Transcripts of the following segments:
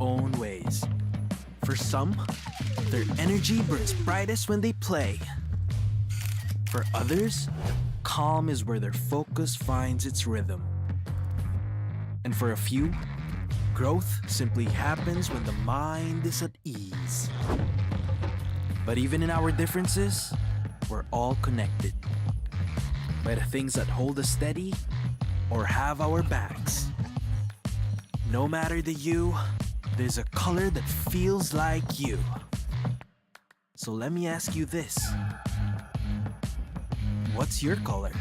own ways. For some, their energy burns brightest when they play. For others, calm is where their focus finds its rhythm. And for a few, growth simply happens when the mind is at ease. But even in our differences, we're all connected by the things that hold us steady or have our backs. No matter the hue, there's a color that feels like you. So let me ask you this. What's your color?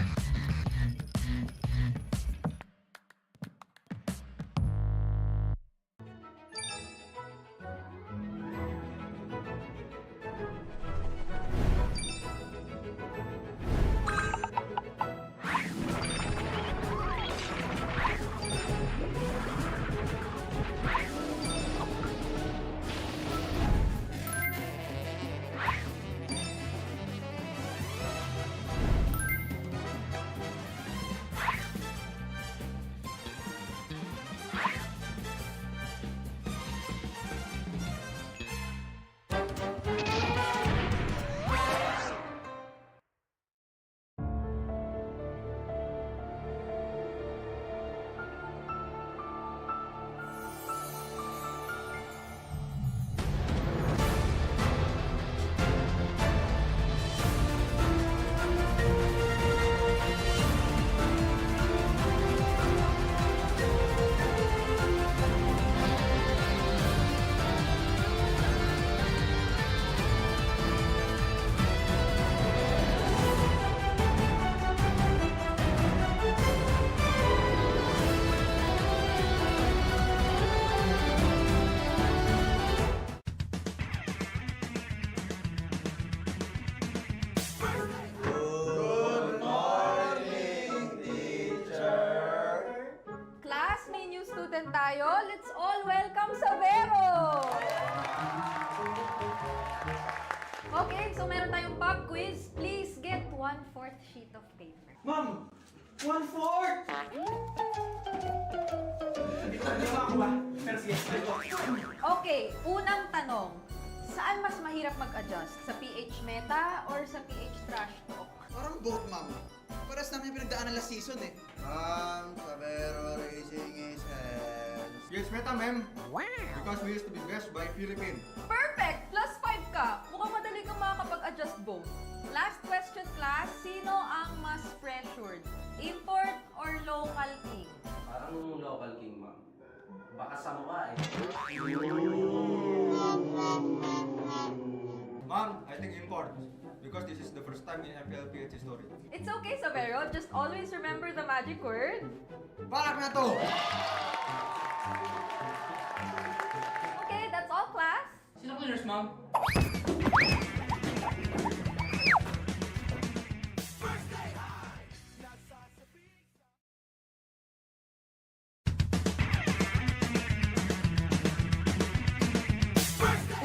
Tayo, let's all welcome sa Vero! Okay, so meron tayong pop quiz. Please get 1/4 sheet of paper. Ma'am! 1/4! Hindi ko ako ba? Pero sige, Okay, unang tanong. Saan mas mahirap mag-adjust? Sa PH meta or sa PH trash talk? Parang both, ma'am. Paras namin yung pinagdaanan last season eh. Sabero raising his hands. Yes, meta, ma'am. Wow! Because we used to be best by Philippine. Perfect! +5 ka. Mukhang madali kang makakapag-adjust both. Last question, class. Sino ang mas pressured? Import or local king? Parang local king, ma'am. Baka sa mukha eh. Ma'am, I think import. Because this is the first time in MPL PH history. It's okay, Savero. Just always remember the magic word. Balak na to! Okay, that's all, class. Sino cleaners, ma'am?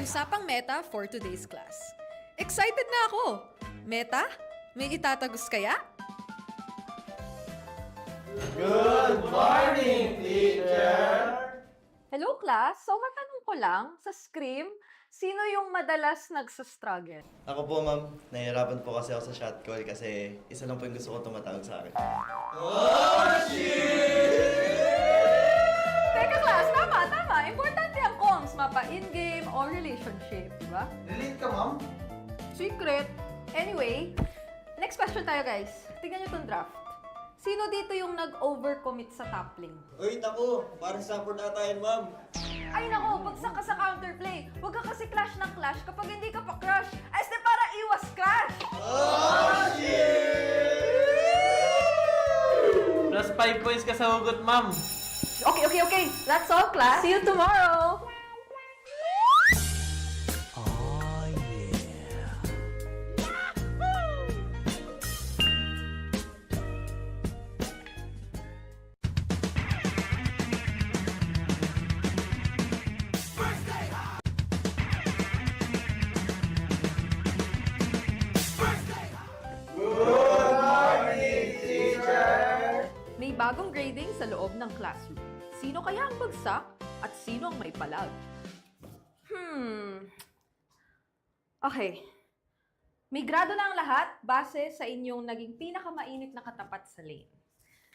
Usapang meta for today's class. Excited na ako! Meta? May itatagos kaya? Good morning, teacher! Hello, class. So, matanong ko lang, sa Scream, sino yung madalas nagsastruggle? Ako po, ma'am. Nahihirapan po kasi ako sa shot call kasi isa lang po yung gusto ko tumatawag sa akin. Oh, shit! Teka, class. Tama. Importante ang comms. Mapa in-game o relationship, di ba? Relate ka, ma'am? Secret. Anyway, next question tayo, guys. Tingnan nyo tong draft. Sino dito yung nag-overcommit sa top lane? Uy, naku! Parang support ata yan, ma'am. Ay nako, bagsak ka sa counterplay. Huwag ka kasi clash ng clash kapag hindi ka pa crush. Ay, para iwas crush! Oh, shit! +5 points ka sa hugot, ma'am. Okay. That's all, class. See you tomorrow! Oh yeah. May bagong grading sa loob ng classroom. Sino kaya ang bagsak? At sino ang may palag? Okay. May grado na ang lahat base sa inyong naging pinakamainit na katapat sa lane.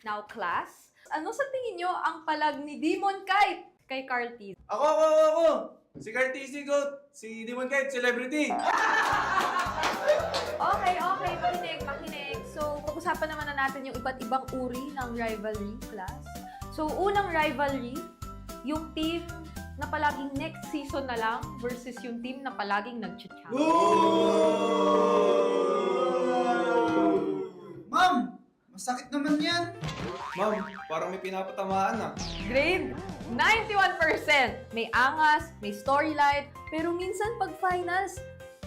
Now, class, ano sa tingin nyo ang palag ni Demon Kite kay Carl T? Ako! Si Carl TC Goat! Si Demon Kite, celebrity! Okay, makinig. So, pag-usapan naman na natin yung iba't ibang uri ng rivalry, class. So, unang rivalry, yung team na palaging next season na lang versus yung team na palaging nag-champion. Ma'am! Masakit naman yan! Ma'am, parang may pinapatamaan na. Grade 91%. May angas, may storyline, pero minsan pag finals,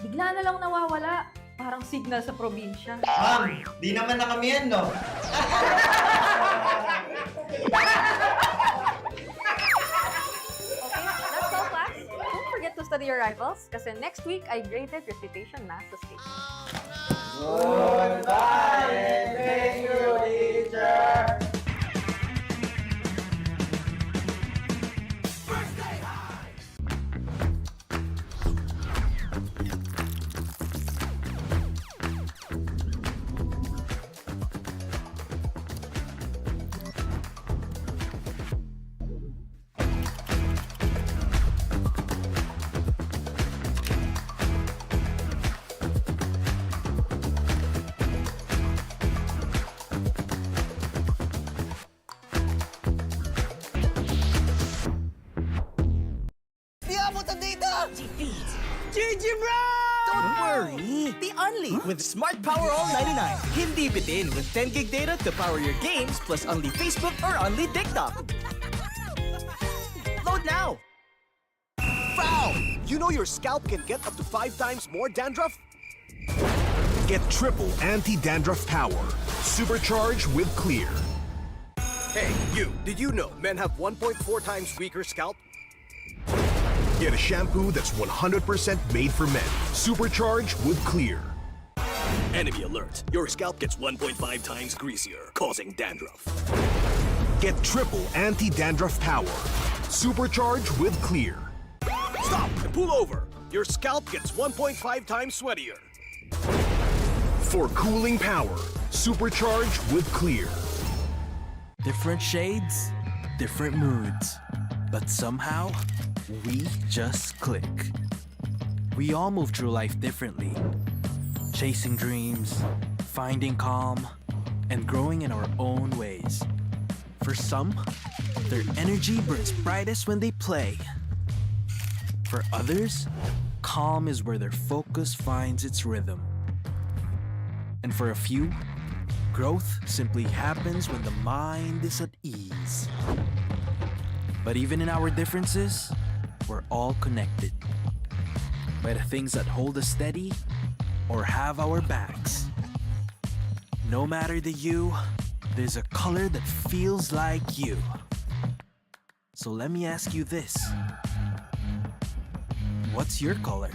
bigla na lang nawawala. Parang signal sa probinsya. Ma'am, di naman na kami yan, no? Okay, that's all, class. Don't forget to study your rivals kasi next week I graded recitation math sa stage. Goodbye and thank you, teacher. Don't worry! The Only with Smart Power All 99. Hindi bitin with 10 gig data to power your games plus Only Facebook or Only TikTok. Load now! Foul! You know your scalp can get up to 5 times more dandruff? Get triple anti-dandruff power. Supercharged with Clear. Hey, you, did you know men have 1.4 times weaker scalp? Get a shampoo that's 100% made for men. Supercharged with Clear. Enemy alert. Your scalp gets 1.5 times greasier, causing dandruff. Get triple anti-dandruff power. Supercharged with Clear. Stop and pull over. Your scalp gets 1.5 times sweatier. For cooling power, supercharged with Clear. Different shades, different moods. But somehow, we just click. We all move through life differently. Chasing dreams, finding calm, and growing in our own ways. For some, their energy burns brightest when they play. For others, calm is where their focus finds its rhythm. And for a few, growth simply happens when the mind is at ease. But even in our differences, we're all connected by the things that hold us steady or have our backs. No matter the you, there's a color that feels like you. So let me ask you this. What's your color?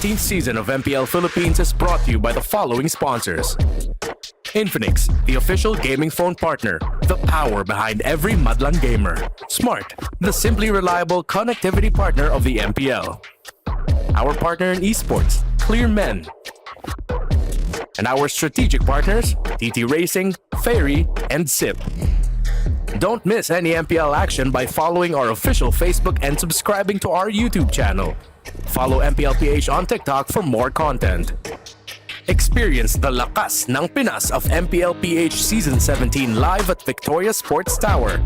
17th season of MPL Philippines is brought to you by the following sponsors. Infinix, the official gaming phone partner, the power behind every Madlang gamer. Smart, the simply reliable connectivity partner of the MPL. Our partner in esports, Clear Men. And our strategic partners, TT Racing, Ferry, and SIP. Don't miss any MPL action by following our official Facebook and subscribing to our YouTube channel. Follow MPL PH on TikTok for more content. Experience the lakas ng Pinas of MPL PH Season 17 live at Victoria Sports Tower.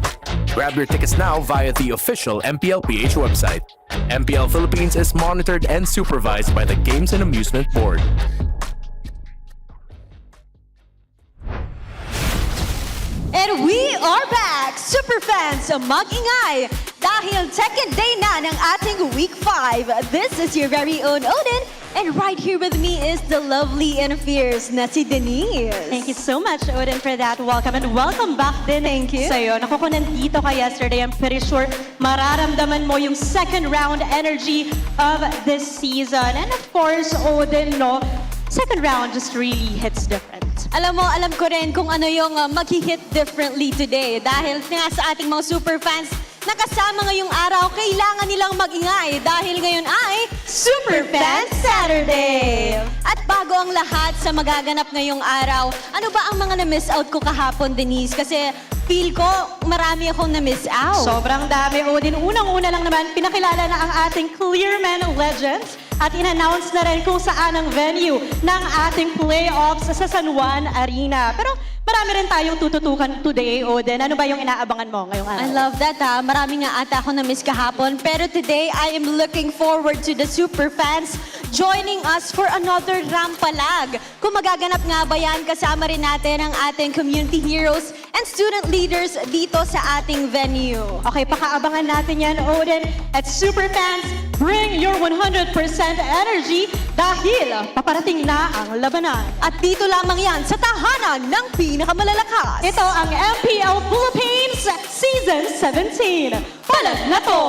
Grab your tickets now via the official MPL PH website. MPL Philippines is monitored and supervised by the Games and Amusement Board. And we are back! Superfans, mag-ingay! Dahil second day na ng ating Week 5, this is your very own Odin. And right here with me is the lovely and fierce na si Denise. Thank you so much, Odin, for that welcome. And welcome back din Thank you. sa'yo. Naku, kung nandito ka yesterday, I'm pretty sure mararamdaman mo yung second round energy of this season. And of course, Odin, no, second round just really hits different. Alam mo, alam ko rin kung ano yung mag-hit differently today. Dahil nga sa ating mga superfans, nakasama ngayong araw, kailangan nilang mag-ingay dahil ngayon ay Superfan Saturday! At bago ang lahat sa magaganap ngayong araw, ano ba ang mga na-miss out ko kahapon, Denise? Kasi feel ko marami akong na-miss out. Sobrang dami, Odin. Unang-una lang naman, pinakilala na ang ating Clearman Legends at in-announce na rin kung saan ang venue ng ating playoffs sa San Juan Arena. Pero marami rin tayong tututukan today, Odin. Ano ba yung inaabangan mo ngayong araw? I love that, ha. Marami nga ata ako na-miss kahapon. Pero today, I am looking forward to the Superfans joining us for another Rampalag. Kung magaganap nga ba yan, kasama rin natin ang ating community heroes and student leaders dito sa ating venue. Okay, pakaabangan natin yan, Odin. At Superfans, bring your 100% energy dahil paparating na ang labanan. At dito lamang yan sa tahanan ng pinakamalalakas. Ito ang MPL Philippines Season 17. Palag na to!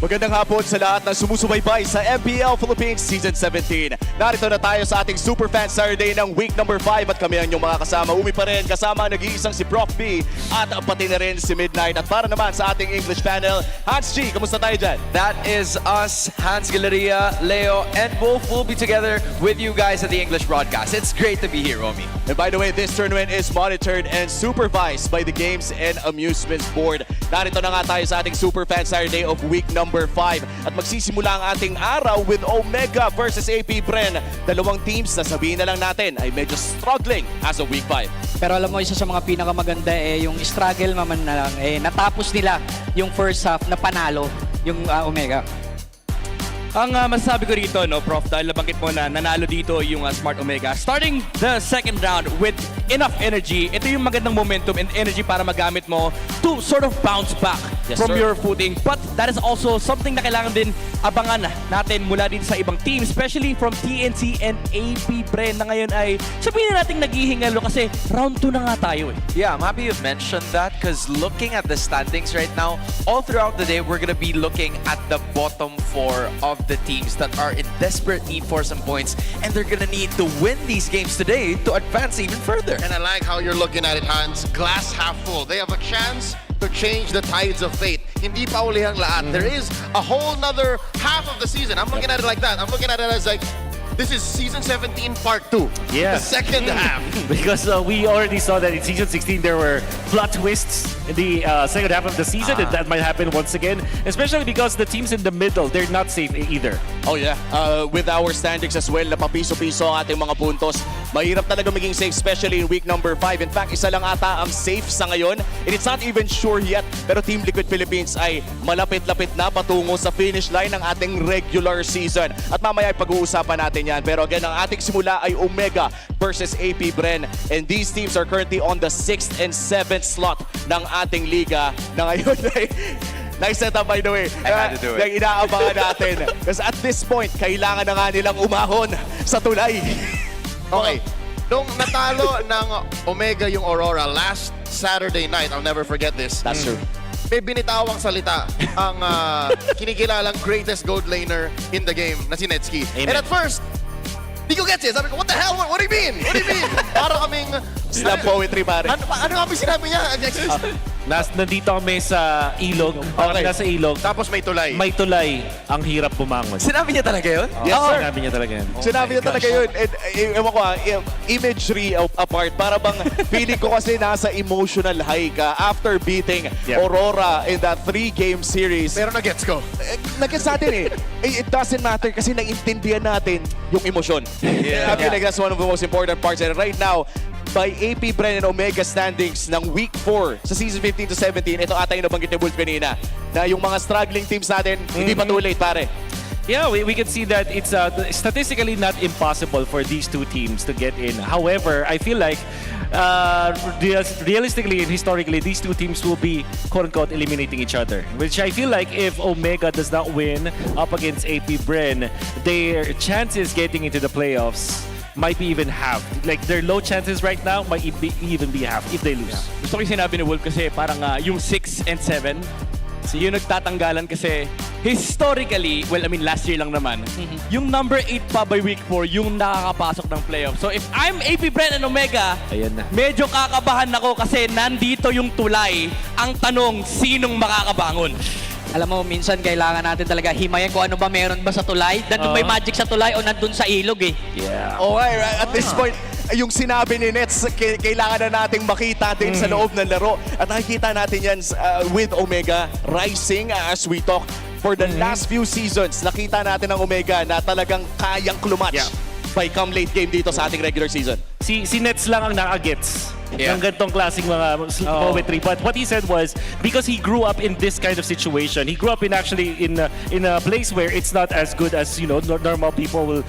Magandang hapon sa lahat na sumusubaybay sa MPL Philippines Season 17. Narito na tayo sa ating Superfan Saturday ng week number 5 at kami ang inyong mga kasama. Umi pa rin, kasama ang nag-iisang si Prof B at pati na rin si Midnight. At para naman sa ating English panel, Hans G, kamusta tayo dyan? That is us, Hans Galeria, Leo, and Wolf will be together with you guys at the English broadcast. It's great to be here, Omi. And by the way, this tournament is monitored and supervised by the Games and Amusements Board. Narito na nga tayo sa ating Superfan Saturday of week number 5 at magsisimula ang ating araw with Omega versus APBR. Dalawang teams na sabihin na lang natin ay medyo struggling as of week 5. Pero alam mo, isa sa mga pinakamaganda yung struggle naman na lang, natapos nila yung first half na panalo yung Omega. Ang masasabi ko rito, no, Prof, dahil nabanggit mo na nanalo dito yung Smart Omega. Starting the second round with enough energy, ito yung magandang momentum and energy para magamit mo to sort of bounce back from your footing. But that is also something na kailangan din abangan natin mula din sa ibang team, especially from TNC and APBR na ngayon ay sabihin na natin naghihingalo kasi round 2 na nga tayo eh. Yeah, I'm happy you mentioned that because looking at the standings right now, all throughout the day, we're gonna be looking at the bottom 4 of the teams that are in desperate need for some points, and they're gonna need to win these games today to advance even further. And I like how you're looking at it, Hans. Glass half full. They have a chance to change the tides of fate. Hindi pa uli ang lahat. There is a whole nother half of the season. I'm looking at it like that. I'm looking at it as like, this is Season 17 Part 2. Yeah. The second half. Because we already saw that in Season 16 there were plot twists in the second half of the season, and that might happen once again. Especially because the teams in the middle, they're not safe either. Oh yeah, with our standings as well, napapiso-piso ang ating mga puntos. Mahirap talaga maging safe, especially in week number 5. In fact, isa lang ata ang safe sa ngayon. And it's not even sure yet, pero Team Liquid Philippines ay malapit-lapit na patungo sa finish line ng ating regular season. At mamaya ay pag-uusapan natin yan. Pero again, ang ating simula ay Omega versus APBR. And these teams are currently on the 6th and 7th slot ng ating liga na ngayon ay nice setup, by the way. I had to do it. Inaabangan natin. Kasi at this point, kailangan na nga nilang umahon sa tulay. Okay. Nung natalo ng Omega yung Aurora last Saturday night, I'll never forget this. That's true. may binitawang salita ang kinikilalang greatest gold laner in the game na si Netsky. And at first, di ko gets it. Sabi ko, what the hell? What do you mean? What do you mean? Para kaming... Slam poetry, pare. Ano nga ba sinabi niya? Nandito kami sa ilog. Okay. Nasa ilog. Tapos may tulay. May tulay. Ang hirap bumangon. Sinabi niya talaga yun? Yes, sinabi niya talaga yun. Sinabi niya talaga yun. And, ewan ko imagery apart. Para bang feeling ko kasi nasa emotional high ka after beating Aurora in that 3-game series. Pero nag-gets ko. Nag-gets natin It doesn't matter kasi naiintindihan natin yung emosyon. I feel like that's one of the most important parts. And right now, by APBR and Omega standings ng Week 4 sa Season 15 to 17, ito ata yung nabanggit ni Wolf kanina, na yung mga struggling teams natin, hindi pa too late, pare. Yeah, we can see that it's statistically not impossible for these two teams to get in. However, I feel like realistically and historically, these two teams will be quote-unquote eliminating each other. Which I feel like if Omega does not win up against APBR, their chances getting into the playoffs might be even half. Like their low chances right now might even be half if they lose. Gusto ko yung sinabi ni Wolf kasi parang yung 6 and 7, yung nagtatanggalan kasi historically, well, I mean last year lang naman, yung number 8 pa by week 4, yung nakakapasok ng playoff. So if I'm APBR and Omega, ayan na. Medyo kakabahan ako kasi nandito yung tulay. Ang tanong, sinong makakabangon? Alam mo, minsan kailangan natin talaga himayan kung ano ba meron ba sa tulay. Nandun may magic sa tulay o nandun sa ilog Yeah. Okay, at this point, yung sinabi ni Nets, kailangan na nating makita din sa loob ng laro. At nakikita natin yan with Omega rising as we talk. For the last few seasons, nakita natin ang Omega na talagang kayang clumatch by come late game dito sa ating regular season. Si Nets lang ang nakagets ng ganitong klaseng mga poetry. But what he said was, because he grew up in this kind of situation, he grew up in actually in a place where it's not as good as, you know, normal people will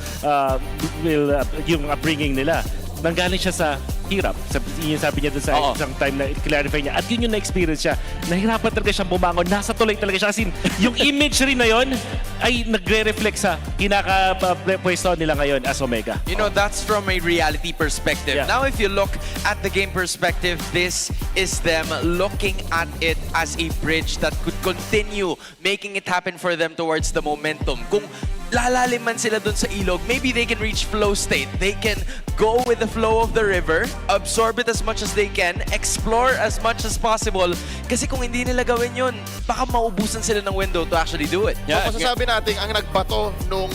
yung upbringing nila. Nanggaling siya sa hirap. Sabi niya dun sa isang time na clarify niya. At yun yung na-experience siya. Nahirapan talaga siyang bumangon. Nasa tulay talaga siya. As in, yung imagery na yun ay nagre-reflect sa kinakapwesto nila ngayon as Omega. You know, that's from a reality perspective. Yeah. Now, if you look at the game perspective, this is them looking at it as a bridge that could continue making it happen for them towards the momentum. Kung lalalim man sila dun sa ilog, maybe they can reach flow state. They can go with the flow of the river, absorb it as much as they can, explore as much as possible. Kasi kung hindi nila gawin yun, baka maubusan sila ng window to actually do it. So, masasabi natin, ang nagbato nung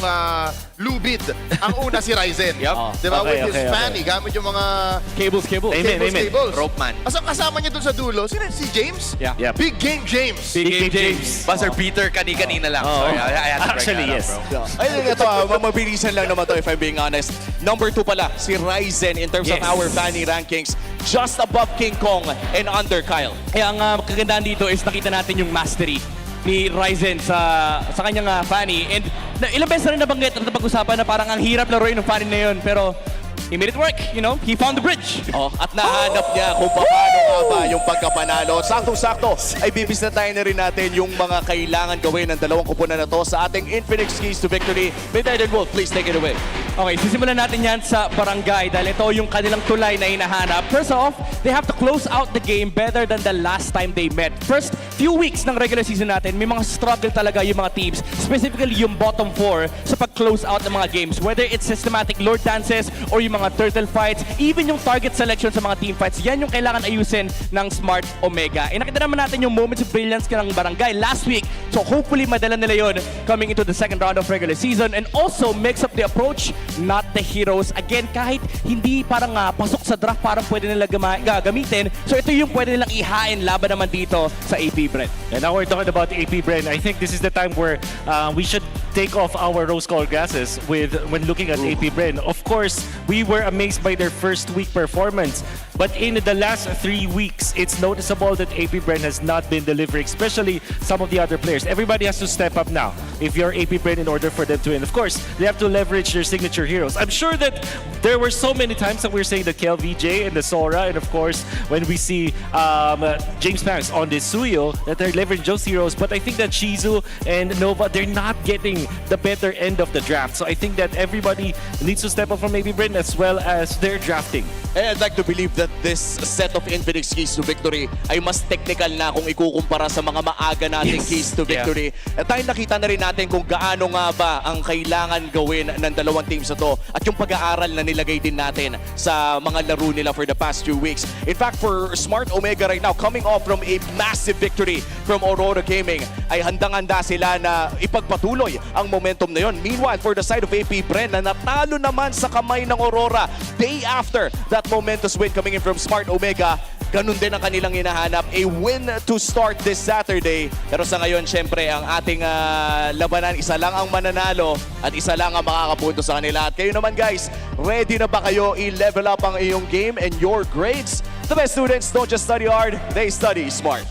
lubid, ang una si Ryzen. Diba? Okay, with his Fanny, gamit yung mga cables. Amen. Rope man. Kasama niya dun sa dulo, si James? Yeah. Big Game James. Big Game James. Buzzer beater kani-kanina lang. Sorry, I had to break Actually, that yes. up, bro. Ayun ito, mabilisan lang naman to if I'm being honest. Number 2 pala, si Ryzen in terms of our Fanny rankings. Just above King Kong and under Kyle. Kaya ang kagandahan dito is nakita natin yung mastery ni Ryzen sa kanyang Fanny. And ilang beses na rin nabanggit at napag-usapan na parang ang hirap laruin ng Fanny na yun. Pero he made it work, you know? He found the bridge. At nahanap niya kung paano nga ba yung pagkapanalo. Saktong-sakto ay bibisnatahin na rin natin yung mga kailangan gawin ng dalawang kupunan na to sa ating Infinix Keys to Victory. Midnight and Wolf, please take it away. Okay, sisimulan natin yan sa barangay dahil ito yung kanilang tulay na hinahanap. First off, they have to close out the game better than the last time they met. First few weeks ng regular season natin, may mga struggle talaga yung mga teams, specifically yung bottom 4 sa pag-close out ng mga games. Whether it's systematic lord dances or yung mga turtle fights, even yung target selection sa mga team fights, yan yung kailangan ayusin ng Smart Omega. Nakita naman natin yung moments of brilliance ng barangay last week, so hopefully madala nila yun coming into the second round of regular season, and also mix up the approach, not the heroes. Again, kahit hindi parang pasok sa draft, parang pwede nila gamitin, so ito yung pwede nilang ihain laban naman dito sa APBR. And now we're talking about APBR. I think this is the time where we should take off our rose-colored glasses when looking at APBR. Of course, we were amazed by their first week performance. But in the last 3 weeks, it's noticeable that APBR has not been delivering, especially some of the other players. Everybody has to step up now if you're APBR in order for them to win. Of course, they have to leverage their signature heroes. I'm sure that there were so many times that we're saying the KLVJ and the Sora, and of course, when we see James Banks on the Suyo, that they're leveraging those heroes. But I think that Shizu and Nova, they're not getting the better end of the draft. So I think that everybody needs to step up from APBR as well as their drafting. And I'd like to believe that this set of Infinix keys to victory ay mas technical na kung ikukumpara sa mga maaga nating keys to victory. At tayo nakita na rin natin kung gaano nga ba ang kailangan gawin ng dalawang teams na to at yung pag-aaral na nilagay din natin sa mga laro nila for the past 2 weeks. In fact, for Smart Omega right now, coming off from a massive victory from Aurora Gaming, ay handang-handa sila na ipagpatuloy ang momentum na yon. Meanwhile, for the side of AP Bren, na natalo naman sa kamay ng Aurora day after that momentous win coming in from Smart Omega, ganun din ang kanilang hinahanap, a win to start this Saturday. Pero sa ngayon, syempre, ang ating labanan, isa lang ang mananalo at isa lang ang makakapunto sa kanila. At kayo naman guys, ready na ba kayo i-level up ang iyong game and your grades? The best students don't just study hard, they study smart.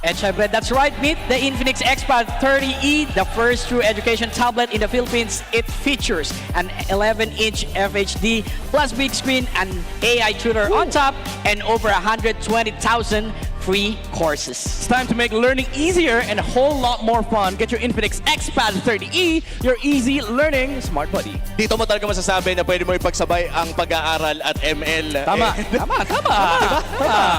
And syempre, that's right, meet the Infinix XPad 30E, the first true education tablet in the Philippines. It features an 11-inch FHD plus big screen and AI tutor on top and over 120,000 free courses. It's time to make learning easier and a whole lot more fun. Get your Infinix XPad 30E, your easy learning smart buddy. Dito mo talaga masasabi na pwede mo ipagsabay ang pag-aaral at ML. Tama.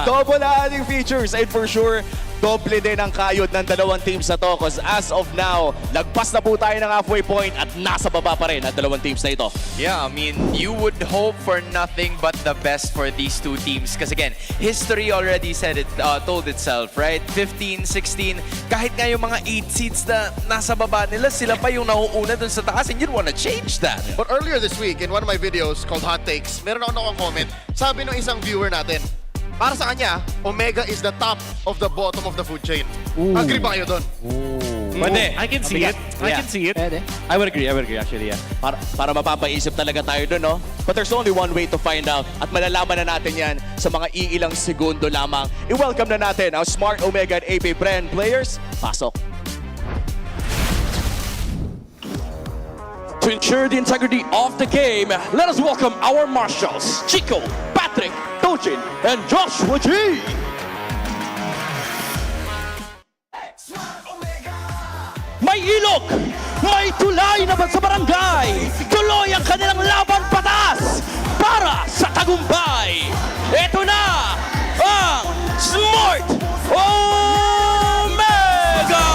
Double na ating features and for sure, doble din ang kayod ng dalawang teams na to because as of now, lagpas na po tayo ng halfway point at nasa baba pa rin ang dalawang teams na ito. Yeah, I mean, you would hope for nothing but the best for these two teams. Because again, history already said it, told itself, right? 15, 16, kahit nga yung mga 8 seeds na nasa baba nila, sila pa yung nauuna dun sa taas and you'd wanna change that. But earlier this week, in one of my videos called Hot Takes, meron ako comment. Sabi ng isang viewer natin, para sa kanya, Omega is the top of the bottom of the food chain. Agree ba kayo doon? Pwede. I can see it. I can see it. I would agree actually, yeah. Para mapapaisip talaga tayo doon, no? But there's only one way to find out at malalaman na natin yan sa mga iilang segundo lamang. I-welcome na natin ang Smart Omega at AP Bren players. Pasok! To ensure the integrity of the game, let us welcome our marshals, Chico, Patrick, Tojin, and Joshua G. May ilog, may tulay na ba sa barangay? Tuloy ang kanilang laban patas para sa tagumpay. Ito na ang Smart Omega!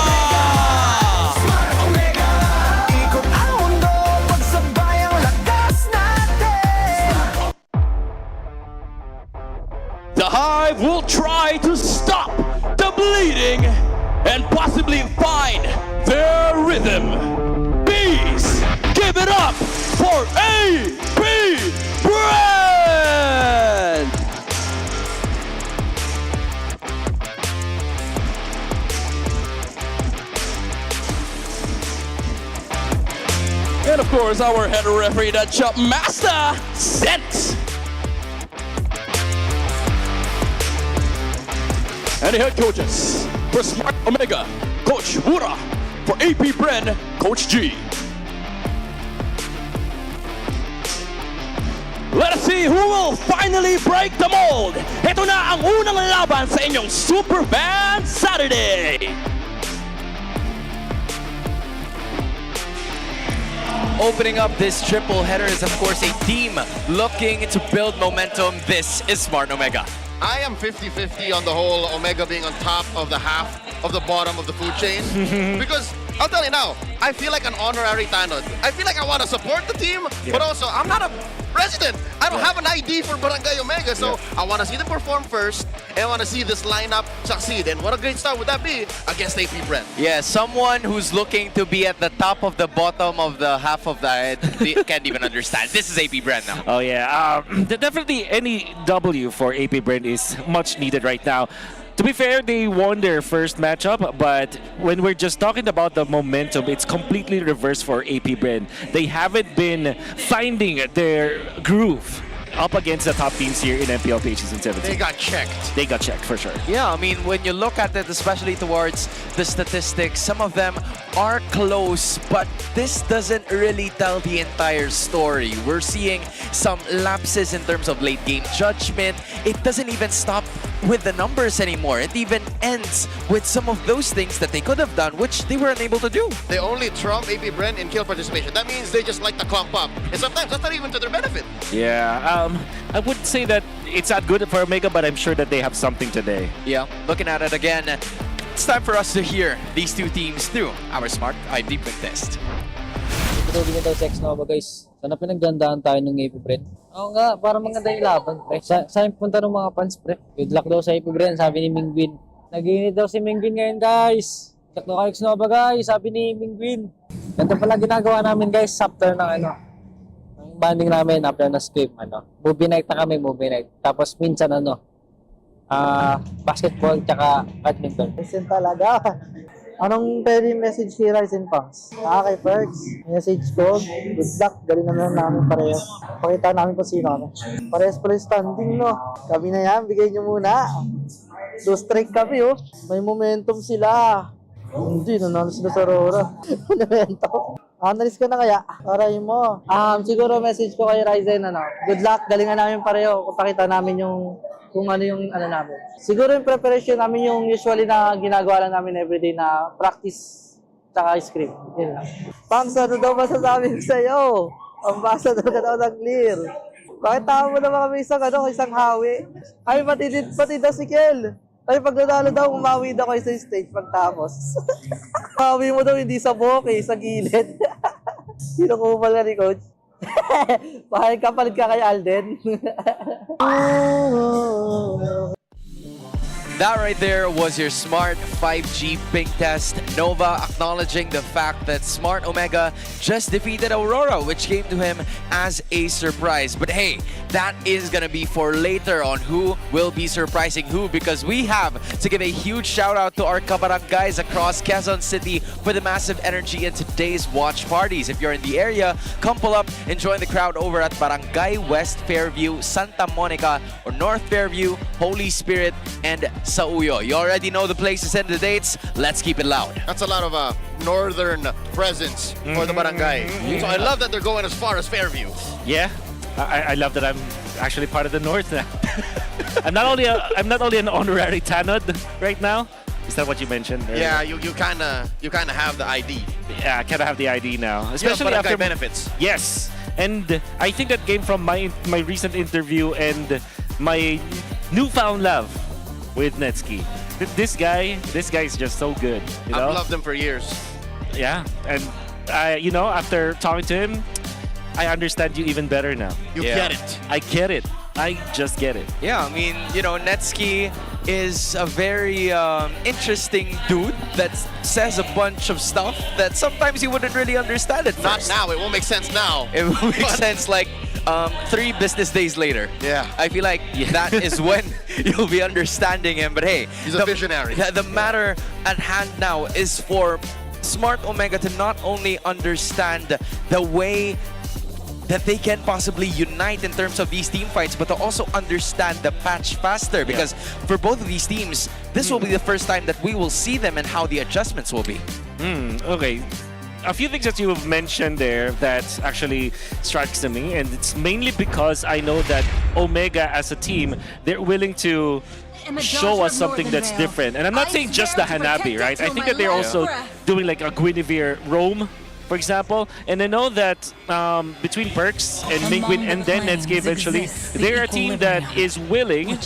The Hive will try to stop the bleeding and possibly find their rhythm. Bees, give it up for AP Bren! And of course, our head referee, the Chop Master, Sent. And the head coaches for Smart Omega, Coach RORA. For AP Bren, Coach G. Let us see who will finally break the mold. Ito na ang unang laban sa inyong Superfan Saturday. Opening up this triple header is of course a team looking to build momentum. This is Smart Omega. I am 50-50 on the whole Omega being on top of the half of the bottom of the food chain. Because, I'll tell you now, I feel like an honorary Tanod. I feel like I want to support the team, but also, I'm not a resident. I don't have an ID for Barangay Omega, so I want to see them perform first, and I want to see this lineup succeed. And what a great start would that be against AP Bren. Yeah, someone who's looking to be at the top of the bottom of the half of the head can't even understand. This is AP Bren now. Oh yeah, definitely any W for AP Bren is much needed right now. To be fair, they won their first matchup, but when we're just talking about the momentum, it's completely reversed for AP Bren. They haven't been finding their groove up against the top teams here in MPL PH Season 17. They got checked. They got checked for sure. Yeah, I mean, when you look at it, especially towards the statistics, some of them are close, but this doesn't really tell the entire story. We're seeing some lapses in terms of late game judgment. It doesn't even stop with the numbers anymore. It even ends with some of those things that they could have done, which they were unable to do. They only trump AP Bren in kill participation. That means they just like to clump up. And sometimes that's not even to their benefit. Yeah, I would say that it's not good for Omega, but I'm sure that they have something today. Yeah, looking at it again, it's time for us to hear these two teams through our Smart ID Quick Test. Ito din daw sex Nova guys. Sana pinagdandaan tayo ng AP Bren. Oo nga, para maganda yung laban, pre. Saan punta ng mga fans, pre? Good luck daw sa AP Bren, sabi ni Mingwin. Nag-iinit daw si Mingwin ngayon, guys. Good luck kayo Nova, guys, sabi ni Mingwin. Ganito pala ginagawa namin, guys, after ng ang banding namin, after na script, movie night na kami, movie night. Tapos minsan, basketball, tsaka badminton. Listen talaga. Anong pwede message si Ryzen Punks? Kay Perks, message ko, good luck, galing naman namin pareho. Pakita namin kung sino kami. Parehas pala yung standing, no? Kami na yan, bigay nyo muna. 2 strike kami, oh. May momentum sila. Hindi, nanalo sila sa RORA. Momentum. Analyst ka na kaya? Aray mo. Siguro message ko kay Ryzen, good luck, galingan namin pareho. Kung pakita namin kung ano yung namin. Siguro yung preparation namin yung usually na ginagawa lang namin everyday na practice tsaka script. Yun lang. Pangs, ano daw masasabi ko sa'yo? Ambassador ka daw ng clear. Bakit tama mo naman kami isang hawi? Ay, pati daw si Kel. Ay, pag nanalo daw, umawi daw kayo sa stage pagtapos. Hawi mo daw hindi sa boke, sa gilid. Kinukumal na ni Coach. Bakit kapalit ka kay Alden? That right there was your Smart 5G ping test. Nova acknowledging the fact that Smart Omega just defeated Aurora, which came to him as a surprise. But hey, that is gonna be for later on who will be surprising who, because we have to give a huge shout out to our kabarangays across Quezon City for the massive energy in today's watch parties. If you're in the area, come pull up and join the crowd over at Barangay West Fairview, Santa Monica, or North Fairview, Holy Spirit, and Sauyo. You already know the places and the dates. Let's keep it loud. That's a lot of northern presence for the barangay. So I love that they're going as far as Fairview. Yeah, I love that I'm actually part of the North now. I'm not only an honorary Tanod right now. Is that what you mentioned? Yeah, you kind of have the ID. Yeah, I kind of have the ID now, especially after benefits. Yes, and I think that came from my recent interview and my newfound love with Netsky. This guy is just so good. I've loved him for years. Yeah, and after talking to him, I understand you even better now. You get it. I get it. I just get it. Yeah, I mean, Netsky is a very interesting dude that says a bunch of stuff that sometimes you wouldn't really understand at Not first. now. It won't make sense now. It will make sense like 3 business days later. Yeah. I feel like that is when you'll be understanding him. But hey, he's a visionary. The matter at hand now is for Smart Omega to not only understand the way that they can possibly unite in terms of these team fights, but to also understand the patch faster. Because for both of these teams, this will be the first time that we will see them and how the adjustments will be. Okay. A few things that you have mentioned there that actually strikes to me, and it's mainly because I know that Omega as a team, they're willing to show us something that's different. And I'm not saying just the Hanabi, right? I think that they're also doing like a Guinevere roam, for example. And I know that between Perks and Mingwin and then Netsky eventually, they're a team that is willing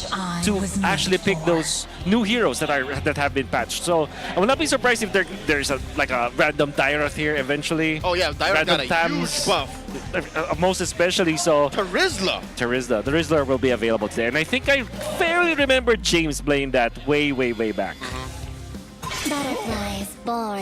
to actually pick those new heroes that have been patched. So I will not be surprised if there's a random Tyroth here eventually. Oh yeah, Tyroth got a huge buff. Most especially so. Terizla. The Rizzler will be available today. And I think I fairly remember James playing that way back.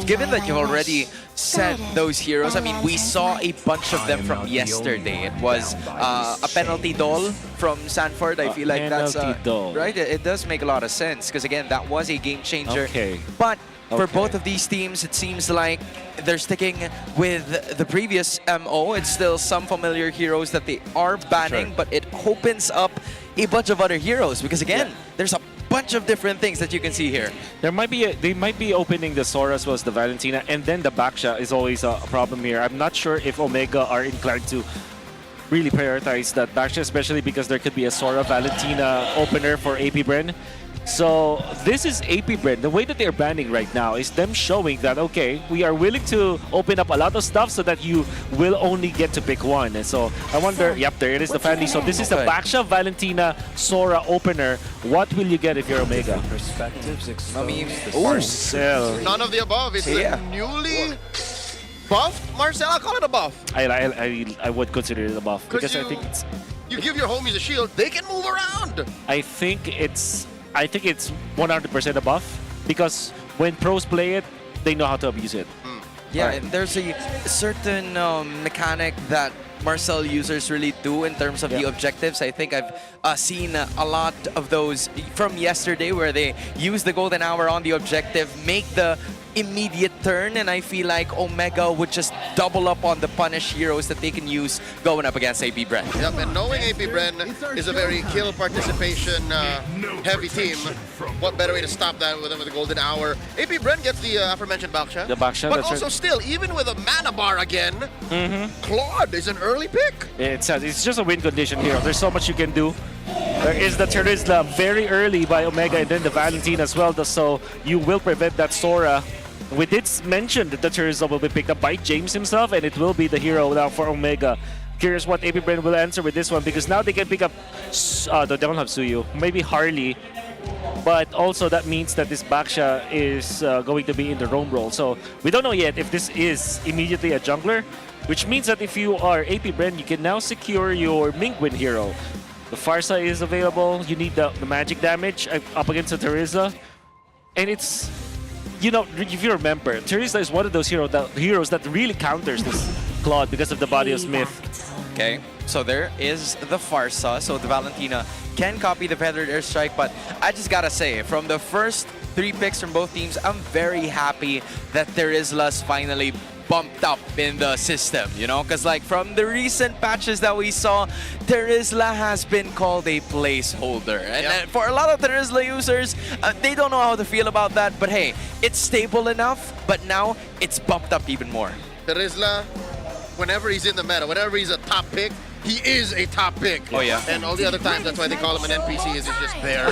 Given that you've already said those heroes, I mean, we saw a bunch of them from yesterday. It was a penalty doll from Sanford. I feel like that's right. It does make a lot of sense because again, that was a game changer. Okay. But for both of these teams, it seems like they're sticking with the previous MO. It's still some familiar heroes that they are banning, but it opens up a bunch of other heroes because again, there's a bunch of different things that you can see here. They might be opening the Sora as well as the Valentina, and then the Baksha is always a problem here. I'm not sure if Omega are inclined to really prioritize that Baksha, especially because there could be a Sora Valentina opener for AP Bren. So this is AP Brand. The way that they're banning right now is them showing that, okay, we are willing to open up a lot of stuff so that you will only get to pick one. And so I wonder, yep, there it is, the family. So this is the Baksha Valentina Sora opener. What will you get if you're Omega? I mean, Marcel. None of the above. It's a newly buffed Marcel. I'll call it a buff. I would consider it a buff because I think it's. You give your homies a shield, they can move around. I think it's 100% a buff because when pros play it, they know how to abuse it. Yeah, Right. and there's a certain mechanic that Marcel users really do in terms of the objectives. I think I've seen a lot of those from yesterday where they use the golden hour on the objective, make the immediate turn, and I feel like Omega would just double up on the punish heroes that they can use going up against AP Bren. Yep, and knowing AP Bren is a very kill participation heavy team, what better way to stop that with the golden hour? AP Bren gets the aforementioned Baksha. The Baksha, but that's also right. still, even with a mana bar again, Claude is an early pick. It's just a win condition hero. There's so much you can do. There is the Terizla very early by Omega and then the Valentine as well, so you will prevent that Sora. We did mention that the Terizla will be picked up by James himself, and it will be the hero now for Omega. Curious what AP Bren will answer with this one, because now they can pick up, they don't have Suyu, maybe Harley, but also that means that this Baksha is going to be in the roam role. So we don't know yet if this is immediately a jungler, which means that if you are AP Bren, you can now secure your Mingwin hero. The Farsa is available, you need the magic damage up against the Terizla, and it's, you know, if you remember, Terizla is one of those heroes that really counters this Claude because of the body of Smith. Okay, so there is the Farsa, so the Valentina can copy the Feathered Airstrike, but I just gotta say, from the first 3 picks from both teams, I'm very happy that Terizla's finally bumped up in the system, you know, because like from the recent patches that we saw, Terizla has been called a placeholder, and for a lot of Terizla users, they don't know how to feel about that, but hey, it's stable enough, but now it's bumped up even more. Terizla, whenever he's in the meta, whenever he's a top pick, he is a top pick. Oh yeah. And all the other times, that's why they call him an NPC, is he's just there.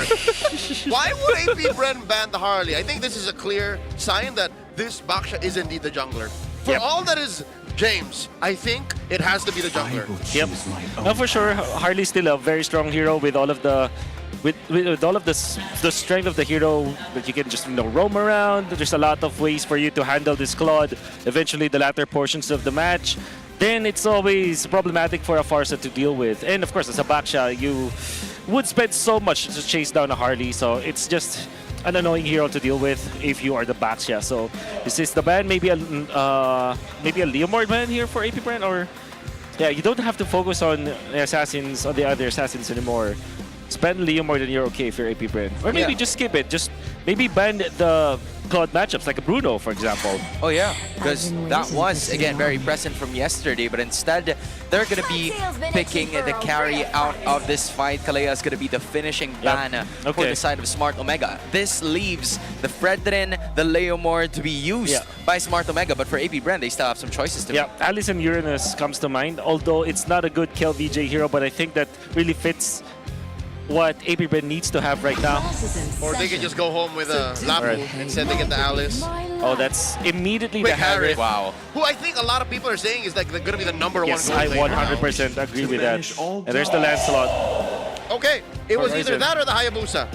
Why would AP Bren ban the Harley? I think this is a clear sign that this Baksha is indeed the jungler. For all that is James, I think it has to be the jungler. Yep. No, for sure, Harley's still a very strong hero with all of the with all of the strength of the hero that you can just, you know, roam around. There's a lot of ways for you to handle this Claude. Eventually, the latter portions of the match, then it's always problematic for a Farsa to deal with. And of course, as a Baksha, you would spend so much to chase down a Harley, so it's just an annoying hero to deal with if you are the Baksha. So this is the ban, maybe a Leomord ban here for AP Bren, or yeah, you don't have to focus on the assassins, on the other assassins anymore. Spend Leomord and you're okay if you're AP Bren. Or maybe just skip it. Just maybe ban the Claude matchups, like a Bruno, for example. Oh yeah, because that was, again, very present from yesterday, but instead, they're going to be picking the carry out of this fight. Kalea is going to be the finishing ban for the side of Smart Omega. This leaves the Fredrin, the Leomord to be used by Smart Omega, but for AP Bren, they still have some choices to make. Alice and Uranus comes to mind, although it's not a good kill VJ hero, but I think that really fits what AP Bren needs to have right now. Or they can just go home with a Lapu instead they get the Alice. Oh, that's immediately Quick the Harith. Wow. Who I think a lot of people are saying is like they're going to be the number Yes, one. I 100% agree with that. And there's the Lancelot. Okay, it was either Ryzen. that or the Hayabusa.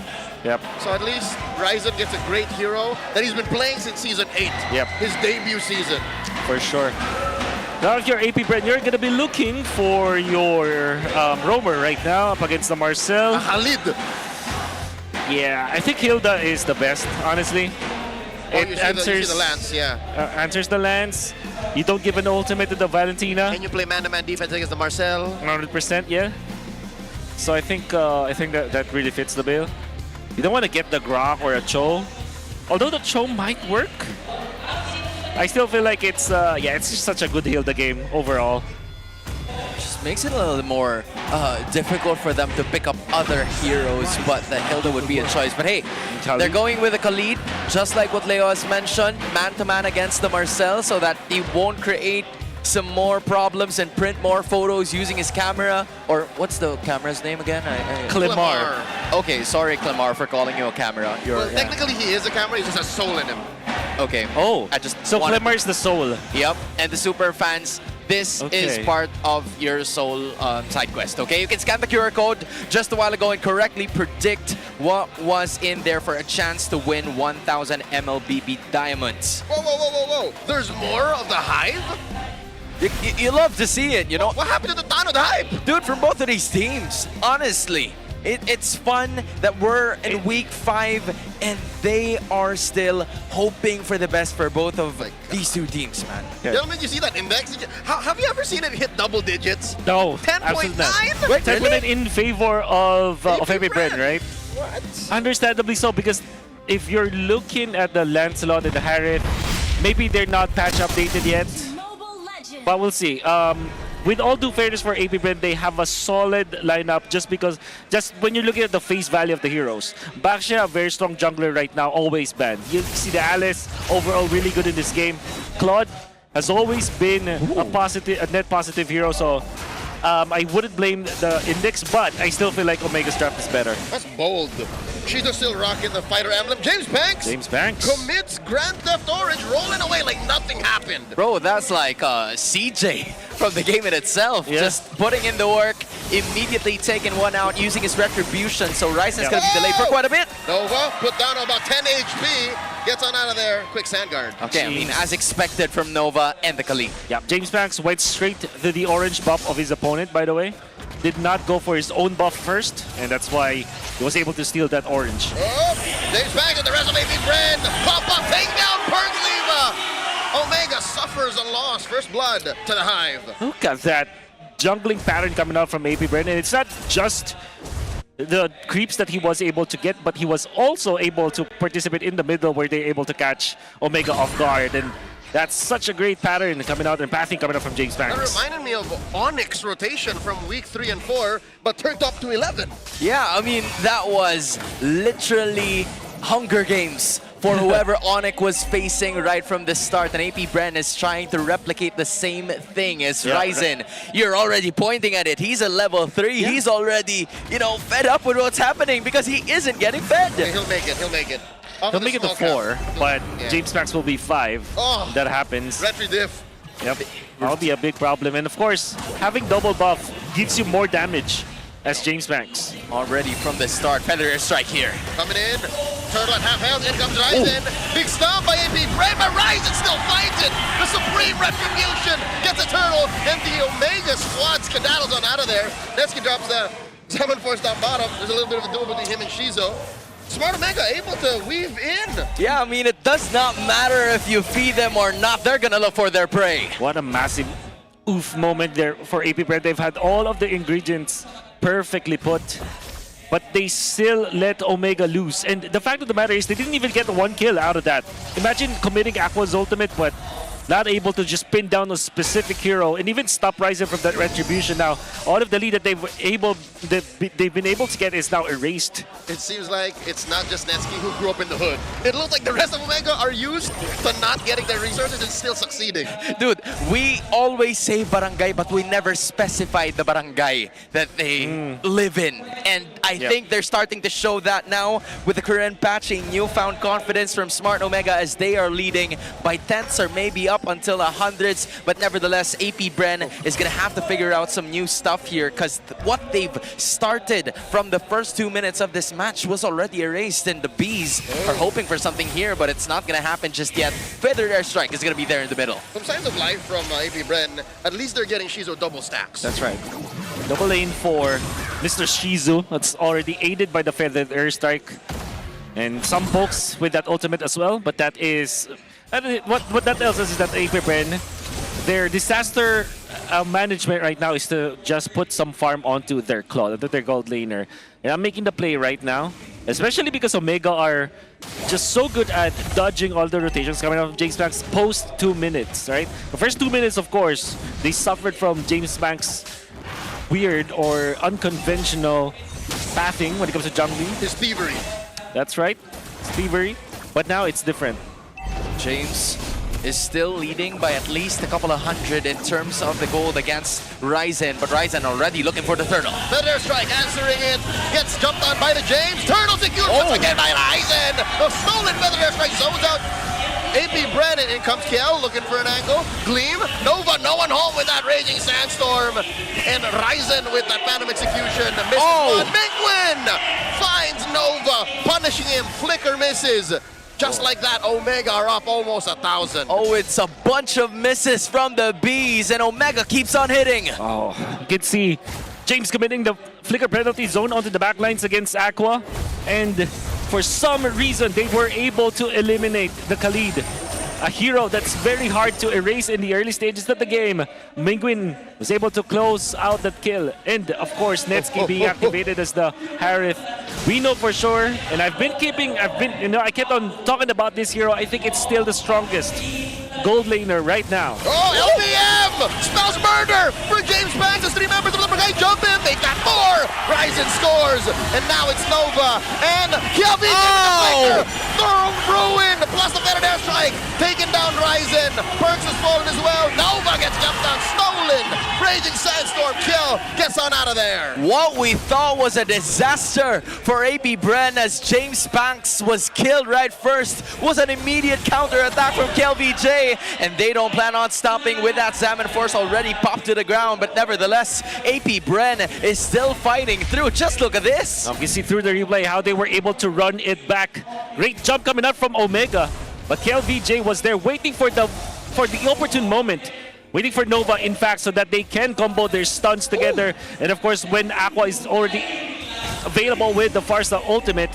Yep. So at least Ryzen gets a great hero that he's been playing since Season 8. Yep. His debut season. For sure. Now if you're AP Bren, you're going to be looking for your roamer right now up against the Marcel. Khalid. Yeah, I think Hilda is the best, honestly. Oh, you see the Lance, answers the Lance. You don't give an ultimate to the Valentina. Can you play man-to-man defense against the Marcel? 100%, yeah. So I think that really fits the bill. You don't want to get the Grok or a Cho. Although the Cho might work. I still feel like it's it's just such a good Hilda game overall. Just makes it a little more difficult for them to pick up other heroes, but the Hilda would be a choice. But hey, they're going with a Khalid, just like what Leo has mentioned, man-to-man against the Marcel, so that he won't create some more problems and print more photos using his camera. Or what's the camera's name again? Clemar. Okay, sorry, Clemar, for calling you a camera. Well, technically he is a camera, he just has soul in him. Okay. Oh, I just so wanted- Clemar is the soul. Yep, and the super fans, this is Okay. part of your soul side quest, okay? You can scan the QR code just a while ago and correctly predict what was in there for a chance to win 1,000 MLBB diamonds. Whoa, whoa, whoa, whoa, whoa. There's more of the Hive? You love to see it, you know? What happened to the Tano, the Hype? Dude, from both of these teams, honestly. It's fun that we're in week 5 and they are still hoping for the best for both of these two teams, man. Gentlemen, you see that index? Have you ever seen it hit double digits? No, 10.9? Wait, 10.9 in favor of APBR, right? What? Understandably so, because if you're looking at the Lancelot and the Harith, maybe they're not patch updated yet. But we'll see. With all due fairness for APBR, they have a solid lineup just when you're looking at the face value of the heroes. Baxia, a very strong jungler right now, always banned. You see the Alice, overall really good in this game. Claude has always been a net positive hero, so I wouldn't blame the index, but I still feel like Omega's draft is better. That's bold. She's still rocking the fighter emblem. James Banks commits Grand Theft Orange, rolling away like nothing happened. Bro, that's like CJ from the game in itself. Just putting in the work, immediately taking one out, using his retribution. So Ryzen's going to be delayed for quite a bit. Nova put down about 10 HP, gets on out of there. Quick sand guard. Okay, I mean, as expected from Nova and the Kali. Yeah, James Banks went straight to the orange buff of his opponent, by the way. Did not go for his own buff first, and that's why he was able to steal that orange. Oh, James Banks and the rest of APBR. Pop-up, take down Pergleva. Omega suffers a loss. First blood to the Hive. Look at that jungling pattern coming out from APBR, and it's not just the creeps that he was able to get, but he was also able to participate in the middle where they're able to catch Omega off guard, and that's such a great pattern coming out and pathing coming out from James Banks. That reminded me of Onyx rotation from week 3 and 4, but turned up to 11. Yeah, I mean, that was literally Hunger Games for whoever Onyx was facing right from the start. And APBR is trying to replicate the same thing as Ryzen. Right. You're already pointing at it. He's a level 3. Yeah. He's already, you know, fed up with what's happening because he isn't getting fed. Yeah, he'll make it. He'll make it. He'll make it to 4, but James Banks will be 5. Oh, that happens. Retry diff. Yep, that'll be a big problem. And of course, having double buff gives you more damage as James Banks. Already from the start, Feather Airstrike here. Coming in, Turtle at half health, in comes Ryzen. Big stomp by APBR, but Ryzen still finds it. The Supreme Retribution gets a Turtle, and the Omega squad skedaddles on out of there. Nevsky drops the 7-4 stop bottom. There's a little bit of a duel between him and Shizo. Smart Omega able to weave in. Yeah, I mean, it does not matter if you feed them or not. They're gonna look for their prey. What a massive oof moment there for APBR. They've had all of the ingredients perfectly put, but they still let Omega lose. And the fact of the matter is they didn't even get 1 kill out of that. Imagine committing Aqua's ultimate, but not able to just pin down a specific hero and even stop Ryzen from that retribution. Now, all of the lead that they've been able to get is now erased. It seems like it's not just Nevsky who grew up in the hood. It looks like the rest of Omega are used to not getting their resources and still succeeding. Dude, we always say barangay, but we never specify the barangay that they live in. And I think they're starting to show that now with the current patch, a newfound confidence from Smart Omega as they are leading by 10s or maybe up until 100s, but nevertheless, APBR is going to have to figure out some new stuff here because what they've started from the first 2 minutes of this match was already erased, and the Bees are hoping for something here, but it's not going to happen just yet. Feathered Airstrike is going to be there in the middle. Some signs of life from APBR. At least they're getting Shizo double stacks. That's right. Double lane for Mr. Shizu. That's already aided by the Feathered Airstrike. And some pokes with that ultimate as well, but that is... What that tells us is that APBR, their disaster management right now is to just put some farm onto their Claw, onto their gold laner. And I'm making the play right now, especially because Omega are just so good at dodging all the rotations coming out of James Banks post 2 minutes, right? The first 2 minutes, of course, they suffered from James Banks' weird or unconventional pathing when it comes to jungling. His thievery. That's right, thievery. But now it's different. James is still leading by at least a couple of hundred in terms of the gold against Ryzen, but Ryzen already looking for the turtle. Feather Strike answering it, gets Gets jumped on by the James. Turtle secured once again by Ryzen. The stolen feather air strike zones out. AP Brennan, in comes Kiel, looking for an angle. Gleam, Nova, no one home with that Raging Sandstorm. And Ryzen with that Phantom Execution. Misses one. Mingwin finds Nova, punishing him. Flicker misses. Just like that, Omega are up almost 1,000. Oh, it's a bunch of misses from the Bees, and Omega keeps on hitting. Oh, you can see James committing the flicker penalty zone onto the backlines against Aqua. And for some reason, they were able to eliminate the Khalid, a hero that's very hard to erase in the early stages of the game. Mingwin was able to close out that kill. And of course, Netsky being activated as the Harith. We know for sure, and I kept on talking about this hero. I think it's still the strongest gold laner right now. Oh, LBM spells murder for James Banks as 3 members of the brigade jump in. They got more. Ryzen scores, and now it's Nova and Kelvin Thorough ruin plus the better air strike, taking down Ryzen. Perks has fallen as well. Nova gets jumped on, stolen. Raging Sandstorm kill, gets on out of there. What we thought was a disaster for AP Bren as James Banks was killed right first was an immediate counter attack from KLVJ, and they don't plan on stopping with that Salmon Force already popped to the ground, but nevertheless, AP Bren is still fighting through. Just look at this. You can see through the replay how they were able to run it back. Great jump coming out from Omega, but KLVJ was there waiting for the opportune moment. Waiting for Nova, in fact, so that they can combo their stuns together. And of course, when Aqua is already available with the Farsa ultimate,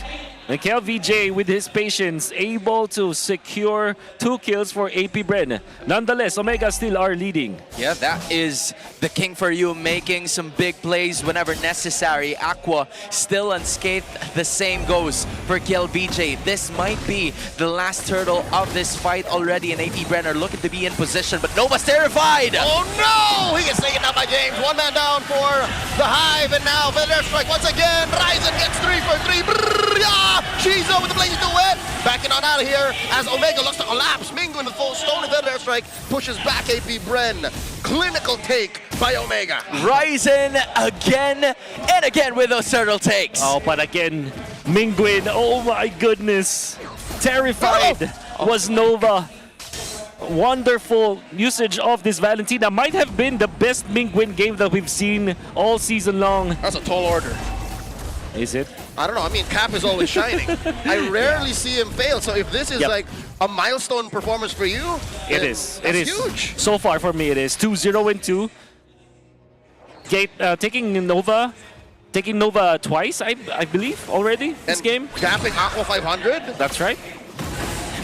and KLVJ, with his patience, able to secure 2 kills for AP Bren. Nonetheless, Omega still are leading. Yeah, that is the king for you, making some big plays whenever necessary. Aqua still unscathed. The same goes for KLVJ. This might be the last turtle of this fight already, and AP Bren are looking to be in position, but Nova's terrified. Oh no! He gets taken down by James. 1 man down for the Hive, and now Feather Strike once again. Ryzen gets 3 for 3. Brrr, Shizo with the blazing duet. Backing on out of here as Omega looks to collapse. Mingo in the full stone of Feather Strike pushes back AP Bren. Clinical take by Omega. Ryzen again and again with those turtle takes. Oh, but again, Mingwin, oh my goodness. Terrified was Nova. Wonderful usage of this Valentina. Might have been the best Mingwin game that we've seen all season long. That's a tall order. Is it? I don't know. I mean, Cap is always shining. I rarely see him fail. So if this is like a milestone performance for you, it is. It is huge. So far for me, it is 2-0-2. Taking Nova twice, I believe, already this game. Capping Aqua 500. That's right.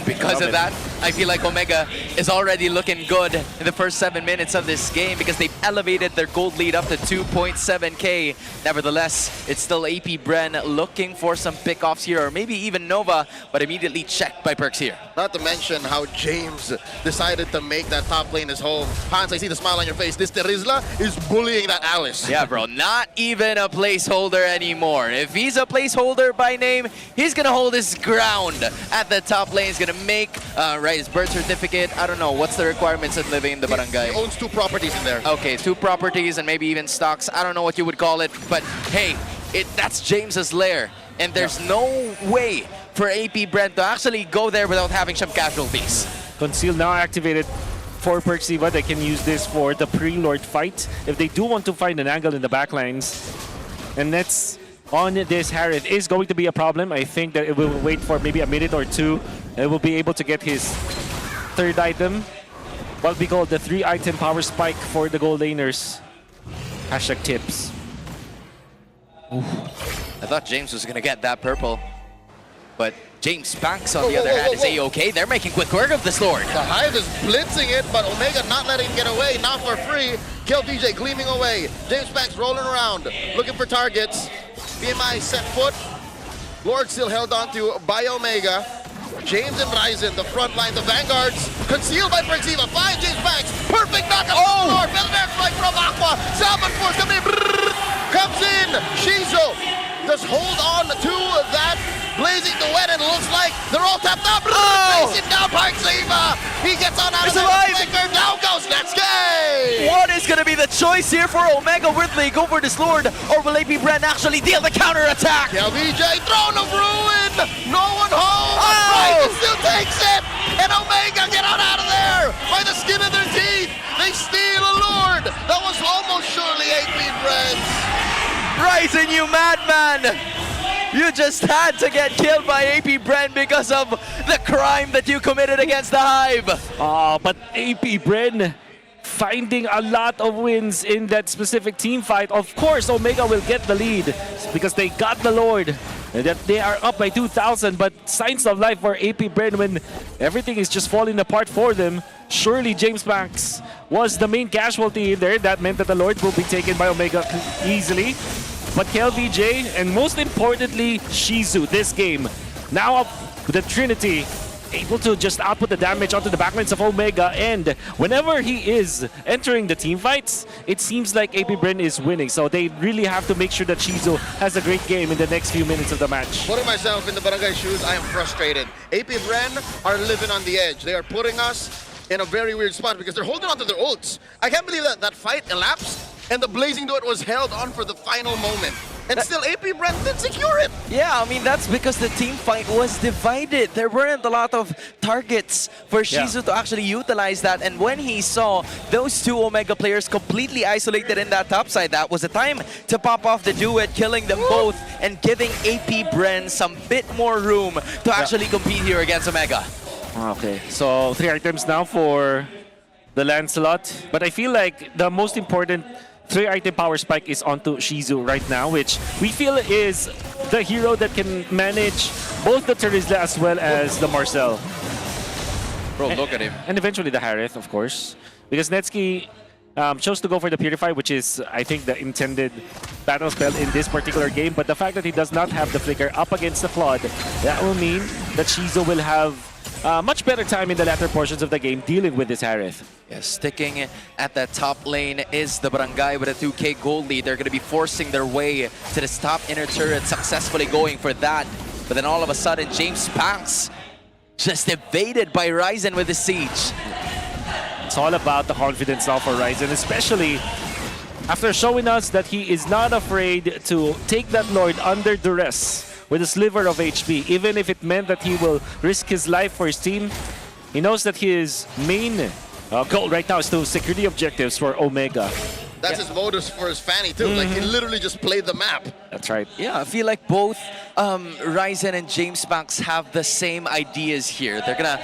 Because of that, I feel like Omega is already looking good in the first 7 minutes of this game because they've elevated their gold lead up to 2.7k. Nevertheless, it's still AP Bren looking for some pickoffs here, or maybe even Nova, but immediately checked by Perks here. Not to mention how James decided to make that top lane his home. Hans, I see the smile on your face. This Terizla is bullying that Alice. Yeah, bro, not even a placeholder anymore. If he's a placeholder by name, he's gonna hold his ground at the top lane. He's gonna make his birth certificate. I don't know what's the requirements of living in the barangay. He owns 2 properties in there. Okay, 2 properties and maybe even stocks. I don't know what you would call it, but hey, that's James's lair, and there's no way for AP Brent to actually go there without having some casualties. Conceal now activated for Perxiva. They can use this for the pre-Lord fight if they do want to find an angle in the backlines. And that's on this Harith is going to be a problem. I think that it will wait for maybe a minute or 2. It will be able to get his 3rd item. What we call the 3-item power spike for the gold laners. Hashtag tips. Ooh. I thought James was gonna get that purple, but James Banks on the other hand is A-okay. They're making quick work of this Lord. The Hive is blitzing it, but Omega not letting him get away, not for free. Kill DJ gleaming away. James Banks rolling around, looking for targets. BMI set foot. Lord still held on to by Omega. James and Ryzen, the front line, the vanguards, concealed by Perxiva. Finds James Banks. Perfect knockout. Oh! Lord, Belvedere strike from Aqua. Salmon Force coming in. Comes in. Shizo just hold on to that blazing duet, and it looks like they're all tapped out. Chasing down Perxiva. He gets on out of the flicker. Down goes Netsky. What is going to be the choice here for Omega? Will they go for this Lord, or will AP Bren actually deal the counter attack? TLPH, Throne of Ruin! No one home! Oh! Ryzen still takes it! And Omega get out of there! By the skin of their teeth! They steal a Lord! That was almost surely AP Bren's! Ryzen, you madman! You just had to get killed by AP Bren because of the crime that you committed against the Hive. But AP Bren finding a lot of wins in that specific team fight. Of course, Omega will get the lead because they got the Lord. And that they are up by 2,000, but signs of life for AP Bren when everything is just falling apart for them. Surely James Max was the main casualty in there. That meant that the Lord will be taken by Omega easily. But KLVJ, and most importantly, Shizu, this game, now up with the Trinity, able to just output the damage onto the backlines of Omega, and whenever he is entering the team fights, it seems like AP Bren is winning, so they really have to make sure that Shizu has a great game in the next few minutes of the match. Putting myself in the barangay shoes, I am frustrated. AP Bren are living on the edge. They are putting us in a very weird spot because they're holding on to their ults. I can't believe that that fight elapsed and the Blazing Duet was held on for the final moment. And still AP Bren didn't secure it. Yeah, I mean, that's because the team fight was divided. There weren't a lot of targets for Shizu to actually utilize that. And when he saw those two Omega players completely isolated in that top side, that was the time to pop off the duet, killing them both and giving AP Bren some bit more room to actually compete here against Omega. Okay, so 3 items now for the Lancelot. But I feel like the most important 3-item power spike is onto Shizu right now, which we feel is the hero that can manage both the Terizla as well as the Marcel. Bro, look at him. And eventually the Harith, of course. Because Netsky chose to go for the Purify, which is, I think, the intended battle spell in this particular game. But the fact that he does not have the Flicker up against the Flood, that will mean that Shizu will have much better time in the latter portions of the game dealing with this Harith. Yes, sticking at that top lane is the Barangay with a 2k gold lead. They're going to be forcing their way to this top inner turret, successfully going for that. But then all of a sudden, James Panks just evaded by Ryzen with the siege. It's all about the confidence now for Ryzen, especially after showing us that he is not afraid to take that Lord under duress with a sliver of HP, even if it meant that he will risk his life for his team. He knows that his main goal right now is to secure the objectives for Omega. That's his modus for his Fanny too. Like he literally just played the map. That's right. Yeah, I feel like both Ryzen and James Max have the same ideas here. They're gonna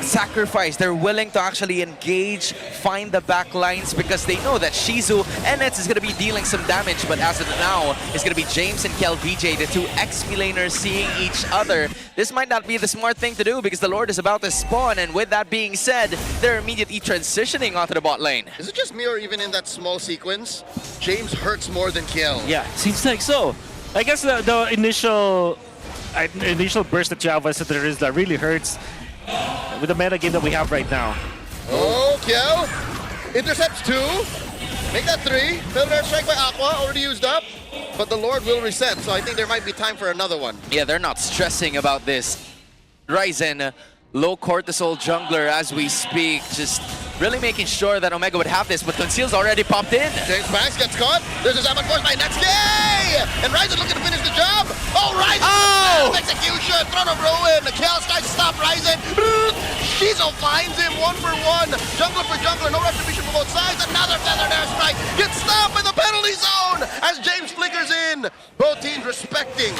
sacrifice. They're willing to actually engage, find the back lines because they know that Shizu and Nets is gonna be dealing some damage. But as of now, it's gonna be James and KLVJ, the two XP laners seeing each other. This might not be the smart thing to do because the Lord is about to spawn. And with that being said, they're immediately transitioning onto the bot lane. Is it just me or even in that small sequence, James hurts more than Kiel? Yeah, seems like so. I guess the initial burst that you have as there is that really hurts with the meta game that we have right now. Oh, Kiel intercepts 2. Make that 3. Failure strike by Aqua, already used up. But the Lord will reset, so I think there might be time for another one. Yeah, they're not stressing about this. Ryzen, low cortisol jungler as we speak, just really making sure that Omega would have this, but Conceal's already popped in. James Banks gets caught. There's a Zaman force by Netsky! And Ryzen looking to finish the job. Oh, Ryzen! Oh! Execution! Throne of Ruin! Kiel tries to stop Ryzen. Shizu finds him 1-for-1. Jungler for jungler. No retribution for both sides. Another feathered airstrike. Gets stopped in the penalty zone as James flickers in. Both teams respecting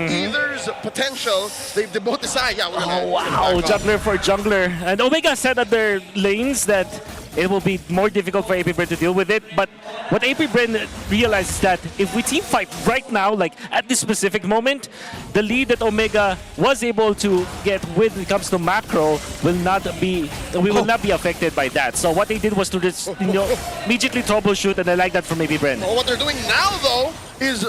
either's potential. They both decide, yeah, we're gonna... Oh, wow. Jungler for jungler. And Omega said at their lanes that it will be more difficult for AP Bren to deal with it. But what AP Bren realized is that if we team fight right now, like at this specific moment, the lead that Omega was able to get when it comes to macro will not be affected by that. So what they did was to just, immediately troubleshoot, and I like that from AP Bren. Well, what they're doing now, though, is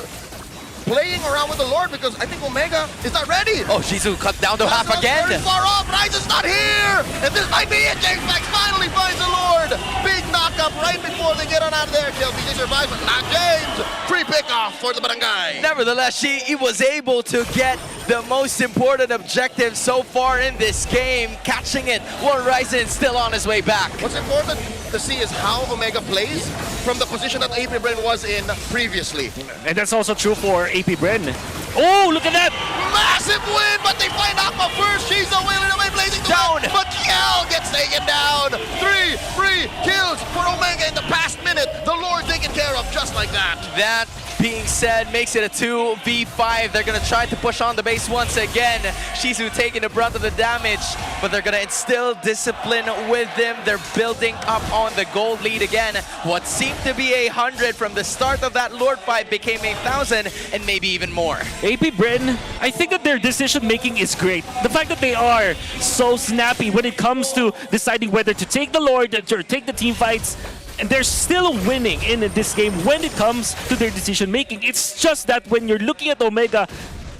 playing around with the Lord because I think Omega is not ready. Oh, Shizu cut down to half again. Very far off. Ryzen's not here. And this might be it. James Max finally finds the Lord. Big knockup right before they get on out of there. KLVJ survives, but not James. Free pick off for the Barangay. Nevertheless, he was able to get the most important objective so far in this game, catching it while Ryzen's still on his way back. What's important? to see is how Omega plays from the position that AP Bren was in previously. And that's also true for AP Bren. Oh, look at that! Massive win, but they find Aqua first. She's wailing away, blazing down. But Kiel gets taken down. 3 free kills for Omega in the past minute. The Lord taken care of just like that. That being said, makes it a 2v5. They're gonna try to push on the base once again. Shizu taking the brunt of the damage, but they're gonna instill discipline with them. They're building up on the gold lead again. What seemed to be 100 from the start of that Lord fight became 1,000 and maybe even more. AP Bren, I think that their decision making is great. The fact that they are so snappy when it comes to deciding whether to take the Lord or take the team fights, and they're still winning in this game when it comes to their decision making. It's just that when you're looking at Omega,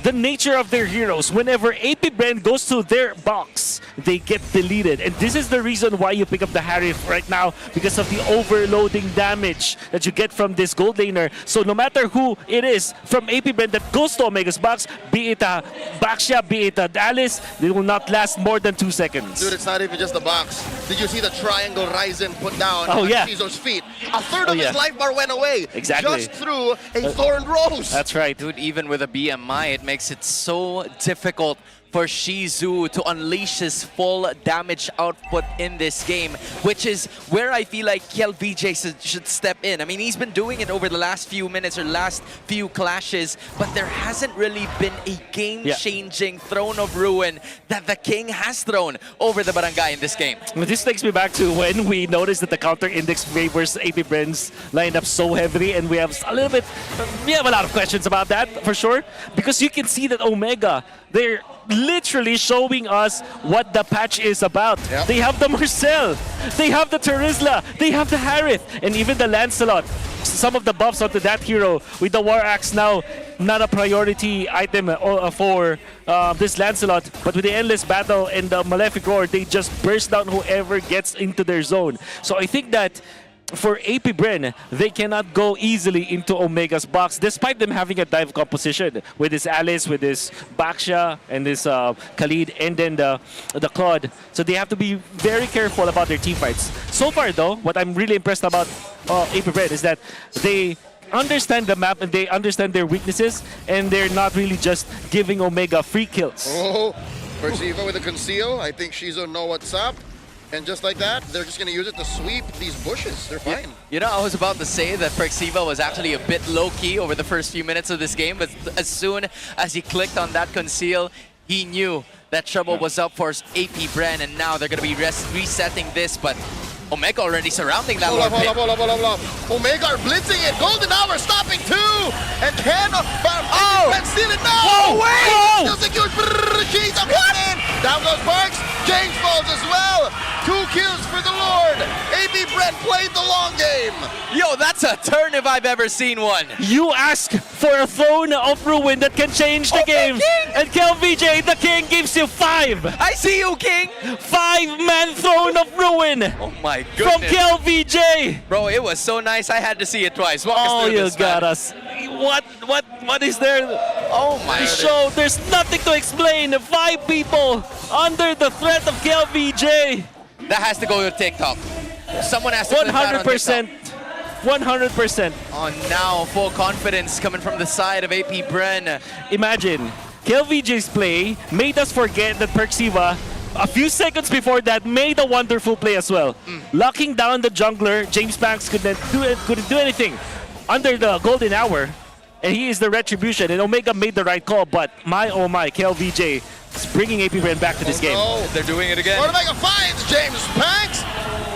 the nature of their heroes, whenever AP Bren goes to their box, they get deleted. And this is the reason why you pick up the Harif right now, because of the overloading damage that you get from this gold laner. So no matter who it is from AP Bren that goes to Omega's box, be it a Baxia, be it a Dallas, they will not last more than 2 seconds. Dude, it's not even just the box. Did you see the triangle Ryzen put down on Shizo's feet? A third of his life bar went away. Exactly. Just through a thorned rose. That's right. Dude, even with a BMI, it makes it so difficult for Shizu to unleash his full damage output in this game, which is where I feel like Kiel VJ should step in. I mean, he's been doing it over the last few minutes or last few clashes, but there hasn't really been a game-changing Throne of Ruin that the King has thrown over the Barangay in this game. This takes me back to when we noticed that the counter index favors AP Bren's lineup so heavily, and we have a lot of questions about that for sure, because you can see that Omega, they're literally showing us what the patch is about. Yep. They have the Marcel, they have the Terizla, they have the Harith, and even the Lancelot. Some of the buffs onto that hero with the War Axe now not a priority item for this Lancelot, but with the Endless Battle and the Malefic Roar, they just burst down whoever gets into their zone. So I think that for AP Bren, they cannot go easily into Omega's box, despite them having a dive composition with this Alice, with this Baxia, and this Khalid, and then the Claude. So they have to be very careful about their team fights. So far, though, what I'm really impressed about AP Bren is that they understand the map and they understand their weaknesses, and they're not really just giving Omega free kills. Oh, Perciva with a conceal. I think Shizo know what's up. And just like that, they're just going to use it to sweep these bushes. They're fine. You know, I was about to say that Perciva was actually a bit low-key over the first few minutes of this game, but as soon as he clicked on that conceal, he knew that trouble was up for AP Bren, and now they're going to be resetting this, but Omega already surrounding that Lord Pit. Hold up. Omega are blitzing it. Golden Hour stopping too. And can Bren steal it? No! Whoa, wait! Still secure. Jeez, I'm in. Down goes Parks. James falls as well. 2 kills for the Lord. AP Bren played the long game. Yo, that's a turn if I've ever seen one. You ask for a Throne of Ruin that can change the game. And Kiel VJ, the King, gives you 5. I see you, King. 5-man Throne of Ruin. Oh my goodness. From Kiel VJ. Bro, it was so nice. I had to see it twice. Walk us through you this, got man. us. What is there? Oh my show. There's nothing to explain. 5 people under the threat of Kiel VJ. That has to go to TikTok. Someone has to clip that on 100%. 100%. Oh, now full confidence coming from the side of AP Bren. Imagine, Kiel VJ's play made us forget that Perciva, a few seconds before that, made a wonderful play as well. Locking down the jungler, James Banks couldn't do anything under the golden hour, and he is the retribution, and Omega made the right call, but oh my, Kiel VJ is bringing AP Bren back to this game. They're doing it again. Omega finds James Banks.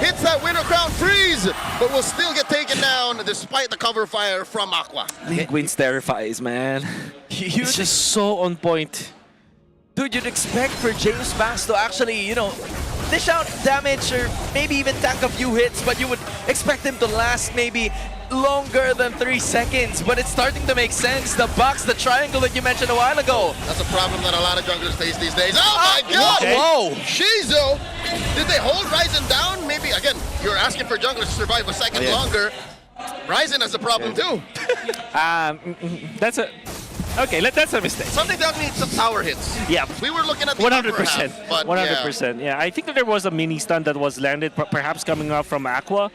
Hits that Winter Crown freeze, but will still get taken down despite the cover fire from Aqua. Link wins terrifies, man. It's just so on point. Dude, you'd expect for James Banks to actually, you know, dish out damage or maybe even tank a few hits, but you would expect him to last maybe longer than 3 seconds. But it's starting to make sense. The box, the triangle that you mentioned a while ago. That's a problem that a lot of junglers face these days. Oh my god! Okay. Whoa! Shizu! Did they hold Ryzen down? Maybe, again, you're asking for junglers to survive a second longer. Ryzen has a problem too. That's a... Okay, that's a mistake. Something tells me it's the tower hits. Yeah. We were looking at the 100%. upper half, but 100%. Yeah, I think that there was a mini stun that was landed, perhaps coming up from Aqua,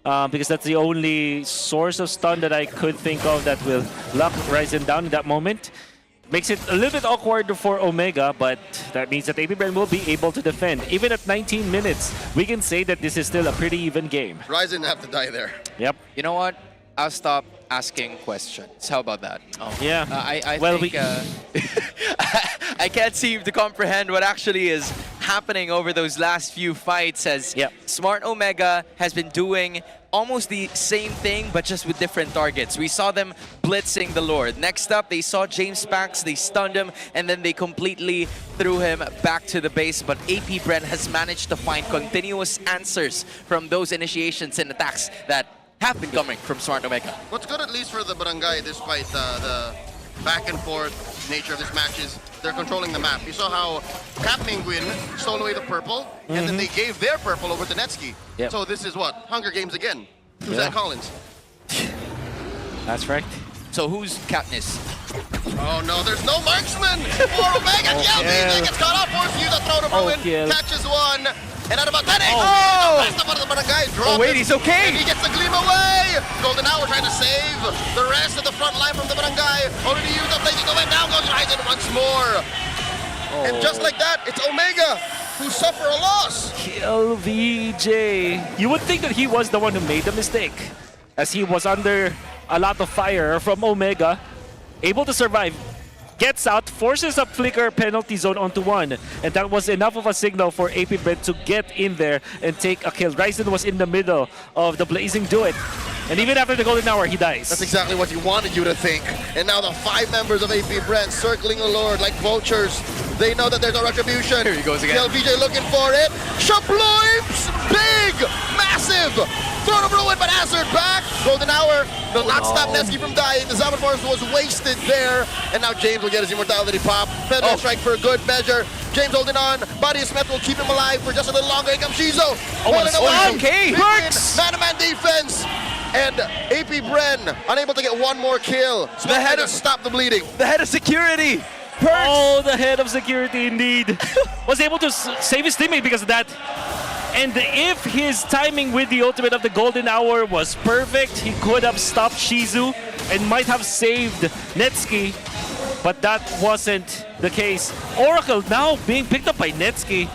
because that's the only source of stun that I could think of that will lock Ryzen down in that moment. Makes it a little bit awkward for Omega, but that means that APBR will be able to defend. Even at 19 minutes, we can say that this is still a pretty even game. Ryzen have to die there. Yep. You know what? I'll stop asking questions. How about that? Yeah. I think I can't seem to comprehend what actually is happening over those last few fights, as Smart Omega has been doing almost the same thing, but just with different targets. We saw them blitzing the Lord. Next up, they saw James Pax, they stunned him, and then they completely threw him back to the base. But APBR has managed to find continuous answers from those initiations and attacks that have been coming from Smart Omega. What's good, at least for the Barangay, despite the back and forth nature of this match, is they're controlling the map. You saw how Cap Penguin stole away the purple, and then they gave their purple over to Netsky. So this is what? Hunger Games again. Who's that, Collins? That's right. So who's Katniss? Oh no, there's no marksman for Omega. TLPH gets caught up, forced to use a throw to ruin, catches one. And at about 10 the Barangay drops. Oh wait, he's okay. And he gets the gleam away. Golden Hour trying to save the rest of the front line from the Barangay. Already used up, placing the win. Down goes Ryzen once more. And just like that, it's Omega who suffer a loss. LVJ. You would think that he was the one who made the mistake, as he was under a lot of fire from Omega, able to survive. Gets out, forces a flicker penalty zone onto one, and that was enough of a signal for APBR to get in there and take a kill. Ryzen was in the middle of the blazing duet, and even after the golden hour, he dies. That's exactly what he wanted you to think. And now the 5 members of APBR circling the Lord like vultures. They know that there's a retribution. Here he goes again. TLPJ looking for it. Shabloims! Big! Massive! Throne of Ruin, but answered back. Golden Hour will not stop Netsky from dying. The Zaman Force was wasted there. And now James will get his immortality pop. Federal strike for a good measure. James holding on. Body of Smith will keep him alive for just a little longer. Here comes Shizo. Okay. Man-to-man defense. And APBR unable to get one more kill. So the head of stop the bleeding. The head of security. Oh, the head of security indeed. Was able to save his teammate because of that. And if his timing with the ultimate of the golden hour was perfect, he could have stopped Shizu and might have saved Netsky, but that wasn't the case. Oracle now being picked up by Netsky.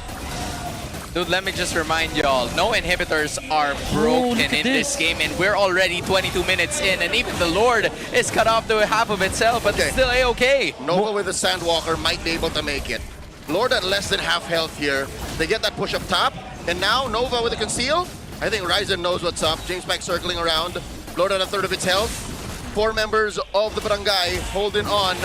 Dude, let me just remind y'all, no inhibitors are broken in this game, and we're already 22 minutes in, and even the Lord is cut off to half of itself, but it's still A-okay. Nova with the Sandwalker might be able to make it. Lord at less than half health here. They get that push up top, and now Nova with a conceal. I think Ryzen knows what's up. James Pack circling around. Lord at a third of its health. 4 members of the Barangay holding on.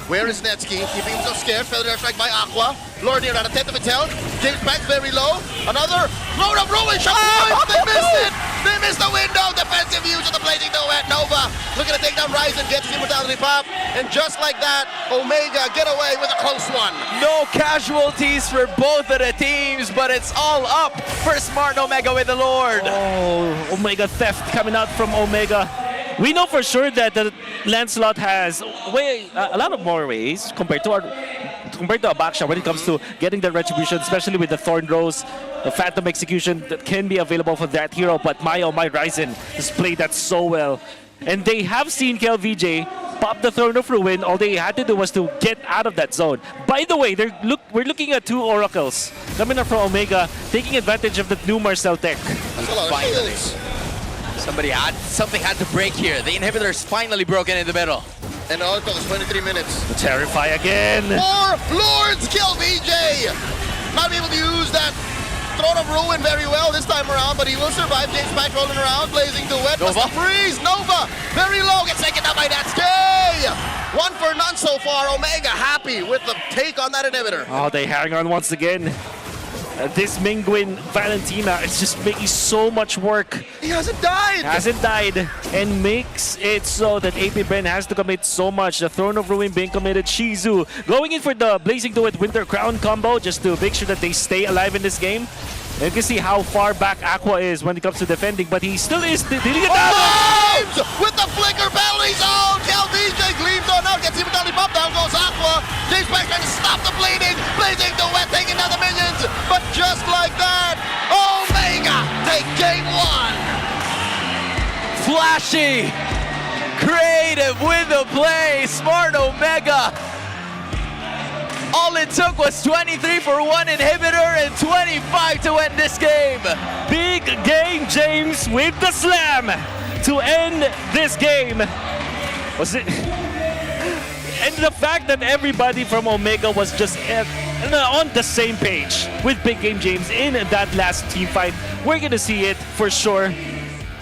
Where is Netsky? Keeping himself scared. Feather strike by Aqua. Lord here at a 10th of its health. James Pack very low. Another Lord of Ruin. They missed it. They missed the window. Defensive use of the blazing duet. Nova looking to take down Ryzen. Gets the immortality pop. And just like that, Omega get away with a close one. No casualties for both of the teams, but it's all up for Smart Omega with the Lord. Oh, Omega theft coming out from Omega. We know for sure that the Lancelot has a lot of more ways compared to a Baksha when it comes to getting the retribution, especially with the Thorn Rose, the Phantom Execution that can be available for that hero. But my oh my, Ryzen has played that so well. And they have seen KLVJ pop the Throne of Ruin. All they had to do was to get out of that zone. By the way, we're looking at 2 Oracles coming up from Omega, taking advantage of the new Marcel tech. Finally. Something had to break here. The inhibitor's finally broken in the middle. And all it took is 23 minutes. Terrify again. 4 Lords kill VJ. Not able to use that Throne of Ruin very well this time around, but he will survive. James Pack rolling around, blazing duet. Nova freeze. Nova very low, gets taken down by Netsky. 1 for none so far. Omega happy with the take on that inhibitor. Oh, they hang on once again. This Mingwin Valentina is just making so much work. He hasn't died! And makes it so that APBR has to commit so much. The Throne of Ruin being committed. Shizu going in for the Blazing Duet Winter Crown combo just to make sure that they stay alive in this game. And you can see how far back Aqua is when it comes to defending, but he still is dealing it out. James with the flicker penalty zone. TLPH gleams on out, gets even down, pop down goes Aqua. James back trying to stop the bleeding. Blazing to wet, taking down the minions. But just like that, Omega take game 1. Flashy, creative with the play, Smart Omega. All it took was 23 for one inhibitor and 25 to win this game. Big game, James, with the slam to end this game. Was it? And the fact that everybody from Omega was just on the same page with Big Game James in that last team fight, we're gonna see it for sure.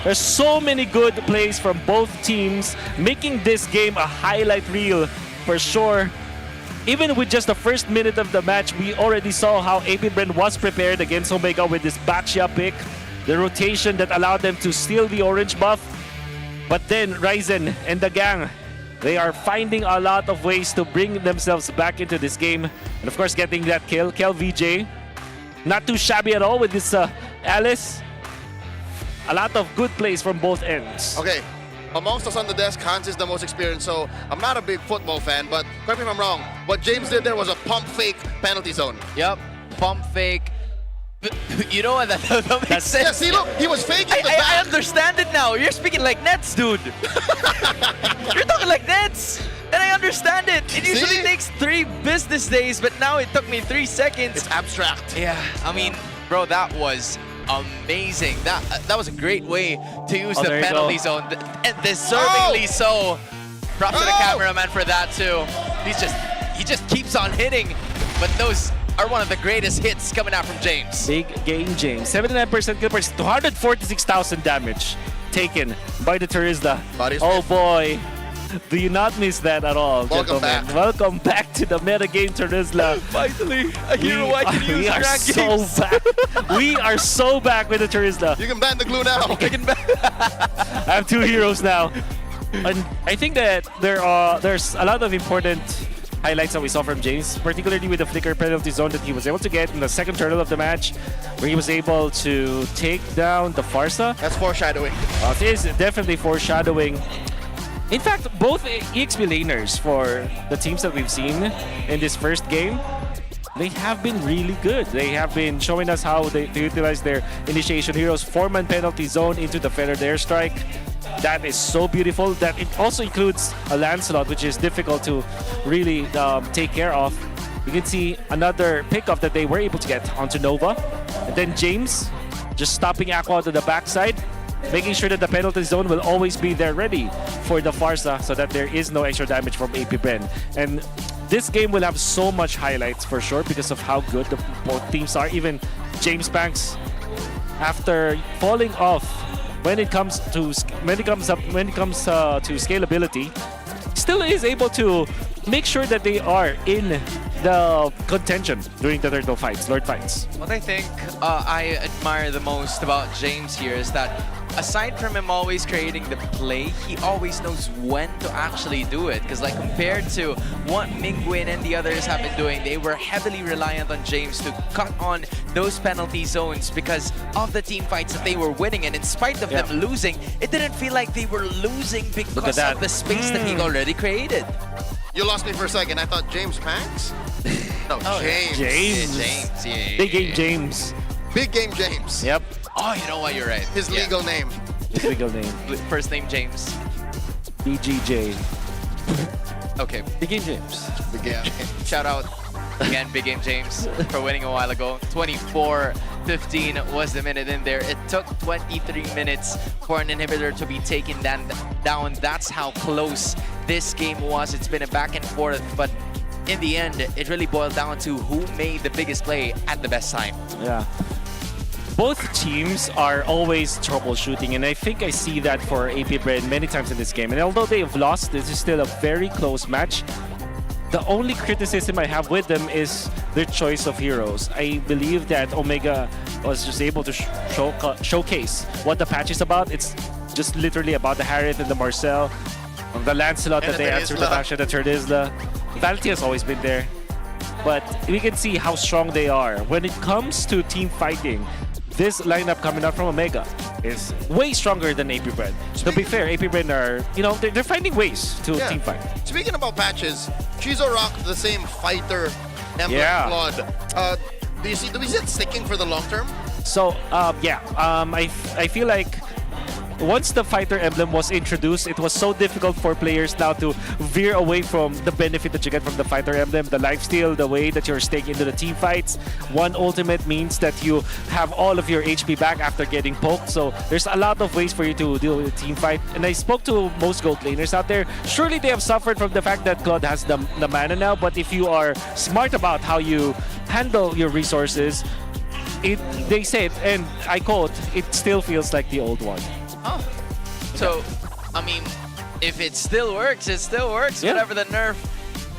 There's so many good plays from both teams, making this game a highlight reel for sure. Even with just the first minute of the match, we already saw how APBR was prepared against Omega with this Bachia pick, the rotation that allowed them to steal the orange buff. But then Ryzen and the gang, they are finding a lot of ways to bring themselves back into this game. And of course, getting that kill, Kel VJ. Not too shabby at all with this Alice. A lot of good plays from both ends. Okay, amongst us on the desk, Hans is the most experienced, so I'm not a big football fan, but correct me if I'm wrong, what James did there was a pump fake penalty zone. Yep, pump fake. You know what? That makes sense. Yeah, see, look, he was faking the back. I understand it now. You're speaking like Nets, dude. You're talking like Nets. And I understand it. It usually takes 3 business days, but now it took me 3 seconds. It's abstract. Yeah, I mean, bro, that was amazing. That was a great way to use the penalty zone, and deservingly so. Props to the cameraman for that too. He just keeps on hitting, but those are one of the greatest hits coming out from James. Big game, James. 79% kill percent, 246,000 damage taken by the Turisla. Oh boy. Do you not miss that at all, Welcome gentlemen? back. Welcome back to the metagame Turisla. Finally, a hero I can use We are ranked so games. back. We are so back with the Turisla. You can ban the glue now. I have 2 heroes now. And I think that there's a lot of important highlights that we saw from James, particularly with the flicker penalty zone that he was able to get in the second turtle of the match, where he was able to take down the Farsa. That's foreshadowing. It is definitely foreshadowing. In fact, both EXP laners for the teams that we've seen in this first game, they have been really good. They have been showing us how to utilize their initiation heroes, 4-man penalty zone into the feathered airstrike. That is so beautiful. That it also includes a Lancelot, which is difficult to really take care of. You can see another pickup that they were able to get onto Nova. And then James just stopping Aqua to the backside, making sure that the penalty zone will always be there ready for the Farsa so that there is no extra damage from APBR. And this game will have so much highlights for sure because of how good both teams are. Even James Banks, after falling off when it comes to scalability, still is able to make sure that they are in the contention during the turtle fights, Lord fights. What I think I admire the most about James here is that aside from him always creating the play, he always knows when to actually do it. Because like compared to what Mingwin and the others have been doing, they were heavily reliant on James to cut on those penalty zones because of the team fights that they were winning. And in spite of them losing, it didn't feel like they were losing because of the space that he already created. You lost me for a second. I thought James Banks? No, James. James. Yeah, James. Yeah. Big game James. Big game James. Yep. Oh, you know what? You're right. His legal name. His legal name. First name James. BGJ. Okay. Big game James. Big game. Shout out again, Big Game James, for winning a while ago. 24:15 was the minute in there. It took 23 minutes for an inhibitor to be taken down. That's how close this game was. It's been a back and forth, but in the end, it really boiled down to who made the biggest play at the best time. Yeah. Both teams are always troubleshooting, and I think I see that for APBR many times in this game. And although they have lost, this is still a very close match. The only criticism I have with them is their choice of heroes. I believe that Omega was just able to showcase what the patch is about. It's just literally about the Harith and the Marcel, the Lancelot that they answered the faction, the Turisla. Valty has always been there. But we can see how strong they are. When it comes to team fighting, this lineup coming out from Omega is way stronger than AP Bren. To be fair, AP Bren are, they're finding ways to team fight. Speaking about patches, Chizo rocked the same fighter emblem blood. Do we see it sticking for the long term? So, I feel like once the fighter emblem was introduced, it was so difficult for players now to veer away from the benefit that you get from the fighter emblem, the lifesteal, the way that you're staying into the team fights. One ultimate means that you have all of your HP back after getting poked, so there's a lot of ways for you to deal with a team fight. And I spoke to most gold laners out there. Surely they have suffered from the fact that Claude has the mana now, but if you are smart about how you handle your resources, they said, and I quote, it still feels like the old one. Oh. So, I mean, if it still works, it still works. Yeah. Whatever the nerf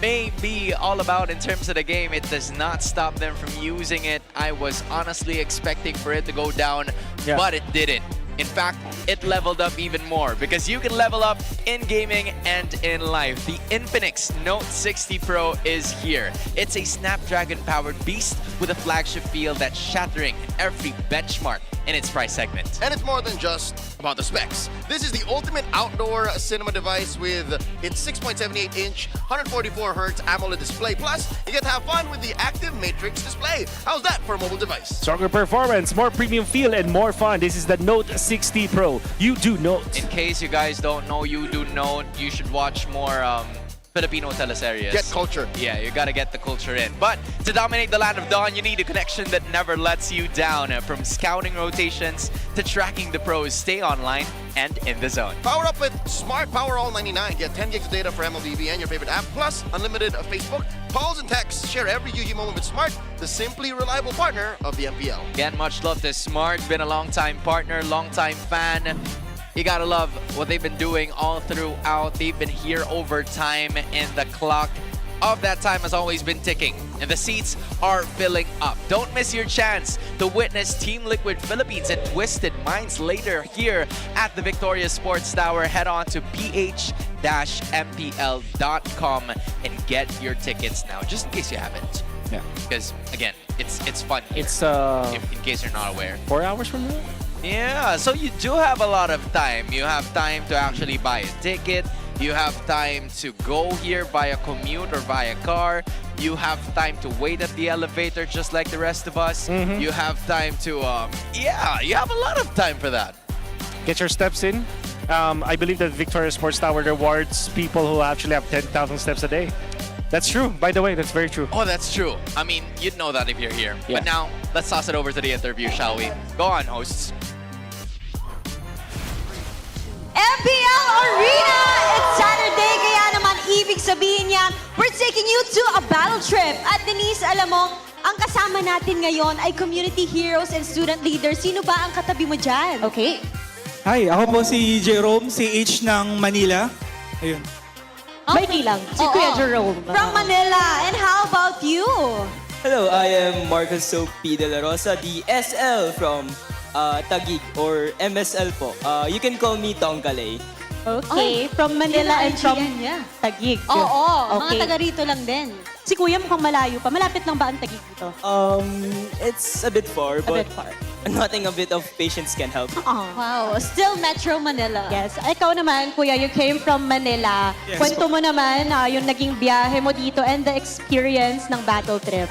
may be all about in terms of the game, it does not stop them from using it. I was honestly expecting for it to go down, but it didn't. In fact, it leveled up even more because you can level up in gaming and in life. The Infinix Note 60 Pro is here. It's a Snapdragon-powered beast with a flagship feel that's shattering every benchmark in its price segment. And it's more than just about the specs. This is the ultimate outdoor cinema device with its 6.78-inch, 144Hz AMOLED display. Plus, you get to have fun with the active matrix display. How's that for a mobile device? Stronger performance, more premium feel, and more fun. This is the Note 60 Pro. You do note. In case you guys don't know, you do note, you should watch more Filipino teleseries. Get culture. Yeah, you gotta get the culture in. But to dominate the Land of Dawn, you need a connection that never lets you down. From scouting rotations to tracking the pros, stay online and in the zone. Power up with Smart Power All 99. Get 10 gigs of data for MLBB and your favorite app, plus unlimited Facebook, calls, and texts. Share every UG moment with Smart, the simply reliable partner of the MPL. Again, much love to Smart. Been a long-time partner, long-time fan. You gotta love what they've been doing all throughout. They've been here over time, and the clock of that time has always been ticking. And the seats are filling up. Don't miss your chance to witness Team Liquid Philippines and Twisted Minds later here at the Victoria Sports Tower. Head on to ph-mpl.com and get your tickets now, just in case you haven't. Yeah. Because, again, it's fun here, It's in case you're not aware. 4 hours from now? Yeah, so you do have a lot of time. You have time to actually buy a ticket. You have time to go here via commute or via car. You have time to wait at the elevator just like the rest of us. You have time to, you have a lot of time for that. Get your steps in. I believe that Victoria Sports Tower rewards people who actually have 10,000 steps a day. That's true. By the way, that's very true. Oh, that's true. I mean, you'd know that if you're here. Yeah. But now, let's toss it over to the interview, shall we? Go on, hosts. MPL Arena! It's Saturday, kaya naman ibig sabihin niya, we're taking you to a battle trip. At Denise, alam mo, ang kasama natin ngayon ay community heroes and student leaders. Sino ba ang katabi mo dyan? Okay. Hi, ako po si Jerome, CH ng Manila. Ayun. Maiki lang, si Kuya Jerome. From Manila. And how about you? Hello, I am Marcos Soap P. De La Rosa, the SL from Taguig or MSL po. You can call me Tongkalay. Okay, from Manila and from Taguig. Oo, Okay. mga taga rito lang din. Si Kuya mukhang malayo pa. Malapit lang ba ang Taguig dito? It's a bit far, A but bit far. nothing a bit of patience can help. Wow, still Metro Manila. Yes. Ikaw naman, Kuya, you came from Manila. Yes. Kwento mo naman yung naging biyahe mo dito and the experience ng battle trip.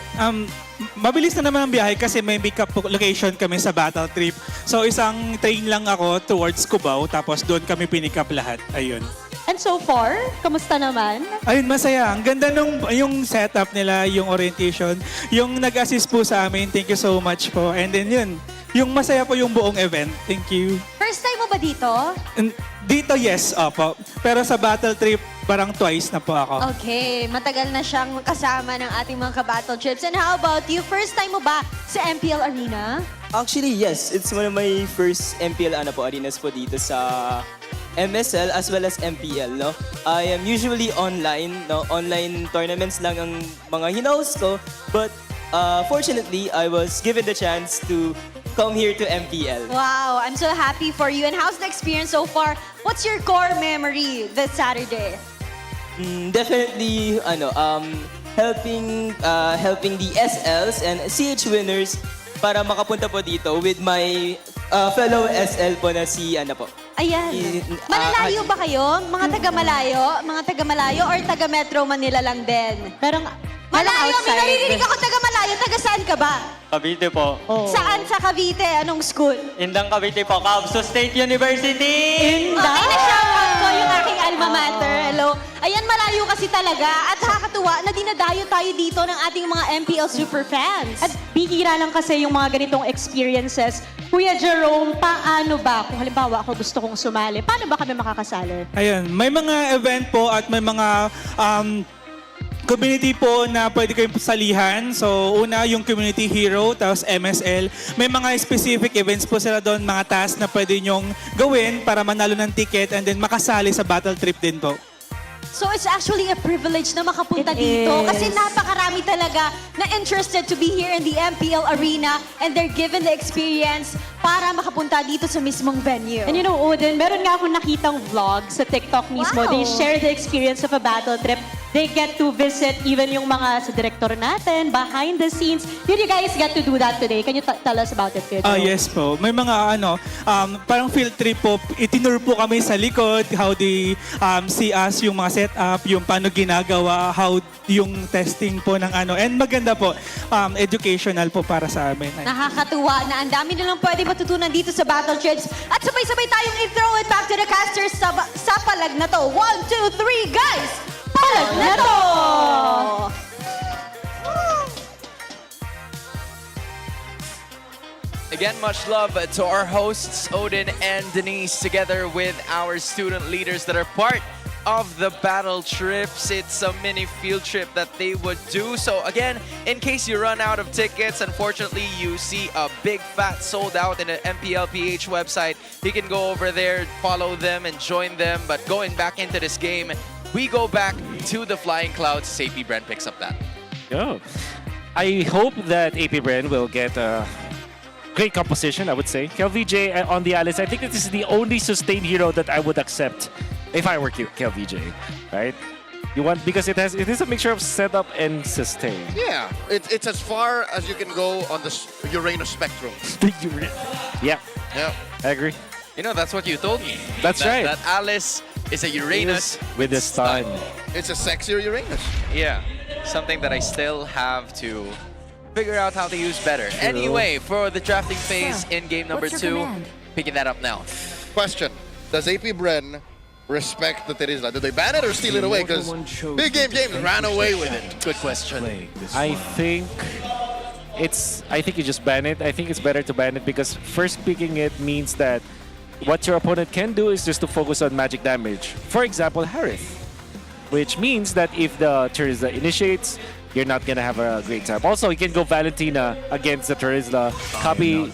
Mabilis na naman ang biyahe kasi may pick-up location kami sa battle trip. So isang train lang ako towards Cubao, tapos doon kami pinick up lahat. Ayun. And so far, kamusta naman? Ayun, masaya. Ang ganda nung yung setup nila, yung orientation, yung nag-assist po sa amin. Thank you so much po. And then yun, yung masaya po yung buong event. Thank you. First time mo ba dito? Dito, yes, opo. Pero sa battle trip, parang twice na po ako. Okay, matagal na siyang kasama ng ating mga ka-battle trips. And how about you? First time mo ba sa MPL Arena? Actually, yes. It's one of my first MPL arenas po dito sa MSL as well as MPL, no? I am usually online, no? Online tournaments lang ang mga hinaus ko. But fortunately, I was given the chance to come here to MPL. Wow, I'm so happy for you. And how's the experience so far? What's your core memory this Saturday? Definitely, helping the SLs and CH winners para makapunta po dito with my fellow SL po na si ano po. Ayan. Malalayo ba kayo? Mga taga-malayo or taga-Metro Manila lang din? Pero Malayo, may outside. naririnig ako taga-malayo. Taga saan ka ba? Cavite po. Saan sa Cavite? Anong school? Indang Cavite po, Cabso State University! Okay, na-shoutout ko yung aking alma mater. Hello. Ayan, malayo kasi talaga. At nakakatuwa na dinadayo tayo dito ng ating mga MPL Superfans. At bihira lang kasi yung mga ganitong experiences. Kuya Jerome, paano ba? Kung halimbawa ako gusto kong sumali, paano ba kami makakasali? Ayun, may mga event po at may mga community po na pwede kayong salihan. So, una yung Community Hero, tapos MSL. May mga specific events po sila doon, mga tasks na pwede nyong gawin para manalo ng ticket and then makasali sa battle trip din po. So it's actually a privilege na makapunta dito kasi napakarami talaga na interested to be here in the MPL arena and they're given the experience para makapunta dito sa mismong venue. And you know, Odin, meron nga akong nakitang vlog sa TikTok mismo. Wow. They share the experience of a battle trip. They get to visit even yung mga sa director natin, behind the scenes. You guys get to do that today. Can you tell us about it, Pedro? Yes po. May mga parang field trip po. Itinur po kami sa likod, how they see us, yung mga setup, yung paano ginagawa, how yung testing po ng And maganda po, educational po para sa amin. Nakakatuwa na ang dami nilang pwede matutunan dito sa battle trips. At sabay-sabay tayong i-throw it back to the casters sa palag na to. 1, 2, 3, guys! Palag na to! Again, much love to our hosts, Odin and Denise, together with our student leaders that are part of the battle trips. It's a mini field trip that they would do. So again, in case you run out of tickets, unfortunately, you see a big fat sold out in the MPL PH website. You can go over there, follow them, and join them. But going back into this game, we go back to the Flying Clouds. AP Brand picks up that. Oh. I hope that AP Brand will get a great composition, I would say. KelVJ on the Alice, I think this is the only sustained hero that I would accept if I were KelVJ, right? Because it is a mixture of setup and sustain. Yeah, it's as far as you can go on the Uranus spectrum. Yeah. Yeah. I agree. You know, that's what you told me. That's right. That Alice is a Uranus with a stun. It's a sexier Uranus. Yeah, something that I still have to figure out how to use better. Anyway, for the drafting phase in game number 2, picking that up now. Question: does AP Bren respect the Terizla? Did they ban it or steal it away? Because Big Game James ran away with it. Good question. I think you just ban it. I think it's better to ban it because first picking it means that what your opponent can do is just to focus on magic damage. For example, Harith. Which means that if the Terizla initiates, you're not gonna have a great time. Also, you can go Valentina against the Terizla, copy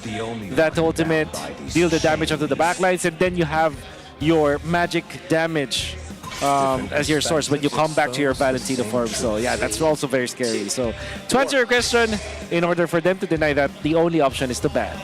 that ultimate, deal the damage onto the backlines, and then you have your magic damage as your source when you come back to your Valentina form. So yeah, that's also very scary. So to answer your question, in order for them to deny that, the only option is to ban.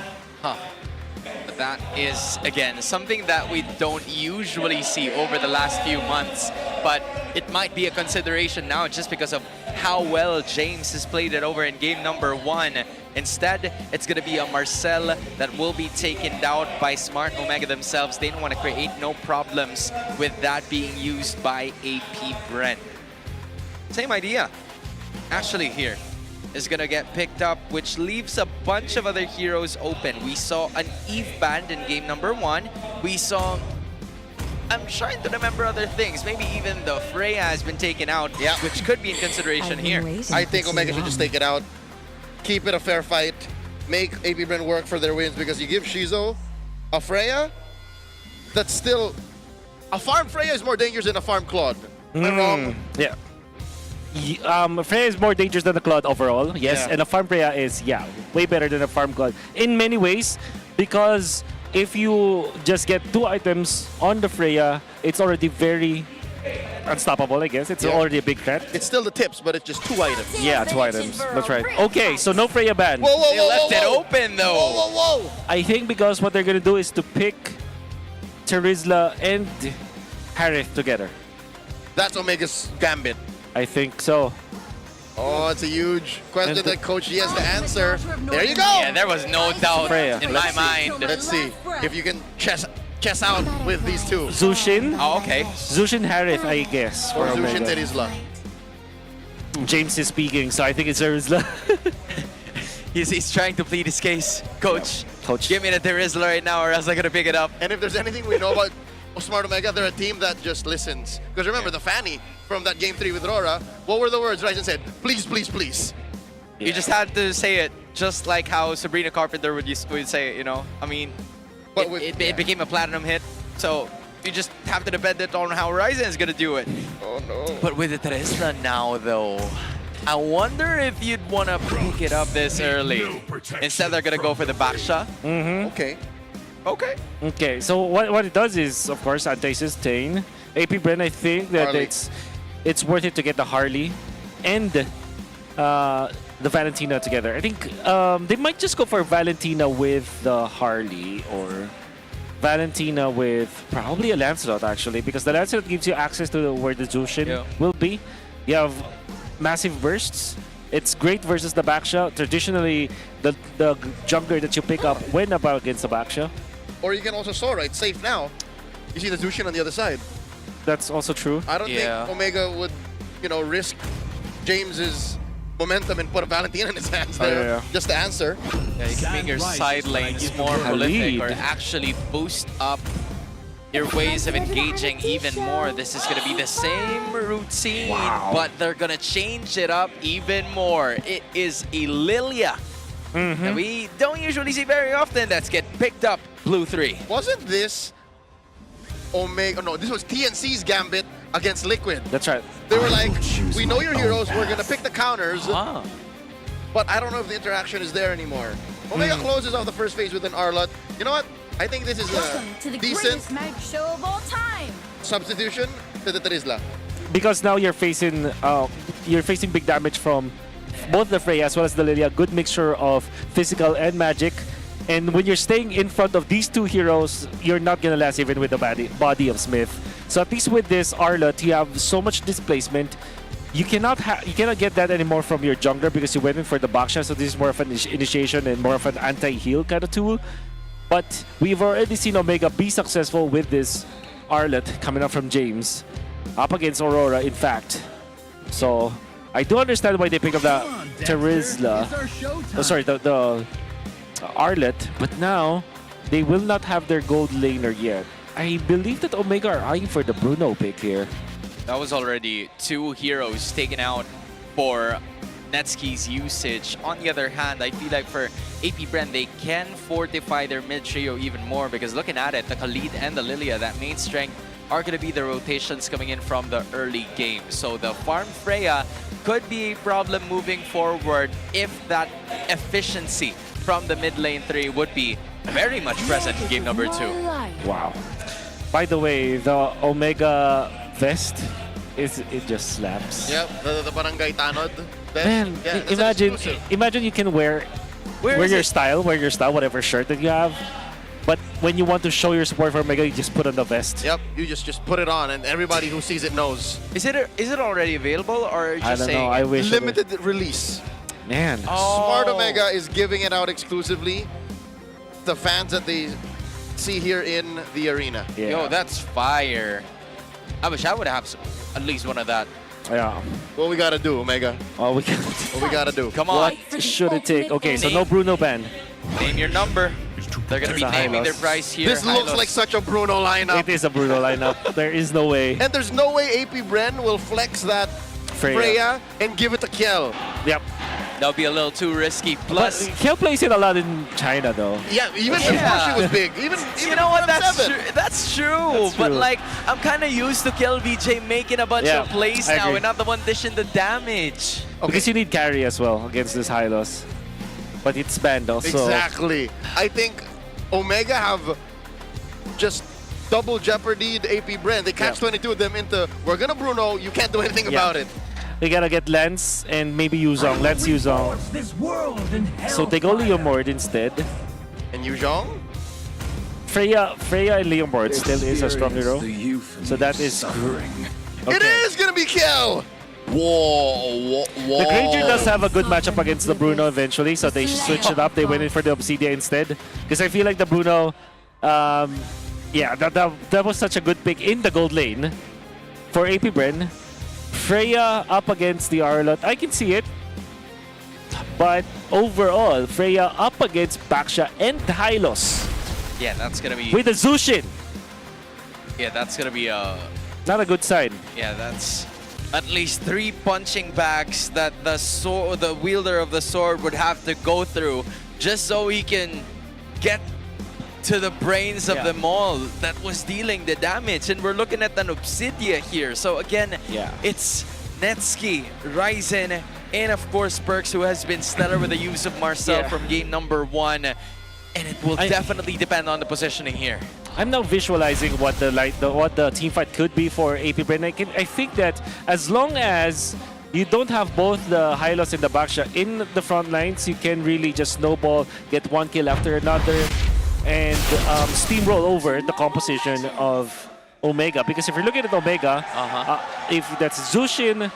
That is, again, something that we don't usually see over the last few months, but it might be a consideration now just because of how well James has played it over in game number 1. Instead, it's going to be a Marcel that will be taken out by Smart Omega themselves. They don't want to create no problems with that being used by AP Brent. Same idea, actually, here is going to get picked up, which leaves a bunch of other heroes open. We saw an Eve banned in game number 1. We saw, I'm trying to remember other things. Maybe even the Freya has been taken out, which could be in consideration here. I think Omega should just take it out. Keep it a fair fight. Make AP Bren work for their wins because you give Shizo a Freya, that's still... A farm Freya is more dangerous than a farm Claude. Am I wrong? Yeah. Freya is more dangerous than the Claude overall, yes. And a farm Freya is, way better than a farm Claude. In many ways, because if you just get 2 items on the Freya, it's already very unstoppable, I guess. It's already a big threat. It's still the tips, but it's just 2 items. Yeah, 2 items. That's right. Okay, so no Freya ban. Whoa, whoa, They left it open, though. Whoa, whoa, whoa. I think because what they're going to do is to pick Terizla and Harith together. That's Omega's gambit. I think so. Oh, it's a huge question that Coach G has to answer. There you go. Yeah, there was no doubt in my mind. Let's see if you can chess out with these two. Zushin. Oh, okay. Zushin Harith, I guess. Or for Zushin Omega. Terizla. James is speaking, so I think it's Terizla. He's trying to plead his case. Coach, give me the Terizla right now or else I'm going to pick it up. And if there's anything we know about Smart Omega, they're a team that just listens. Because remember, the Fanny from that Game 3 with RORA, what were the words Ryzen said? Please, please, please. You just had to say it, just like how Sabrina Carpenter would say it, you know? I mean, it became a platinum hit, so you just have to depend it on how Ryzen is going to do it. Oh, no. But with the Terizla now, though, I wonder if you'd want to pick it up this early. Instead, they're going to go for the back shot. Okay. Okay. Okay, so what it does is, of course, anti-sustain. AP Bren, I think that Harley. it's worth it to get the Harley and the Valentina together. I think they might just go for Valentina with the Harley or Valentina with probably a Lancelot, actually, because the Lancelot gives you access to where the Zushin will be. You have massive bursts. It's great versus the backshot. Traditionally, the jungler that you pick up when about against the backshot. Or you can also saw, right? Safe now. You see the Zushin on the other side. That's also true. I don't think Omega would, risk James's momentum and put a Valentina in his hands there just to answer. Yeah, you can make your side lanes more prolific or actually boost up your ways of engaging even more. This is going to be the same routine, but they're going to change it up even more. It is a Lilia that we don't usually see very often that's get picked up blue 3. Wasn't this Omega? No, this was TNC's Gambit against Liquid. That's right. They were like, we know your heroes, we're going to pick the counters, but I don't know if the interaction is there anymore. Omega closes off the first phase with an Arlot. You know what? I think this is a decent show of all time. substitution to the Terizla. Because now you're facing big damage from both the Freya as well as the Lilia. Good mixture of physical and magic. And when you're staying in front of these two heroes, you're not gonna last even with the body of Smith. So at least with this Arlot, you have so much displacement. You cannot get that anymore from your jungler because you went in for the backshot. So this is more of an initiation and more of an anti-heal kind of tool. But we've already seen Omega be successful with this Arlot coming up from James, up against Aurora, in fact. So I do understand why they pick up the Terizla. Oh, sorry, the Arlot. But now they will not have their gold laner yet. I believe that Omega are eyeing for the Bruno pick here. That was already 2 heroes taken out for Netski's usage. On the other hand, I feel like for AP Bren, they can fortify their mid trio even more because looking at it, the Khalid and the Lilia, that main strength, are going to be the rotations coming in from the early game. So the farm Freya could be a problem moving forward if that efficiency from the mid lane 3 would be very much present in game number 2. Wow. By the way, the Omega vest, it just slaps. Yep, the Barangay Tanod. Man, imagine you can wear your style, whatever shirt that you have. But when you want to show your support for Omega, you just put on the vest. Yep, you just put it on, and everybody who sees it knows. Is it already available, or are you just saying know. I wish limited release? Man, Smart Omega is giving it out exclusively. The fans that they see here in the arena. Yeah. Yo, that's fire. I wish I would have at least one of that. Yeah. What we gotta do, Omega? What we gotta do? Come on. What should it take? Okay, so no Bruno ban. Name your number. They're gonna be naming their price here. This looks like such a Bruno lineup. It is a Bruno lineup. There is no way. And there's no way AP Bren will flex that Freya and give it to Kiel. Yep. That would be a little too risky. Plus, Kiel plays it a lot in China, though. Yeah, even before she was big. Even you know what? That's That's true. But like, I'm kind of used to Kiel VJ making a bunch of plays now, and not the one dishing the damage. Okay. Because you need carry as well against this Hylos. But it's banned also. Exactly. I think Omega have just double jeopardied AP Bren. They catch 22 of them into, we're gonna Bruno, you can't do anything about it. They gotta get Lance and maybe Yuzong. Lance Yuzong. So they go Leomord instead. And Yuzong? Freya and Leomord still is a strong hero. So that is... It is gonna be Kiel! Whoa. The Granger does have a good matchup against the Bruno eventually, so they switched it up. They went in for the Obsidia instead. Because I feel like the Bruno, yeah, that was such a good pick in the gold lane for AP Bren. Freya up against the Arlot. I can see it. But overall, Freya up against Baksha and Hylos. Yeah, that's gonna be... With a Zushin. Yeah, that's gonna be a... Not a good sign. Yeah, that's at least 3 punching bags that the wielder of the sword would have to go through just so he can get to the brains of them all that was dealing the damage. And we're looking at an Obsidia here. So again, it's Netsky, Ryzen, and of course Perks, who has been stellar with the use of Marcel from game number 1. And it will definitely depend on the positioning here. I'm now visualizing what the team fight could be for AP Bren. I think that as long as you don't have both the Hylos and the Baksha in the front lines, you can really just snowball, get one kill after another, and steamroll over the composition of Omega. Because if you're looking at Omega, if that's Zushin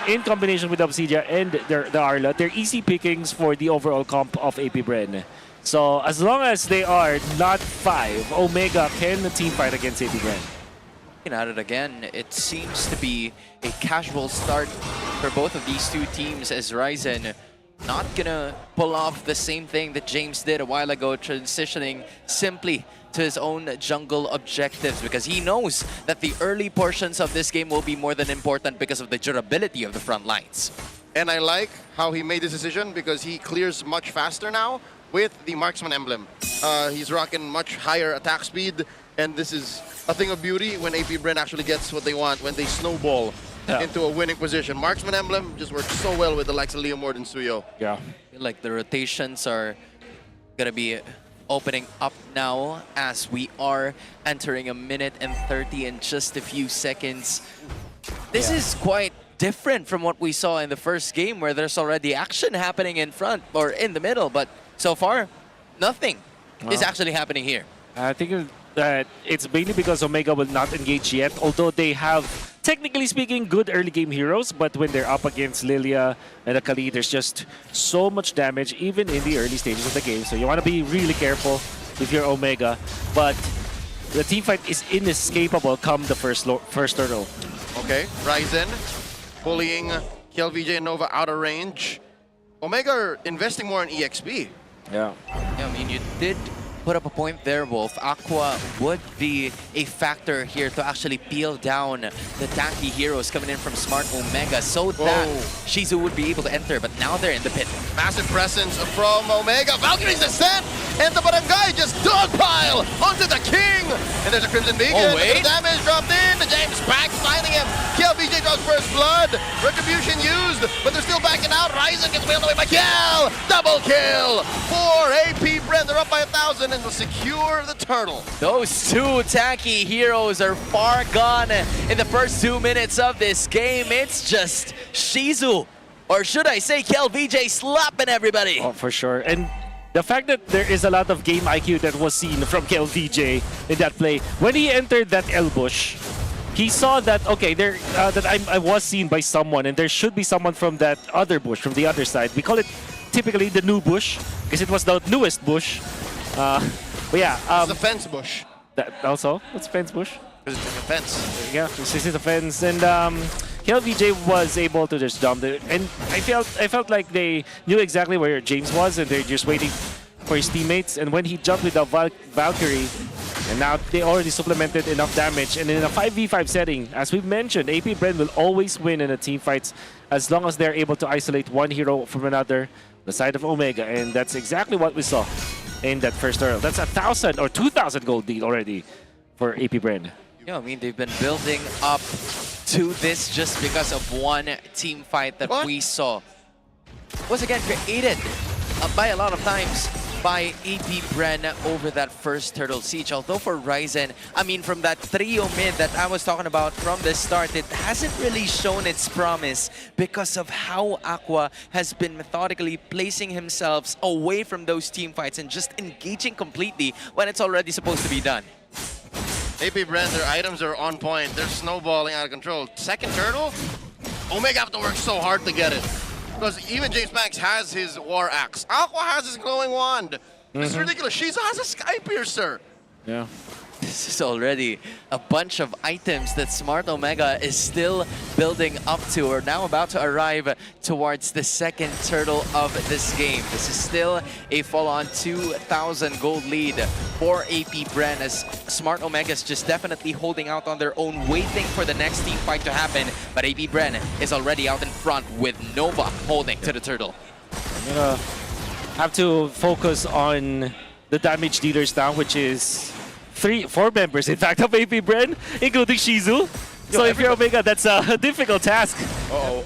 in combination with Obsidia and the Arla, they're easy pickings for the overall comp of AP Bren. So as long as they are not 5, Omega can team fight against AP Bren. Looking at it again, it seems to be a casual start for both of these two teams, as Ryzen not gonna pull off the same thing that James did a while ago, transitioning simply to his own jungle objectives, because he knows that the early portions of this game will be more than important because of the durability of the front lines. And I like how he made this decision, because he clears much faster now with the Marksman emblem. He's rocking much higher attack speed, and this is a thing of beauty when AP Bren actually gets what they want, when they snowball into a winning position. Marksman emblem just works so well with the likes of Leomord and Suyo. Yeah. I feel like the rotations are gonna be opening up now as we are entering 1 minute and 30 in just a few seconds. This is quite different from what we saw in the first game, where there's already action happening in front or in the middle, but so far, nothing is actually happening here. I think that it's mainly because Omega will not engage yet, although they have, technically speaking, good early game heroes, but when they're up against Lilia and Akali, there's just so much damage, even in the early stages of the game. So you want to be really careful if you're Omega, but the team fight is inescapable come the first turtle. Okay, Ryzen bullying KLVJ and Nova out of range. Omega are investing more in EXP. Yeah, I mean, you did put up a point there, Wolf. Aqua would be a factor here to actually peel down the tanky heroes coming in from Smart Omega so that Shizu would be able to enter, but now they're in the pit. Massive presence from Omega. Valkyrie's descent, and the bottom guy just dogpile onto the king. And there's a Crimson Beacon. Oh, wait. The damage dropped in. James back, fighting him. KLVJ draws first blood. Retribution used, but they're still backing out. Ryzen gets wheeled away by Kel. Double kill for AP Bren. They're up by 1,000 and will secure the turtle. Those two tanky heroes are far gone in the first 2 minutes of this game. It's just Shizu, or should I say KLVJ, slapping everybody. Oh, for sure. And the fact that there is a lot of game IQ that was seen from KLVJ in that play. When he entered that L bush, he saw that, okay, I was seen by someone, and there should be someone from that other bush, from the other side. We call it typically the new bush, because it was the newest bush. But yeah. It's the fence bush. That also? It's fence bush? Because it's like a fence. Yeah, this is a fence. And KLVJ was able to just jump there. And I felt like they knew exactly where James was, and they're just waiting for his teammates. And when he jumped with the Valkyrie, and now they already supplemented enough damage. And in a 5v5 setting, as we've mentioned, AP Bren will always win in a team fights as long as they're able to isolate one hero from another, the side of Omega. And that's exactly what we saw in that first turtle. That's 1,000 or 2,000 gold deal already for AP Bren. Yeah, I mean, they've been building up to this just because of one team fight that we saw. Was again created by a lot of times by AP Bren over that first turtle siege. Although for Ryzen, I mean, from that trio mid that I was talking about from the start, it hasn't really shown its promise because of how Aqua has been methodically placing himself away from those team fights and just engaging completely when it's already supposed to be done. AP Bren, their items are on point. They're snowballing out of control. Second turtle? Omega have to work so hard to get it. Because even James Banks has his War Axe. Aqua has his Glowing Wand. This is ridiculous. Shizu has a Sky Piercer. Yeah. This is already a bunch of items that Smart Omega is still building up to, or now about to arrive towards the second turtle of this game. This is still a full-on 2,000 gold lead for AP Bren, as Smart Omega is just definitely holding out on their own, waiting for the next team fight to happen. But AP Bren is already out in front with Nova holding to the turtle. I'm gonna have to focus on the damage dealers now, which is 4 members, in fact, of AP Bren, including Shizu. So if you're Omega, that's a difficult task. Uh-oh.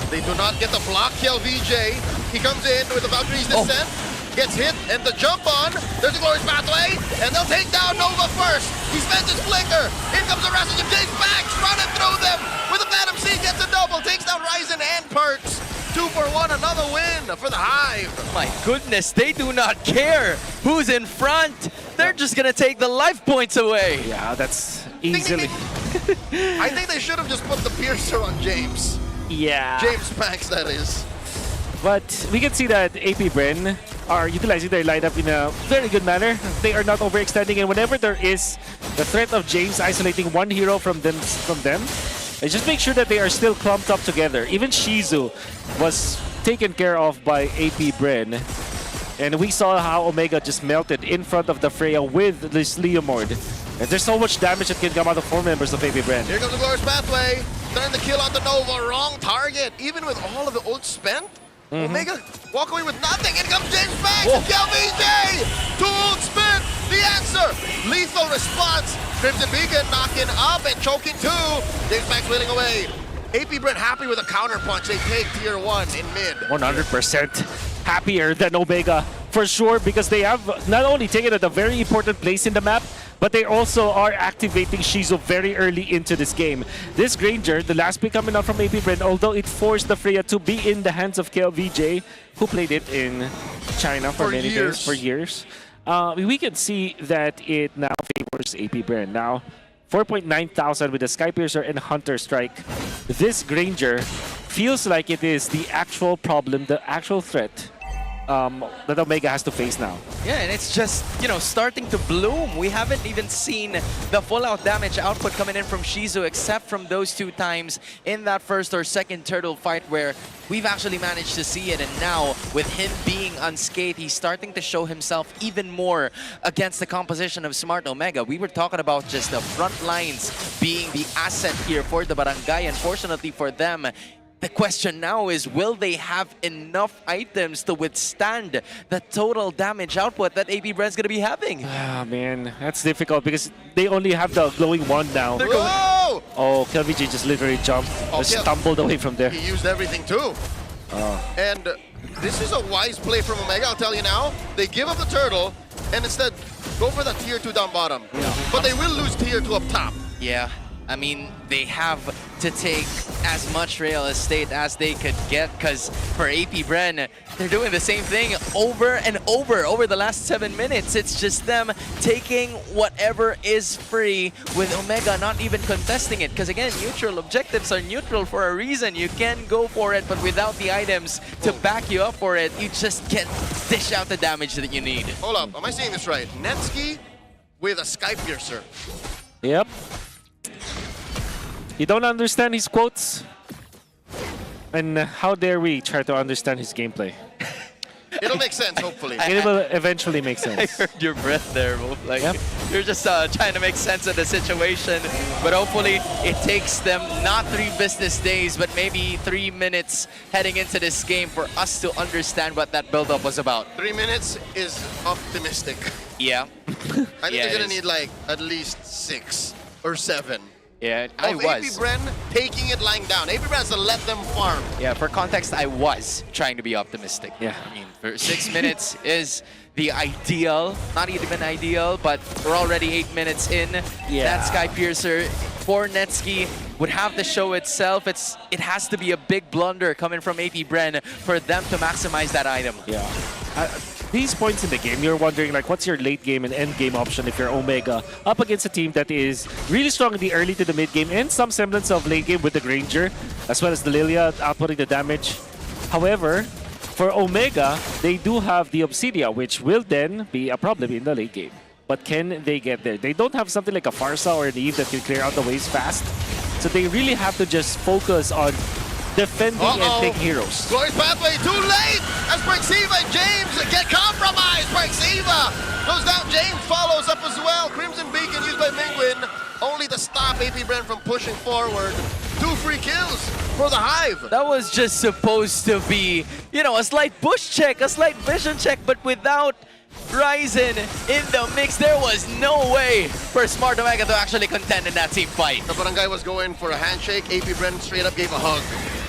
They do not get the block kill, VJ. He comes in with the Valkyrie's Descent, gets hit, and the jump on. There's a Glorious Pathway, and they'll take down Nova first. He spends his flicker. In comes the Rasage of James Banks, running through them with a Phantom Seed, gets a double, takes down Ryzen and Perks. 2 for 1, another win for the Hive. My goodness, they do not care who's in front. They're just gonna take the life points away. Yeah, that's easily. I think they should have just put the Piercer on James. Yeah. James Banks, that is. But we can see that AP Bren are utilizing their lineup in a very good manner. They are not overextending, and whenever there is the threat of James isolating one hero from them, they just make sure that they are still clumped up together. Even Shizu was taken care of by AP Bren. And we saw how Omega just melted in front of the Freya with this Leomord. And there's so much damage that can come out of 4 members of AP Bren. Here comes the Glorious Pathway. Turn the kill on the Nova. Wrong target. Even with all of the ult spent, Omega walk away with nothing. In comes James Banks. Kill VJ. 2 ult spent. The answer. Lethal response. Crimson Beacon knocking up and choking 2. James Banks wailing away. AP Bren happy with a counter punch. They take tier 1 in mid. 100% happier than Omega, for sure, because they have not only taken it a very important place in the map, but they also are activating Shizu very early into this game. This Granger, the last pick coming out from AP Bren, although it forced the Freya to be in the hands of KLVJ, who played it in China for many days, for years. We can see that it now favors AP Bren. Now, 4,900 with the Sky Piercer and Hunter Strike. This Granger feels like it is the actual problem, the actual threat that Omega has to face now. Yeah, and it's just, you know, starting to bloom. We haven't even seen the full-out damage output coming in from Shizu, except from those 2 times in that first or second turtle fight where we've actually managed to see it. And now, with him being unscathed, he's starting to show himself even more against the composition of Smart Omega. We were talking about just the front lines being the asset here for the Barangay. Unfortunately for them, the question now is, will they have enough items to withstand the total damage output that AP Bren's going to be having? Ah, man, that's difficult because they only have the glowing wand now. Whoa! Oh, KLVJ just literally jumped, just stumbled away from there. He used everything too. And this is a wise play from Omega, I'll tell you now. They give up the turtle and instead go for that tier 2 down bottom. But they will lose tier 2 up top. Yeah. I mean, they have to take as much real estate as they could get, because for AP Bren, they're doing the same thing over and over the last 7 minutes. It's just them taking whatever is free, with Omega not even contesting it. Because again, neutral objectives are neutral for a reason. You can go for it, but without the items to back you up for it, you just can't dish out the damage that you need. Hold up, am I saying this right? Netsky with a Sky Piercer. Yep. You don't understand his quotes? And how dare we try to understand his gameplay? It'll make sense, hopefully. It will eventually make sense. I heard your breath there, Wolf. Like, you're just trying to make sense of the situation. But hopefully, it takes them not 3 business days, but maybe 3 minutes heading into this game for us to understand what that build-up was about. 3 minutes is optimistic. Yeah. I think they're gonna need like at least 6 or 7. Yeah, I was. AP Bren taking it lying down. AP Bren has to let them farm. Yeah, for context, I was trying to be optimistic. Yeah. I mean, for 6 minutes is the ideal. Not even ideal, but we're already 8 minutes in. Yeah. That Sky Piercer for Netsky would have the show itself. It has to be a big blunder coming from AP Bren for them to maximize that item. Yeah. These points in the game, you're wondering, like, what's your late game and end game option if you're Omega up against a team that is really strong in the early to the mid game and some semblance of late game with the Granger. as well as the Lilia outputting the damage. However, for Omega, they do have the Obsidia, which will then be a problem in the late game. But can they get there? They don't have something like a Farsa or an Eve that can clear out the waves fast. So they really have to just focus on defending and taking heroes. Glory's pathway too late as Brexiva and James get compromised. Brexiva goes down. James follows up as well. Crimson Beacon used by Mingwin only to stop AP Bren from pushing forward. 2 free kills for the Hive. That was just supposed to be, you know, a slight push check, a slight vision check, but without Ryzen in the mix, there was no way for Smart Omega to actually contend in that team fight. The Barangay was going for a handshake. AP Bren straight up gave a hug.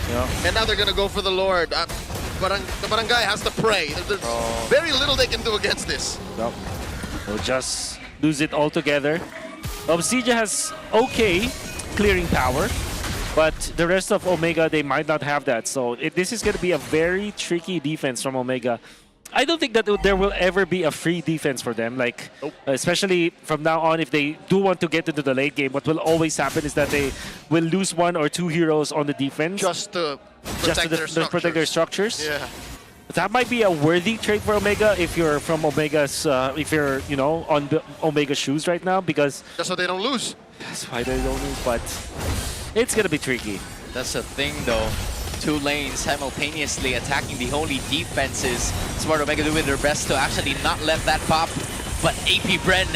Yeah. And now they're going to go for the Lord. The Barangay has to pray. There's very little they can do against this. Nope. They'll just lose it altogether. Obsidia has okay clearing power, but the rest of Omega, they might not have that. So this is going to be a very tricky defense from Omega. I don't think that there will ever be a free defense for them. Like, especially from now on, if they do want to get into the late game, what will always happen is that they will lose 1 or 2 heroes on the defense. Just to protect their structures. Yeah. That might be a worthy trade for Omega if you're from Omega's, if you're, you know, on the Omega shoes right now, because just so they don't lose. That's why they don't lose, but it's gonna be tricky. That's the thing, though. 2 lanes simultaneously attacking the only defenses. Smart Omega doing their best to actually not let that pop, but AP Bren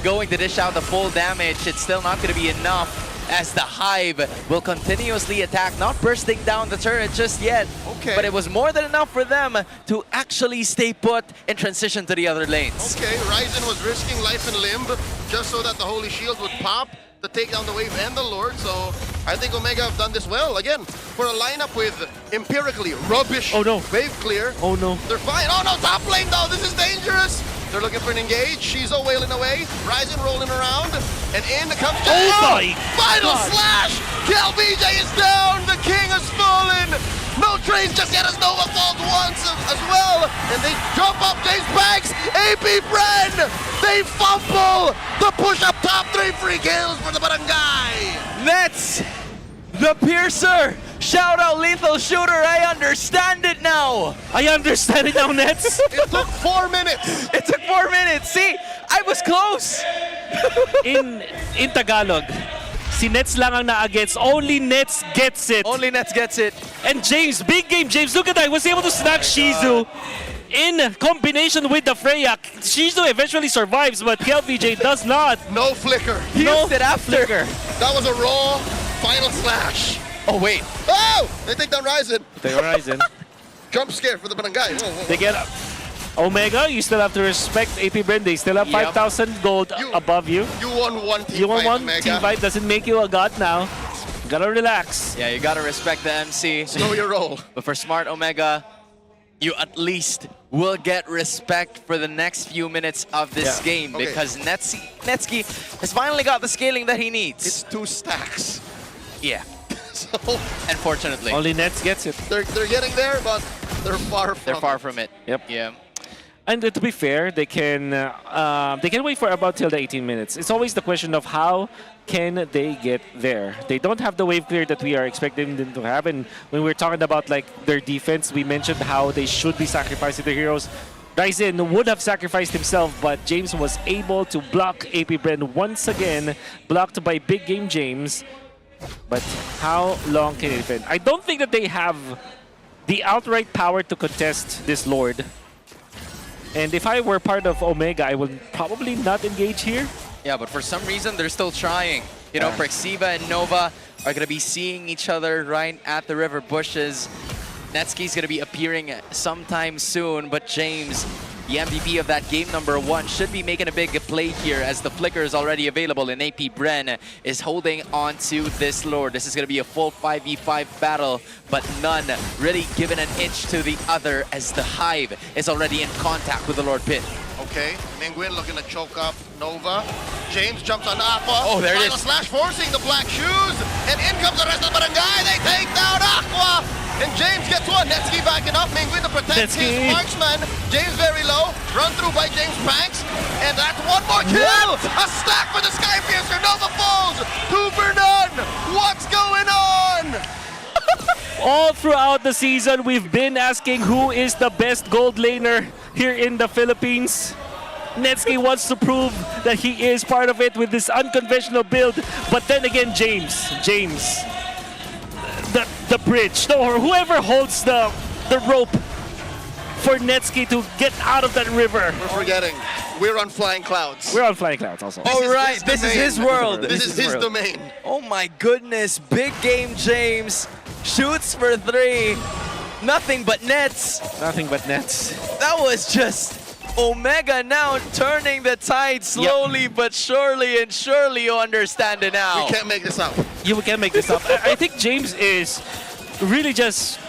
going to dish out the full damage. It's still not going to be enough, as the Hive will continuously attack, not bursting down the turret just yet. Okay. But it was more than enough for them to actually stay put and transition to the other lanes. Okay, Ryzen was risking life and limb just so that the Holy Shield would pop to take down the wave and the Lord. So I think Omega have done this well. Again, for a lineup with empirically rubbish wave clear. Oh no. They're fine. Oh no, top lane though, this is dangerous. They're looking for an engage. Shizo wailing away. Ryzen rolling around. And in comes Jay. Oh my Final God. slash! KLBJ is down! The king has fallen! No trades just yet as Nova falls once as well. And they jump up James Banks. AP Bren! They fumble! The push up top 3 free kills for the Barangay! Nets! The Piercer! Shout out Lethal Shooter, I understand it now! I understand it now, Nets! It took 4 minutes! It took 4 minutes! See, I was close! in Tagalog, si Nets lang ang na-against. Only Nets gets it. Only Nets gets it. And James, big game James, look at that. He was able to snag Shizu in combination with the Freya. Shizu eventually survives, but KLPJ does not. No flicker. He used it after. Flicker. That was a raw final slash. Oh, wait. Oh! They take down Ryzen. They Horizon. Jump scare for the Barangay. Whoa, whoa. They get up. Omega, you still have to respect AP Bren. They still have 5,000 gold above you. You won one team You won fight, one Omega. team fight. Doesn't make you a god now. Gotta relax. Yeah, you gotta respect the MC. Slow your roll. But for Smart Omega, you at least will get respect for the next few minutes of this game, Okay. because Netsky has finally got the scaling that he needs. It's 2 stacks. Yeah, So unfortunately. Only Nets gets it. they're getting there, but they're far from They're far from it. Yep. Yeah. And to be fair, they can wait for about till the 18 minutes. It's always the question of how can they get there. They don't have the wave clear that we are expecting them to have. And when we're talking about like their defense, we mentioned how they should be sacrificing their heroes. Ryzen would have sacrificed himself, but James was able to block AP Bren once again, blocked by Big Game James. But how long can he defend? I don't think that they have the outright power to contest this Lord. And if I were part of Omega, I would probably not engage here. Yeah, but for some reason, they're still trying. You know, Prexiva and Nova are going to be seeing each other right at the river bushes. Netsky's going to be appearing sometime soon, but James, the MVP of that game number 1, should be making a big play here, as the flicker is already available, and AP Bren is holding on to this Lord. This is going to be a full 5v5 battle, but none really given an inch to the other, as the Hive is already in contact with the Lord Pit. Okay, Mingwin looking to choke up Nova. James jumps on Aqua. Oh, there it Final is. slash forcing the black shoes. And in comes the rest of the Barangay. They take down Aqua. And James gets one. Netsky backing up. Mingwin to protect his marksman. James very low. Run through by James Banks. And that's one more kill. A stack for the Sky Piercer. Nova falls. 2 for none. What's going on? All throughout the season, we've been asking who is the best gold laner here in the Philippines. Netsky wants to prove that he is part of it with this unconventional build. But then again, James, the bridge, or whoever holds the rope for Netsky to get out of that river. We're forgetting. We're on flying clouds. We're on flying clouds also. All right, this is his world. This is his domain. Oh my goodness, big game James. Shoots for 3. Nothing but nets. Nothing but nets. That was just Omega now turning the tide slowly but surely, and surely you understand it now. We can't make this up. You can't make this up. I think James is really just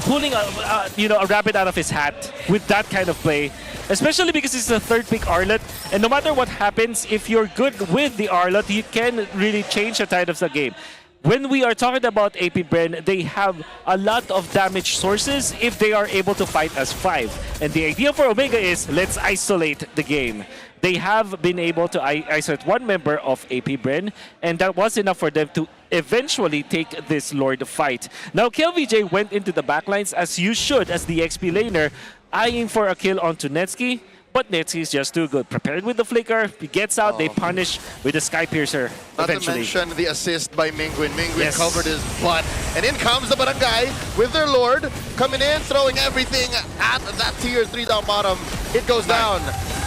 pulling a rabbit out of his hat with that kind of play, especially because it's the third pick Arlot, and no matter what happens, if you're good with the Arlot, you can really change the tide of the game. When we are talking about APBR, they have a lot of damage sources if they are able to fight as 5. And the idea for Omega is, let's isolate the game. They have been able to isolate one member of APBR, and that was enough for them to eventually take this Lord fight. Now, KLVJ went into the backlines, as you should, as the XP laner, eyeing for a kill onto Netsky. But Netsky is just too good. Prepared with the flicker, he gets out, they punish with the Sky Piercer eventually. Not to mention the assist by Mingwin. Mingwin covered his butt. And in comes the Barangay with their Lord. Coming in, throwing everything at that tier 3 down bottom. It goes down.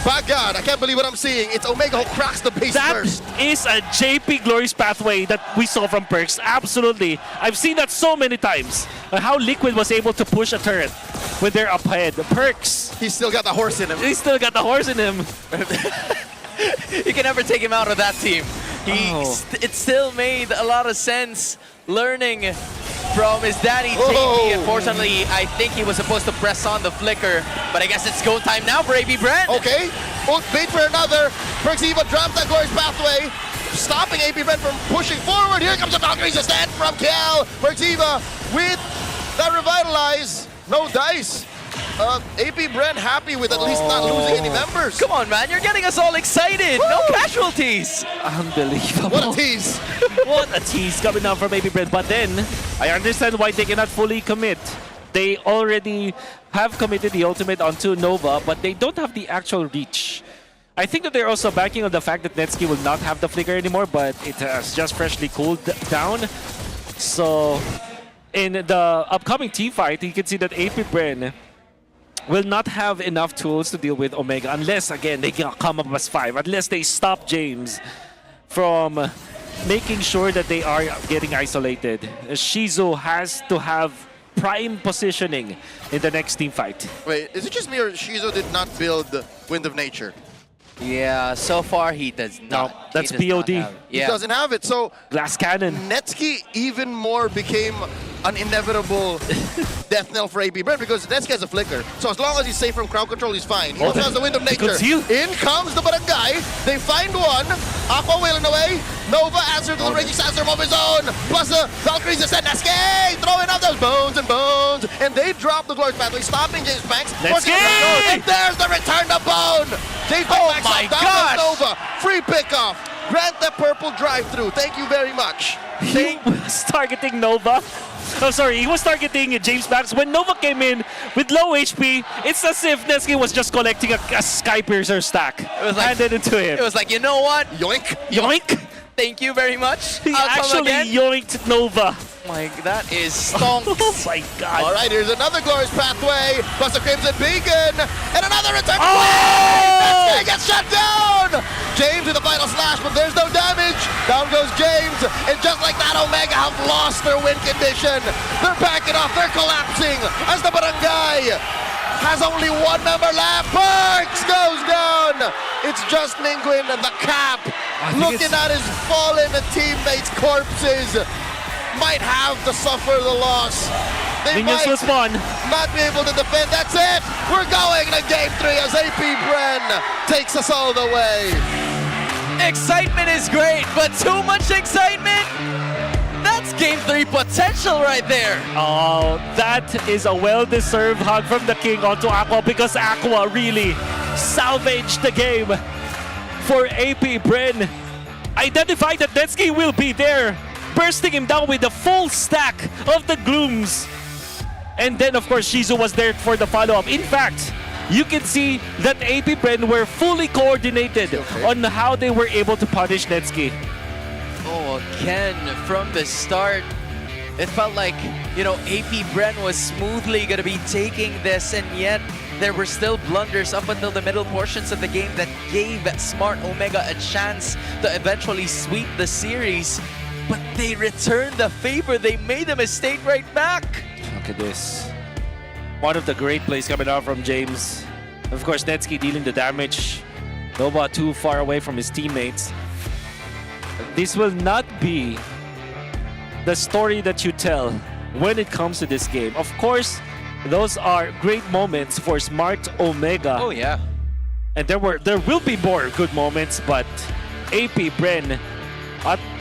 By God, I can't believe what I'm seeing. It's Omega who cracks the base first. That is a JP Glorious pathway that we saw from Perks. Absolutely. I've seen that so many times. How Liquid was able to push a turret when they're up ahead. Perks. He's still got the horse in him. He's still got the horse in him. You can never take him out of that team. It still made a lot of sense learning from his daddy, JP. Unfortunately, I think he was supposed to press on the flicker, but I guess it's go time now for APBR. Okay, bait for another. Perxiva drops that Glorious Pathway, stopping APBR from pushing forward. Here comes the Valkyrie's stand from Kel. Perxiva with that Revitalize. No dice. APBR happy with at least not losing any members. Come on, man, you're getting us all excited. Woo! No casualties. Unbelievable. What a tease. What a tease coming down from APBR. But then, I understand why they cannot fully commit. They already have committed the ultimate onto Nova, but they don't have the actual reach. I think that they're also banking on the fact that Netsky will not have the flicker anymore, but it has just freshly cooled down. So, in the upcoming team fight, you can see that APBR will not have enough tools to deal with Omega unless, again, they can come up as 5. Unless they stop James from making sure that they are getting isolated. Shizu has to have prime positioning in the next team fight. Wait, is it just me or Shizu did not build Wind of Nature? Yeah, so far he does not. No, that's POD. He doesn't have it, so Glass Cannon. Netsky even more became an inevitable death knell for APBR because Netsky has a flicker. So as long as he's safe from crowd control, he's fine. He also has the Wind of Nature. In comes the Barangay. They find one. Aqua wailing away. Nova answered to the Raging Sandstorm of his own. Plus the Valkyrie's Ascent. Netsky throwing out those bones and bones. And they drop the Glorious Pathway, stopping James Banks. And there's the return to Bone. James Banks down Nova. Free pickoff. Grant the purple drive-through. Thank you very much. He was targeting Nova. Oh, sorry, he was targeting James Banks. When Nova came in with low HP, it's as if Netsky was just collecting a Sky Piercer stack. It was like, handed it to him. It was like, you know what? Yoink. Yoink. Thank you very much. He actually yoinked Nova. That is stonks. Oh my God. All right, here's another Glorious Pathway, plus the Crimson Beacon, and another return. Netsky gets shut down. James with the final slash, but there's no damage. Down goes James, and just like that, Omega have lost their win condition. They're backing off, they're collapsing as the Barangay has only one member left. Perks goes down. It's just Mingwin and the Cap looking at his fallen teammates' corpses. Might have to suffer the loss. They might not be able to defend. That's it. We're going to Game 3 as APBR takes us all the way. Excitement is great, but too much excitement? That's Game 3 potential right there. Oh, that is a well-deserved hug from the King onto Aqua because Aqua really salvaged the game for APBR. Identified that Netsky will be there bursting him down with the full stack of the glooms. And then, of course, Shizu was there for the follow-up. In fact, you can see that AP Bren were fully coordinated on how they were able to punish Netsuki. Oh, again, from the start, it felt like, you know, AP Bren was smoothly going to be taking this, and yet there were still blunders up until the middle portions of the game that gave Smart Omega a chance to eventually sweep the series. But they returned the favor. They made a mistake right back. Look at this. One of the great plays coming out from James. Of course, Netsuki dealing the damage. Nova too far away from his teammates. This will not be the story that you tell when it comes to this game. Of course, those are great moments for Smart Omega. Oh yeah. And there will be more good moments, but AP Bren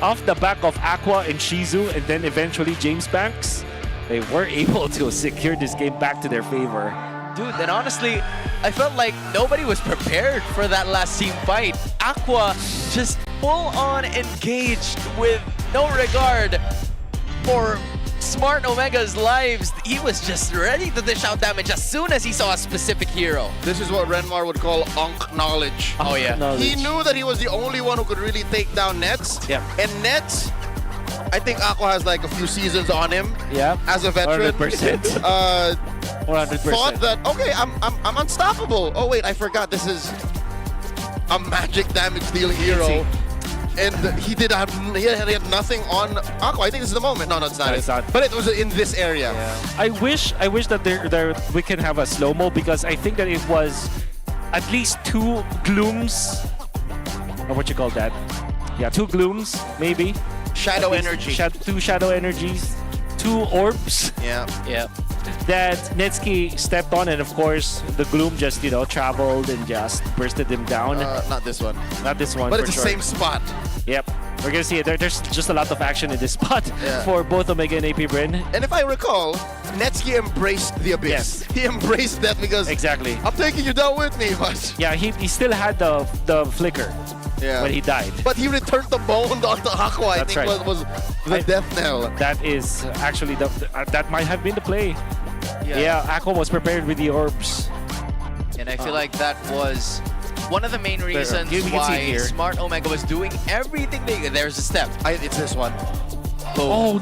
off the back of Aqua and Shizu and then eventually James Banks, they were able to secure this game back to their favor. Dude, and honestly, I felt like nobody was prepared for that last team fight. Aqua just full-on engaged with no regard for Smart Omega's lives. He was just ready to dish out damage as soon as he saw a specific hero. This is what Renmar would call Unk knowledge. Oh yeah. He knew that he was the only one who could really take down Nets. Yeah. And Nets, I think Aqua has like a few seasons on him. Yeah. As a veteran. 100%. 100%. Thought that, okay, I'm unstoppable. Oh wait, I forgot this is a magic damage dealing hero. And he had nothing on Aqua. I think this is the moment. No, it's not. It's not. But it was in this area. Yeah. I wish that we can have a slow-mo, because I think that it was at least 2 glooms, or what you call that? Yeah, 2 glooms, maybe. Shadow energy. 2 shadow energies, 2 orbs. Yeah. Yeah. That Netsuki stepped on, and of course the gloom just, you know, traveled and just bursted him down. Not this one. Not this one. But for it's the sure. same spot. Yep. We're gonna see it. There's just a lot of action in this spot for both Omega and AP Bren. And if I recall, Netsuki embraced the abyss. Yes. He embraced that because exactly. I'm taking you down with me, but yeah, he still had the flicker when he died. But he returned the bone onto Aqua. I That's think right. was the death knell. That is actually that might have been the play. Yeah, Aqua was prepared with the orbs. And I feel like that was one of the main reasons why Smart Omega was doing everything there's a step. It's this one. Boom.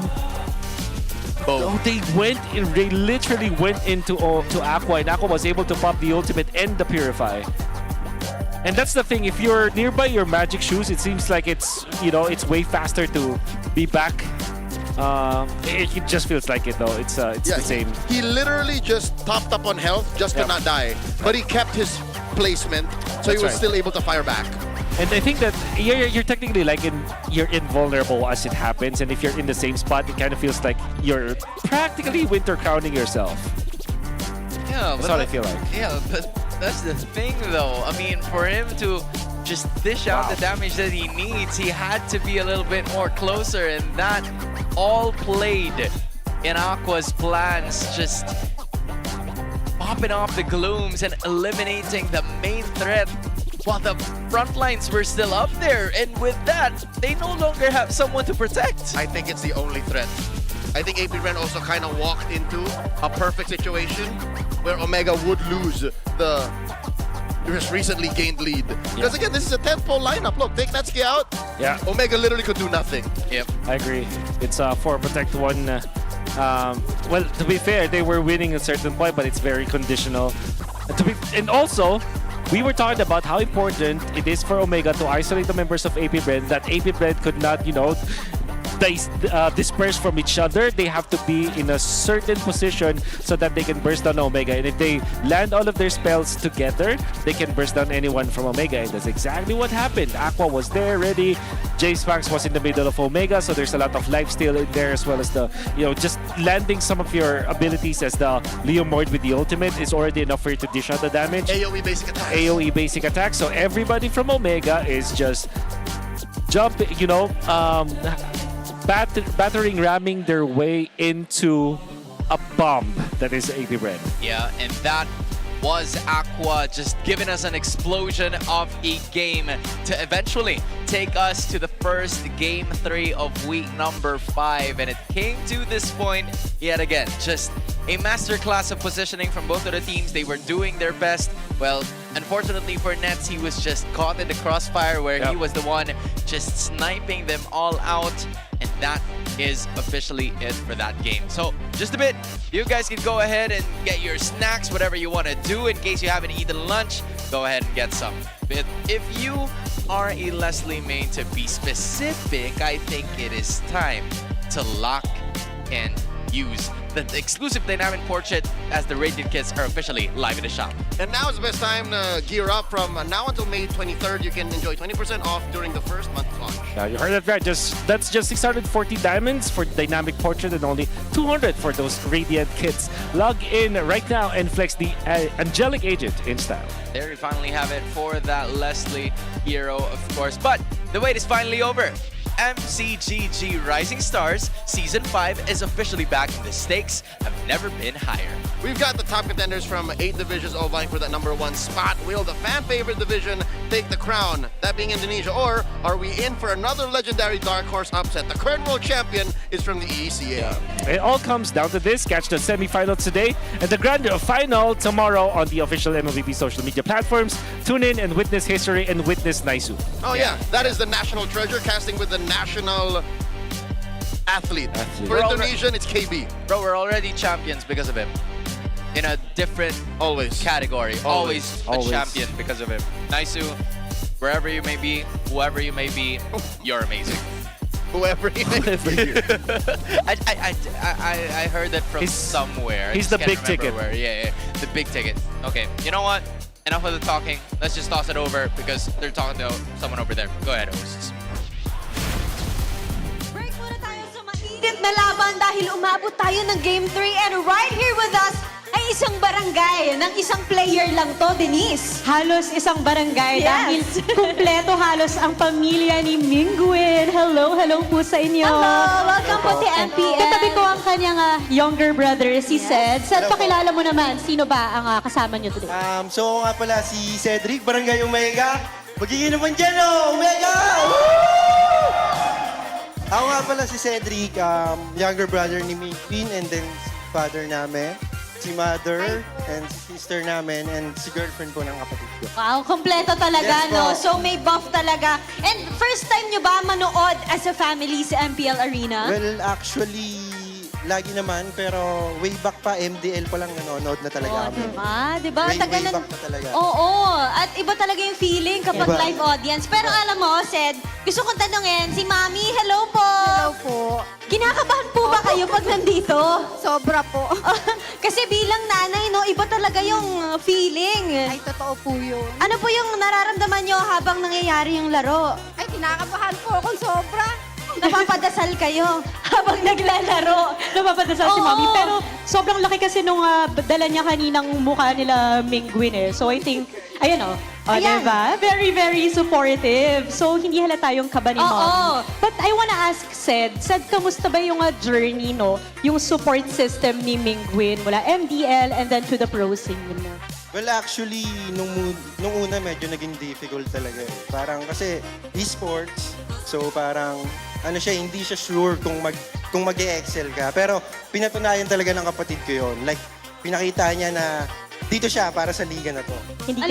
Oh, they literally went into Aqua, and Aqua was able to pop the ultimate and the Purify. And that's the thing, if you're nearby your magic shoes, it seems like it's way faster to be back. It just feels like it though. It's the same. He literally just topped up on health just to not die. But he kept his placement, so he was still able to fire back. And I think that you're technically like you're invulnerable as it happens, and if you're in the same spot, it kind of feels like you're practically winter crowning yourself. Yeah, that's what I feel like. Yeah, but that's the thing though. I mean, for him to just dish out the damage that he needs, he had to be a little bit more closer, and that all played in Aqua's plans, just popping off the glooms and eliminating the main threat while the front lines were still up there, and with that, they no longer have someone to protect. I think it's the only threat. I think AP Bren also kind of walked into a perfect situation where Omega would lose the just recently gained lead. Because again, this is a 10-pole lineup. Look, take Netsuki out. Yeah. Omega literally could do nothing. Yep. I agree. It's 4 protect 1. Well, to be fair, they were winning at a certain point, but it's very conditional. And also, we were talking about how important it is for Omega to isolate the members of AP Bren, that AP Bren could not, disperse from each other. They have to be in a certain position so that they can burst down Omega. And if they land all of their spells together, they can burst down anyone from Omega. And that's exactly what happened. Aqua was there ready. James Banks was in the middle of Omega, so there's a lot of lifesteal in there, as well as the, just landing some of your abilities as the Leomord with the ultimate is already enough for you to dish out the damage. AoE basic attack. AoE basic attack. So everybody from Omega is just ramming their way into a bomb that is AP Bren. Yeah, and that was Aqua, just giving us an explosion of a game to eventually take us to the first Game 3 of week number 5. And it came to this point yet again. Just a masterclass of positioning from both of the teams. They were doing their best. Well, unfortunately for Nets, he was just caught in the crossfire where he was the one just sniping them all out. And that is officially it for that game. So, just a bit, you guys can go ahead and get your snacks, whatever you want to do. In case you haven't eaten lunch, go ahead and get some. But if you are a Leslie main, to be specific, I think it is time to lock and use the exclusive dynamic portrait as the Radiant kits are officially live in the shop. And now is the best time to gear up. From now until May 23rd, you can enjoy 20% off during the first month launch. Yeah, you heard that right. That's just 640 diamonds for dynamic portrait and only 200 for those Radiant kits. Log in right now and flex the angelic agent in style. There you finally have it for that Leslie hero, of course. But the wait is finally over. MCGG Rising Stars Season 5 is officially back, and the stakes have never been higher. We've got the top contenders from 8 divisions all vying for that #1 spot. Will the fan favorite division take the crown, that being Indonesia, or are we in for another legendary dark horse upset? The current world champion is from the ECA. It all comes down to this. Catch the semifinal today and the grand final tomorrow on the official MLBB social media platforms. Tune in and witness history and witness Naisu. Oh yeah, that is the national treasure, casting with the national athlete. For Indonesian, it's KB. Bro, we're already champions because of him. In a different category. Always a champion because of him. Naisu, wherever you may be, whoever you may be, you're amazing. Whoever you may be. I heard that from somewhere. He's the big ticket. Where. Yeah, the big ticket. Okay, you know what? Enough of the talking. Let's just toss it over because they're talking to someone over there. Go ahead, hosts. Break muna tayo sa mainit na laban dahil umabot tayo ng Game 3 and right here with us ay isang barangay ng isang player lang to, Denise. Halos isang barangay dahil kumpleto halos ang pamilya ni Mingwin. Hello po sa inyo. Hello, welcome po to MPL. Katabi ko ang kanyang younger brother, si Sed. Sed, pakilala mo naman, sino ba ang kasama niyo today? So nga pala si Cedric, Barangay Omega. Magiging naman dyan, Omega! Ako nga pala si Cedric, younger brother ni Mingwin, and then father namin. Si mother and si sister namin and si girlfriend po ng kapatid ko. Wow, kompleto talaga, Yes, no? po. So may buff talaga. And first time nyo ba manood as a family sa MPL Arena? Well, actually, lagi naman, pero way back pa, MDL pa lang nanonood na talaga kami. Diba? Way Tagal back na- pa talaga. Oo, at iba talaga yung feeling kapag Iba. live audience. Pero alam mo, Sed, gusto kong tanungin, si Mami, hello po! Hello po. Kinakabahan po ba kayo pag nandito? Sobra po. Kasi bilang nanay, no, iba talaga yung feeling. Ay, totoo po yun. Ano po yung nararamdaman nyo habang nangyayari yung laro? Ay, kinakabahan po ako sobra. Napapadasal kayo habang naglalaro. Napapadasal si Oo. Mami. Pero sobrang laki kasi nung dala niya kaninang mukha nila Mingwin eh. So I think, ayan o. Ayan. Diba? Very, very supportive. So hindi halata yung kaba ni Oo. Mami. But I wanna ask Sed, kamusta ba yung journey, no? Yung support system ni Mingwin mula MDL and then to the pro scene na? Well, actually, nung una medyo naging difficult talaga eh. Parang kasi esports, so parang hindi siya sure kung mag-e-excel ka. Pero pinatunayan talaga ng kapatid ko yun. Like, pinakita niya na dito siya para sa liga na to. Hindi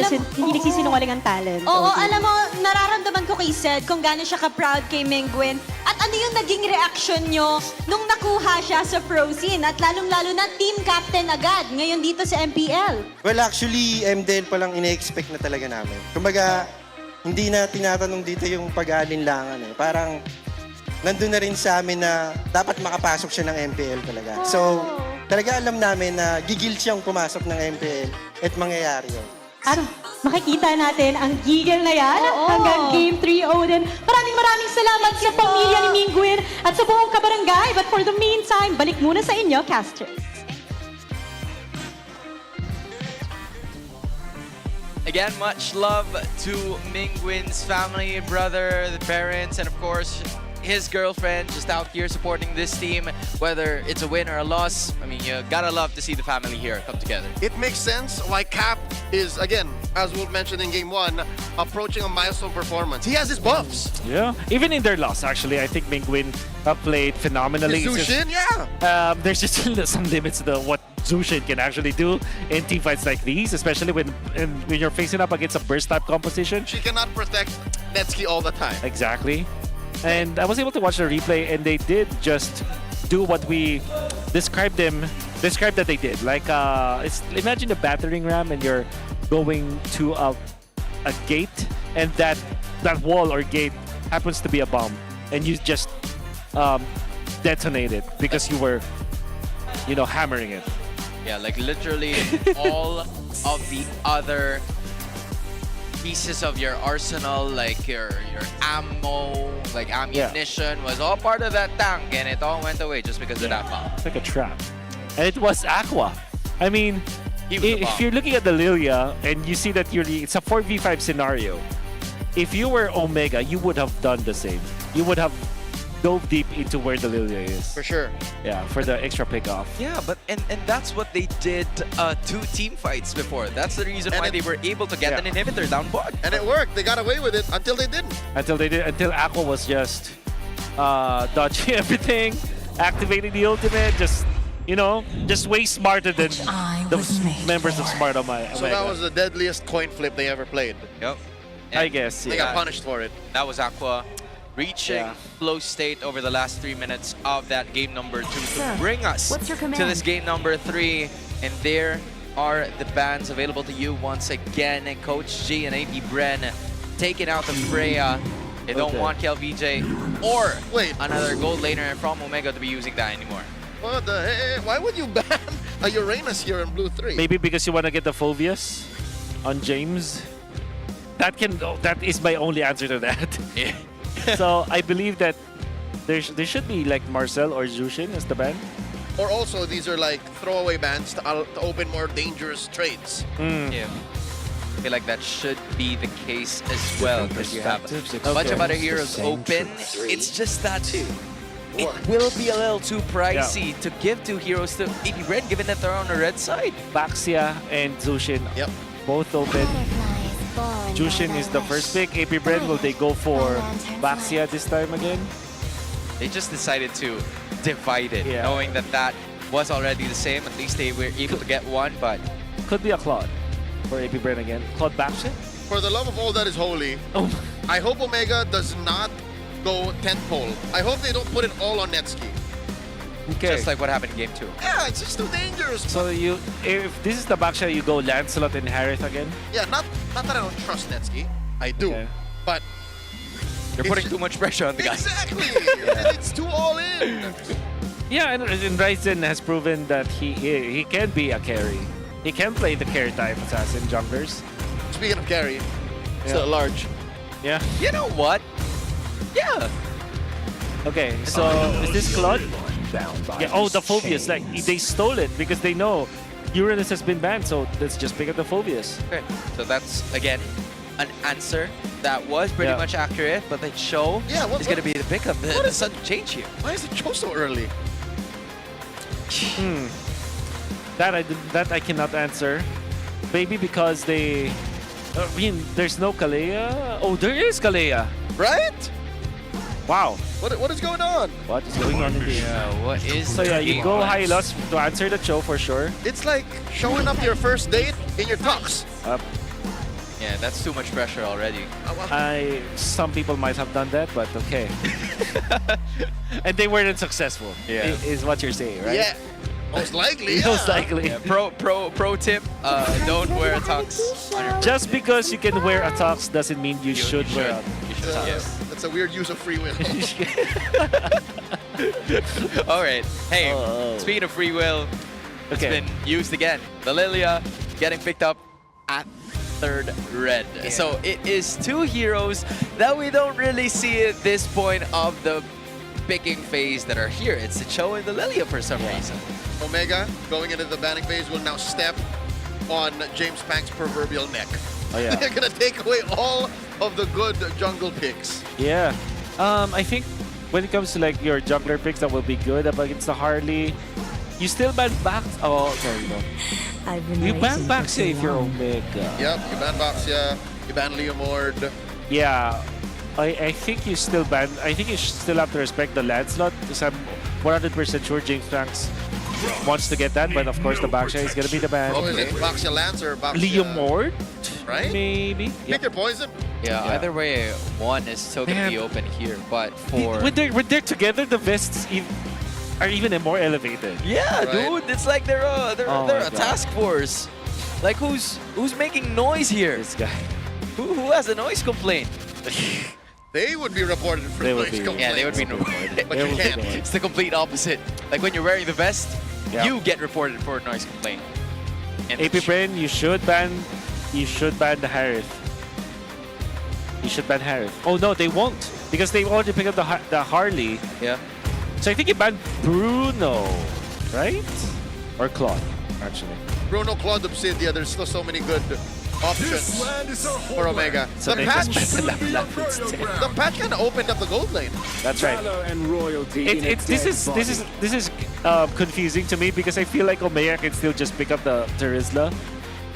nagsisinungaling ang talent. Oo, alam mo, nararamdaman ko kay Sed kung gaano siya ka-proud kay Mingwin. At ano yung naging reaction nyo nung nakuha siya sa pro scene? At lalong-lalo na team captain agad ngayon dito sa MPL. Well, actually, MDL pa lang ine-expect na talaga namin. Kumbaga, hindi na tinatanong dito yung pag-aalinlangan eh. Parang, nandun na rin sa amin na dapat makapasok siya ng MPL talaga. So, talaga alam namin na gigil siyang pumasok ng MPL at mangyayari yun. At makikita natin ang gigil na yan hanggang Game 3, Odin. Maraming salamat sa pamilya ni Mingwin at sa buong kabarangay. But for the meantime, balik muna sa inyo, casters. Again, much love to Mingwin's family, brother, the parents, and of course, his girlfriend just out here supporting this team, whether it's a win or a loss. I mean, you gotta love to see the family here come together. It makes sense why Cap is, again, as Wolf mentioned in Game 1, approaching a milestone performance. He has his buffs. Yeah, even in their loss, actually, I think Mingwin played phenomenally. Zushin, yeah. There's just some limits to what Zushin can actually do in team fights like these, especially when you're facing up against a burst type composition. She cannot protect Netsky all the time. Exactly. And I was able to watch the replay, and they did just do what we described that they did. Like, imagine a battering ram, and you're going to a gate, and that wall or gate happens to be a bomb, and you just detonate it because you were, hammering it. Yeah, like literally all of the other pieces of your arsenal, like your ammo, like ammunition, was all part of that tank, and it all went away just because of that bomb. It's like a trap. And it was Aqua. I mean, if you're looking at the Lilia and you see that it's a 4v5 scenario, if you were Omega, you would have done the same. You would have dove deep into where the Lilia is. For sure. Yeah, for the extra pickoff. Yeah, but and that's what they did 2 team fights before. That's the reason why they were able to get an inhibitor down bot. And it worked. They got away with it until they didn't. Until Aqua was just dodging everything, activating the ultimate, just way smarter than the members of Smart Omega. So that was the deadliest coin flip they ever played. Yep. I guess, They got punished for it. That was Aqua reaching flow state over the last 3 minutes of that game number 2 to bring us to this game number 3. And there are the bans available to you once again. And Coach G and APBR taking out the Freya. They don't want KLVJ or another gold laner from Omega to be using that anymore. What the heck? Why would you ban a Uranus here in blue 3? Maybe because you want to get the Phobius on James. That is my only answer to that. Yeah. So I believe that there should be like Marcel or Zushin as the ban. Or also, these are like throwaway bans to open more dangerous trades. Yeah. I feel like that should be the case as well, because you have a bunch of other heroes open. It's just that it will be a little too pricey to give 2 heroes to APBR, given that they're on the red side. Baxia and Zushin, both open. Jushin is the first pick. APBR, will they go for Baxia this time again? They just decided to divide it, knowing that was already the same. At least they were able to get one, but... Could be a Claude for APBR again. Claude Baxia? For the love of all that is holy, I hope Omega does not go tentpole. I hope they don't put it all on Netsky. Okay. Just like what happened in Game 2. Yeah, it's just too dangerous. So if this is the Baxia, you go Lancelot and Harith again? Yeah, not that I don't trust Netsky. I do. But... You're putting too much pressure on the guy. Exactly! It's too all in! Yeah, and Ryzen has proven that he can be a carry. He can play the carry type assassin junglers. Speaking of carry, still at large. Yeah. You know what? Yeah. Okay, so is this Claude? Yeah. Oh, the Phobius. Like they stole it because they know Uranus has been banned. So let's just pick up the Phobius. Okay. So that's again an answer that was pretty much accurate, but the show is going to be the pickup. The sudden change here. Why is the show so early? That I cannot answer. Maybe because they. I mean, there's no Kalea. Oh, there is Kalea. Right? Wow. What is going on? What is going on in here? Yeah, what is So yeah, you go Hylos to answer the show for sure. It's like showing up to your first date in your tux. Yeah, that's too much pressure already. Some people might have done that, but okay. And they weren't successful. Yeah. Is what you're saying, right? Yeah. Most likely. Most likely. Yeah, pro tip, don't wear a tux. Just because you can wear a tux doesn't mean you should wear a tux. That's a weird use of free will. All right. Hey, speaking of free will, it's been used again. The Lilia getting picked up at 3rd red. Yeah. So it is 2 heroes that we don't really see at this point of the picking phase that are here. It's the Cho and the Lilia for some reason. Omega, going into the banning phase, will now step on James Pank's proverbial neck. Oh, yeah. They're going to take away all of the good jungle picks. Yeah. I think when it comes to like your jungler picks that will be good up against the Harley, you still ban back. Oh, okay, you know. You ban Baxia if you're Omega. Yep, you ban Baxia, you ban Leomord. Yeah, I think you still ban. I think you still have to respect the Lancelot because I'm 100% sure James Franks wants to get that, but of course the Baxia is gonna be the ban. Oh, is it Baxia Lance or Baxia? Leomord? Right? Maybe. Pick your poison. Yeah, either way, one is still going to be open here, but for... When they're together, the vests are even more elevated. Yeah, Right. dude, it's like they're Oh a my God. task force. Like, who's making noise here? This guy. Who has a noise complaint? They would be reported for They would noise be. complaints. Yeah, they would be reported. But you can't. It's the complete opposite. Like when you're wearing the vest, Yeah. you get reported for a noise complaint. And AP Brain, you should ban the Harith. You should ban Harith. Oh no, they won't because they already picked up the Harley. Yeah. So I think you ban Bruno, right? Or Claude, actually. Bruno, Claude, Obsidia, there's still so many good options for Omega. So the they patch, just the patch kind of opened up the gold lane. That's right. This is confusing to me because I feel like Omega can still just pick up the Terizla,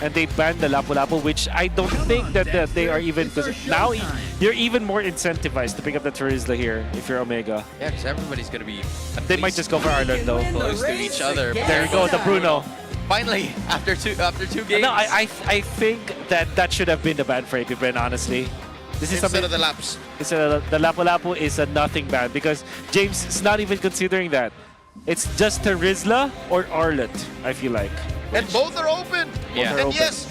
and they banned the Lapu-Lapu, which I don't think that they are even, because now you're even more incentivized to pick up the Terizla here if you're Omega. yeah, because everybody's going to be They might just go for Ireland though. close to each other. There you go, the Bruno. Finally, after two games. No, I think that should have been the ban for AP Bren, honestly. This is Instead of the laps. The Lapu-Lapu is a nothing ban because James is not even considering that. It's just Terizla or Arlet, I feel like. And both are open. Yeah. And yes,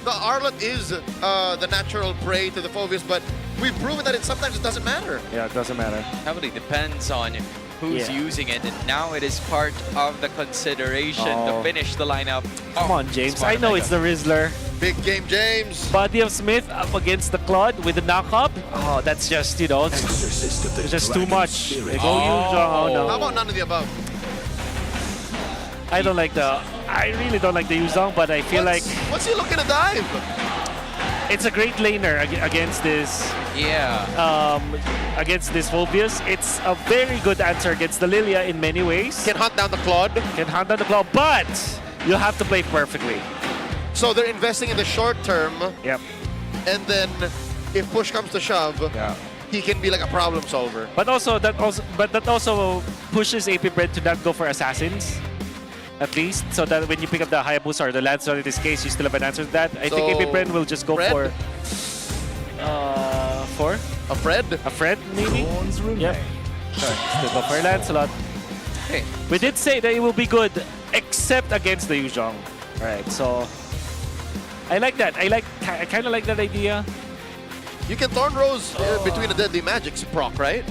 the Arlet is the natural prey to the Phobius, but we've proven that sometimes it doesn't matter. Yeah, it doesn't matter. Heavily depends on who's using it, and now it is part of the consideration to finish the lineup. Come on, James. I know it's the Rizzler. Big game, James. Body of Smith up against the Claude with the knock-up. Oh, that's just, you know, it's just too much. They go oh no. How about none of the above? I really don't like the Yuzong, but I feel like What's he looking to dive? it's a great laner against this. Yeah. Against this Phobius. It's a very good answer against the Lilia in many ways. Can hunt down the Claude. But you have to play perfectly. So they're investing in the short term. Yep. And then if push comes to shove, he can be like a problem solver. But that also pushes AP Bread to not go for assassins. At least, so that when you pick up the Hayabusa or the Lancelot in this case, you still have an answer to that. I think AP Bread will just go Fred? for a Fred? A Fred, maybe? Yep. Sure. Still go for Lancelot. Okay. We did say that it will be good, except against the Yuzhong. Alright, so I like that. I kind of like that idea. You can Thorn Rose between the Deadly Magics proc, right?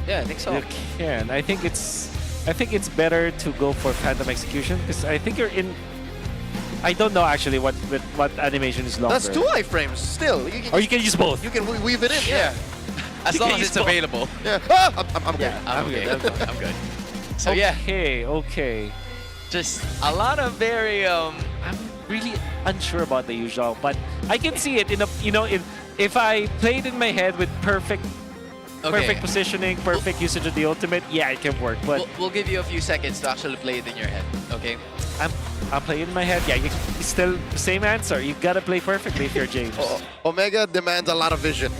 Yeah, I think so. You can. I think it's better to go for Phantom Execution because I think you're in. I don't know actually what animation is longer. That's 2 iframes still. You can use both. You can weave it in. Yeah. As long as it's available. Yeah. I'm good. Yeah, I'm good. I'm good. So yeah. Okay. Just a lot of very I'm really unsure about the usual, but I can see it in a if I played in my head with perfect positioning, perfect usage of the ultimate, yeah, it can work. But we'll give you a few seconds to actually play it in your head. Okay. I'm playing in my head. Yeah, it's still the same answer. You gotta play perfectly if you're James. Omega demands a lot of vision.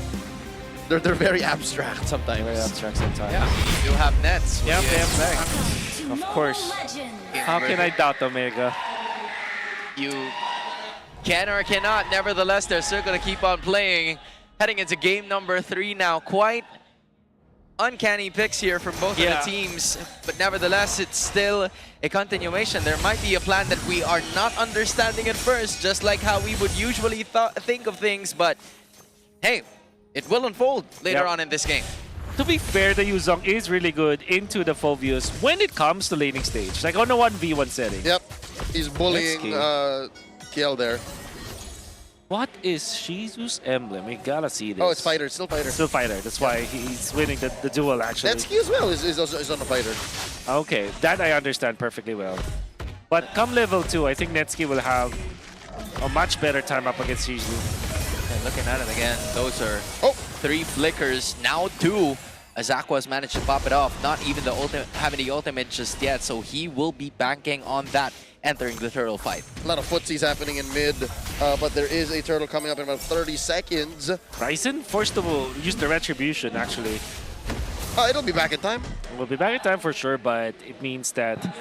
They're very abstract sometimes. Very abstract sometimes. Yeah. You have nets. Yep. Of course. How can I doubt Omega? You can or cannot. Nevertheless, they're still going to keep on playing. Heading into game number 3 now. Quite uncanny picks here from both of the teams. But nevertheless, it's still a continuation. There might be a plan that we are not understanding at first, just like how we would usually think of things. But hey, it will unfold later on in this game. To be fair, the Yuzong is really good into the Phobius when it comes to laning stage. Like on a 1v1 setting. Yep. He's bullying Kiel there. What is Shizu's emblem? We gotta see this. Oh, it's fighter. Still fighter. Still fighter. That's why he's winning the duel, actually. Netsky as well is on a fighter. Okay, that I understand perfectly well. But come level 2, I think Netsky will have a much better time up against Shizu. And looking at it again, those are 3 flickers, now 2 as Aqua has managed to pop it off. Not even the ultimate, having the ultimate just yet, so he will be banking on that entering the turtle fight. A lot of footsies happening in mid, but there is a turtle coming up in about 30 seconds. Ryzen forced to use the retribution, actually. It'll be back in time. We'll be back in time for sure, but it means that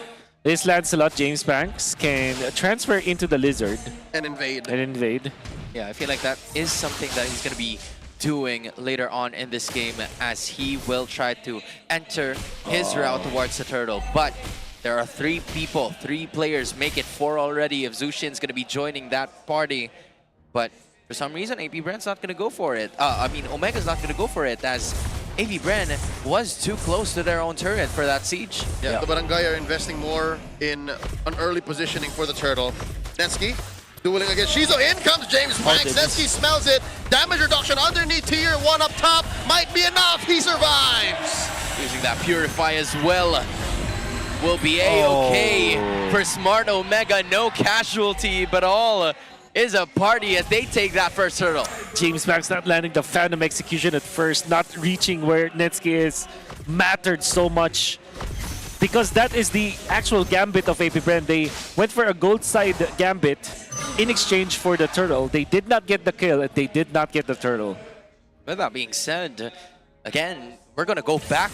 this Lancelot James Banks can transfer into the Lizard. And invade. Yeah, I feel like that is something that he's going to be doing later on in this game, as he will try to enter his route towards the turtle. But there are 3 players, make it 4 already if Zushin's going to be joining that party. But for some reason, AP Brand's not going to go for it. Omega's not going to go for it, as AP Brand was too close to their own turret for that siege. Yeah, the Barangay are investing more in an early positioning for the turtle. Netsky dueling against Shizo. In comes James Banks. Netsky smells it. Damage reduction underneath tier 1 up top. Might be enough. He survives. Using that Purify as well. Will be A-okay for Smart Omega. No casualty, but all is a party as they take that first turtle. James Banks not landing the Phantom Execution at first, not reaching where Netsky is, mattered so much. Because that is the actual gambit of AP Brand. They went for a gold side gambit in exchange for the turtle. They did not get the kill, and they did not get the turtle. With that being said, again, we're going to go back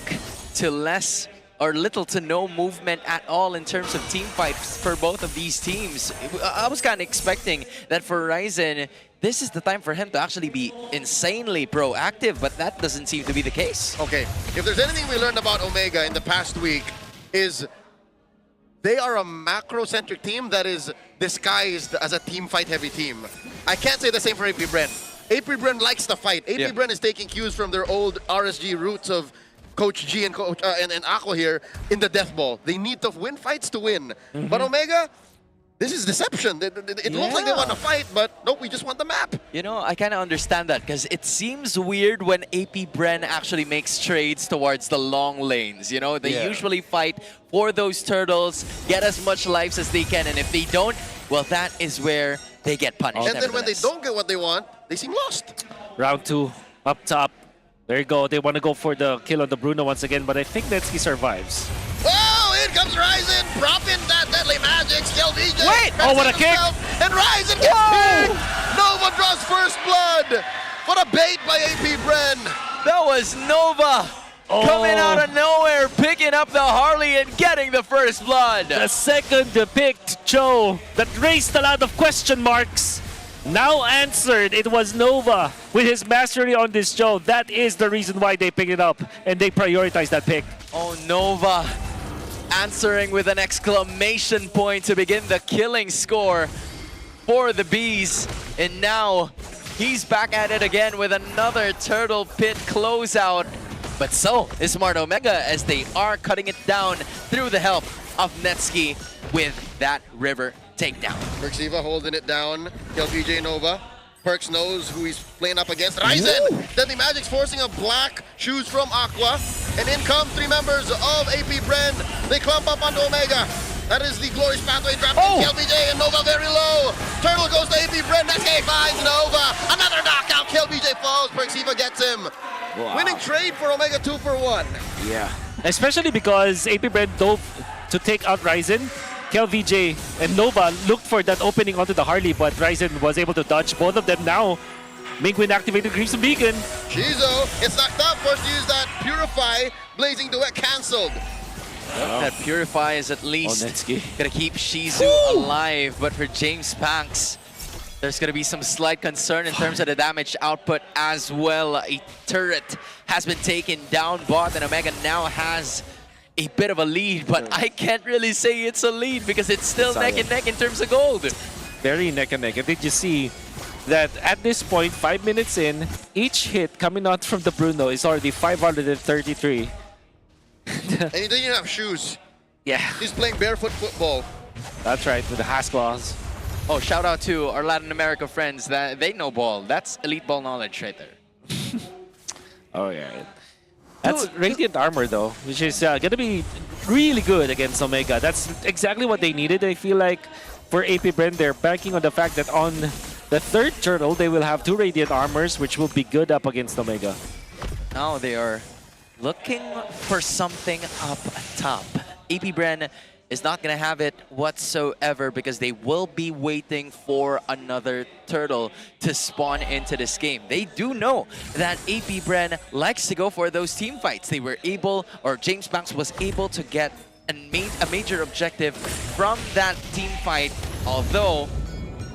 to less or little to no movement at all in terms of team fights for both of these teams. I was kind of expecting that for Ryzen, this is the time for him to actually be insanely proactive, but that doesn't seem to be the case. Okay, if there's anything we learned about Omega in the past week, is they are a macro-centric team that is disguised as a team fight heavy team. I can't say the same for AP Bren. AP Bren likes to fight. AP Bren is taking cues from their old RSG roots of Coach G and Coach and Aqua here in the Death Ball. They need to win fights to win. But Omega, this is deception. It looks like they want to fight, but nope, we just want the map. You know, I kind of understand that because it seems weird when AP Bren actually makes trades towards the long lanes. You know, they usually fight for those turtles, get as much lives as they can, and if they don't, well, that is where they get punished. And then when they don't get what they want, they seem lost. Round 2, up top. There you go. They want to go for the kill on the Bruno once again, but I think Netsky survives. Oh, in comes Ryzen, dropping that deadly magic. Skill DJ. Wait! Oh, what a kick! And Ryzen gets picked! Nova draws first blood! What a bait by AP Bren! That was Nova coming out of nowhere, picking up the Harley and getting the first blood. The second picked Joe that raised a lot of question marks. Now answered, it was Nova with his mastery on this Joe. That is the reason why they picked it up and they prioritized that pick. Oh, Nova answering with an exclamation point to begin the killing score for the Bees. And now he's back at it again with another Turtle Pit closeout. But so is Smart Omega as they are cutting it down through the help of Netsky with that river takedown. Perxiva holding it down. Kill DJ Nova. Perks knows who he's playing up against. Ryzen! Deadly Magic's forcing a black shoes from Aqua. And in come 3 members of AP Bren. They clump up onto Omega. That is the glorious pathway drop. Kill BJ and Nova very low. Turtle goes to AP Bren. Next game finds Nova. Another knockout. Kill BJ falls. Perxiva gets him. Wow. Winning trade for Omega 2 for 1. Yeah. Especially because AP Bren dove to take out Ryzen. KLVJ and Nova looked for that opening onto the Harley, but Ryzen was able to dodge both of them now. Mingwin activated Crimson Beacon. Shizo gets knocked up, forced to use that Purify. Blazing Duet cancelled. That Purify is at least gonna keep Shizu alive, but for James Banks, there's gonna be some slight concern in terms of the damage output as well. A turret has been taken down bot, and Omega now has a bit of a lead, but I can't really say it's a lead because it's still neck and neck in terms of gold. Very neck and neck. And did you see that at this point, 5 minutes in, each hit coming out from the Bruno is already 533. And he didn't even have shoes. Yeah. He's playing barefoot football. That's right, with the Hasclaws. Oh, shout out to our Latin America friends. That they know ball. That's elite ball knowledge right there. Oh, yeah. That's Radiant Armor, though, which is going to be really good against Omega. That's exactly what they needed. I feel like for AP Bren, they're banking on the fact that on the third turtle, they will have 2 Radiant Armors, which will be good up against Omega. Now they are looking for something up top. AP Bren is not going to have it whatsoever because they will be waiting for another turtle to spawn into this game. They do know that AP Bren likes to go for those team fights. They were able, or James Banks was able to get a major objective from that team fight, although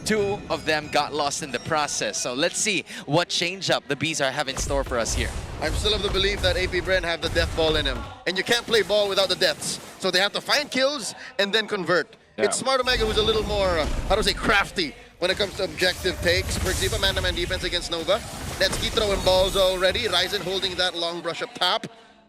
2 of them got lost in the process. So let's see what change-up the Bees are having in store for us here. I'm still of the belief that AP Bren have the death ball in him. And you can't play ball without the deaths. So they have to find kills and then convert. Yeah. It's Smart Omega who's a little more, crafty when it comes to objective takes. For example, man-to-man defense against Nova. Netsky throwing balls already. Ryzen holding that long brush up top.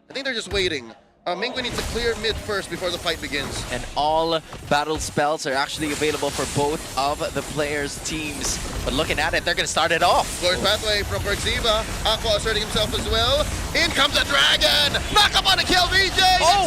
I think they're just waiting. Mingwin needs to clear mid first before the fight begins. And all battle spells are actually available for both of the players' teams. But looking at it, they're going to start it off. Glorious pathway from Perxiva. Aqua asserting himself as well. In comes the dragon! Knock up on the kill, VJ!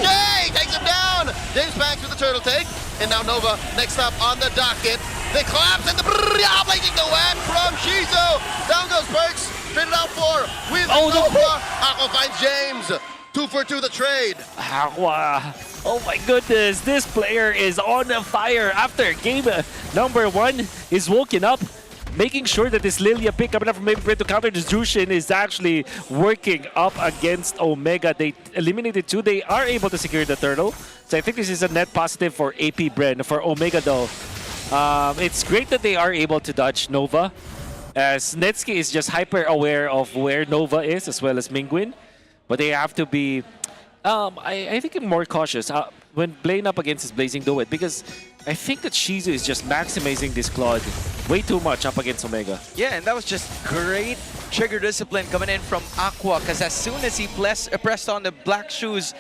Jay takes him down! James Banks with the turtle take. And now Nova next up on the docket. They collapse and the blazing the web from Shizo. Down goes Perks. Straight it out for with Nova. Aqua finds James. 2 for 2 the trade. Aqua. Oh my goodness, this player is on fire after game number 1 is woken up, making sure that this Lilia pick coming up from AP Bren to counter this Jushin is actually working up against Omega. They eliminated 2. They are able to secure the turtle. So I think this is a net positive for AP Bren. For Omega though, it's great that they are able to dodge Nova, as Netsky is just hyper aware of where Nova is as well as Mingwin. But they have to be, I think, more cautious when playing up against this Blazing Duet, because I think that Shizu is just maximizing this Claude way too much up against Omega. Yeah, and that was just great trigger discipline coming in from Aqua, because as soon as he pressed on the black shoes,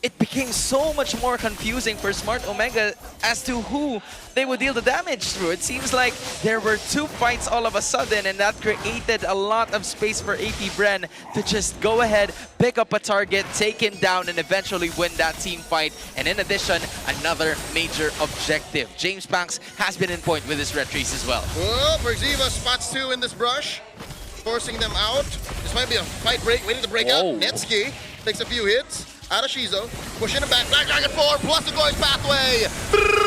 it became so much more confusing for Smart Omega as to who they would deal the damage through. It seems like there were 2 fights all of a sudden, and that created a lot of space for AP Bren to just go ahead, pick up a target, take him down, and eventually win that team fight. And in addition, another major objective. James Banks has been in point with his red trees as well. Oh, Perxiva spots 2 in this brush, forcing them out. This might be a fight break, waiting to break out. Netsky takes a few hits. Out of Shizo, pushing him back, Black Dragon 4, plus the Glorious pathway.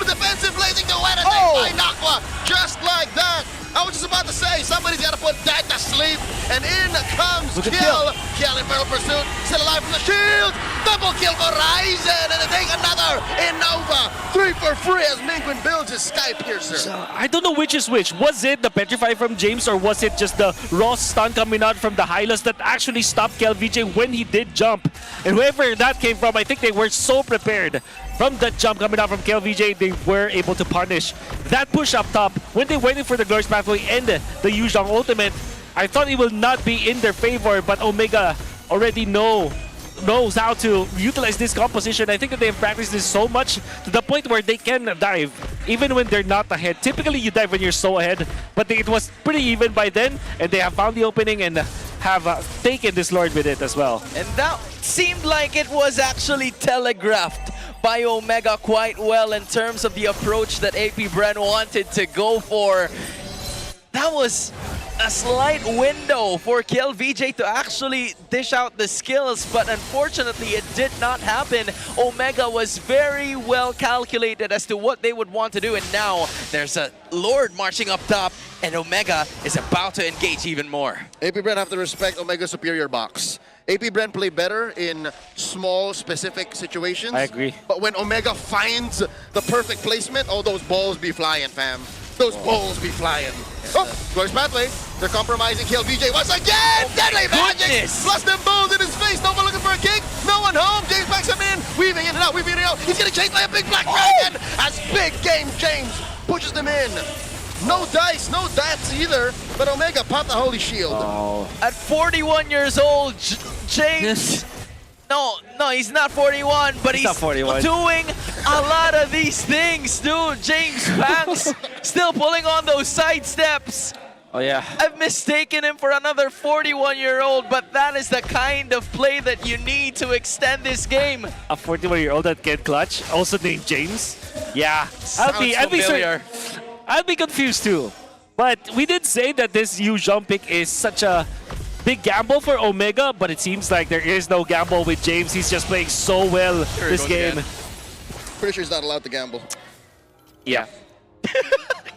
Defensive blazing the wet attack by Aqua, just like that. I was just about to say, somebody's got to put that to sleep. And in comes Kill. Kill in Feral Pursuit, still alive from the shield. Double kill for Ryzen, and they take another in Nova. 3 for free as Mingwin builds his Sky Piercer. So, I don't know which is which. Was it the Petrify from James, or was it just the raw stun coming out from the Hylos that actually stopped KLVJ when he did jump? And whoever that came from, I think they were so prepared. From that jump coming out from KLVJ, they were able to punish that push up top. When they waited for the Glorious Pathway and the Yuzhong ultimate, I thought it will not be in their favor, but Omega already knows how to utilize this composition. I think that they have practiced this so much to the point where they can dive even when they're not ahead. Typically, you dive when you're so ahead, but it was pretty even by then, and they have found the opening and have taken this Lord with it as well. And that seemed like it was actually telegraphed by Omega quite well in terms of the approach that AP Bren wanted to go for. That was a slight window for KLVJ to actually dish out the skills, but unfortunately it did not happen. Omega was very well calculated as to what they would want to do, and now there's a Lord marching up top, and Omega is about to engage even more. AP Bren have to respect Omega's superior box. AP Bren play better in small, specific situations. I agree. But when Omega finds the perfect placement, oh, those balls be flying, fam. Those balls be flying. Oh, Glorious Pathway. They're compromising KLVJ once again. Deadly magic. Plus them balls in his face. Nova looking for a kick. No one home. James backs him in. Weaving in and out. Weaving in and out. He's getting chased by a big black dragon. As big game James pushes them in. No dice, no dats either. But Omega popped the holy shield. At 41 years old, James... No, he's not 41, but he's not 41. doing a lot of these things, dude. James Banks still pulling on those side steps. Oh, yeah. I've mistaken him for another 41-year-old, but that is the kind of play that you need to extend this game. A 41-year-old that can clutch, also named James. Yeah, I'd be confused too. But we did say that this Yu jump pick is such a big gamble for Omega, but it seems like there is no gamble with James. He's just playing so well this game. Again. Pretty sure he's not allowed to gamble. Yeah.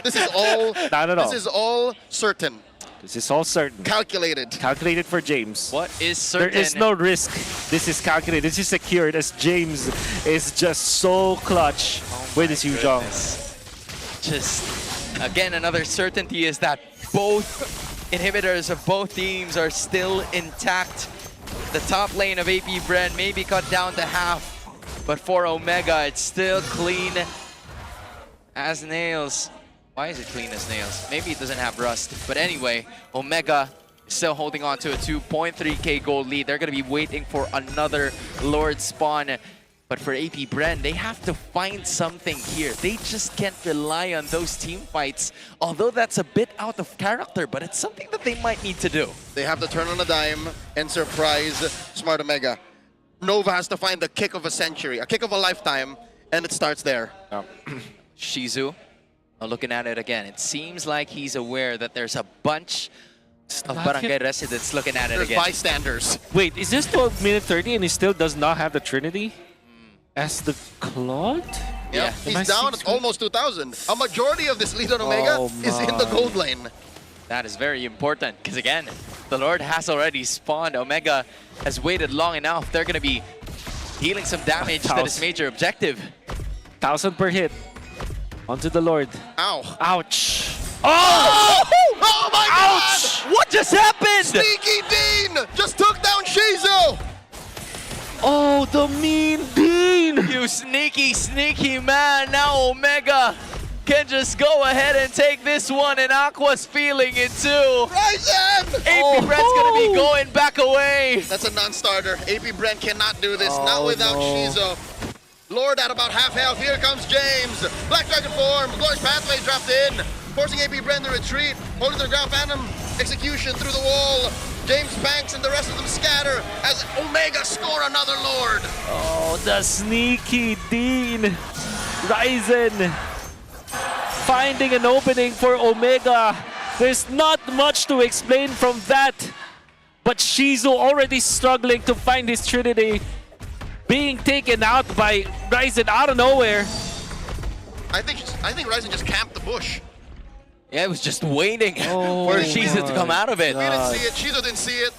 This is all. Not at all. This is all certain. This is all certain. Calculated. Calculated for James. What is certain? There is no risk. This is calculated. This is secured as James is just so clutch with his Yuzhong. Just, again, another certainty is that both inhibitors of both teams are still intact. The top lane of AP Bren may be cut down to half, but for Omega, it's still clean as nails. Why is it clean as nails? Maybe it doesn't have rust. But anyway, Omega is still holding on to a 2.3k gold lead. They're going to be waiting for another Lord spawn. But for AP Bren, they have to find something here. They just can't rely on those team fights. Although that's a bit out of character, but it's something that they might need to do. They have to turn on a dime and surprise Smart Omega. Nova has to find the kick of a century, a kick of a lifetime, and it starts there. Shizu, looking at it again, it seems like he's aware that there's a bunch of barangay residents looking at it There's again. bystanders. Wait, is this 12 minute 30 and he still does not have the Trinity as the Claude? Yeah, he's down at almost 2,000. A majority of this lead on Omega is in the gold lane. That is very important, because again, the Lord has already spawned. Omega has waited long enough. They're going to be dealing some damage to this major objective. 1,000 per hit. Onto the Lord. Ow. Ouch. Oh! Oh my Ouch! God! What just happened? Sneaky Dean just took down Shizu! Oh, the mean Dean! You sneaky, sneaky man. Now Omega can just go ahead and take this one, and Aqua's feeling it too. Ryzen! AP Bren's gonna be going back away. That's a non-starter. AP Brent cannot do this, not without Shizu. Lord at about half health. Here comes James. Black Dragon form. Glorious Pathway dropped in. Forcing AP Brent to retreat. Holding the ground Phantom. Execution through the wall. James Banks and the rest of them scatter as Omega score another Lord. Oh, the sneaky Dean. Ryzen finding an opening for Omega. There's not much to explain from that. But Shizu already struggling to find his Trinity. Being taken out by Ryzen out of nowhere. I think Ryzen just camped the bush. Yeah, it was just waiting for Shizu to come out of it. We didn't see it, Shizu didn't see it,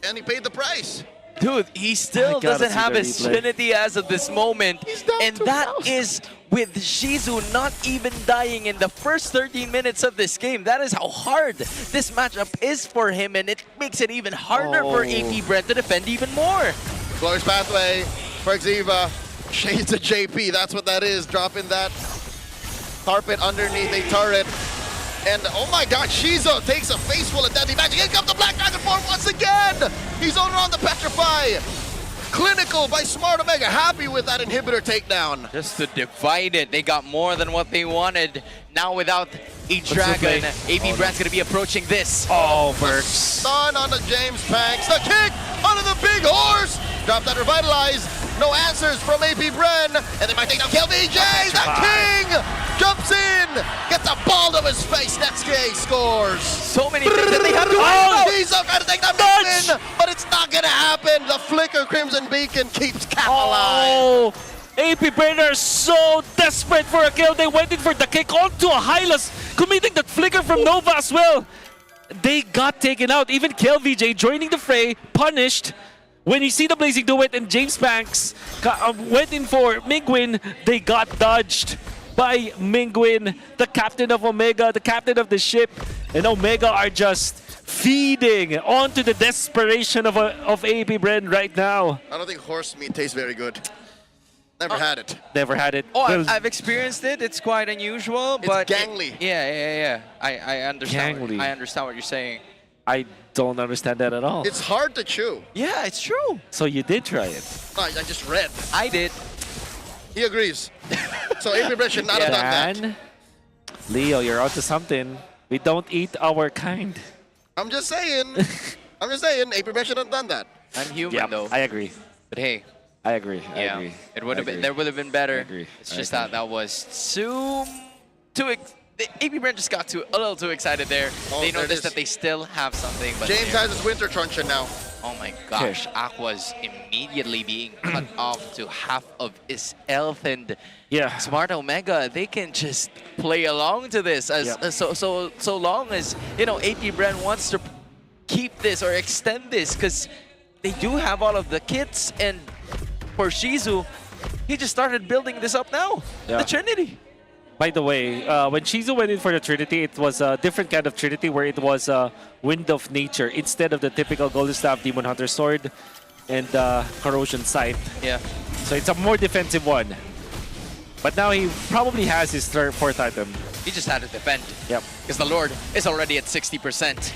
and he paid the price. Dude, he still doesn't have his Trinity as of this moment. And that is with Shizu not even dying in the first 13 minutes of this game. That is how hard this matchup is for him, and it makes it even harder for AP Brent to defend even more. Glorious Pathway for Xiva. Shades of JP, that's what that is. Dropping that carpet underneath a turret. And oh my God, Shizu takes a face full of deadly magic. Here comes the Black Dragon form once again. He's on the Petrify. Clinical by Smart Omega. Happy with that inhibitor takedown. Just to divide it, they got more than what they wanted. Now without a dragon, AP Brand's gonna be approaching this. Oh, Burks. Stun on the James Banks. The kick onto the big horse. Drop that Revitalize. No answers from AP Bren. And they might take down KLVJ. The King jumps in. Gets a ball to his face. Netsuke scores. So many things that they have to He's trying to take that Beacon, but it's not going to happen. The flicker Crimson Beacon keeps Cap alive. AP Bren are so desperate for a kill. They went in for the kick onto a Hylas, committing that flicker from Nova as well. They got taken out. Even KLVJ joining the fray, punished. When you see the Blazing Duet and James Banks went in for Mingwin, they got dodged by Mingwin, the captain of Omega, the captain of the ship. And Omega are just feeding onto the desperation of AP Bren right now. I don't think horse meat tastes very good. Never had it. Never had it. Oh, I've experienced it. It's quite unusual, but gangly. Yeah. I understand. Gangly. I understand what you're saying. I don't understand that at all. It's hard to chew. Yeah, it's true. So you did try it? No, I just read. I did. He agrees. So AP Bren should not have done that. Leo, you're onto something. We don't eat our kind. I'm just saying. I'm just saying. AP Bren should have done that. I'm human though. I agree. But hey. I agree. It would have been. There would have been better. I agree. It's just that was too The AP Brand just got a little too excited there. Oh, They there it noticed is. that they still have something. But James there- has his winter truncheon now. Oh my gosh, Aqua's immediately being cut off to half of his health, and Smart Omega, they can just play along to this so long as AP Brand wants to keep this or extend this, because they do have all of the kits, and for Shizu, he just started building this up now. Yeah. The Trinity. By the way, when Shizu went in for the Trinity, it was a different kind of Trinity where it was Wind of Nature instead of the typical Golden Staff, Demon Hunter Sword, and Corrosion Sight. Yeah. So it's a more defensive one. But now he probably has his fourth item. He just had to defend. Yep. Because the Lord is already at 60%.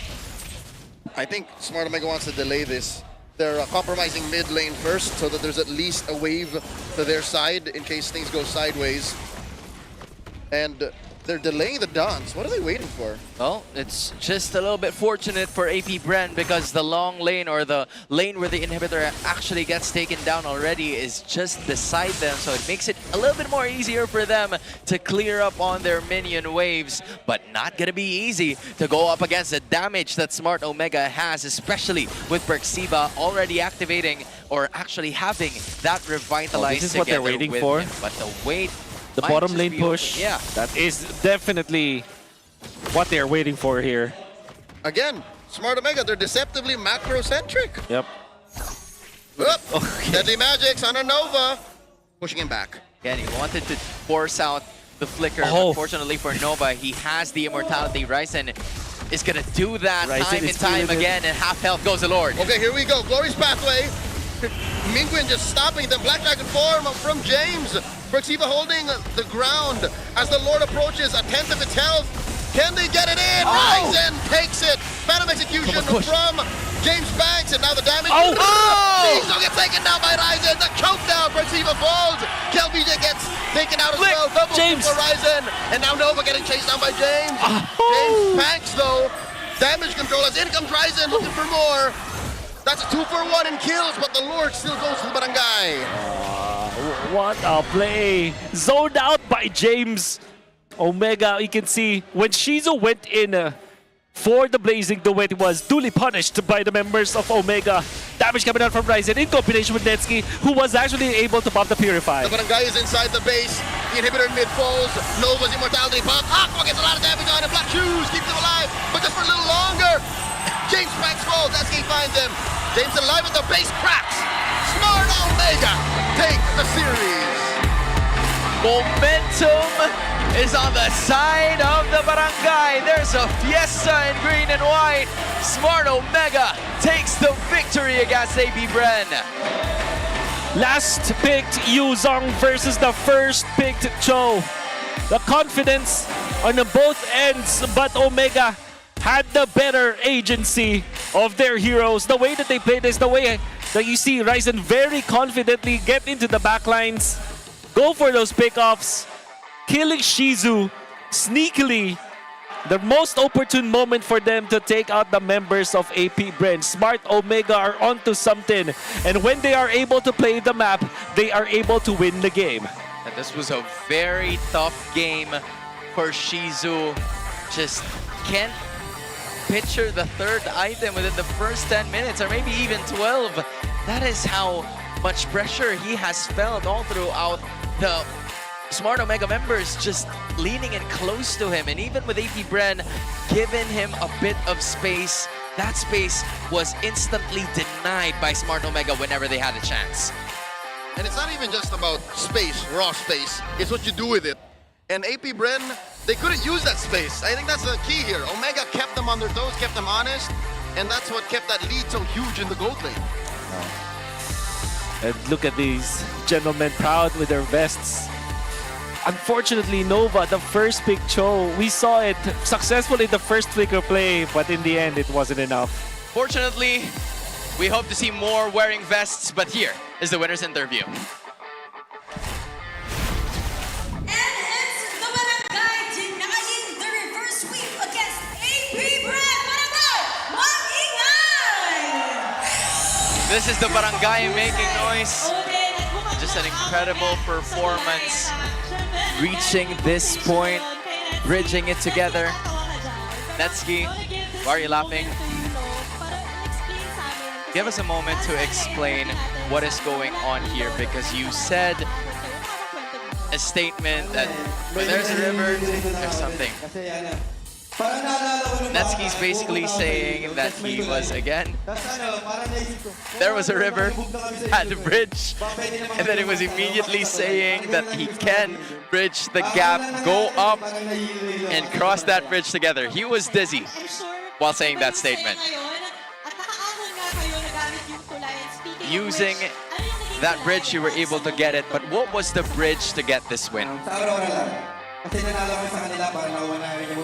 I think Smart Omega wants to delay this. They're compromising mid lane first so that there's at least a wave to their side in case things go sideways. And they're delaying the dance. What are they waiting for? Well, it's just a little bit fortunate for AP Brand because the long lane, or the lane where the inhibitor actually gets taken down already, is just beside them. So it makes it a little bit more easier for them to clear up on their minion waves. But not gonna be easy to go up against the damage that Smart Omega has, especially with Perxiva already activating or actually having that revitalize. This is what they're together waiting with for. him. But the wait. The might bottom just lane be push. open. Yeah. That is definitely what they're waiting for here. Again, Smart Omega, they're deceptively macro-centric. Yep. Deadly Magics on a Nova. Pushing him back. Again, he wanted to force out the flicker. Oh. Unfortunately for Nova, he has the immortality. Ryzen is gonna do that Ryzen time is and time feeling it. again, and half health goes the Lord. Okay, here we go. Glory's Pathway. Mingwin just stopping them. Black Dragon form from James. Perxiva holding the ground as the Lord approaches, a tenth of its health. Can they get it in? Ryzen takes it. Phantom Execution from James Banks, and now the damage. Shizu gets taken down by Ryzen. The choke down. Perxiva falls. KLBJ gets taken out as well. Double James. for Ryzen. And now Nova getting chased down by James. James Banks, though. Damage control as in comes Ryzen looking for more. That's a 2-for-1 in kills, but the Lord still goes to the barangay. What a play! Zoned out by James. Omega, you can see when Shizu went in for the Blazing Duet, he was duly punished by the members of Omega. Damage coming out from Ryzen in combination with Netsky, who was actually able to pop the Purify. The barangay is inside the base. The inhibitor in mid falls. Nova's immortality pop. Aqua gets a lot of damage on him. Black Shoes keeps him alive, but just for a little longer. James Banks falls. SK finds him. James alive at the base cracks. Smart Omega take the series. Momentum is on the side of the barangay. There's a fiesta in green and white. Smart Omega takes the victory against AP Brand. Last picked Yuzong versus the first picked Cho. The confidence on both ends, but Omega had the better agency of their heroes. The way that they played is the way that you see Ryzen very confidently get into the backlines, go for those pickoffs, killing Shizu sneakily. The most opportune moment for them to take out the members of AP Brand. Smart Omega are onto something, and when they are able to play the map, they are able to win the game. And this was a very tough game for Shizu. Just can't picture the third item within the first 10 minutes, or maybe even 12. That is how much pressure he has felt all throughout. The Smart Omega members just leaning in close to him, and even with AP Brand giving him a bit of space, that space was instantly denied by Smart Omega whenever they had a chance. And it's not even just about space, raw space. It's what you do with it. And AP Brand, they couldn't use that space. I think that's the key here. Omega kept them on their toes, kept them honest, and that's what kept that lead so huge in the gold lane. And look at these gentlemen proud with their vests. Unfortunately, Nova, the first pick Cho, we saw it successful in the first flicker play, but in the end, it wasn't enough. Fortunately, we hope to see more wearing vests, but here is the winner's interview. This is the barangay making noise. Just an incredible performance. Reaching this point bridging it together. Netsky, why are you laughing? Give us a moment to explain what is going on here, because you said a statement that where there's a river, there's something. Netsky's basically saying that he was, again, there was a river at the bridge, and then he was immediately saying that he can bridge the gap, go up, and cross that bridge together. He was dizzy while saying that statement. Using that bridge, you were able to get it, but what was the bridge to get this win?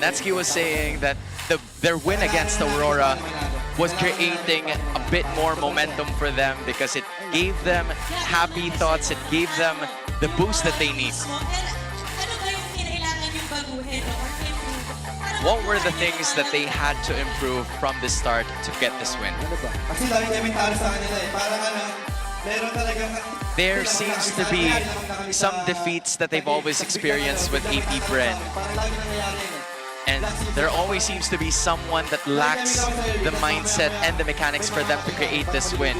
Netsky was saying that their win against Aurora was creating a bit more momentum for them because it gave them happy thoughts, it gave them the boost that they need. What were the things that they had to improve from the start to get this win? There seems to be some defeats that they've always experienced with APBR. And there always seems to be someone that lacks the mindset and the mechanics for them to create this win.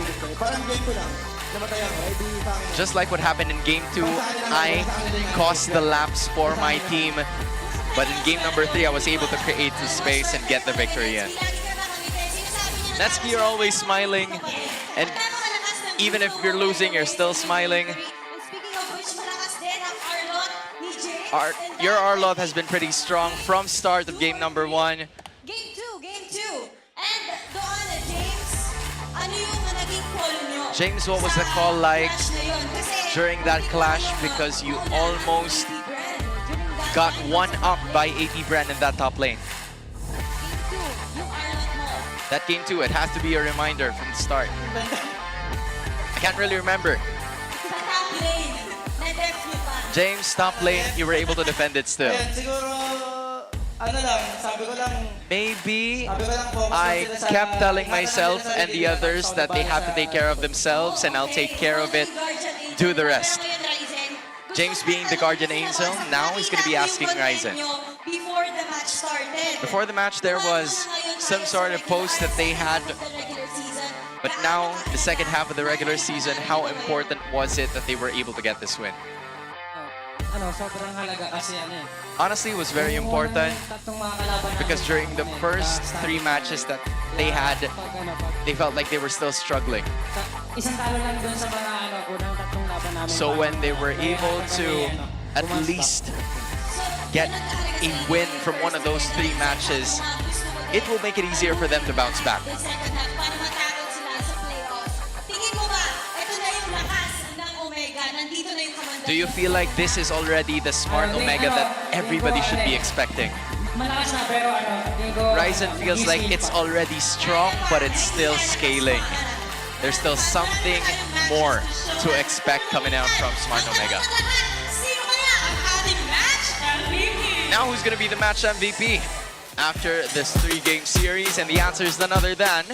Just like what happened in Game 2, I cost the laps for my team. But in Game number 3, I was able to create the space and get the victory in. Netsky, you're always smiling. And even if you're losing, you're still smiling. Your Arlot has been pretty strong from start of game number 1. Game 2. And doon, James, ano yung naging call nyo? James, what was the call like during that clash? Because you almost got one up by APBR in that top lane. That game 2, it has to be a reminder from the start. I can't really remember. James, top lane, you were able to defend it still. Maybe I kept telling myself and the others that they have to take care of themselves and I'll take care of it, do the rest. James being the Guardian Angel, now he's going to be asking Ryzen. Before the match, there was some sort of post that they had. But now, the second half of the regular season, how important was it that they were able to get this win? Honestly, it was very important because during the first 3 matches that they had, they felt like they were still struggling. So when they were able to at least get a win from one of those 3 matches, it will make it easier for them to bounce back. Do you feel like this is already the smart Omega that everybody should be expecting? Ryzen feels like it's already strong, but it's still scaling. There's still something more to expect coming out from Smart Omega. Now who's going to be the match MVP after this 3-game series? And the answer is none other than...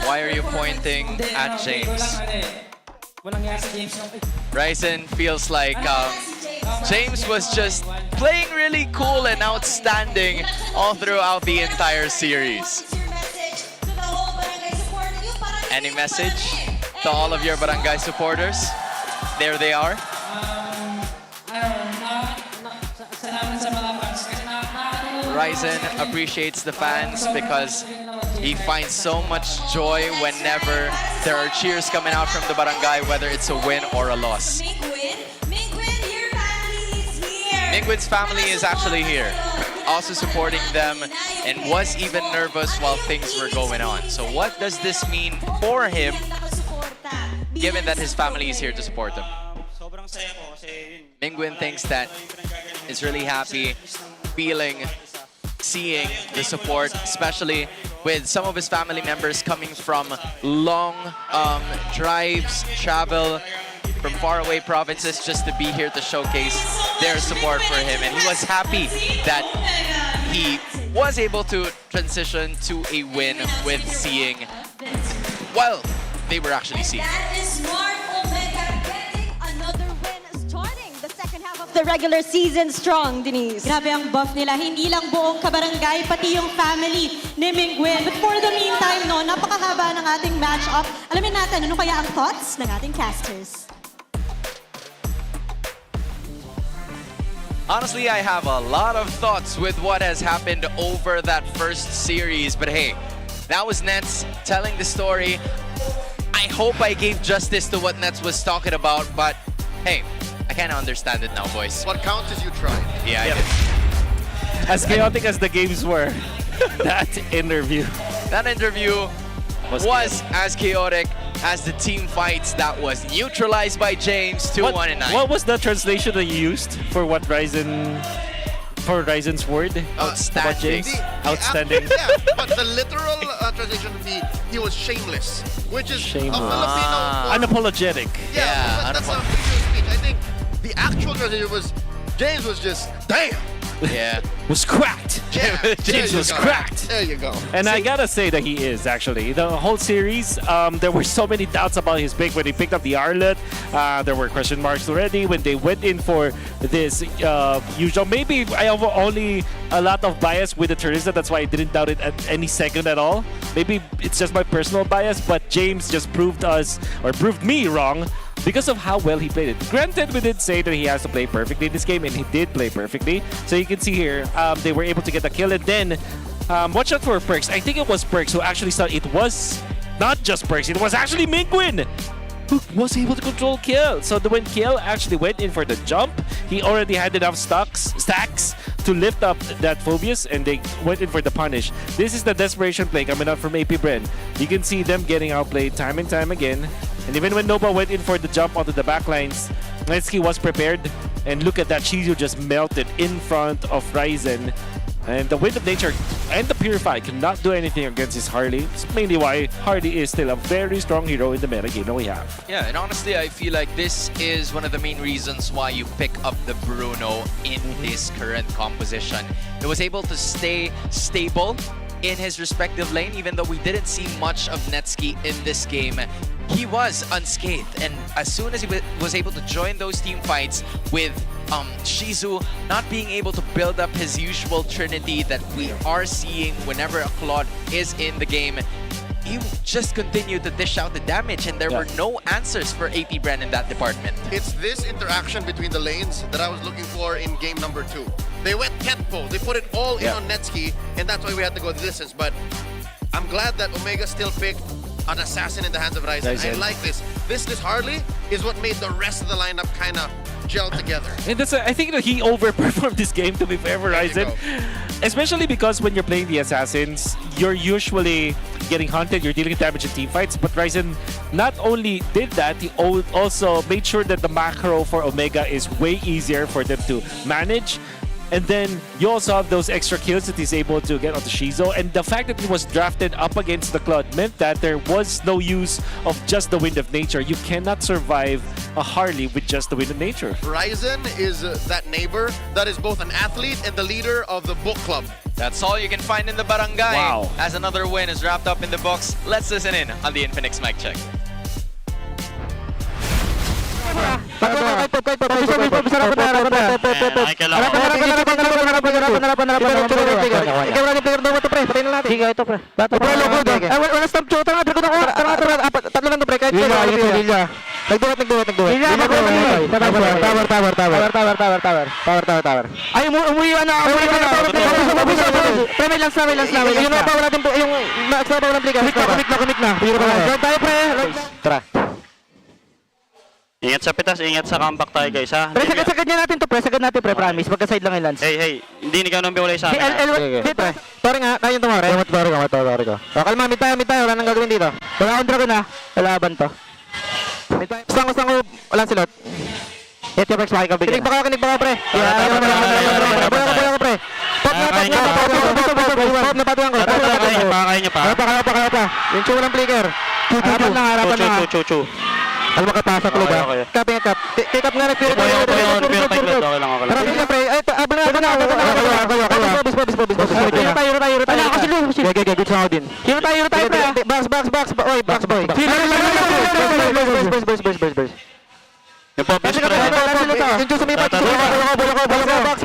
Why are you pointing at James? Ryzen feels like James was just playing really cool and outstanding all throughout the entire series. Any message to all of your barangay supporters? There they are. Ryzen appreciates the fans because he finds so much joy whenever there are cheers coming out from the barangay, whether it's a win or a loss. Mingwin's family is actually here, also supporting them, and was even nervous while things were going on. So what does this mean for him, given that his family is here to support him? Mingwin thinks that is really happy, seeing the support, especially with some of his family members coming from long drives, travel from faraway provinces just to be here to showcase their support for him. And he was happy that he was able to transition to a win with seeing, well, they were actually seeing. That is Smart Omega the regular season strong, Denise. Grabe ang buff nila. Hindi lang buong kabarangay, pati yung family ni Mingwin. But for the meantime, no, napakahaba ng ating match-up. Alamin natin, ano kaya ang thoughts ng ating casters? Honestly, I have a lot of thoughts with what has happened over that first series. But hey, that was Nets telling the story. I hope I gave justice to what Nets was talking about, but hey, I kind of understand it now, boys. What counts is you tried. Yeah, I did. As chaotic as the games were, that interview was as chaotic as the team fights that was neutralized by James 2-1 and 9. What was the translation that you used for what for Ryzen's word? Outstanding. About James? Outstanding. Yeah, but the literal translation would be he was shameless, which is Shameless. a Filipino form. Unapologetic. Yeah, that's a previous speech. I think the actual translation was James was just damn. Yeah. Was cracked. Yeah, James was cracked. There you go. And I gotta say that he is actually. The whole series, there were so many doubts about his pick when he picked up the Arlet. There were question marks already when they went in for this usual. Maybe I have only a lot of bias with the Teresa. That's why I didn't doubt it at any second at all. Maybe it's just my personal bias, but James just proved me wrong because of how well he played it. Granted, we did say that he has to play perfectly in this game, and he did play perfectly. So you can see here, they were able to get the kill, and then watch out for Perks. I think it was Perks who actually saw it was not just Perks, it was actually Mingwin who was able to control Kill. So when Kill actually went in for the jump, he already had enough stacks to lift up that Phobius, and they went in for the punish. This is the desperation play coming out from APBR. You can see them getting outplayed time and time again. And even when Nova went in for the jump onto the backlines, Netsky was prepared. And look at that, Shizu just melted in front of Ryzen. And the Wind of Nature and the Purify cannot do anything against his Harley. It's mainly why Harley is still a very strong hero in the meta game that we have. Yeah, and honestly, I feel like this is one of the main reasons why you pick up the Bruno in this current composition. He was able to stay stable in his respective lane, even though we didn't see much of Netsky in this game. He was unscathed, and as soon as he was able to join those team fights with Shizu not being able to build up his usual trinity that we are seeing whenever a Claude is in the game, he just continued to dish out the damage, and there were no answers for APBR in that department. It's this interaction between the lanes that I was looking for in game number 2. They went tempo, they put it all in on Netsky, and that's why we had to go the distance. But I'm glad that Omega still picked an assassin in the hands of Ryzen. I like this. This Harley is what made the rest of the lineup kind of gel together. And that's I think that he overperformed this game, to be fair for Ryzen. Especially because when you're playing the assassins, you're usually getting hunted, you're dealing damage in team fights. But Ryzen not only did that, he also made sure that the macro for Omega is way easier for them to manage. And then you also have those extra kills that he's able to get onto Shizu. And the fact that he was drafted up against the Claude meant that there was no use of just the Wind of Nature. You cannot survive a Harley with just the Wind of Nature. Ryzen is that neighbor that is both an athlete and the leader of the book club. That's all you can find in the barangay. Wow. As another win is wrapped up in the books, let's listen in on the Infinix mic check. Ay, umuwi na ako. Pre, lang sa yung napaw natin po, yung extra power ng plikas. Commit na. Tayo, pre. Tara. Ingat sa pitas, ingat sa comeback tayo guys ha. Pre, sagad niya natin to, pre. Sagad natin, pre. Promise. Magka-side lang yung lance. Hey, hindi ikaw nang biwalay sa amin. Sige. Sorry nga, tayo yung tumore. Sorry ko. Kalma, mid tayo. Wala nang gagawin dito. Wala akong dragon ha. Lalaban to. Basta ko, walang silot. Hit your Perks, makikabigyan. Kinig ba ka, pre? Boya ko, pre. Pop na patuan ko. Pakakain niyo pa. Yung chew ng flicker. Harapan lang. Chu. Alam mo kapasa ko ba? Kap. Kikap nga nag-spirit. Marami ka, pre. Ay, abang na. Bis. Tayo. Wala ako sila. Good sa ako din. Hero tayo, pre. Box. Oy, box boy. Boys. Yung po, best friend. Yung Diyos sumipat. Box.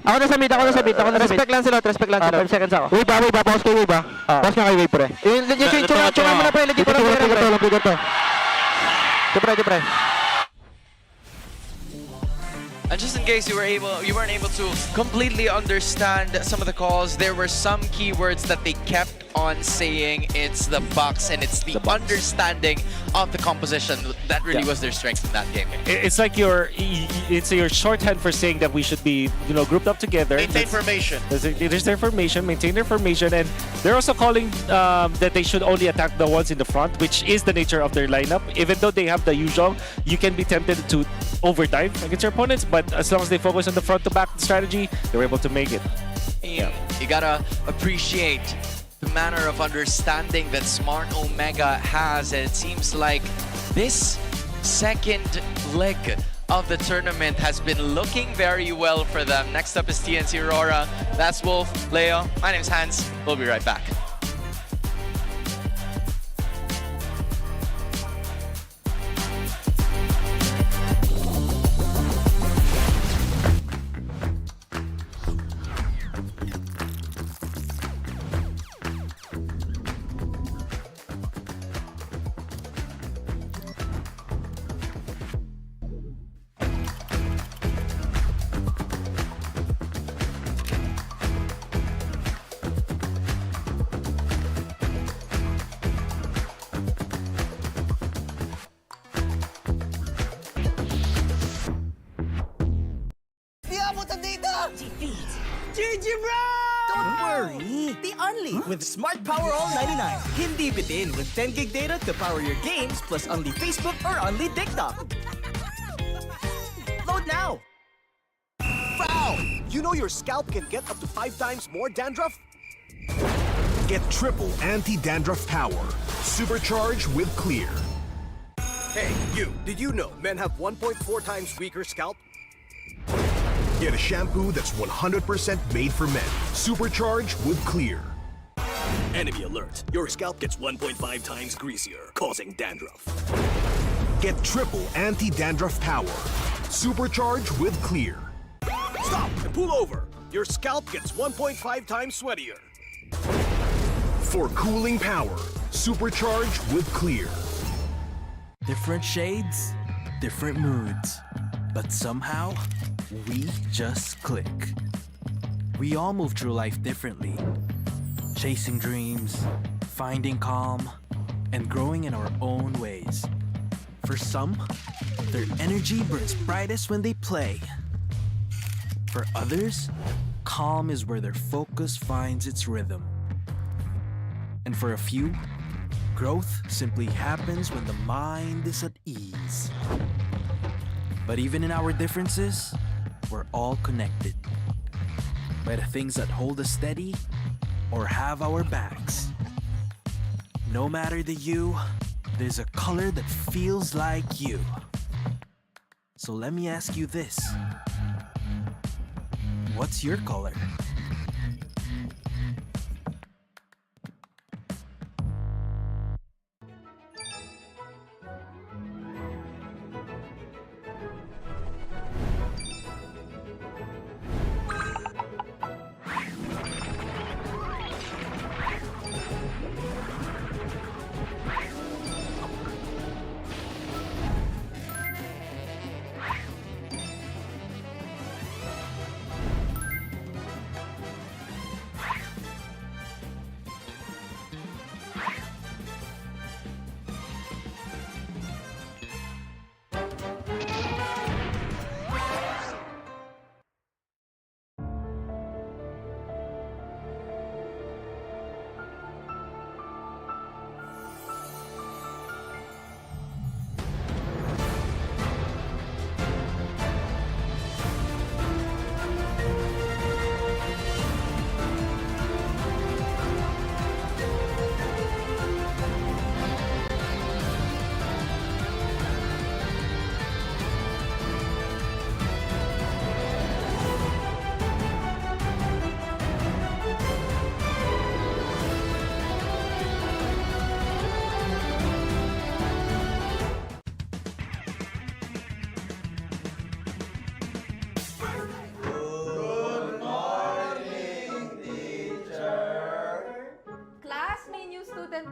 Ako na sa mid. Respect lang sila. 5 seconds ako. Wave ba? Pause kay wave ba? Pause ka kay wave, pre. Yung chunga mo na, pre. Legit mo na, pre. Pre. And just in case you weren't able to completely understand some of the calls, there were some keywords that they kept on saying. It's the Bucks and it's the understanding of the composition that really was their strength in that game. It's like your shorthand for saying that we should be, grouped up together. Maintain formation. It is their formation, maintain their formation, and they're also calling that they should only attack the ones in the front, which is the nature of their lineup. Even though they have the usual, you can be tempted to overtime against your opponents, but as long as they focus on the front-to-back strategy, they're able to make it. Yeah. You gotta appreciate the manner of understanding that Smart Omega has, and it seems like this second leg of the tournament has been looking very well for them. Next up is TNC RORA. That's Wolf, Leo. My name's Hans. We'll be right back. GG bro! Don't worry! The Unli with Smart Power All 99. Hindi bitin with 10 gig data to power your games plus Unli Facebook or Unli TikTok. Load now! Foul! You know your scalp can get up to 5 times more dandruff? Get triple anti-dandruff power. Supercharged with Clear. Hey, you! Did you know men have 1.4 times weaker scalp? Get a shampoo that's 100% made for men. Supercharged with Clear. Enemy alert. Your scalp gets 1.5 times greasier, causing dandruff. Get triple anti-dandruff power. Supercharged with Clear. Stop and pull over. Your scalp gets 1.5 times sweatier. For cooling power, supercharged with Clear. Different shades, different moods. But somehow, we just click. We all move through life differently. Chasing dreams, finding calm, and growing in our own ways. For some, their energy burns brightest when they play. For others, calm is where their focus finds its rhythm. And for a few, growth simply happens when the mind is at ease. But even in our differences, we're all connected by the things that hold us steady or have our backs. No matter the hue, there's a color that feels like you. So let me ask you this. What's your color?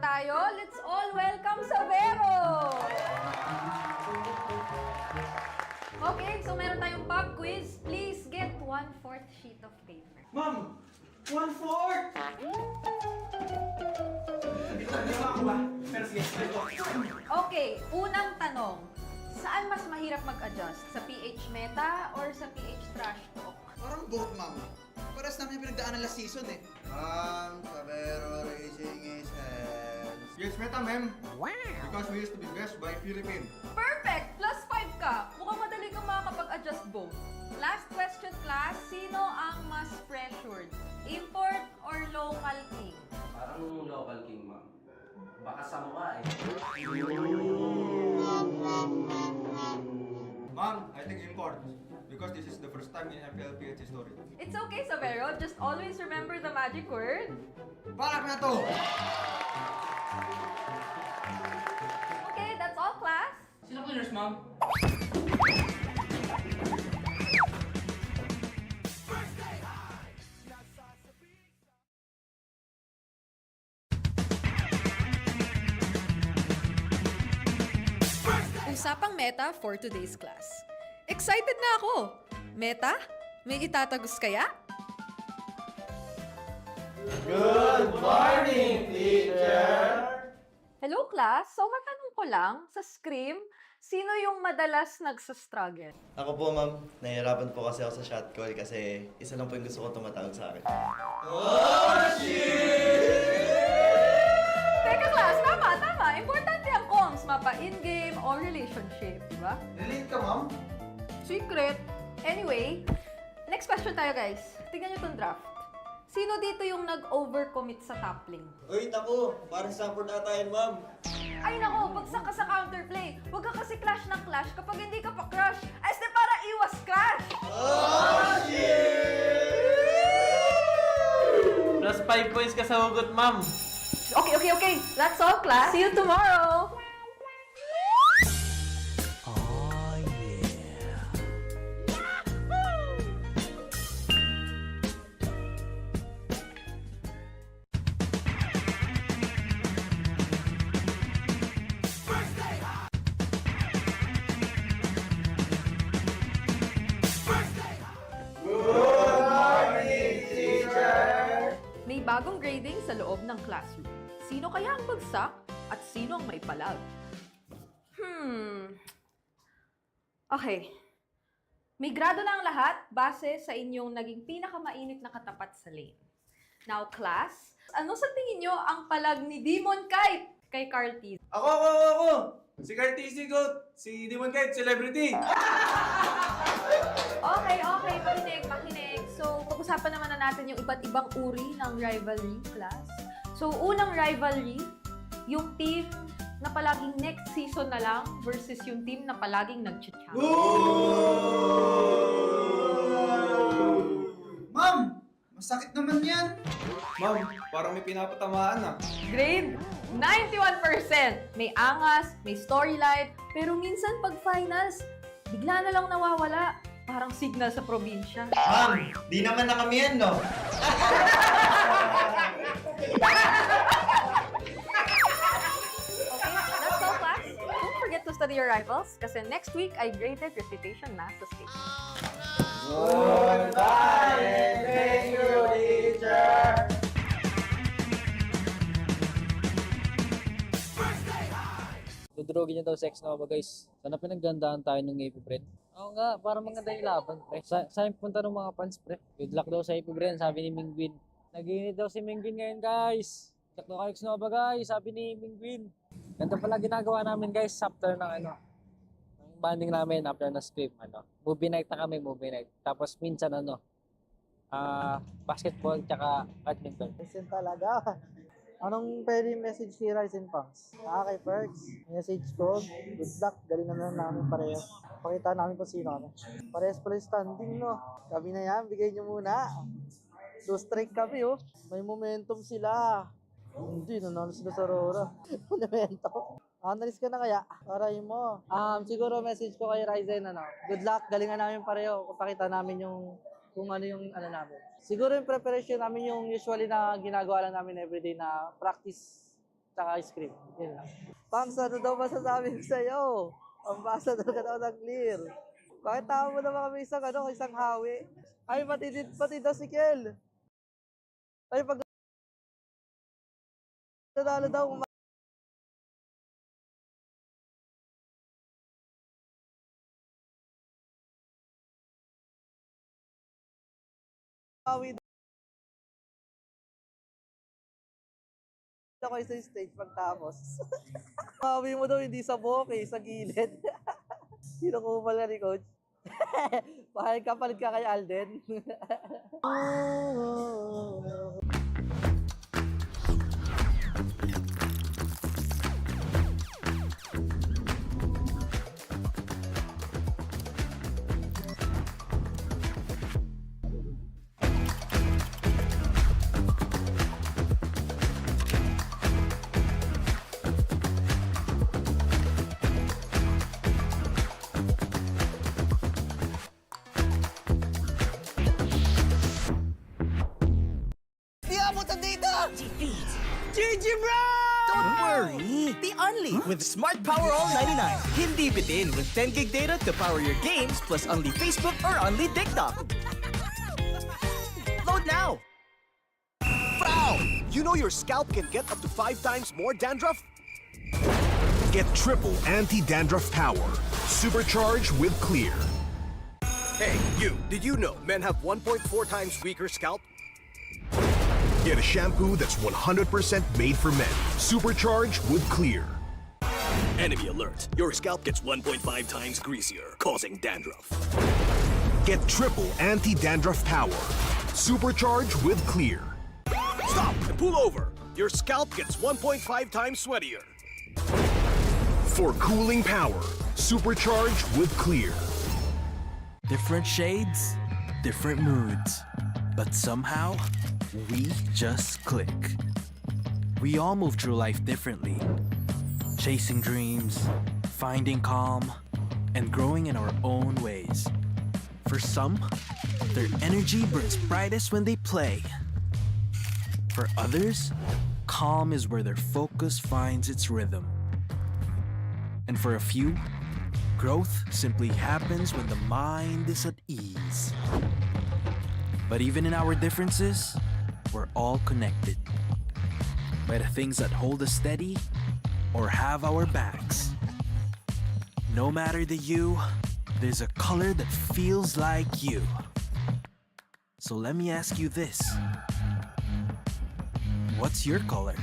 tayo. Let's all welcome Savero! Okay, so meron tayong pop quiz. Please get 1/4 sheet of paper. Ma'am! 1/4! Okay, unang tanong. Saan mas mahirap mag-adjust? Sa PH meta or sa PH trash talk? Parang both, ma'am. Paras namin yung pinagdaanan last season eh. Savero raising his hands. Yes, meta, ma'am. Wow! Because we used to be best by Philippines. Perfect! +5 ka. Mukhang madali kang makakapag-adjust both. Last question, class. Sino ang mas pressured? Import or local king? Parang local king, ma'am. Baka sa mukha eh. Ma'am, I think import. Because this is the first time in MPL PH history. It's okay, Savero. Just always remember the magic word. Balak na to! Okay, that's all, class. Sino cleaners, ma'am? Usapang meta for today's class. Excited na ako! Meta? May itatagos kaya? Good morning, teacher! Hello, class. So, matanong ko lang, sa scrim, sino yung madalas nagsastruggle? Ako po, ma'am. Nahihirapan po kasi ako sa shot call kasi isa lang po yung gusto ko tumatawag sa akin. Oh, shit! Teka, class. Tama. Importante ang comms, mapa in-game or relationship, di ba? Relate ka, ma'am? Secret. Anyway, next question tayo, guys. Tingnan nyo tong draft. Sino dito yung nag-overcommit sa top lane? Uy, naku! Parang support ata yun, ma'am. Ay nako, bagsak ka sa counterplay. Huwag ka kasi clash ng clash kapag hindi ka pa crush. Este para iwas crash! Oh, shit! +5 points ka sa hugot, ma'am. Okay. That's all, class. See you tomorrow! May bagong grading sa loob ng classroom. Sino kaya ang bagsak at sino ang may palag? Okay. May grado na ang lahat base sa inyong naging pinakamainit na katapat sa lane. Now, class, ano sa tingin nyo ang palag ni Demon Kite kay Carl T? Ako! Si Carl T. Goat! Si Demon Kite, celebrity! Okay. Makinig. So, pag-usapan naman na natin yung iba't ibang uri ng rivalry, class. So, unang rivalry, yung team na palaging next season na lang versus yung team na palaging nag-champion. Ma'am! Masakit naman yan! Ma'am, parang may pinapatamaan na. Grade 91%. May angas, may storyline, pero minsan pag finals, bigla na lang nawawala. Parang signal sa probinsya. Ma'am, di naman na kami yan, no? That's all, class. Don't forget to study your rivals kasi next week I graded recitation na sa stage. Goodbye and thank you, teacher! Dudurugin niya daw sex na ba, guys? Sana pinaggandahan tayo ng APBR. Oo nga, para maganda yung laban, pre. Saan punta ng mga fans, pre? Good luck daw sa APBR, sabi ni Mingwin. Nag-iinit daw si Mingwin ngayon, guys. Check daw kayo Nova, guys, sabi ni Mingwin. Ganito pala ginagawa namin, guys, after ng ng banding namin, after na script, movie night na kami, movie night. Tapos minsan, basketball, tsaka badminton. Listen talaga. Anong pwede message si Rise and Punks? Kay Perks, message ko, good luck, galing naman namin pareho. Pakita namin kung sino kami. Parehas pala yung standing, no? Kami na yan, bigay nyo muna. 2 strike kami, oh. May momentum sila. Hindi, nanalo sila sa RORA. Momentum. Analyst ka na kaya? Aray mo. Siguro message ko kay Rise and good luck, galingan namin pareho. Pakita namin yung kung ano yung namin. Siguro yung preparation namin yung usually na ginagawa lang namin everyday na practice tsaka ice cream. Yun lang. Pangs, ano daw masasabi ko sa'yo? Ambassador ka daw ng clear. Bakit tama mo naman kami isang hawi? Ay, pati daw si Kel. Ay, pag nanalo daw, hawi daw kayo sa stage pagtapos. Hawi mo daw hindi sa boke, sa gilid. Kinukumal ka ni Coach. Bakit kapalit ka kay Alden? Di abutan dito! GG bro! Don't worry! The Only with Smart Power All 99. Hindi bitin with 10 gig data to power your games plus only Facebook or only TikTok. Load now! Foul! You know your scalp can get up to 5 times more dandruff? Get triple anti-dandruff power. Supercharged with Clear. Hey, you! Did you know men have 1.4 times weaker scalp? Get a shampoo that's 100% made for men. Supercharged with Clear. Enemy alert! Your scalp gets 1.5 times greasier, causing dandruff. Get triple anti-dandruff power. Supercharged with Clear. Stop and pull over! Your scalp gets 1.5 times sweatier. For cooling power, supercharged with Clear. Different shades, different moods, but somehow we just click. We all move through life differently, chasing dreams, finding calm, and growing in our own ways. For some, their energy burns brightest when they play. For others, calm is where their focus finds its rhythm. And for a few, growth simply happens when the mind is at ease. But even in our differences, we're all connected by the things that hold us steady or have our backs. No matter the you, there's a color that feels like you. So let me ask you this. What's your color?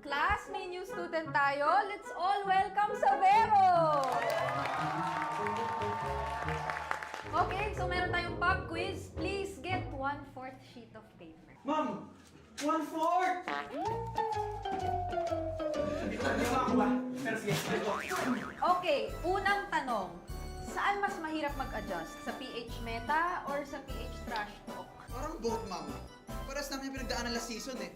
Class, may new student tayo. Let's all welcome Savero! Okay, so meron tayong pop quiz. Please get 1/4 sheet of paper. Ma'am! 1/4! Okay, unang tanong. Saan mas mahirap mag-adjust? Sa PH meta or sa PH trash talk? Parang boat, ma'am. Paras namin yung pinagdaanan last season eh.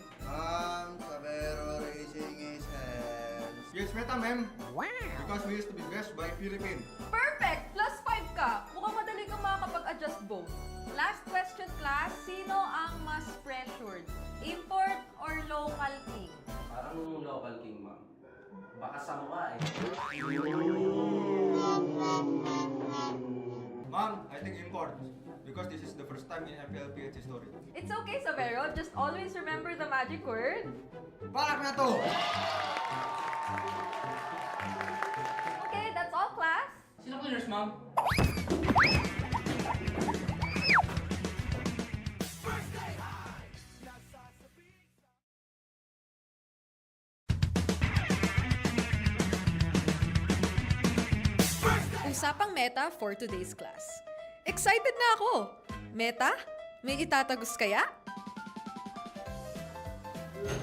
Sabero racing is hands. Yes, meta, ma'am. Wow! Because we used to be best by Philippines. Perfect! Plus 5 ka. Mukhang madali kang makakapag-adjust both. Last question, class. Sino ang mas pressured? Import or local king? Parang local king, ma'am. Baka sa mukha eh. Ma'am, I think import. Because this is the first time in MPL PH history. It's okay, Savero. Just always remember the magic word. Balak na to! Okay, that's all, class. Sino cleaners, ma'am? Usapang meta for today's class. Excited na ako! Meta? May itatagos kaya?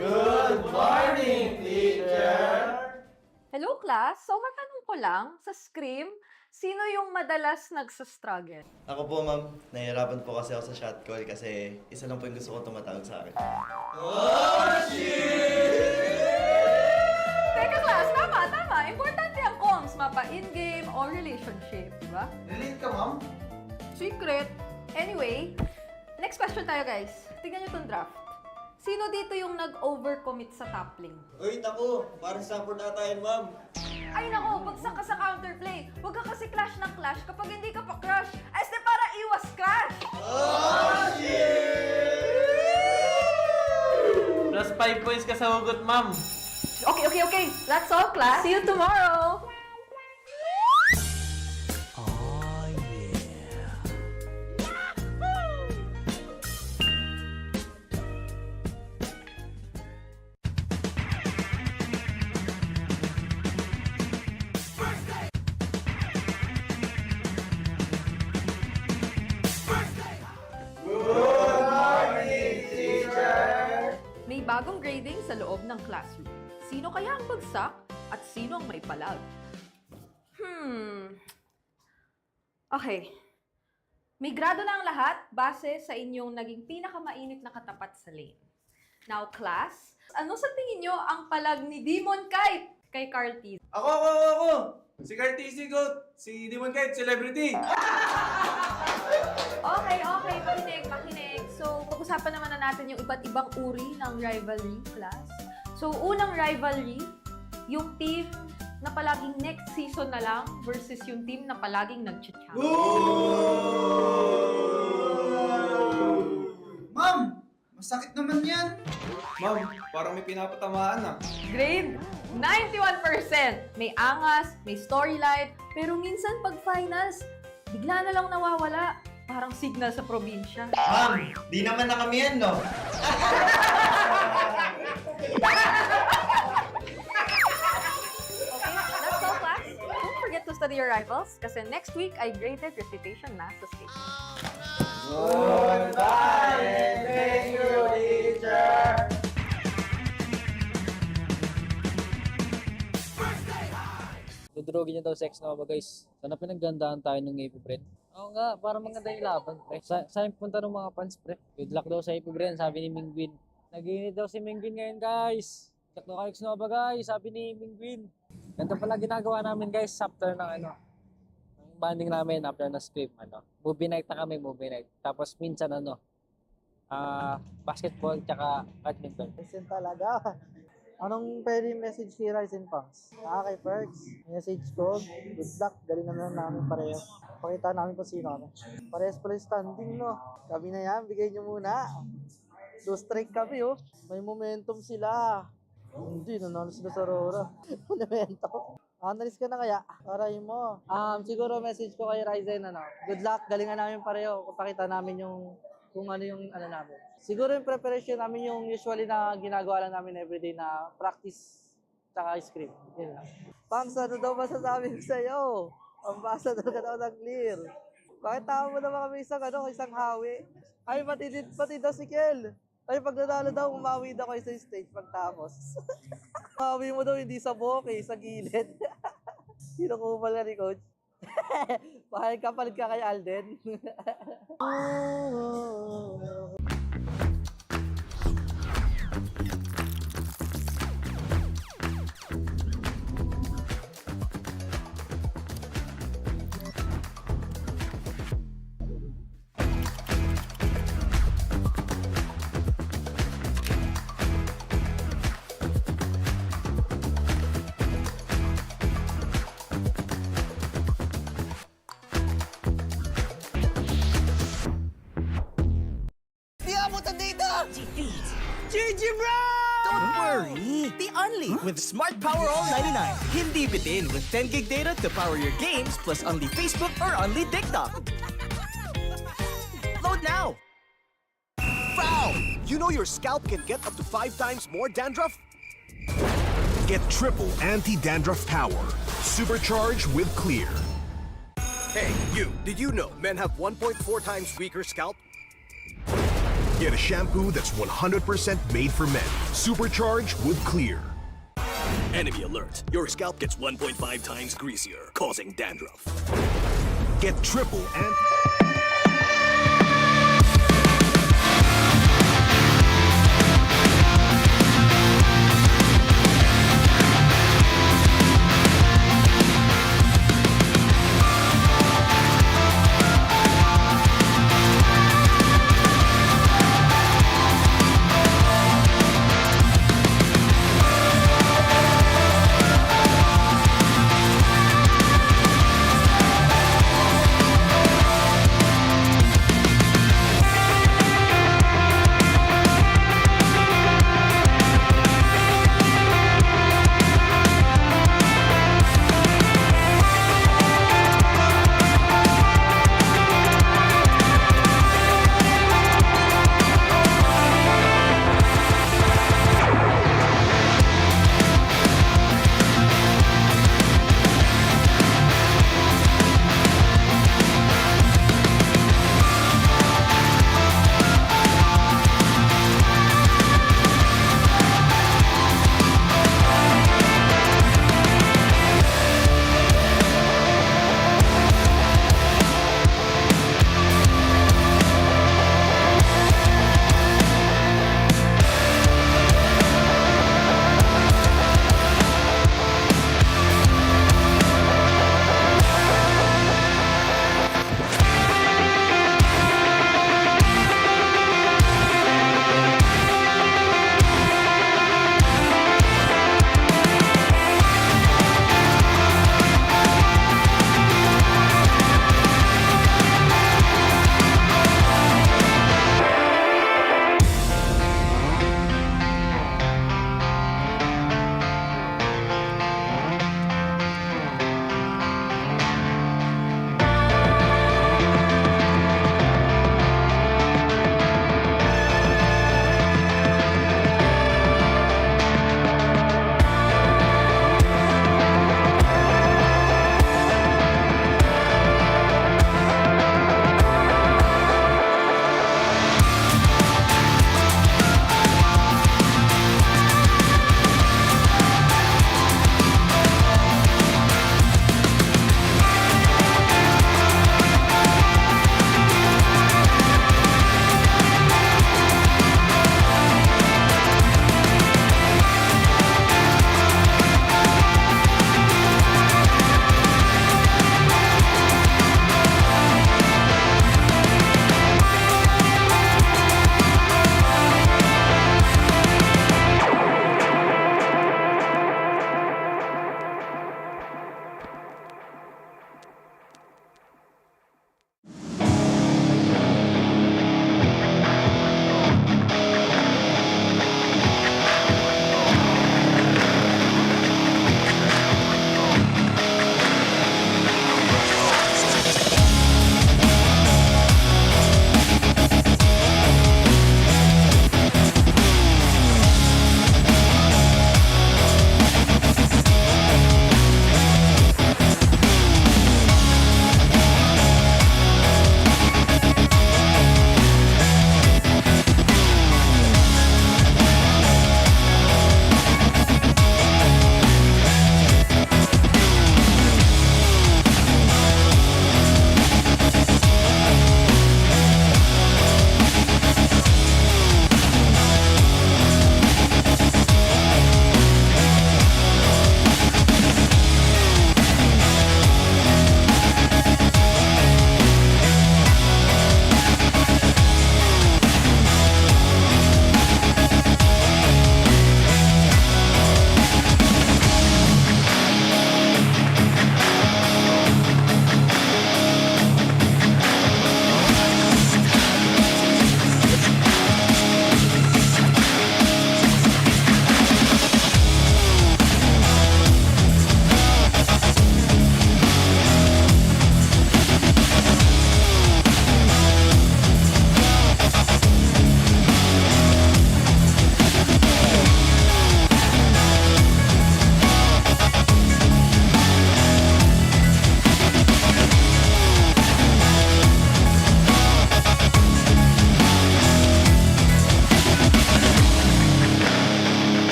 Good morning, teacher! Hello, class. So, matanong ko lang, sa scrim, sino yung madalas nagsastruggle? Ako po, ma'am. Nahihirapan po kasi ako sa shot call kasi isa lang po yung gusto ko tumatawag sa akin. Teka, class. Tama. Importante ang comms, mapa in-game or relationship, di ba? Relate ka, ma'am? Secret. Anyway, next question tayo, guys. Tingnan nyo tong draft. Sino dito yung nag-overcommit sa top lane? Uy, naku, parang support ata yun, ma'am. Ay nako, bagsak ka sa counterplay. Huwag ka kasi clash ng clash kapag hindi ka pa crush. Este para iwas crash! Plus 5 points ka sa hugot, ma'am. Okay. That's all, class. See you tomorrow! May bagong grading sa loob ng classroom. Sino kaya ang bagsak at sino ang may palag? Okay. May grado na ang lahat base sa inyong naging pinakamainit na katapat sa lane. Now, class, ano sa tingin nyo ang palag ni Demon Kite kay Carl T? Ako! Si Carl TC Goat! Si Demon Kite, celebrity! Okay. Makinig. So, pag-usapan naman na natin yung iba't ibang uri ng rivalry, class. So, unang rivalry, yung team na palaging next season na lang versus yung team na palaging nag-champion. Ma'am! Masakit naman yan! Ma'am, parang may pinapatamaan ah. Grade 91%. May angas, may storyline, pero minsan pag finals, bigla na lang nawawala. Parang signal sa probinsya. Ma'am, di naman na kami yan, no? Okay, that's all, class. Don't forget to study your rivals kasi next week I graded recitation math sa stage. Goodbye and thank you, teacher! Dudurugin niya daw sex na ba guys? Sana pinaggandahan tayo ng APBR. Oo nga, para maganda yung laban, pre. Saan punta ng mga fans, pre? Good luck daw sa APBR, sabi ni Mingwin. Nag-iinit daw si Mingwin ngayon, guys. Good luck kayo Nova, guys, sabi ni Mingwin. Ganito pala ginagawa namin, guys, after ng ang banding namin after ng script, movie night na kami, movie night. Tapos minsan, basketball, tsaka badminton. Listen talaga. Anong pwede message kay Rise and Punks? Kay Perks, message ko, good luck, galing naman namin pareho. Pakita namin kung sino kami. Parehas pala yung standing, no? Kami na yan, bigay nyo muna. 2 strike kami, oh. May momentum sila. Hindi, nanalo sila sa RORA. Momentum. Analyst ka na kaya? Aray mo. Siguro message ko kay Ryzen, good luck, galingan namin pareho. Pakita namin yung kung ano yung namin. Siguro yung preparation namin yung usually na ginagawa lang namin everyday na practice tsaka script. Yun lang. Pangs, ano daw masasabi ko sa'yo? Ambassador ka daw ng clear. Bakit tama mo naman kami isang hawi? Ay, pati daw si Kel. Ay, pag nanalo daw, umawi daw kayo sa stage pagtapos. Umawi mo daw hindi sa boke, sa gilid. Kinukupal na ni Coach. Bakit kapalit ka kay Alden? Di abutan dito! GG bro! Don't worry! The Only with Smart Power All 99. Hindi bitin with 10 gig data to power your games plus only Facebook or only TikTok. Load now! Foul! You know your scalp can get up to 5 times more dandruff? Get triple anti-dandruff power. Supercharged with Clear. Hey, you, did you know men have 1.4 times weaker scalp? Get a shampoo that's 100% made for men. Supercharged with Clear. Enemy alert. Your scalp gets 1.5 times greasier, causing dandruff. Get triple anti...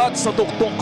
At sa tuktok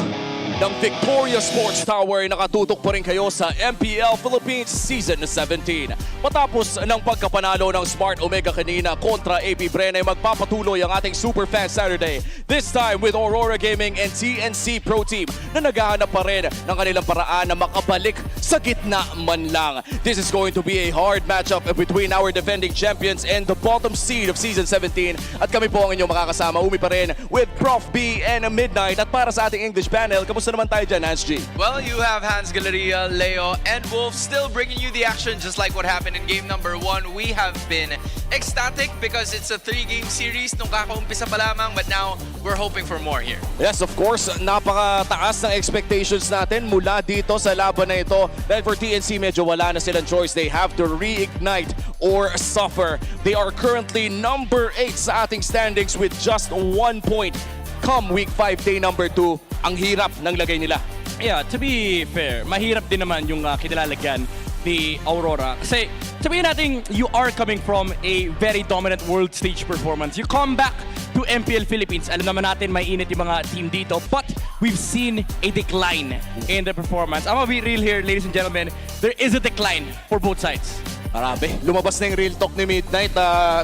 ng Victoria Sports Tower, nakatutok pa rin kayo sa MPL Philippines Season 17. Matapos ng pagkapanalo ng Smart Omega kanina kontra APBR ay magpapatuloy ang ating Superfan Saturday. This time with Aurora Gaming and TNC Pro Team na naghahanap pa rin ng kanilang paraan na makabalik sa gitna man lang. This is going to be a hard matchup between our defending champions and the bottom seed of Season 17. At kami po ang inyong makakasama, Umi pa rin with Prof B and Midnight. At para sa ating English panel, kamusta naman tayo dyan, Hans G? Well, you have Hans Galeria, Leo, and Wolf still bringing you the action just like what happened in game number 1. We have been ecstatic because it's a 3-game series nung kakaumpisa pa lamang, but now we're hoping for more here. Yes, of course, napakataas ng expectations natin mula dito sa laban na ito. Dahil for TNC, medyo wala na silang choice. They have to reignite or suffer. They are currently number 8 sa ating standings with just 1 point. Come week 5, day number 2, ang hirap ng lagay nila. Yeah, to be fair, mahirap din naman yung kinilalagyan ni Aurora. Kasi sabihin natin, you are coming from a very dominant world stage performance. You come back to MPL Philippines. Alam naman natin, may init yung mga team dito. But we've seen a decline in the performance. I'm gonna be real here, ladies and gentlemen. There is a decline for both sides. Marami. Lumabas na yung real talk ni Midnight.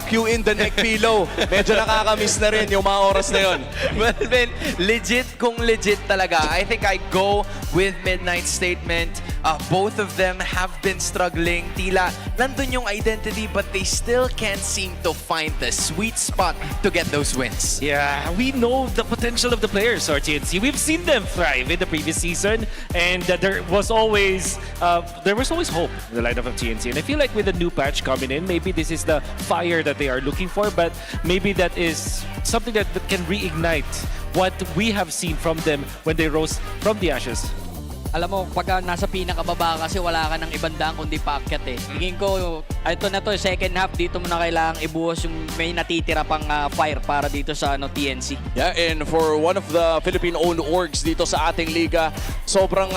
Cue in the neck pillow. Medyo nakakamiss na rin yung mga oras na yun. Well, Ben, legit kung legit talaga. I think I go with Midnight's statement. Both of them have been struggling. Tila, nandun yung identity but they still can't seem to find the sweet spot to get those wins. Yeah, we know the potential of the players, or TNC. We've seen them thrive in the previous season, and there was always hope in the lineup of TNC. And I feel like with the new patch coming in, maybe this is the fire that they are looking for, but maybe that is something that can reignite what we have seen from them when they rose from the ashes. Alam mo, pagka nasa pinakababa kasi wala ka ng ibang daan kundi paakyat eh. Tingin ko, ito na to, second half, dito mo na kailangang ibuhos yung may natitira pang fire para dito sa TNC. Yeah, and for one of the Philippine-owned orgs dito sa ating liga, sobrang,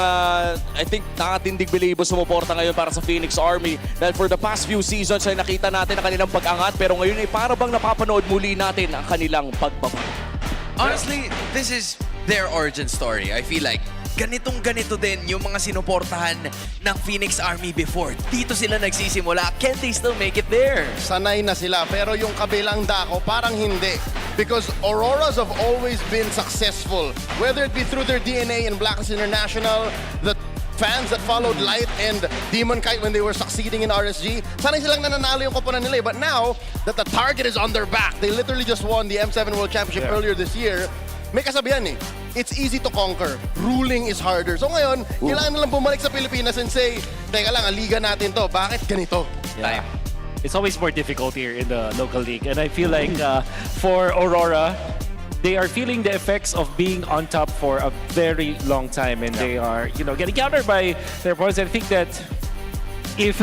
I think, nakatindig bilibo sumuporta ngayon para sa Phoenix Army. Dahil for the past few seasons ay nakita natin ang kanilang pag-angat, pero ngayon ay para bang napapanood muli natin ang kanilang pagbaba. Honestly, this is their origin story. I feel like ganito din yung mga sinuportahan ng Phoenix Army before. Dito sila nagsisimula. Can they still make it there? Sanay na sila, pero yung kabilang dako parang hindi. Because Auroras have always been successful. Whether it be through their DNA in Blackness International, the fans that followed Light and Demon Kite when they were succeeding in RSG, sanay silang nananalo yung koponan nila. But now that the target is on their back, they literally just won the M7 World Championship earlier this year. May kasabihan eh, it's easy to conquer, ruling is harder. So ngayon, kailangan nilang bumalik sa Pilipinas and say, teka lang, ang liga natin to, bakit ganito? Yeah. It's always more difficult here in the local league. And I feel like for Aurora, they are feeling the effects of being on top for a very long time. And they are, getting countered by their opponents. I think that if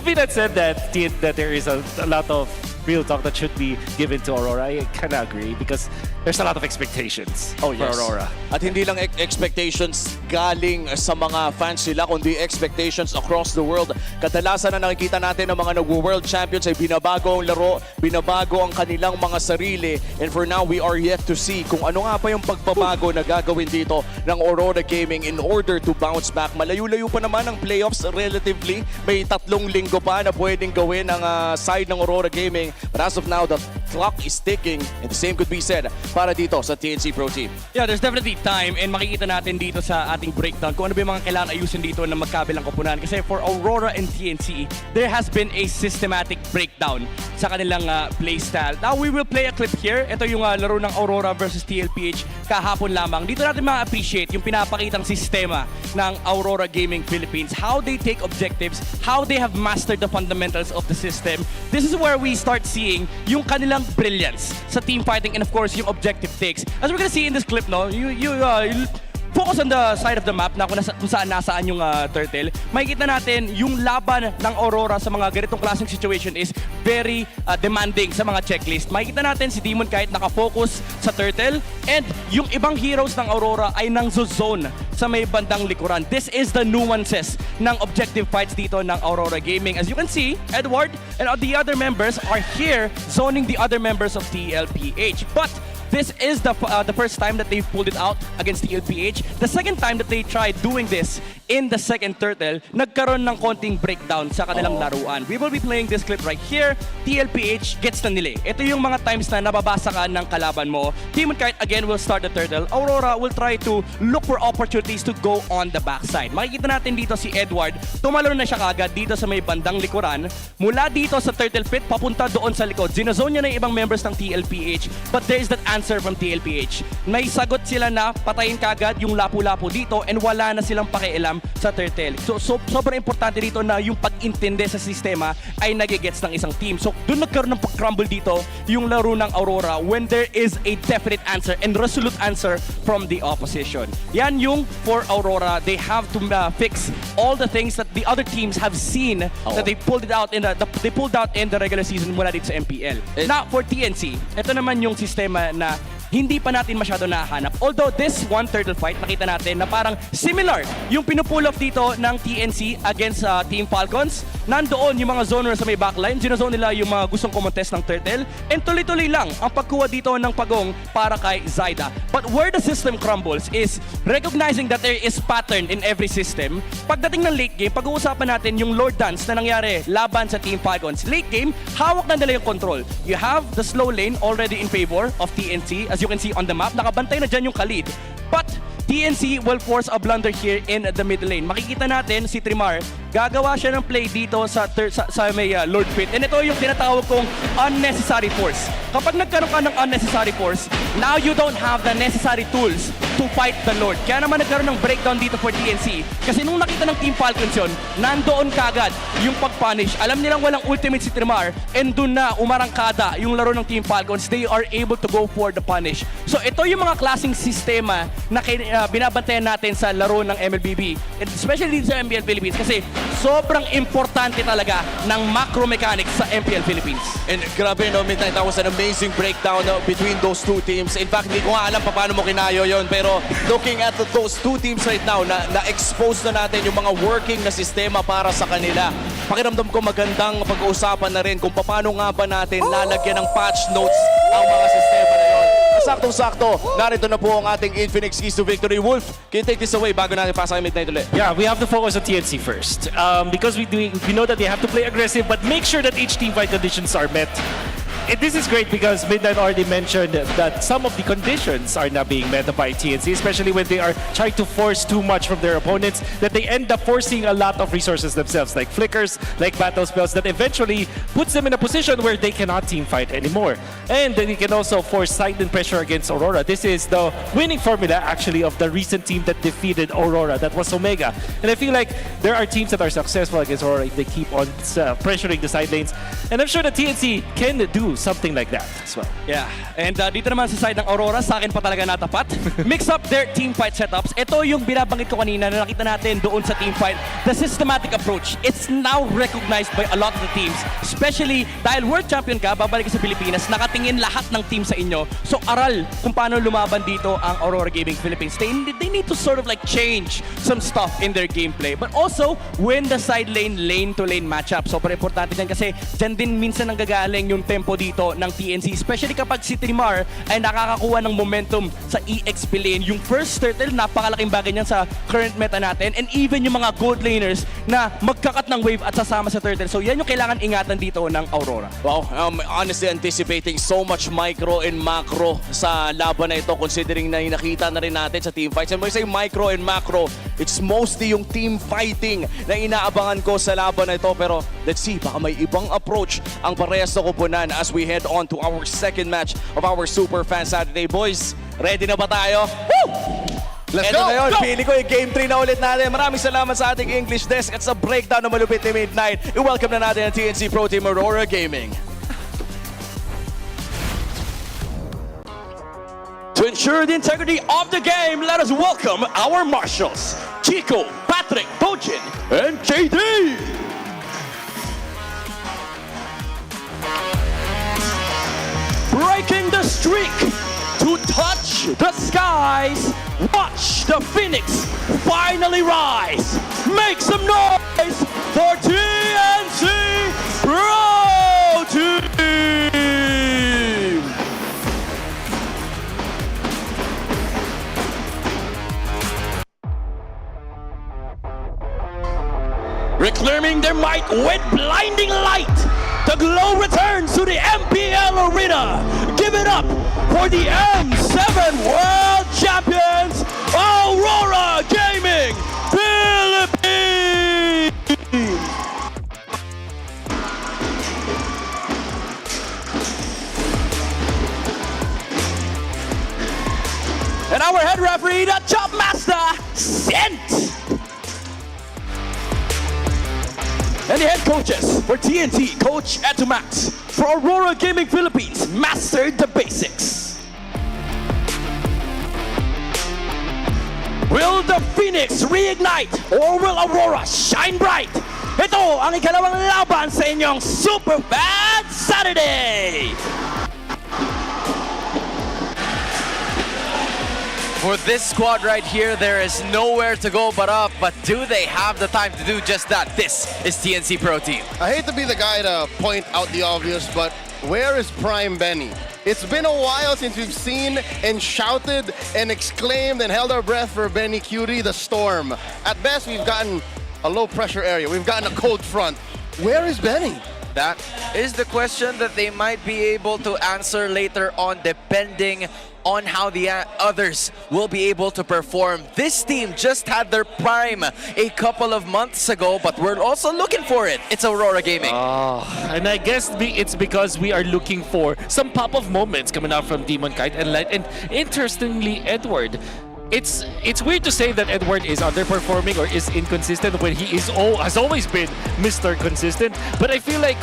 Peanut said that there is a lot of real talk that should be given to Aurora, I kind of agree because there's a lot of expectations for Aurora. At hindi lang expectations galing sa mga fans nila, kundi expectations across the world. Kadalasan na nakikita natin ng mga nag-world champions ay binabago ang laro, binabago ang kanilang mga sarili. And for now, we are yet to see kung ano nga pa yung pagbabago na gagawin dito ng Aurora Gaming in order to bounce back. Malayo-layo pa naman ang playoffs relatively. May 3 linggo pa na pwedeng gawin ang side ng Aurora Gaming. But as of now, the clock is ticking, and the same could be said para dito sa TNC Pro Team. Yeah, there's definitely time, and makikita natin dito sa ating breakdown kung ano ba yung mga kailangan ayusin dito na magkabilang koponan. Kasi for Aurora and TNC, there has been a systematic breakdown sa kanilang playstyle. Now, we will play a clip here. Ito yung laro ng Aurora versus TLPH kahapon lamang. Dito natin ma-appreciate yung pinapakitang sistema ng Aurora Gaming Philippines, how they take objectives, how they have mastered the fundamentals of the system. This is where we start seeing yung kanilang brilliance sa team fighting and of course yung objective takes. As we're gonna see in this clip, no, you focus on the side of the map na kung saan nasaan yung turtle. Makikita natin yung laban ng Aurora sa mga ganitong klaseng situation is very demanding sa mga checklist. Makikita natin si Demon Kite nakafocus sa turtle and yung ibang heroes ng Aurora ay nang zone sa may bandang likuran. This is the nuances ng objective fights dito ng Aurora Gaming. As you can see, Edward and the other members are here zoning the other members of TLPH. But this is the first time that they've pulled it out against TLPH. The second time that they tried doing this in the second turtle, nagkaroon ng konting breakdown sa kanilang laruan. We will be playing this clip right here. TLPH gets na nila. Ito yung mga times na nababasa ka ng kalaban mo. Team Kite again will start the turtle. Aurora will try to look for opportunities to go on the backside. Makikita natin dito si Edward, tumalon na siya kagad dito sa may bandang likuran. Mula dito sa turtle pit, papunta doon sa likod. Zinozone niya na yung ibang members ng TLPH, but there is that answer from TLPH. May sagot sila na patayin kagad yung lapu-lapu dito and wala na silang pakialam sa turtle. So sobrang importante dito na yung pag-intindi sa sistema ay nagigets ng isang team. So doon nagkaroon ng pag-crumble dito yung laro ng Aurora when there is a definite answer and resolute answer from the opposition. Yan yung for Aurora. They have to fix all the things that the other teams have seen that they pulled out in the regular season mula dito sa MPL. Now for TNC, ito naman yung sistema na hindi pa natin masyado nahanap. Although this one turtle fight, nakita natin na parang similar yung pinupull off dito ng TNC against Team Falcons. Nandoon yung mga zoners sa may backline. Ginozone nila yung mga gustong kumontest ng turtle. And tuloy-tuloy lang ang pagkuha dito ng pagong para kay Zyda. But where the system crumbles is recognizing that there is pattern in every system. Pagdating ng late game, pag-uusapan natin yung Lord Dance na nangyari laban sa Team Falcons. Late game, hawak na nila yung control. You have the slow lane already in favor of TNC. As you can see on the map, nakabantay na dyan yung Khalid. But TNC will force a blunder here in the mid lane. Makikita natin si Trimar, gagawa siya ng play dito sa may Lord Pit. And ito yung tinatawag kong unnecessary force. Kapag nagkaroon ka ng unnecessary force, now you don't have the necessary tools to fight the Lord. Kaya naman nagkaroon ng breakdown dito for TNC. Kasi nung nakita ng Team Falcons yun, nandoon kagad yung pag-punish. Alam nilang walang ultimate si Trimar and dun na umarangkada yung laro ng Team Falcons. They are able to go for the punish. So ito yung mga klaseng sistema na binabantayan natin sa laro ng MLBB, especially sa MPL Philippines, kasi sobrang importante talaga ng macro mechanics sa MPL Philippines. And grabe no, Midnight, that was an amazing breakdown between those two teams. In fact, hindi ko nga alam paano mo kinayo yon, pero looking at those two teams right now, na-expose na natin yung mga working na sistema para sa kanila. Pakiramdam ko magandang pag-uusapan na rin kung paano nga ba natin lalagyan ng patch notes ang mga sistema na yun. Saktong-sakto, narito na po ang ating Infinix Keys to Victory. Wolf, can you take this away bago natin pasa kay Midnight ulit? Yeah, we have to focus on TNC first. Because we know that they have to play aggressive, but make sure that each team fight conditions are met. And this is great because Midnight already mentioned that some of the conditions are not being met by TNC, especially when they are trying to force too much from their opponents, that they end up forcing a lot of resources themselves, like flickers, like battle spells, that eventually puts them in a position where they cannot team fight anymore. And then you can also force silent pressure against Aurora. This is the winning formula, actually, of the recent team that defeated Aurora. That was Omega. And I feel like there are teams that are successful against Aurora if they keep on pressuring the side lanes. And I'm sure the TNC can do something like that as well. Yeah. And dito naman sa side ng Aurora, sa akin pa talaga natapat. Mix up their team fight setups. Ito yung binabanggit ko kanina na nakita natin doon sa team fight. The systematic approach. It's now recognized by a lot of the teams. Especially dahil world champion ka, babalik ka sa Pilipinas, nakatingin lahat ng team sa inyo. So aral kung paano lumaban dito ang Aurora Gaming Philippines. They need to sort of like change some stuff in their gameplay. But also, win the side lane-to-lane matchup. Super importante dyan kasi dyan din minsan nanggagaling yung tempo dito ng TNC, especially kapag si Trimar ay nakakakuha ng momentum sa EXP lane. Yung first turtle, napakalaking bagay niyan sa current meta natin, and even yung mga gold laners na magkakat ng wave at sasama sa turtle. So yan yung kailangan ingatan dito ng Aurora. Wow, honestly anticipating so much micro and macro sa laban na ito, considering na nakita na rin natin sa team fights. And when I say micro and macro, it's mostly yung team fighting na inaabangan ko sa laban na ito. Pero let's see, baka may ibang approach ang parehas na kupunan as we head on to our second match of our Superfan Saturday. Boys, ready na ba tayo? Woo! Let's go! Na yun, pili ko yung Game 3 na ulit natin. Maraming salamat sa ating English desk at sa breakdown na malupit ni Midnight. I-welcome na natin ang TNC Pro Team Aurora Gaming. To ensure the integrity of the game, let us welcome our marshals, Chico, Patrick, Dojin, and JD! Breaking the streak to touch the skies. Watch the Phoenix finally rise. Make some noise for TNC Pro Team. their might with blinding light. The glow returns to the MPL arena. Give it up for the M7 World Champions, Aurora Gaming Philippines! And our head referee, the Chop Master, Sent! And the head coaches for TNT, Coach Etumax. For Aurora Gaming Philippines, Master the Basics. Will the Phoenix reignite or will Aurora shine bright? Ito ang ikalawang laban sa inyong Superfan Saturday! For this squad right here, there is nowhere to go but up. But do they have the time to do just that? This is TNC Pro Team. I hate to be the guy to point out the obvious, but where is Prime Benny? It's been a while since we've seen and shouted and exclaimed and held our breath for Benny Curie, the Storm. At best, we've gotten a low-pressure area. We've gotten a cold front. Where is Benny? That is the question that they might be able to answer later on, depending on how the others will be able to perform. This team just had their prime a couple of months ago, but we're also looking for it. It's Aurora Gaming. And I guess it's because we are looking for some pop-off moments coming out from Demon Kite and Light. And interestingly, Edward, it's weird to say that Edward is underperforming or is inconsistent when he has always been Mr. Consistent. But I feel like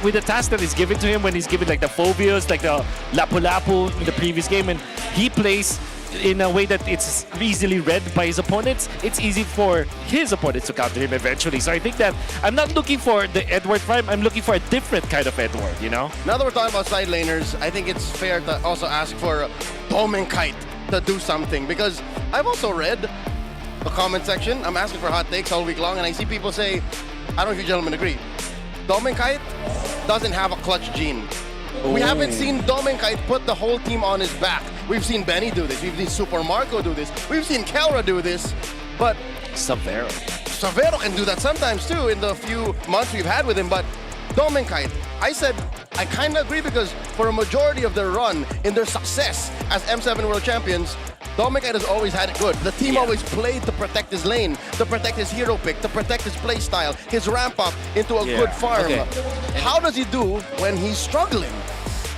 with the task that is given to him, when he's given like the Phobios, like the Lapu-Lapu in the previous game, and he plays in a way that it's easily read by his opponents, it's easy for his opponents to counter him eventually. So I think that I'm not looking for the Edward Prime, I'm looking for a different kind of Edward, you know? Now that we're talking about side laners, I think it's fair to also ask for Dom and Kite to do something, because I've also read the comment section. I'm asking for hot takes all week long, and I see people say, I don't know if you gentlemen agree, Dom and Kite doesn't have a clutch gene. We haven't seen Dom and Kite put the whole team on his back. We've seen Benny do this, we've seen Super Marco do this, we've seen Kelra do this, but Savero can do that sometimes too in the few months we've had with him. But Dom and Kite, I said I kind of agree, because for a majority of their run in their success as M7 World Champions, Dom and Kite has always had it good. The team always played to protect his lane, to protect his hero pick, to protect his play style, his ramp up into a good farm. How does he do when he's struggling?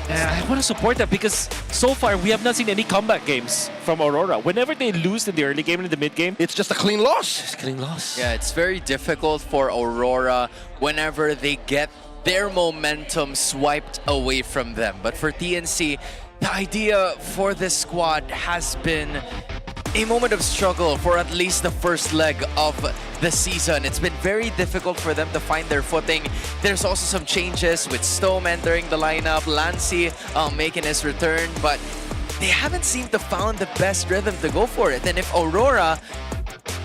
I want to support that, because so far we have not seen any comeback games from Aurora. Whenever they lose in the early game and in the mid game, it's just a clean loss. It's a clean loss. Yeah, it's very difficult for Aurora whenever they get their momentum swiped away from them. But for TNC, the idea for this squad has been a moment of struggle for at least the first leg of the season. It's been very difficult for them to find their footing. There's also some changes with Stome entering the lineup, Lancy making his return, but they haven't seemed to found the best rhythm to go for it. And if Aurora,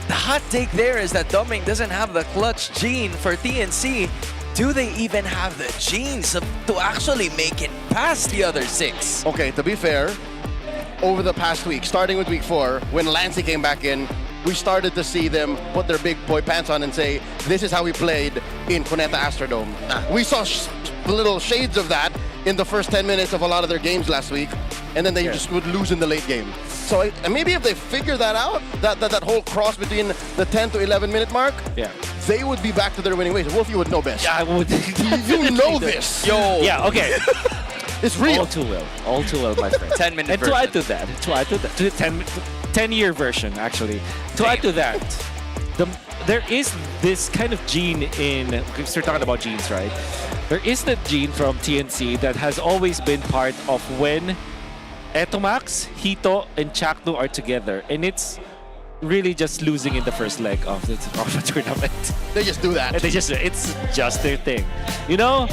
the hot take there is that Doming doesn't have the clutch gene for TNC. Do they even have the genes to actually make it past the other six? Okay, to be fair, over the past week, starting with week 4, when Lancy came back in, we started to see them put their big boy pants on and say, this is how we played in Cuneta Astrodome. We saw little shades of that in the first 10 minutes of a lot of their games last week, and then they just would lose in the late game. So maybe if they figure that out, that whole cross between the 10 to 11 minute mark, they would be back to their winning ways. Wolf, you would know best. Yeah, I would. You know this. Yo. Yeah, okay. It's real. All too well, my friend. 10-minute and version. to add to that, to the 10-year version, actually. To add to that, there is this kind of gene in, because we're talking about genes, right? There is that gene from TNC that has always been part of when Etomax, Hito, and Chakno are together. And it's really just losing in the first leg of the tournament. They just do that. It's just their thing. You know,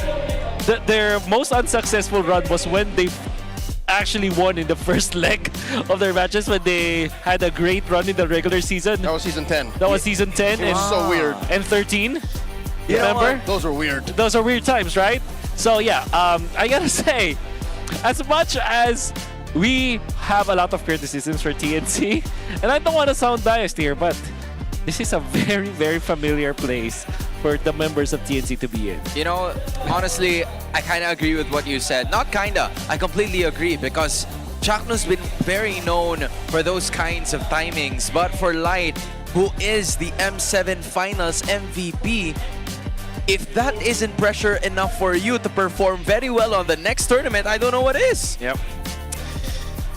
their most unsuccessful run was when they actually won in the first leg of their matches, when they had a great run in the regular season. That was season 10. That was season 10. It was so weird. And 13. Yeah, remember? Those are weird. Those are weird times, right? So yeah, I gotta say, as much as we have a lot of criticisms for TNC, and I don't want to sound biased here, but this is a very, very familiar place for the members of TNC to be in. You know, honestly, I kind of agree with what you said. Not kinda, I completely agree because Chakno's been very known for those kinds of timings. But for Light, who is the M7 Finals MVP, if that isn't pressure enough for you to perform very well on the next tournament, I don't know what is. Yep.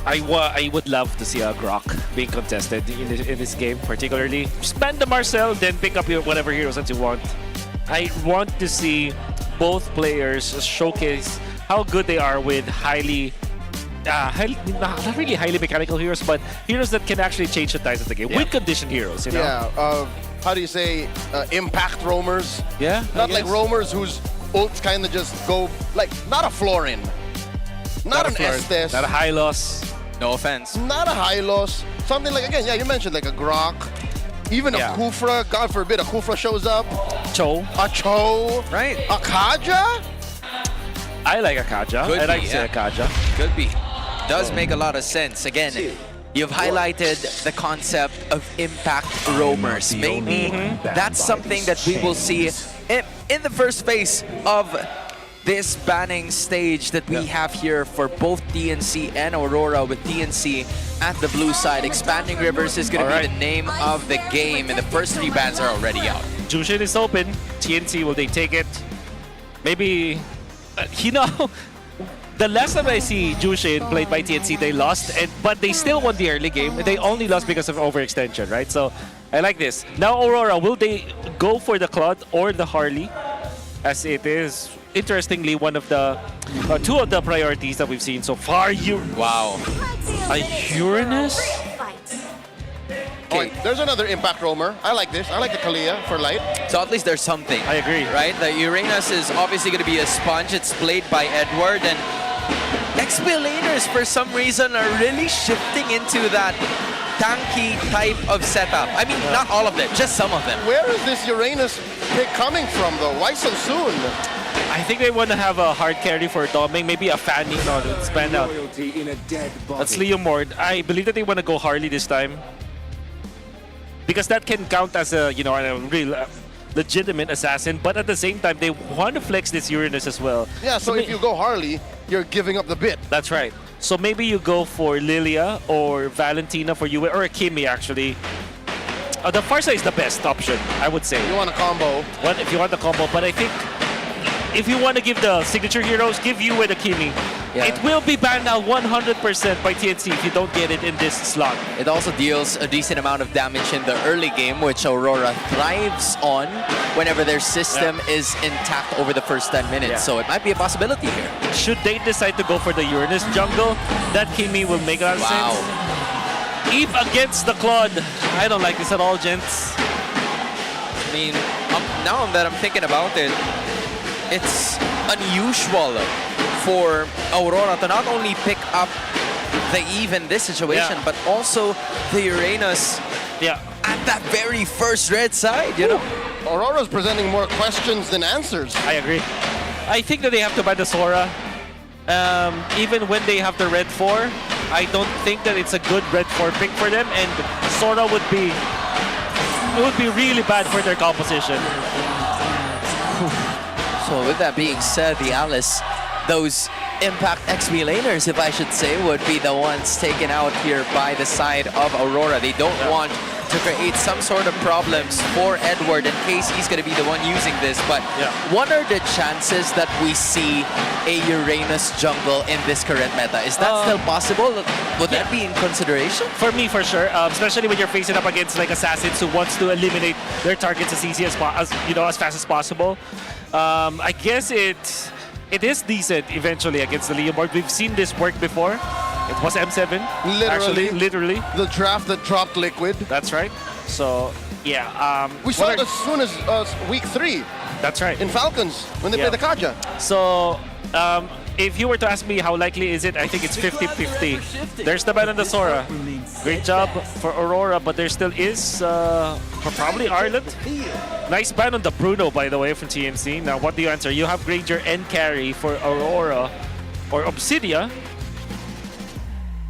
I would love to see a Grok being contested in this game, particularly. Spend the Marcel, then pick up your whatever heroes that you want. I want to see both players showcase how good they are with not really highly mechanical heroes, but heroes that can actually change the tides of the game. With conditioned heroes, you know? Yeah, how do you say, impact roamers? Yeah, Not like roamers whose ults kind of just go, like, not a Florin. Not an Estes. Not a high loss. No offense. Not a high loss. Something like, again, yeah, you mentioned like a Grok. Even a Kufra, God forbid, a Kufra shows up. Cho. A Cho. Right. A Kaja? I like a Kaja. I like to say a Kaja. Could be. Does make a lot of sense. Again, you've highlighted the concept of impact roamers. Maybe that's something that we will see in the first phase of this banning stage that we have here for both TNC and Aurora, with TNC at the blue side. Expanding Rivers is going to be the name of the game, and the first 3 bans are already out. Jushin is open. TNC, will they take it? Maybe, you know, the last time I see Jushin played by TNC, they lost, but they still won the early game. They only lost because of overextension, right? So I like this. Now Aurora, will they go for the Claude or the Harley? As it is, interestingly, one of the 2 of the priorities that we've seen so far. Wow. A Uranus? Okay, there's another impact roamer. I like this. I like the Kalia for Light. So at least there's something. I agree. Right? The Uranus is obviously going to be a sponge. It's played by Edward, and XP-laners for some reason are really shifting into that tanky type of setup. I mean, not all of them, just some of them. Where is this Uranus pick coming from, though? Why so soon? I think they want to have a hard carry for Doming, maybe a Fanny, no, to spend out. That's Leo Mord. I believe that they want to go Harley this time, because that can count as a, you know, a real legitimate assassin, but at the same time, they want to flex this Uranus as well. Yeah, so if you go Harley, you're giving up the bit. That's right. So maybe you go for Lilia or Valentina for you, or Kimi actually. The Farsa is the best option, I would say. You want a combo. If you want the combo, but I think if you want to give the signature heroes, give you with a Kimi. Yeah. It will be banned now 100% by TNC if you don't get it in this slot. It also deals a decent amount of damage in the early game, which Aurora thrives on whenever their system is intact over the first 10 minutes. So it might be a possibility here. Should they decide to go for the Uranus jungle, that Kimi will make a lot of sense. Eve against the Claude. I don't like this at all, gents. I mean, now that I'm thinking about it, it's unusual for Aurora to not only pick up the Eve in this situation, but also the Uranus at that very first red side, you know? Aurora's presenting more questions than answers. I agree. I think that they have to buy the Sora. Even when they have the red 4, I don't think that it's a good red 4 pick for them, and Sora would be really bad for their composition. So with that being said, the Alice, those impact XP laners, if I should say, would be the ones taken out here by the side of Aurora. They don't want to create some sort of problems for Edward in case he's going to be the one using this. But what are the chances that we see a Uranus jungle in this current meta? Is that still possible? Would that be in consideration? For me, for sure. Especially when you're facing up against like assassins who wants to eliminate their targets as easy as fast as possible. I guess it is decent eventually against the Leomord. We've seen this work before. It was M7. Literally. The draft that dropped Liquid. That's right. So, yeah. We saw it as soon as week 3. That's right. In Falcons, when they played the Kaja. So, if you were to ask me how likely is it, I think it's 50-50. There's the ban on the Sora. Great job for Aurora, but there still is probably Arlet. Nice ban on the Bruno, by the way, from TNC. Now, what do you answer? You have Granger and Carry for Aurora or Obsidia.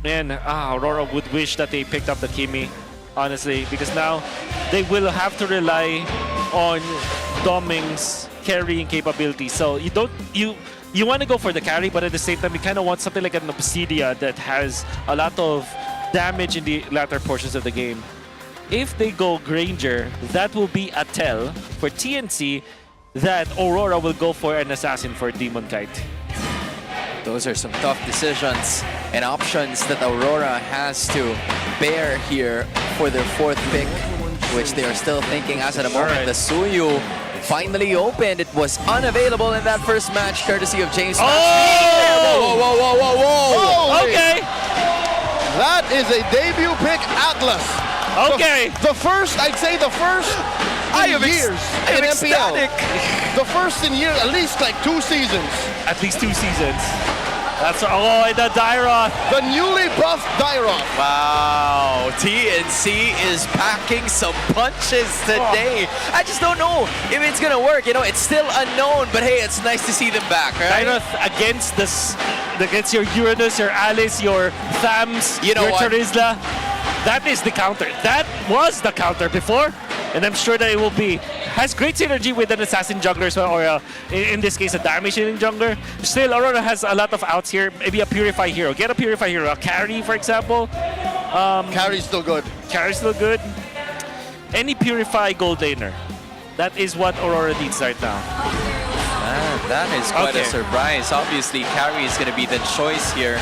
And Aurora would wish that they picked up the Kimi, honestly, because now they will have to rely on Doming's carrying capability. So you want to go for the carry, but at the same time, you kind of want something like an Obsidia that has a lot of damage in the latter portions of the game. If they go Granger, that will be a tell for TNC that Aurora will go for an assassin for Demon Kite. Those are some tough decisions and options that Aurora has to bear here for their fourth pick, which they are still thinking as at the moment. The Suyu finally opened. It was unavailable in that first match, courtesy of James. Oh! Whoa, whoa, whoa, whoa, whoa! Holy. Okay. That is a debut pick, Atlas. Okay. The first, I'd say the first in years in MPL. The first in years, at least like 2 seasons. At least 2 seasons. That's and the Dairoth. The newly buffed Dairoth. Wow, TNC is packing some punches today. I just don't know if it's gonna work. You know, it's still unknown, but hey, it's nice to see them back, right? Dairoth against your Uranus, your Alice, your Thams, you know your what? Terizla. That is the counter. That was the counter before, and I'm sure that it will be. Has great synergy with an assassin jungler as well, or in this case, a damage dealing jungler. Still, Aurora has a lot of outs here. Maybe a Purify hero. Get a Purify hero. A carry, for example. Carry's still good. Carry's still good. Any Purify gold laner. That is what Aurora needs right now. That is quite a surprise. Obviously, carry is going to be the choice here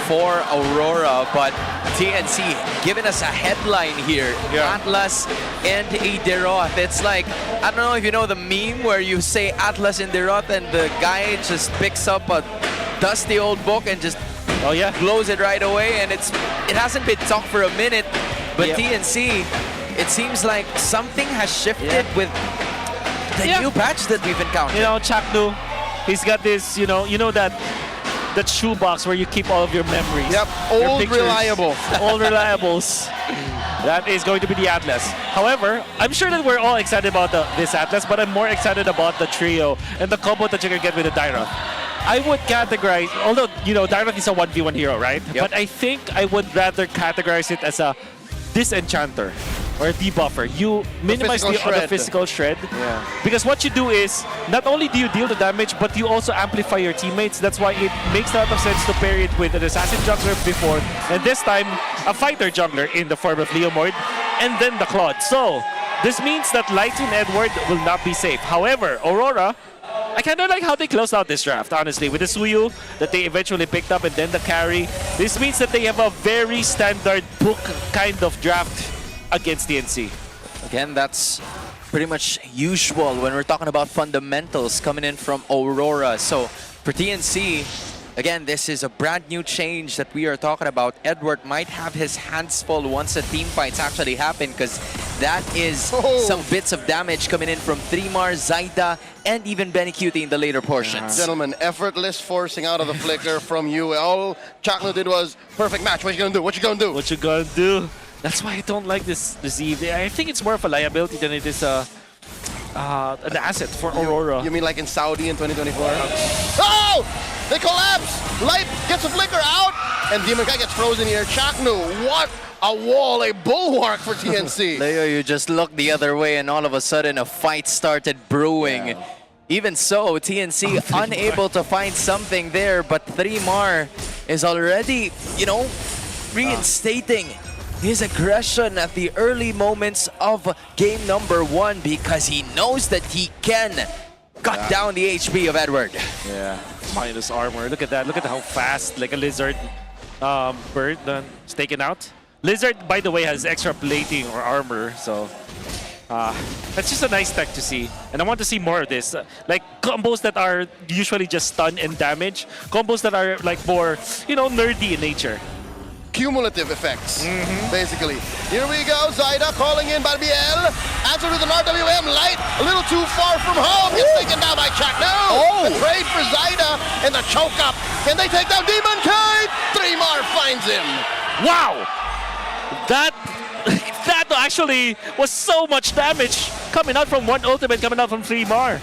for Aurora, but TNC giving us a headline here. Atlas and a Dairoth. It's like, I don't know if you know the meme where you say Atlas and Dairoth and the guy just picks up a dusty old book and just blows it right away, and it hasn't been talked for a minute, but TNC, it seems like something has shifted with the new patch that we've encountered. You know, Chaknu, he's got this, you know that shoebox where you keep all of your memories. Yep, your old pictures, reliable. Old reliables. That is going to be the Atlas. However, I'm sure that we're all excited about this Atlas, but I'm more excited about the trio and the combo that you can get with the Dairoth. I would categorize, although, Dairoth is a 1v1 hero, right? Yep. But I think I would rather categorize it as a disenchanter or a debuffer. You minimize the physical shred. Because what you do is, not only do you deal the damage, but you also amplify your teammates. That's why it makes a lot of sense to pair it with an assassin jungler before, and this time, a fighter jungler in the form of Leomord, and then the Claude. So, this means that Lighting Edward will not be safe. However, Aurora, I kind of like how they closed out this draft, honestly, with the Suyu that they eventually picked up and then the carry. This means that they have a very standard book kind of draft against TNC. Again, that's pretty much usual when we're talking about fundamentals coming in from Aurora. So for TNC, again, this is a brand new change that we are talking about. Edward might have his hands full once the team fights actually happen, because that is some bits of damage coming in from Three-Mar, Zaida, and even Benny Cutie in the later portions. Gentlemen, effortless forcing out of the flicker from you. All Chakno did was perfect match. What you gonna do? What you gonna do? What you gonna do? That's why I don't like this Eve. I think it's more of a liability than it is an asset for Aurora. You mean like in Saudi in 2024? Oh! They collapse! Light gets a flicker out, and Demon Guy gets frozen here. Chaknu, what a wall, a bulwark for TNC. Leo, you just looked the other way, and all of a sudden a fight started brewing. Even so, TNC unable to find something there, but Three-Mar is already, reinstating his aggression at the early moments of game number 1, because he knows that he can cut down the HP of Edward. Minus armor. Look at that. Look at how fast, like a lizard bird is taken out. Lizard, by the way, has extra plating or armor, so that's just a nice tech to see. And I want to see more of this. Like combos that are usually just stun and damage. Combos that are like more, nerdy in nature. Cumulative effects, basically. Here we go, Zaida calling in BL. Answer with an RWM, Light, a little too far from home. Gets taken down by Chakno. The trade for Zaida and the choke up. Can they take down Demon Kite? Three-Mar finds him. Wow! That actually was so much damage coming out from one ultimate, coming out from Three-Mar.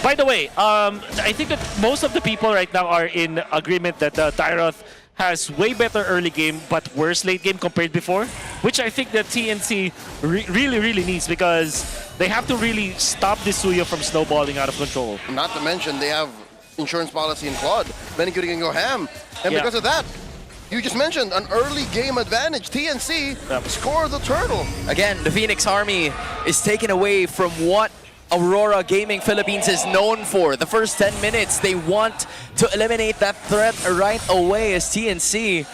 By the way, I think that most of the people right now are in agreement that Dairoth has way better early game but worse late game compared before, which I think that TNC really needs, because they have to really stop this Suyo from snowballing out of control. Not to mention they have insurance policy in Claude. Benny can go ham. And because of that, you just mentioned an early game advantage. TNC score the turtle. Again, the Phoenix Army is taken away from what Aurora Gaming Philippines is known for. The first 10 minutes, they want to eliminate that threat right away as TNC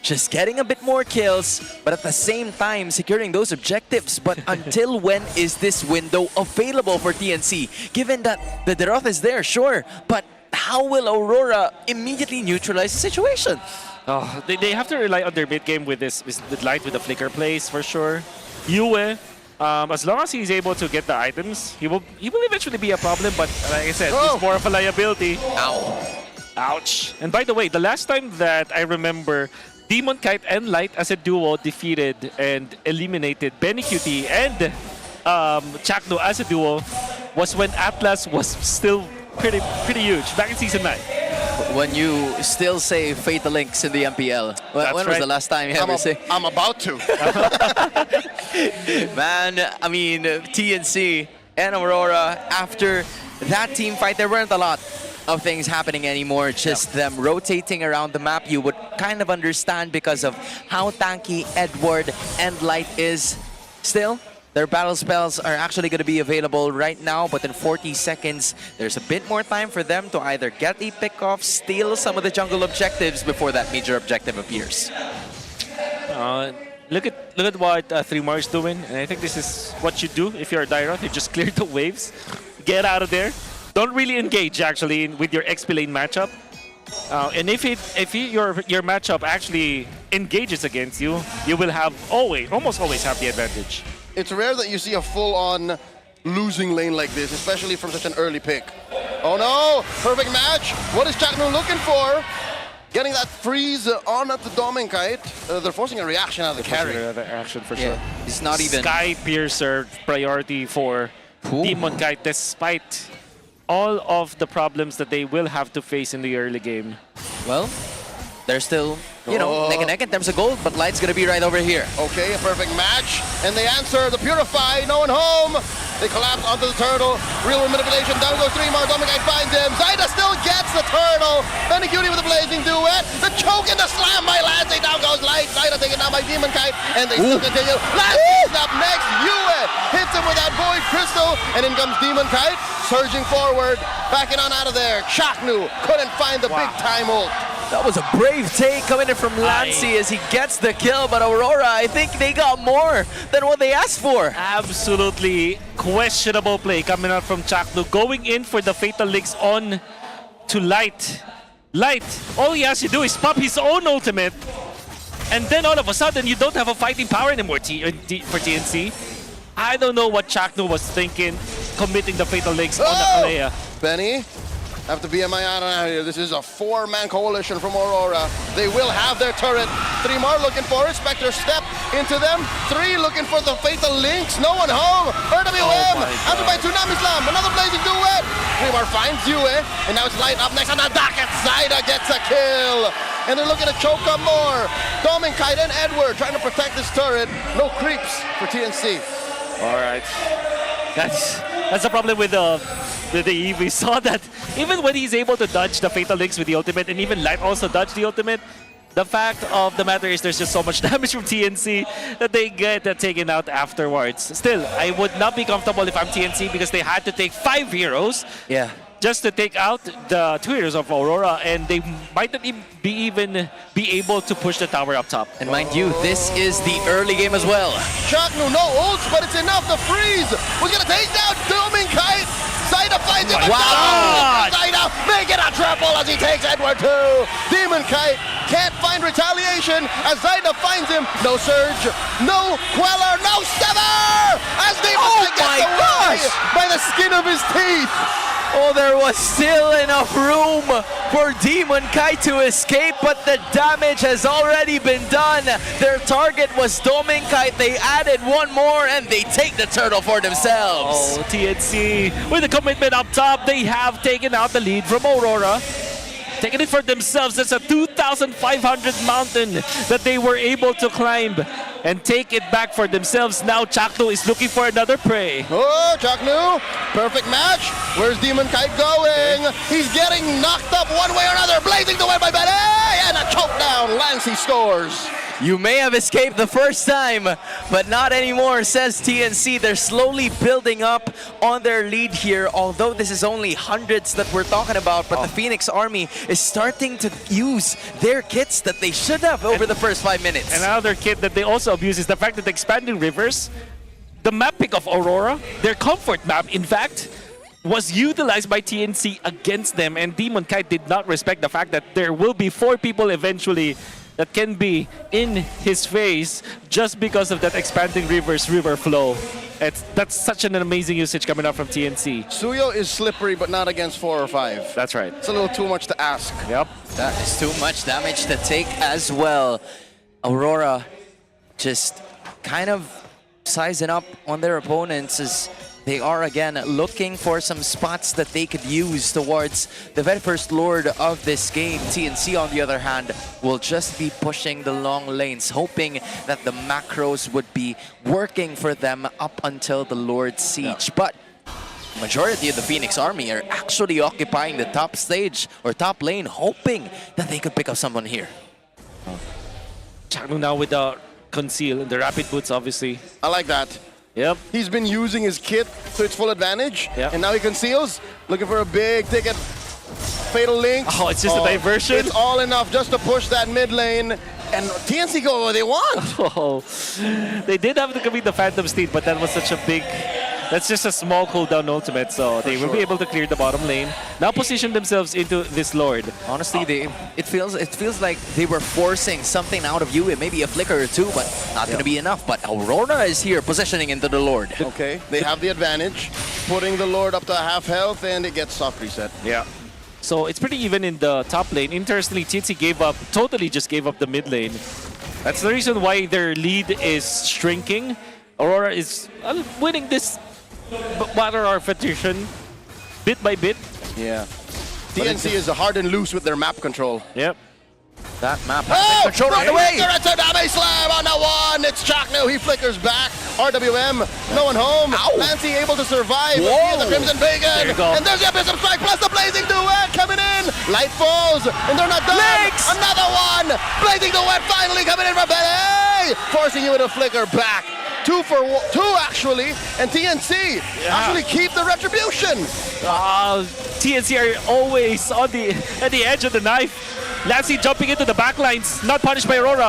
just getting a bit more kills, but at the same time securing those objectives. But until when is this window available for TNC? Given that the Deroth is there, sure, but how will Aurora immediately neutralize the situation? Oh, they have to rely on their mid game with Light with the flicker plays for sure. Yue, as long as he's able to get the items, he will eventually be a problem. But like I said, he's more of a liability. Ow! Ouch! And by the way, the last time that I remember Demon Kite and Light as a duo defeated and eliminated Benny QT and Chakno as a duo was when Atlas was still pretty huge back in Season 9. When you still say Fatal Links in the MPL. When was the last time you ever say? I'm about to. Man, I mean, TNC and Aurora, after that team fight, there weren't a lot of things happening anymore, just them rotating around the map. You would kind of understand because of how tanky Edward and Light is. Still, their battle spells are actually going to be available right now, but in 40 seconds, there's a bit more time for them to either get a pick-off, steal some of the jungle objectives before that major objective appears. Look at what 3mar is doing, and I think this is what you do if you're a Dyroth. You just clear the waves, get out of there. Don't really engage actually with your XP lane matchup. And if your matchup actually engages against you, you will have almost always have the advantage. It's rare that you see a full-on losing lane like this, especially from such an early pick. Oh no! Perfect match! What is Chakno looking for? Getting that freeze on at the Dominkite. They're forcing a reaction out of the carry. Reaction for sure. It's not even... Sky Piercer priority for Demon Kite, despite all of the problems that they will have to face in the early game. Well, they're still, you know, neck and neck in terms of gold, but Light's gonna be right over here. Okay, a perfect match. And they answer the Purify, no one home. They collapse onto the turtle. Real manipulation, down goes 3mar, Dominkite finds him. Zyda still gets the turtle. Benny Cutie with the blazing duet. The choke and the slam by Lansing, down goes Light. Zyda taken down by Demon Kite, and they still continue. Lansing's up next, Yue hits him with that Void Crystal, and in comes Demon Kite, surging forward, backing on out of there. Chaknu couldn't find the big time ult. That was a brave take coming in from Lancey as he gets the kill, but Aurora, I think they got more than what they asked for. Absolutely questionable play coming out from Chakno, going in for the Fatal Links on to Light. Light, all he has to do is pop his own ultimate, and then all of a sudden you don't have a fighting power anymore for TNC. I don't know what Chakno was thinking, committing the Fatal Links on Akalea. Benny, have to be out here. This is a 4-man coalition from Aurora. They will have their turret. 3mar looking for it. Spectre step into them. 3 looking for the Fatal Links. No one home. RWM. After by Tsunami Slam. Another blazing duet. 3mar finds Yue. And now it's Light up next on the docket. Zyda gets a kill. And they're looking to choke up more. Dominkite and Edward trying to protect this turret. No creeps for TNC. All right. That's the problem with the Eve. We saw that even when he's able to dodge the Fatal Links with the ultimate, and even Light also dodged the ultimate, the fact of the matter is there's just so much damage from TNC that they get taken out afterwards. Still, I would not be comfortable if I'm TNC because they had to take 5 heroes. Yeah. Just to take out the 2 heroes of Aurora, and they might not even be able to push the tower up top. And mind you, this is the early game as well. Chaknu, no ults, but it's enough to freeze. We're gonna take down Dominkite. Zyda finds him. Wow! Zyda making a triple as he takes Edward too. Demon Kite can't find retaliation as Zyda finds him. No Surge, no Queller, no Sever! As Demon Kite gets away by the skin of his teeth. Oh, there was still enough room for Demon Kite to escape, but the damage has already been done. Their target was Dominkite. They added one more, and they take the turtle for themselves. Oh, TNC with the commitment up top. They have taken out the lead from Aurora. taking it for themselves. That's a 2,500 mountain that they were able to climb and take it back for themselves. Now Chakno is looking for another prey. Oh, Chakno, perfect match. Where's Demon Kite going? He's getting knocked up one way or another. Blazing the way by Bele, and a choke down. Lancey scores. You may have escaped the first time, but not anymore, says TNC. They're slowly building up on their lead here, although this is only hundreds that we're talking about, but the Phoenix Army is starting to use their kits that they should have over the first 5 minutes. And another kit that they also abuse is the fact that the Expanding Rivers, the map pick of Aurora, their comfort map, in fact, was utilized by TNC against them, and Demon Kite did not respect the fact that there will be 4 people eventually that can be in his face just because of that Expanding Rivers river flow. That's such an amazing usage coming out from TNC. Suyo is slippery, but not against 4 or 5. That's right. It's a little too much to ask. Yep. That is too much damage to take as well. Aurora just kind of sizing up on their opponents as they are again looking for some spots that they could use towards the very first Lord of this game. TNC, on the other hand, will just be pushing the long lanes, hoping that the macros would be working for them up until the Lord Siege. But majority of the Phoenix Army are actually occupying the top stage or top lane, hoping that they could pick up someone here. Chakno now with the conceal and the rapid boots, obviously. I like that. Yep. He's been using his kit to its full advantage, yep. And now he conceals, looking for a big ticket. Fatal Link. Oh, it's just a diversion? It's all enough just to push that mid lane, and TNC go where they want. Oh, they did have to commit the Phantom Steed, but that was such a big... That's just a small cooldown ultimate, so they will be able to clear the bottom lane. Now position themselves into this Lord. Honestly, it feels like they were forcing something out of you. It may be a flicker or two, but not going to be enough. But Aurora is here, positioning into the Lord. Okay, they have the advantage, putting the Lord up to half health, and it gets soft reset. Yeah. So it's pretty even in the top lane. Interestingly, TNC totally just gave up the mid lane. That's the reason why their lead is shrinking. Aurora is winning this battle arbitration bit by bit. Yeah. TNC is hard and loose with their map control. Yep. That map has been controlled right away. It's a damage slam on the one. It's Chakno. He flickers back. RWM, no one home. Lancey able to survive. Via the Crimson Pagan. And there's the Abyssal Strike plus the Blazing Duet coming in. Light falls, and they're not done. Legs. Another one. Blazing Duet finally coming in from Bele. Forcing you with a flicker back. 2 for 2 actually, and TNC actually keep the retribution. TNC are always at the edge of the knife. Lancey jumping into the backlines, not punished by Aurora.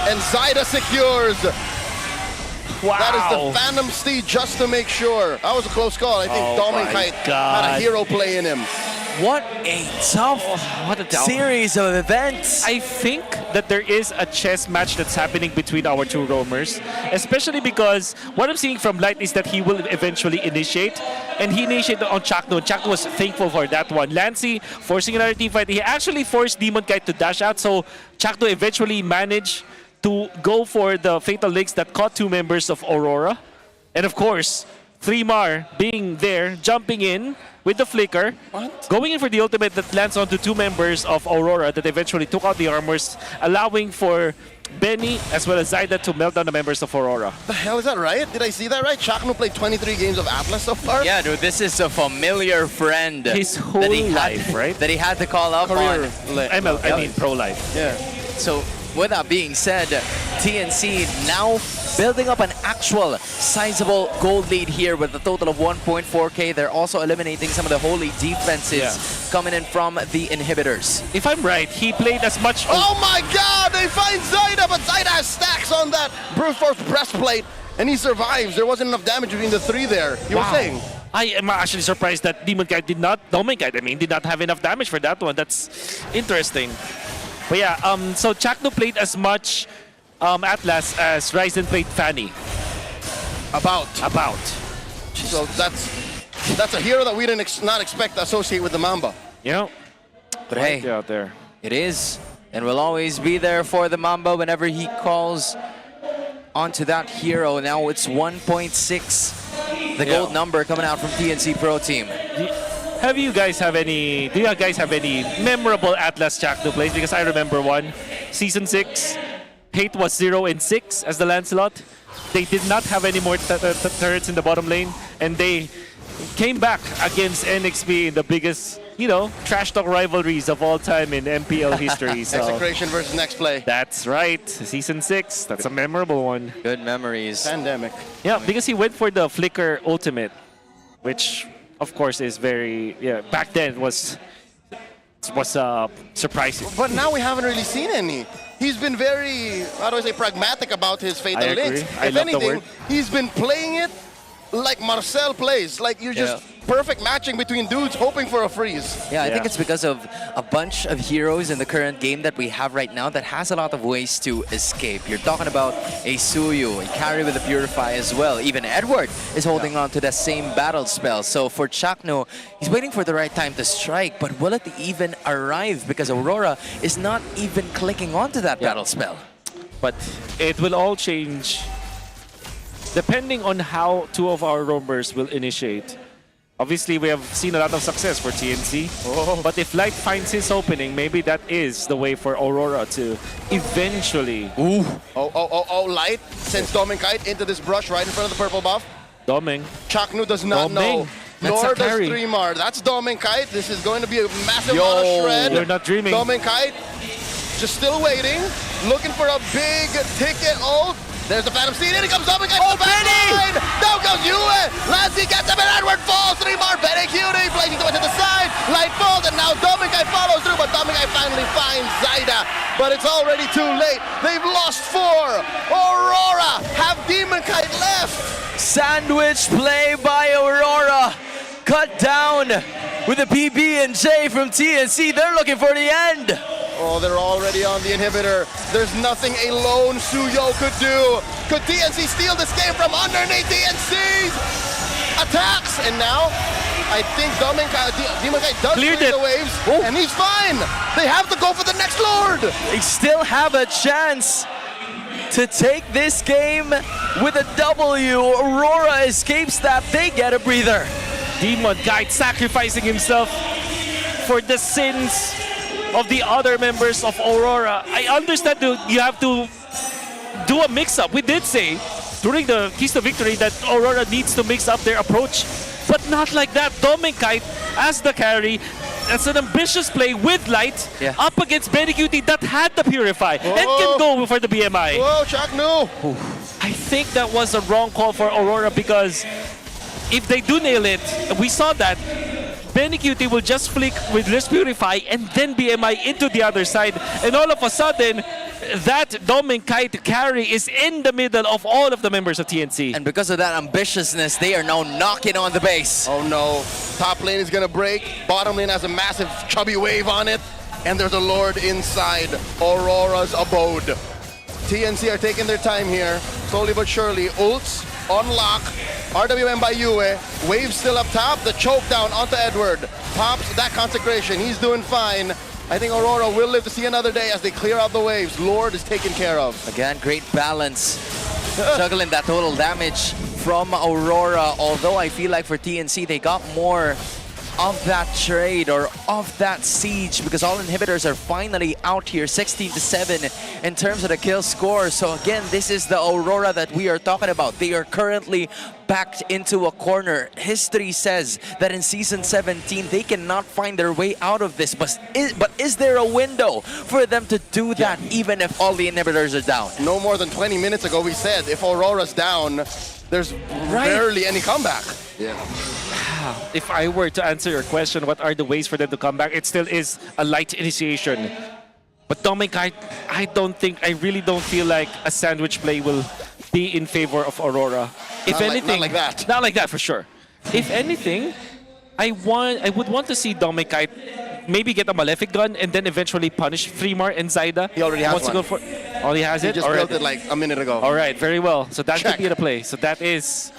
And Zyda secures. Wow. That is the Phantom Steed just to make sure. That was a close call. I think Dominkite had a hero play in him. What a tough series of events. I think that there is a chess match that's happening between our two roamers, especially because what I'm seeing from Light is that he will eventually initiate, and he initiated on Chakno. Chakno was thankful for that one. Lancey forcing another team fight. He actually forced Demon Kite to dash out, so Chakno eventually managed to go for the Fatal Links that caught 2 members of Aurora. And of course, 3mar being there, jumping in with the flicker, going in for the ultimate that lands onto 2 members of Aurora that eventually took out the armors, allowing for Benny as well as Zyda to melt down the members of Aurora. The hell is that right? Did I see that right? Chakno played 23 games of Atlas so far? Yeah, dude, this is a familiar friend. His whole life, right? That he had to call up on. Pro life. Yeah. So, with that being said, TNC now building up an actual sizable gold lead here with a total of 1.4k. They're also eliminating some of the holy defenses coming in from the inhibitors. If I'm right, he played as much... Oh my god, they find Zyda, but Zyda has stacks on that Brute Force breastplate, and he survives. There wasn't enough damage between the 3 there. You were saying? I am actually surprised that Dominkite did not have enough damage for that one. That's interesting. But yeah, so Chakno played as much Atlas as Ryzen played Fanny. About. So that's a hero that we didn't not expect to associate with the Mamba. Yeah. But hey, out there. It is, and will always be there for the Mamba whenever he calls onto that hero. Now it's 1.6, the gold number coming out from TNC Pro Team. Do you guys have any memorable Atlas Chakno plays? Because I remember one. Season 6, Hate was 0-6 as the Lancelot. They did not have any more turrets in the bottom lane, and they came back against NXP in the biggest, trash talk rivalries of all time in MPL history. So Execration versus Next Play. that's right, Season 6. That's a memorable one. Good memories. Pandemic. Yeah, because he went for the Flicker ultimate, which of course is very, back then was surprising. But now we haven't really seen any. He's been very, how do I say, pragmatic about his Fatal I agree. Links. I If love the anything, word. he's been playing it like Marcel plays. Like you're just perfect matching between dudes hoping for a freeze. Yeah, I think it's because of a bunch of heroes in the current game that we have right now that has a lot of ways to escape. You're talking about a Suyu, a carry with a Purify as well. Even Edward is holding on to that same battle spell. So for Chakno, he's waiting for the right time to strike, but will it even arrive? Because Aurora is not even clicking onto that battle spell. But it will all change depending on how two of our roamers will initiate. Obviously, we have seen a lot of success for TNC, but if Light finds his opening, maybe that is the way for Aurora to eventually... Light sends Dominkite into this brush right in front of the purple buff. Doming. Chaknu does not know. That's Nor a does carry. Streamar. That's Dominkite. This is going to be a massive amount of shred. You're not dreaming. Dominkite just still waiting, looking for a big ticket ult. There's the Phantom Steed. In he comes Dominkite from the back line. Down goes Yue. Lassie gets him and Edward falls. Streamar, very cutie, placing to the side. Light falls and now Dominkite follows through, but Dominkite finally finds Zyda. But it's already too late. They've lost 4. Aurora have Demonkite left. Sandwich play by Aurora. Cut down with a PB&J from TNC. They're looking for the end. Oh, they're already on the inhibitor. There's nothing a lone Suyo could do. Could TNC steal this game from underneath TNC's attacks? And now, I think Demonkite does clear the waves, and he's fine. They have to go for the next Lord. They still have a chance to take this game with a W. Aurora escapes that. They get a breather. Demonkite sacrificing himself for the sins of the other members of Aurora. I understand you have to do a mix-up. We did say during the Keys to Victory that Aurora needs to mix up their approach, but not like that. Dominkite as the carry. That's an ambitious play with Light up against Benecutie that had the Purify and can go for the BMI. Whoa, Chaknu! I think that was a wrong call for Aurora because if they do nail it, we saw that Benecutie will just flick with Let's Purify and then BMI into the other side. And all of a sudden, that Dominkite carry is in the middle of all of the members of TNC. And because of that ambitiousness, they are now knocking on the base. Oh no. Top lane is going to break. Bottom lane has a massive chubby wave on it. And there's a Lord inside Aurora's abode. TNC are taking their time here. Slowly but surely. Ults on lock. RWM by Yue. Wave still up top. The choke down onto Edward. Pops that consecration. He's doing fine. I think Aurora will live to see another day as they clear out the waves. Lord is taken care of. Again, great balance. Juggling that total damage from Aurora. Although I feel like for TNC, they got more of that trade or of that siege because all inhibitors are finally out here 16-7 in terms of the kill score. So again, this is the Aurora that we are talking about. They are currently backed into a corner. History says that in Season 17, they cannot find their way out of this. But is there a window for them to do that even if all the inhibitors are down? No more than 20 minutes ago, we said if Aurora's down, there's barely any comeback. Yeah. If I were to answer your question, what are the ways for them to come back? It still is a light initiation. But Dominkite, I really don't feel like a sandwich play will be in favor of Aurora. If anything, not like that. Not like that for sure. If anything, I would want to see Dominkite maybe get a Malefic Gun and then eventually punish Freemar and Zyda. He already has Wants one. To go for, oh, he has He it? just built it like a minute ago. All right, very well. So that Check. could be the play. So that is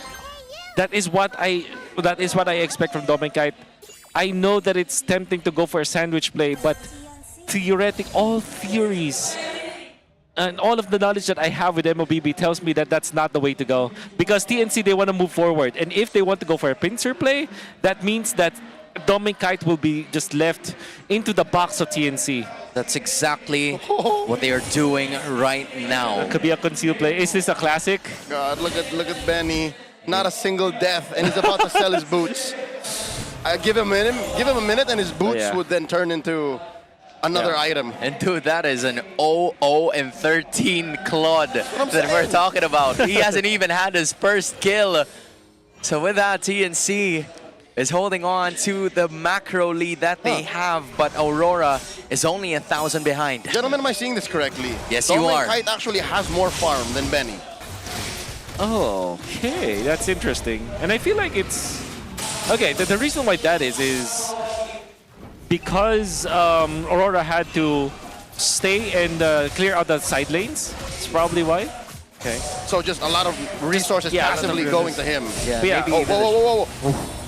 what I expect from Dominkite. I know that it's tempting to go for a sandwich play, but all theories and all of the knowledge that I have with MLBB tells me that that's not the way to go. Because TNC, they want to move forward. And if they want to go for a pincer play, that means that Dominic will be just left into the box of TNC. That's exactly what they are doing right now. That could be a concealed play. Is this a classic? God, look at Benny. Not a single death, and he's about to sell his boots. Give him a minute, and his boots would then turn into another item. And dude, that is an 0-13 Claude that we're talking about. He hasn't even had his first kill. So with that, TNC is holding on to the macro lead that they have, but Aurora is only 1,000 behind. Gentlemen, am I seeing this correctly? Yes, you are. Kite actually has more farm than Benny. Oh, okay, that's interesting. And I feel like it's... Okay, the reason why that is because Aurora had to stay and clear out the side lanes. That's probably why. Okay. So just a lot of resources passively going to him. Yeah. Whoa.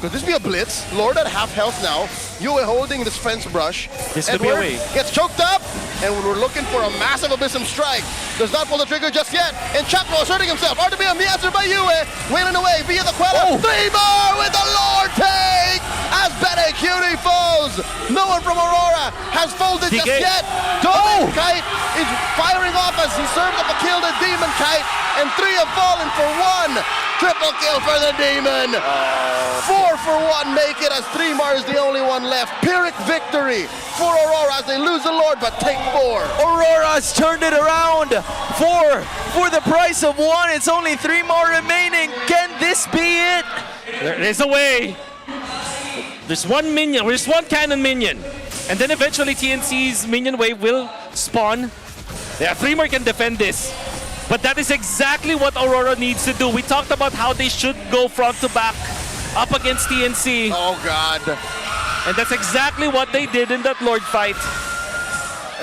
Could this be a blitz? Lord at half health now. Yue holding this fence brush. This could be a way. Gets choked up, and we're looking for a massive Abyssum strike. Does not pull the trigger just yet. And Chakro asserting himself. RWM, the answer by Yue. Wailing away via the Quetta. 3-bar with the Lord take! As Bene Cutie falls. No one from Aurora has folded just yet. Dominic Kite is firing off as he serves up a kill to Demon Kite. And 3 have fallen for 1. Triple kill for the Demon. 4 for 1 make it as 3-mar is the only one left. Pyrrhic victory for Aurora as they lose the Lord but take 4. Aurora's turned it around. 4 for the price of 1. It's only 3 more remaining. Can this be it? There's a way. There's one minion. There's one cannon minion. And then eventually TNC's minion wave will spawn. Yeah, 3 more can defend this. But that is exactly what Aurora needs to do. We talked about how they should go front to back up against TNC. Oh, God. And that's exactly what they did in that Lord fight.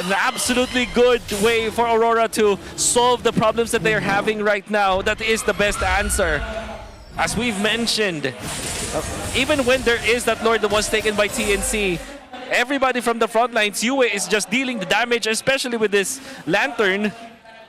An absolutely good way for Aurora to solve the problems that they're having right now. That is the best answer. As we've mentioned, even when there is that Lord that was taken by TNC, everybody from the front lines, Yue is just dealing the damage, especially with this lantern.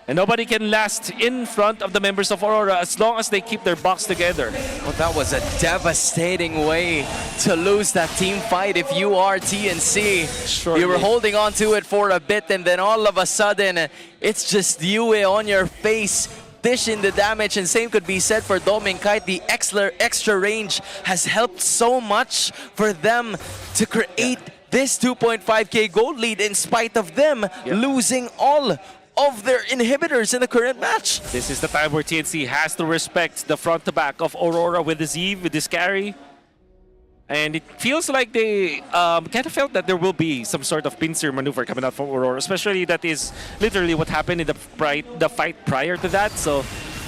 And nobody can last in front of the members of Aurora as long as they keep their box together. Well, that was a devastating way to lose that team fight if you are TNC. Surely. You were holding on to it for a bit, and then all of a sudden, it's just Yue on your face, dishing the damage, and same could be said for Dominic. The extra range has helped so much for them to create this 2.5k gold lead in spite of them losing all of their inhibitors in the current match. This is the time where TNC has to respect the front to back of Aurora with this Eve, with this carry. And it feels like they kind of felt that there will be some sort of pincer maneuver coming out from Aurora, especially that is literally what happened in the fight prior to that. So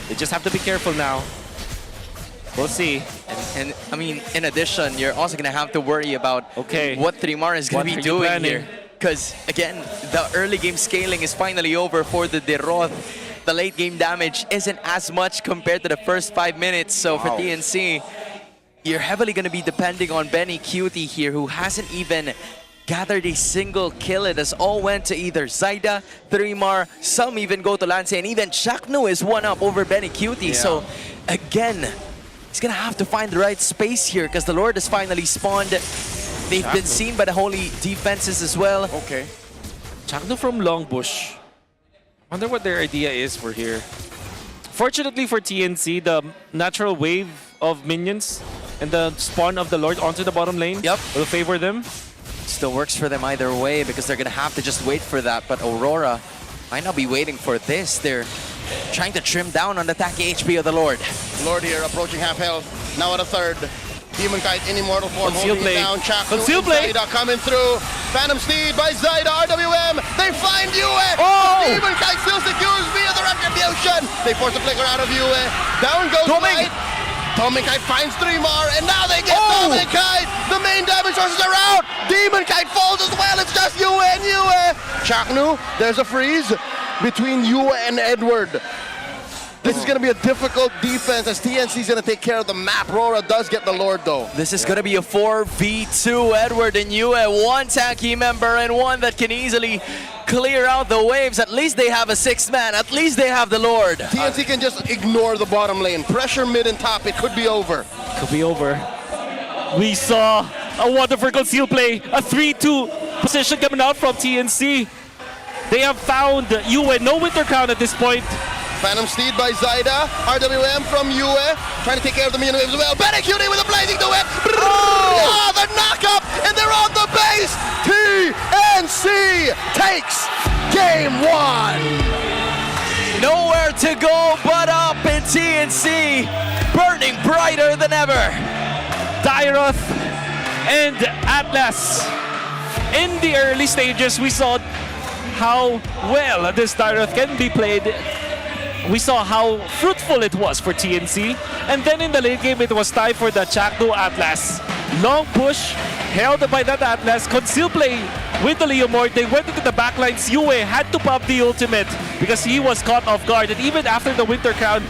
they just have to be careful now. We'll see. And I mean, in addition, you're also going to have to worry about what 3-mar is going to be doing here. Because, again, the early game scaling is finally over for the Deroth. The late game damage isn't as much compared to the first 5 minutes. So for TNC, you're heavily going to be depending on Benny Cutie here, who hasn't even gathered a single kill. It has all went to either Zaida, 3-mar, some even go to Lance, and even Chakno is one up over Benny Cutie. So, again, he's going to have to find the right space here because the Lord has finally spawned. They've been seen by the Holy defenses as well. Okay. Chakno from Longbush. Wonder what their idea is for here. Fortunately for TNC, the natural wave of minions and the spawn of the Lord onto the bottom lane will favor them. Still works for them either way because they're going to have to just wait for that. But Aurora might not be waiting for this. They're trying to trim down on the attack HP of the Lord. Lord here approaching half health. Now at a third. Demon Kite in immortal form, holding it down. Chakno and Zaida coming through. Phantom Steed by Zaida, RWM. They find Yue. Demon Kite still secures via the Retribution. They force the flicker out of Yue. Down goes Light. Dominic Kite finds 3-mar, and now they get Dominic Kite. The main damage sources are out. Demon Kite falls as well. It's just Yue and Yue. Chakno, there's a freeze between Yue and Edward. This is going to be a difficult defense as TNC is going to take care of the map. RORA does get the Lord, though. This is going to be a 4v2. Edward and Yue, one tanky member and one that can easily clear out the waves. At least they have a 6th man. At least they have the Lord. TNC can just ignore the bottom lane. Pressure mid and top. It could be over. Could be over. We saw A wonderful conceal play. A 3-2 position coming out from TNC. They have found Yue. No Winter Crown at this point. Phantom Steed by Zaida. RWM from Yue. Trying to take care of the minion waves as well. Benecutie with a blazing duet. Oh, the knockup, and they're on the base. TNC takes game 1. Nowhere to go but up in TNC. Burning brighter than ever. Dyroth and Atlas. In the early stages, we saw how well this Dyroth can be played. We saw how fruitful it was for TNC. And then in the late game, it was time for the Chakdo Atlas. Long push, held by that Atlas. Conceal play with the Leomord. They went into the backlines. Yue had to pop the ultimate because he was caught off guard. And even after the Winter Crown,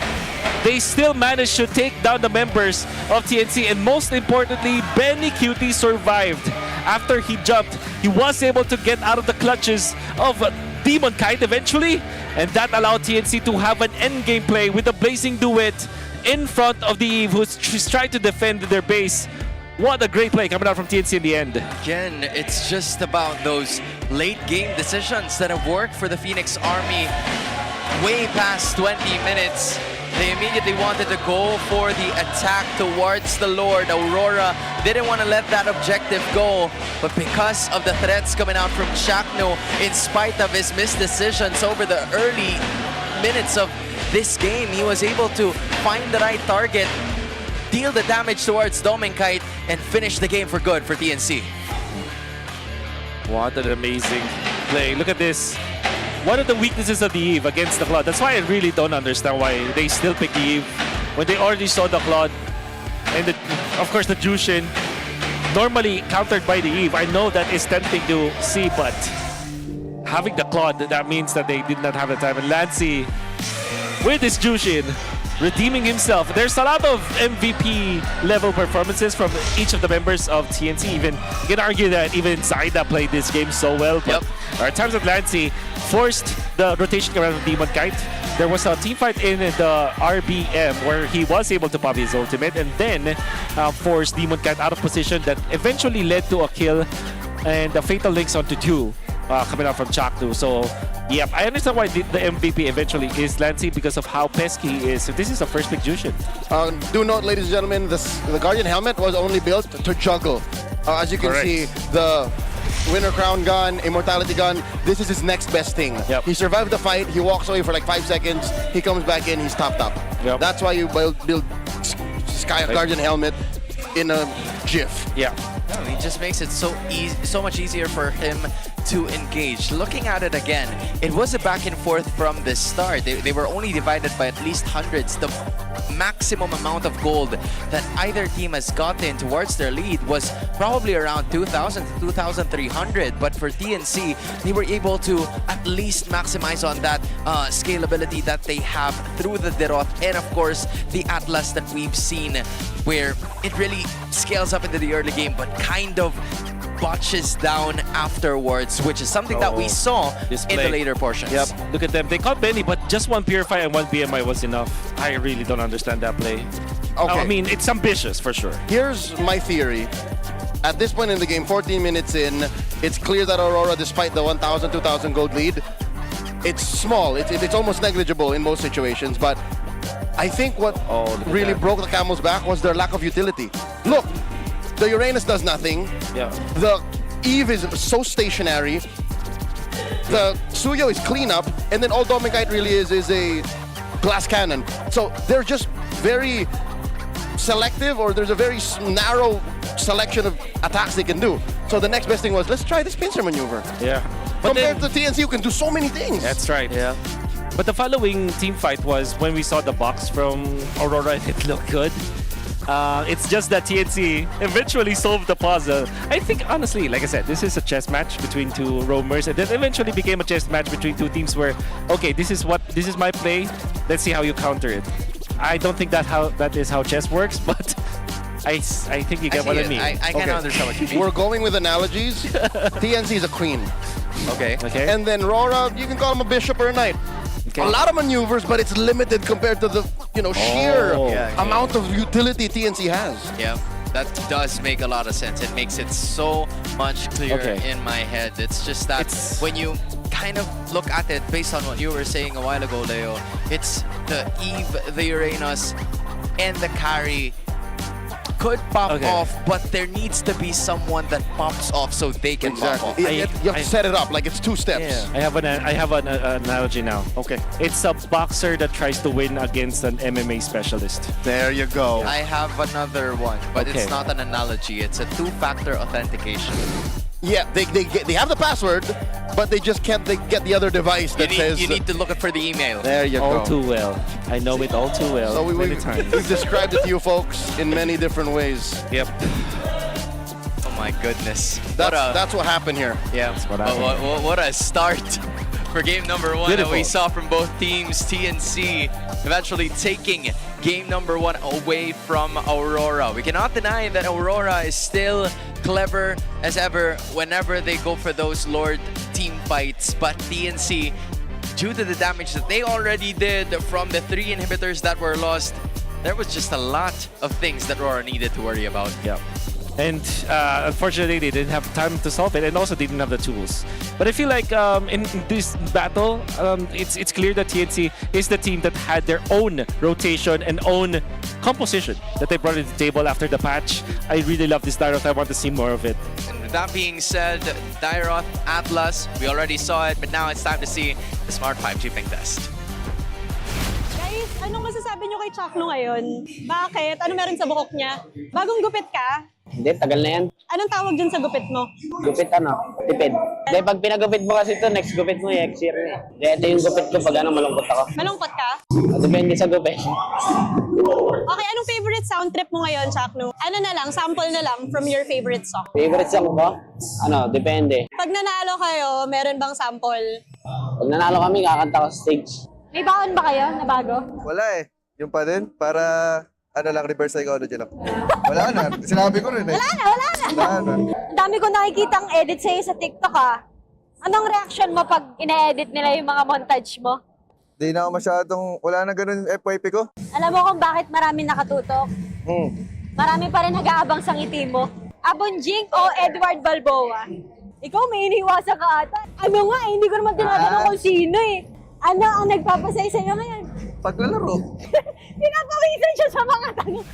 they still managed to take down the members of TNC. And most importantly, Benecutie survived. After he jumped, he was able to get out of the clutches of Demon Kite eventually, and that allowed TNC to have an endgame play with a blazing duet in front of the Eve, who's trying to defend their base. What a great play coming out from TNC in the end. Again, it's just about those late game decisions that have worked for the Phoenix Army way past 20 minutes. They immediately wanted to go for the attack towards the Lord. Aurora didn't want to let that objective go, but because of the threats coming out from Chakno, in spite of his missed decisions over the early minutes of this game, he was able to find the right target, deal the damage towards Dominkite, and finish the game for good for TNC. What an amazing play. Look at this. One of the weaknesses of the Eve against the Claude. That's why I really don't understand why they still pick the Eve when they already saw the Claude and of course the Jushin normally countered by the Eve. I know that is tempting to see, but having the Claude, that means that they did not have the time. And Lancy with his Jushin redeeming himself. There's a lot of MVP level performances from each of the members of TNC. Even you can argue that even Zaida played this game so well, but at times that Lancy forced the rotation around Demon Kite. There was a team fight in the RBM where he was able to pop his ultimate and then forced Demon Kite out of position. That eventually led to a kill and the fatal links onto 2 coming out from Chakdu. So yep, I understand why the MVP eventually is Lancy because of how pesky he is. So this is the first pick Jushin. Do note, ladies and gentlemen, the Guardian helmet was only built to juggle. As you can see, the Winter Crown gun, Immortality gun, this is his next best thing. Yep. He survived the fight, he walks away for like 5 seconds, he comes back in, he's topped up. Yep. That's why you build Sky Guardian helmet in a GIF. Yeah. No, he just makes it so much easier for him to engage. Looking at it again, it was a back and forth from the start. They were only divided by at least hundreds. The maximum amount of gold that either team has gotten towards their lead was probably around 2,000 to 2,300. But for TNC, they were able to at least maximize on that scalability that they have through the Deroth and of course the Atlas that we've seen, where it really scales up into the early game but kind of botches down afterwards, which is something that we saw in the later portions. Yep, look at them. They caught Benny, but just one Purify and one BMI was enough. I really don't understand that play. Okay. I mean, it's ambitious for sure. Here's my theory. At this point in the game, 14 minutes in, it's clear that Aurora, despite the 1,000, 2,000 gold lead, it's small. It's almost negligible in most situations, but I think what really broke the camel's back was their lack of utility. Look, the Uranus does nothing. Yeah. The Eve is so stationary. The Suyo is cleanup, and then all Dominkite really is a glass cannon. So they're just very selective, or there's a very narrow selection of attacks they can do. So the next best thing was, let's try this pincer maneuver. Yeah. But compared to TNC, you can do so many things. That's right. Yeah. But the following team fight was when we saw the box from Aurora, it looked good. It's just that TNC eventually solved the puzzle. I think, honestly, like I said, this is a chess match between two roamers, and then eventually became a chess match between two teams where, okay, this is my play. Let's see how you counter it. I don't think that is how chess works, but I think you get what I mean. I kind of understand what you mean. We're going with analogies. TNC is a queen. Okay. And then RORA, you can call him a bishop or a knight. Okay. A lot of maneuvers, but it's limited compared to the sheer amount of utility TNC has. Yeah. That does make a lot of sense. It makes it so much clearer in my head. It's just that when you kind of look at it based on what you were saying a while ago, Leo, it's the Eve, the Uranus, and the carry could pop off, but there needs to be someone that pops off so they can pop off. You have to set it up like it's 2 steps. I have an analogy now. Okay. It's a boxer that tries to win against an MMA specialist. There you go. I have another one, but it's not an analogy. It's a 2-factor authentication. Yeah, they have the password, but they just can't get the other device that says... You need to look for the email. There you go. All too well. I know it all too well. So many times. we've described it to you folks in many different ways. Yep. Oh my goodness. That's what happened here. Yeah. What a start for game number 1 that we saw from both teams. TNC eventually taking game number 1 away from Aurora. We cannot deny that Aurora is still clever as ever whenever they go for those Lord team fights, but TNC, due to the damage that they already did from the 3 inhibitors that were lost, there was just a lot of things that Aurora needed to worry about. Yeah. And unfortunately, they didn't have time to solve it, and also didn't have the tools. But I feel like in this battle, it's clear that TNC is the team that had their own rotation and own composition that they brought to the table after the patch. I really love this Dairoth. I want to see more of it. And with that being said, Dairoth, Atlas, we already saw it, but now it's time to see the Smart 5G ping test. Guys, anong masasabi nyo kay Chakno ngayon? Bakit? Ano meron sa buhok niya? Bagong gupit ka? Hindi, tagal na yan. Anong tawag dyan sa gupit mo? Gupit ano? Tipid. Hindi, pag pinagupit mo kasi ito, next gupit mo next year na eh. Hindi, ito yung gupit ko pag malungkot ako. Malungkot ka? Depende sa gupit. Okay, anong favorite sound trip mo ngayon, Chakno? Ano na lang, sample na lang from your favorite song. Favorite song ko? Ano, depende. Pag nanalo kayo, meron bang sample? Pag nanalo kami, kakanta ko sa stage. May baon ba kayo na bago? Wala eh. Yung pa din, para reverse psychology lang. Wala na. Sinabi ko rin eh. Wala na. Ang dami ko nakikitang edit sa'yo sa TikTok Anong reaction mo pag ina-edit nila yung mga montage mo? Di na ako masyadong, wala na ganun yung FYP ko. Alam mo kung bakit marami nakatutok? Marami pa rin nag-aabang sa ngiti mo. Abonjing o Edward Balboa? Ikaw may iniwasan ka ata. Ano nga hindi ko naman tinatanong kung sino eh. Ano ang nagpapasay sa'yo ngayon? Paglalaro. Pinapawisan siya sa mga tanong.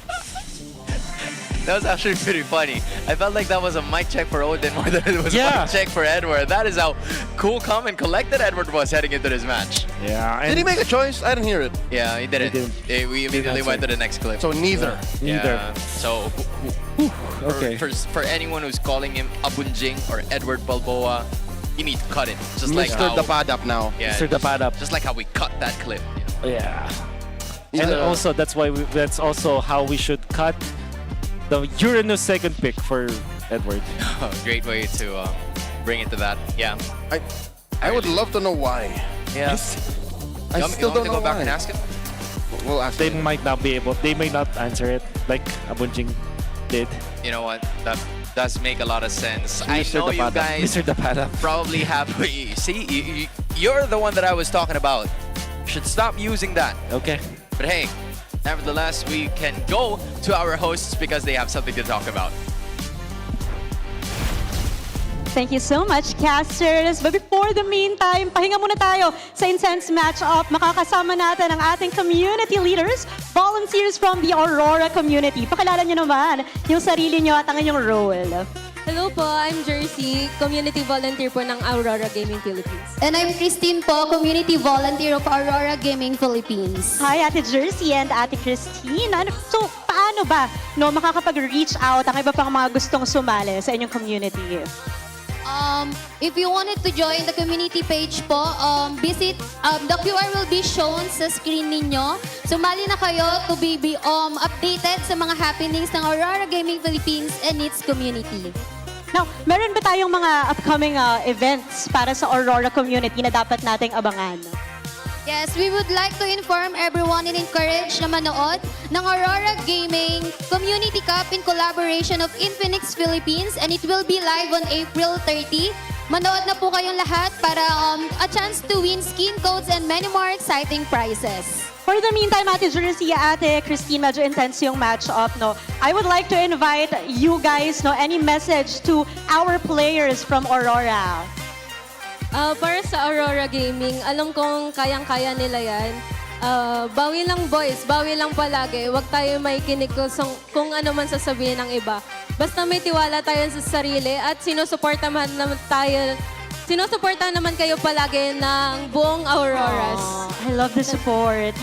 That was actually pretty funny. I felt like that was a mic check for Odin more than it was a mic check for Edward. That is how cool, calm, and collected Edward was heading into this match. Yeah. Did he make a choice? I didn't hear it. Yeah, he didn't. We immediately went to the next clip. So neither. Neither. So for anyone who's calling him Abunjing or Edward Balboa, you need to cut it. Just like Mr. Dapadap now. Yeah, Mr. Dapadap. Just like how we cut that clip. Yeah. And also that's also how we should cut the Uranus second pick for Edward. Great way to bring it to that. Yeah. I would love to know why. Yeah. I still don't know go back why. and ask him? We'll ask They him. might not be able. They may not answer it like Abunjing did. You know what? That does make a lot of sense. I Mr. know you Dapadap. guys Mr. Dapadap. probably have. See, you're the one that I was talking about. You should stop using that. Okay. But hey, nevertheless, we can go to our hosts because they have something to talk about. Thank you so much, casters. But before the meantime, pahinga muna tayo sa intense match-up. Makakasama natin ang ating community leaders, volunteers from the Aurora community. Pakilala nyo naman yung sarili nyo at ang inyong role. Hello po, I'm Jersey, community volunteer po ng Aurora Gaming Philippines. And I'm Christine po, community volunteer of Aurora Gaming Philippines. Hi, Ate Jersey and Ate Christine. So, paano ba makakapag-reach out ang iba pang mga gustong sumali sa inyong community? If you wanted to join the community page po, visit, the QR will be shown sa screen ninyo. Sumali na kayo to be updated sa mga happenings ng Aurora Gaming Philippines and its community. Now, meron ba tayong mga upcoming events para sa Aurora community na dapat nating abangan? Yes, we would like to inform everyone and encourage na manood ng Aurora Gaming Community Cup in collaboration of Infinix Philippines, and it will be live on April 30. Manood na po kayong lahat para a chance to win skin codes and many more exciting prizes. For the meantime, Ate Jersey, Ate Christine, medyo intense yung match-up, no? I would like to invite you guys, no, any message to our players from Aurora? Para sa Aurora Gaming, alam kong kayang-kaya nila yan. Bawi lang boys, bawi lang palagi. Huwag tayo may kinig kung ano man sasabihin ng iba. Basta may tiwala tayo sa sarili at sinusuportahan naman kayo palagi ng buong Auroras. I love the support.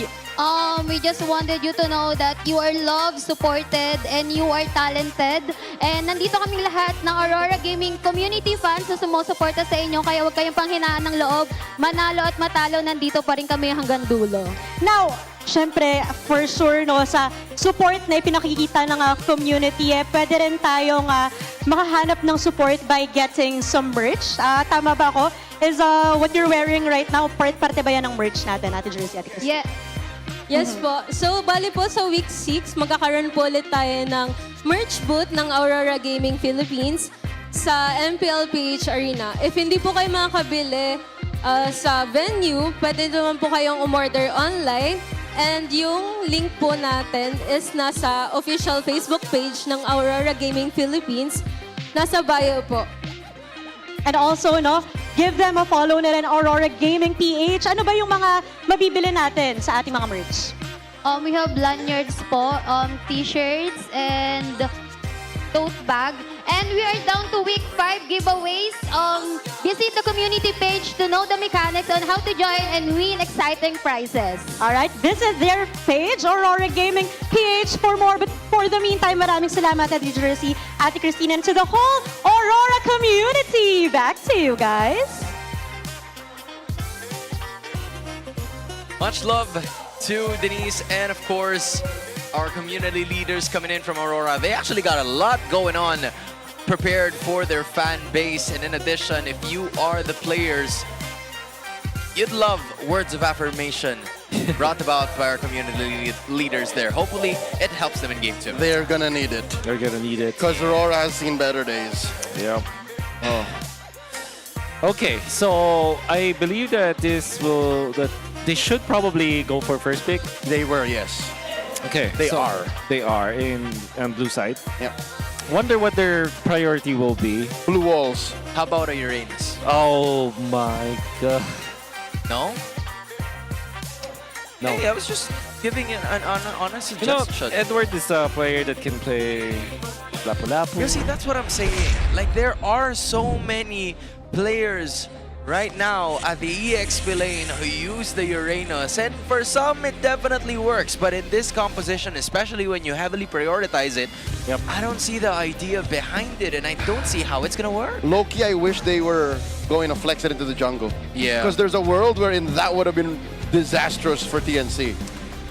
We just wanted you to know that you are loved, supported, and you are talented. And nandito kaming lahat ng Aurora Gaming community fans na sumusuporta sa inyo. Kaya huwag kayong panghinaan ng loob. Manalo at matalo, nandito pa rin kami hanggang dulo. Now, syempre, for sure, no, sa support na ipinakikita ng community, pwede rin tayong makahanap ng support by getting some merch. Tama ba ako? Is what you're wearing right now, parte ba yan ng merch natin, Ate Jersey, Ate Christine? Yeah. Yes po. So, bali po sa week 6, magkakaroon po ulit tayo ng merch booth ng Aurora Gaming Philippines sa MPL PH Arena. If hindi po kayo makakabili sa venue, pwede naman po kayong umorder online. And yung link po natin is nasa official Facebook page ng Aurora Gaming Philippines. Nasa bio po. And also, no, give them a follow na rin, Aurora Gaming PH. Ano ba yung mga mabibili natin sa ating mga merch? We have lanyards po, t-shirts, and tote bag. And we are down to week 5 giveaways. Visit the community page to know the mechanics on how to join and win exciting prizes. Alright, visit their page, Aurora Gaming PH, for more. But for the meantime, maraming salamat, Ate Jersey, Ate Christine, and to the whole Aurora community. Back to you guys. Much love to Denise and, of course, our community leaders coming in from Aurora. They actually got a lot going on prepared for their fan base. And in addition, if you are the players, you'd love words of affirmation brought about by our community leaders there. Hopefully, it helps them in Game 2. They're gonna need it. They're gonna need it. Because Aurora has seen better days. Yeah. Oh. Okay, so I believe that that they should probably go for first pick. They were, yes. Okay, They are. They are in blue side. Yeah. Wonder what their priority will be. Blue walls. How about a Uranus? Oh my god. No? No. Hey, I was just giving an honest You know, suggestion. Edward is a player that can play Lapu-Lapu. You see, that's what I'm saying. Like, there are so many players right now at the EXP lane who use the Uranus, and for some it definitely works, but in this composition, especially when you heavily prioritize it, I don't see the idea behind it, and I don't see how it's gonna work. Low-key, I wish they were going to flex it into the jungle. Yeah. Because there's a world wherein that would have been disastrous for TNC.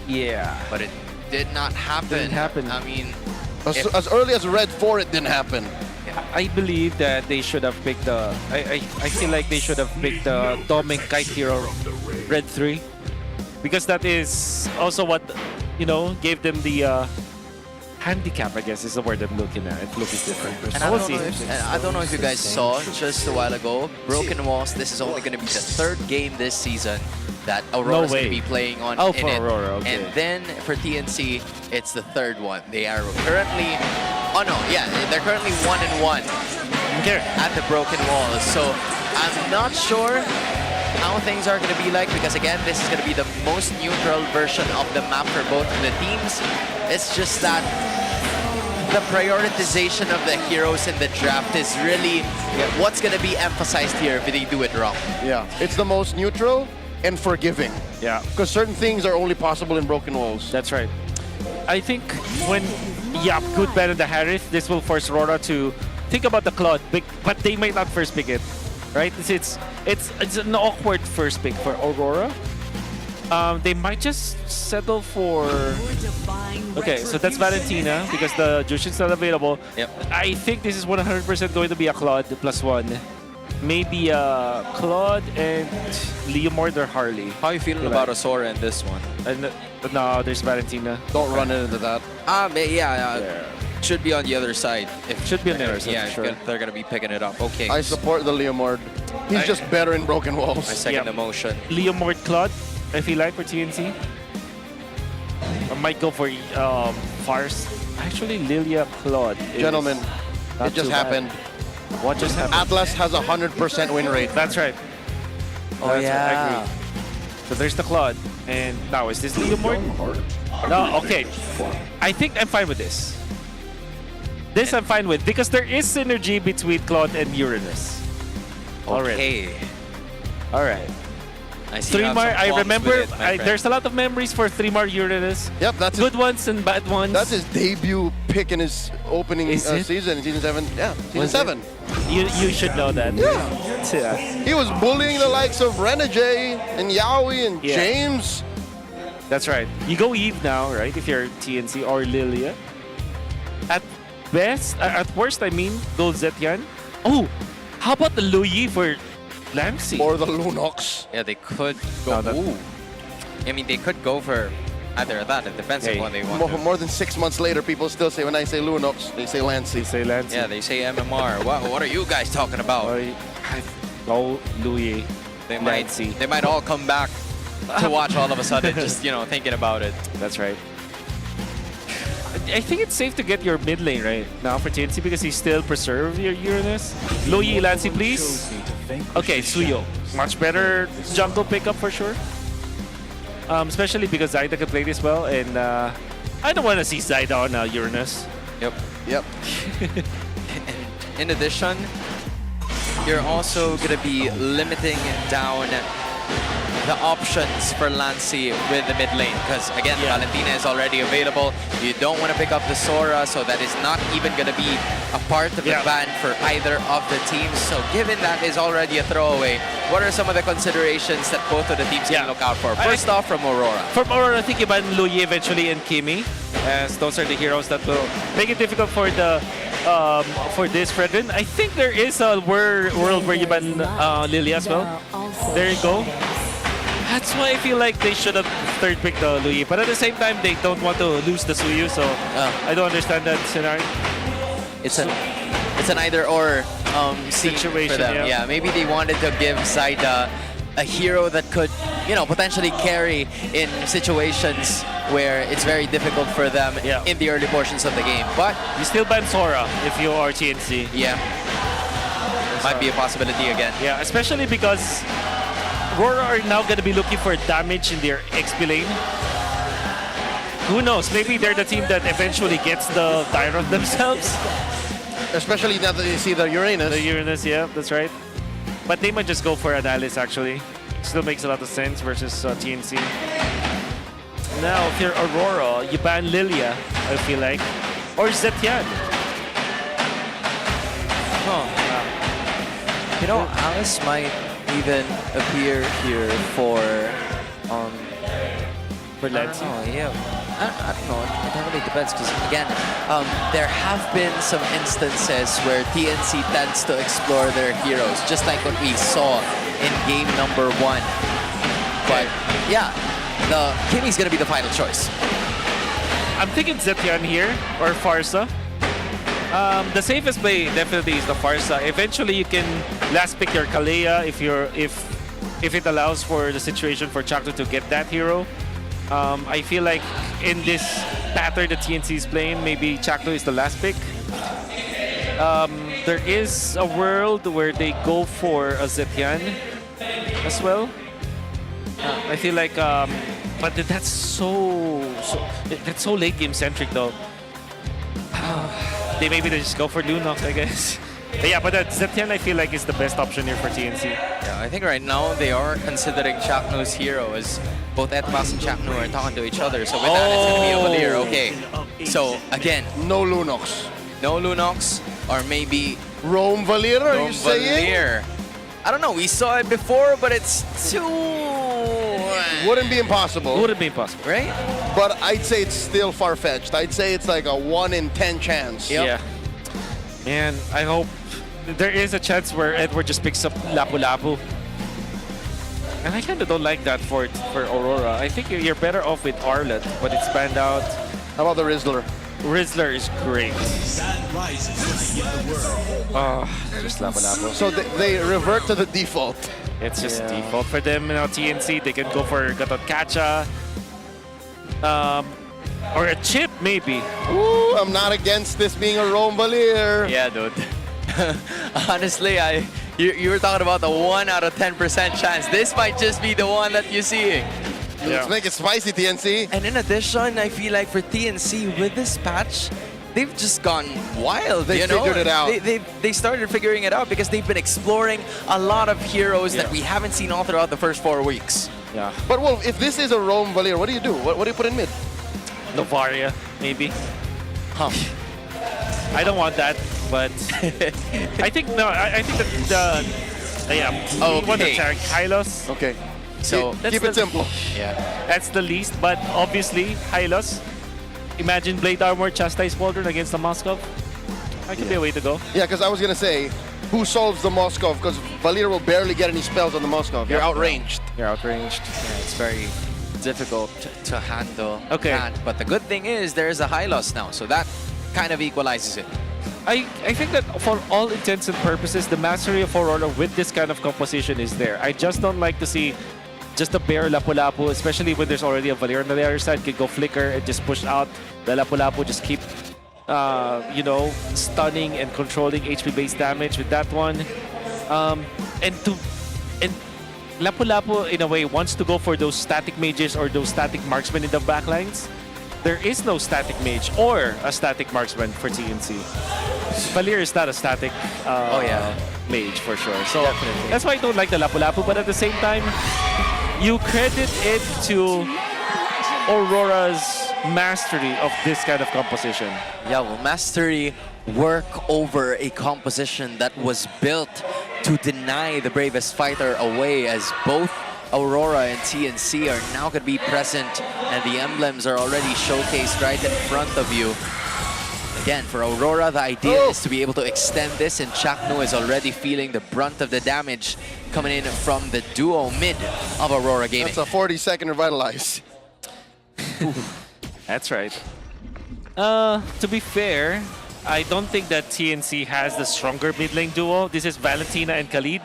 Yeah. But it did not happen. Didn't happen. I mean, As early as Red 4, it didn't happen. I believe that they should have picked the... I feel like they should have picked the Doming Kite Hero Red 3. Because that is also what, you know, gave them the handicap, I guess, is the word I'm looking at. It looks different. And I don't know if you guys saw just a while ago, Broken Walls, this is only going to be the 3rd game this season that Aurora's going to be playing on in for it. Aurora, okay. And then for TNC, it's the 3rd one. They are currently... Oh no, yeah, they're currently 1-1 at the Broken Walls. So I'm not sure how things are going to be like, because again, this is going to be the most neutral version of the map for both of the teams. It's just that the prioritization of the heroes in the draft is really what's going to be emphasized here if they do it wrong. Yeah, it's the most neutral and forgiving. Yeah. Because certain things are only possible in Broken Walls. That's right. I think when Yap could ban the Harith, this will force Aurora to think about the Claude, but they might not first pick it, right? It's an awkward first pick for Aurora. They might just settle for... Okay, so that's Valentina because the Jushin's not available. Yep. I think this is 100% going to be a Claude +1. Maybe Claude and Leomord or Harley. How are you feeling about Asora in this one? No, there's Valentina. Don't run into that. Should be on the other side. Should be on the other side, Yeah, for sure. they're going to be picking it up. Okay. I support the Leomord. He's just better in Broken Walls. My second emotion. Leomord Claude, I feel like, for TNC. I might go for Farce. Actually, Lilia Claude. Gentlemen, not it just too bad. happened. What just happened? Atlas has a 100% win rate. That's right. Oh, That's yeah. right, I agree. So there's the Claude. And now, is this Leo Morton? No, okay. I think I'm fine with this. This I'm fine with because there is synergy between Claude and Uranus. Already. Okay. All right. I see you have Three-mar, some I qualms remember, with it, my friend. there's a lot of memories for Three-mar Uranus. Yep, that's good ones and bad ones. That's his debut pick in his opening Is it? season, in season 7. Yeah, season Was 7. You should know that. Yeah. He was bullying the likes of Renegade and Yaoi and Yeah. James. That's right. You go Eve now, right? If you're TNC or Lilia. At best, at worst, I mean, go Zetian. Oh, how about the Luyi for Lampsey? Or the Lunox. Yeah, they could go. Ooh. I mean, they could go for either of that. It depends on what they want. More than 6 months later, people still say, when I say Lunox, they say Lancey. They say Lancey. Yeah, they say MMR. What are you guys talking about? Go Luyi. They might all come back to watch all of a sudden, just, thinking about it. That's right. I think it's safe to get your mid lane right now for TNC because you still preserve your Uranus. Luyi, Lancey, please. Okay, Suyo. Much better jungle pickup for sure. Especially because Zaida can play this well, and I don't want to see Zaida on Uranus. Yep. In addition, you're also going to be limiting down the options for Lancey with the mid lane because again, Valentina is already available. You don't want to pick up the Sora, so that is not even going to be a part of the ban for either of the teams. So given that is already a throwaway, what are some of the considerations that both of the teams can look out for? First off, from Aurora. From Aurora, I think you ban Luyi eventually and Kimi, as those are the heroes that will make it difficult for the for this Fredrin. I think there is a world where you ban Lily as well. There you go. That's why I feel like they should have third picked the Luyi. But at the same time, they don't want to lose the Suyu, so I don't understand that scenario. It's an either-or situation for them. Yeah, maybe they wanted to give Zaida a hero that could, potentially carry in situations where it's very difficult for them in the early portions of the game. But you still ban Sora if you are TNC. Yeah, might be a possibility again. Yeah, especially because RORA are now going to be looking for damage in their XP lane. Who knows? Maybe they're the team that eventually gets the Tyrant themselves. Especially now that you see the Uranus. The Uranus, yeah, that's right. But they might just go for Adalis, actually. Still makes a lot of sense versus TNC. Now, if you're Aurora, you ban Lilia, I feel like. Or Zetian. Alice might even appear here for Lancey. I don't know. It heavily depends because again, there have been some instances where TNC tends to explore their heroes, just like what we saw in game number 1. But yeah, the Kimmy's gonna be the final choice. I'm thinking Zetian here or Farsa. The safest play definitely is the Farsa. Eventually, you can last pick your Kalea if it allows for the situation for Chakto to get that hero. I feel like in this pattern the TNC is playing, maybe Chakto is the last pick. There is a world where they go for a Zetian as well. I feel like, but that's so late game centric though. Maybe they just go for Lunox, I guess. But yeah, but that Zetian I feel like is the best option here for TNC. Yeah, I think right now they are considering Chakno's hero as both Etmas and Chakno are talking to each other. So with that, it's going to be a Valir. Okay. So again, no Lunox. No Lunox, or maybe Rome Valir, are you saying? Valir. I don't know. We saw it before, but it's too... Wouldn't be impossible. Wouldn't be impossible. Right? But I'd say it's still far-fetched. I'd say it's like a 1 in 10 chance. Yep. Yeah. Man, I hope there is a chance where Edward just picks up Lapu-Lapu. And I kind of don't like that for Aurora. I think you're better off with Arlet, but it's banned out. How about the Rizzler? Rizzler is great. Just Lapu-Lapu. So they revert to the default. It's just default for them. TNC, they can go for Gatot Kacha. Or a chip, maybe. Ooh, I'm not against this being a Rome Valier. Yeah, dude. Honestly, you were talking about the 1 out of 10% chance. This might just be the one that you're seeing. Let's make it spicy, TNC. And in addition, I feel like for TNC with this patch, they've just gone wild. They figured it out. They started figuring it out because they've been exploring a lot of heroes that we haven't seen all throughout the first 4 weeks. Yeah. But Wolf, if this is a Rome Valier, what do you do? What do you put in mid? Novaria, maybe. Huh. I don't want that, but I think I think that we want to tank Hylos. Okay. So keep it simple. Yeah. That's the least, but obviously Hylos. Imagine Blade Armor Chastise Pauldron against the Moskov. That could be a way to go. Yeah, because I was gonna say, who solves the Moskov? Because Valier will barely get any spells on the Moskov. You're outranged. You're outranged. Yeah, it's very difficult to handle Okay. that. But the good thing is there is a high loss now, so that kind of equalizes it. I think that for all intents and purposes, the mastery of Aurora with this kind of composition is there. I just don't like to see just a bare Lapu-Lapu, especially when there's already a Valier on the other side, could go flicker and just push out. The Lapu-Lapu just keep, stunning and controlling HP-based damage with that one. And Lapu-Lapu, in a way, wants to go for those static mages or those static marksmen in the backlines. There is no static mage or a static marksman for TNC. Valier is not a static mage for sure. So that's why I don't like the Lapu-Lapu, but at the same time, you credit it to Aurora's mastery of this kind of composition. Yeah, well, mastery work over a composition that was built to deny the bravest fighter away, as both Aurora and TNC are now going to be present, and the emblems are already showcased right in front of you. Again, for Aurora, the idea is to be able to extend this, and Chaknu is already feeling the brunt of the damage coming in from the duo mid of Aurora Gaming. That's a 40-second revitalize. That's right. To be fair, I don't think that TNC has the stronger mid lane duo. This is Valentina and Khalid.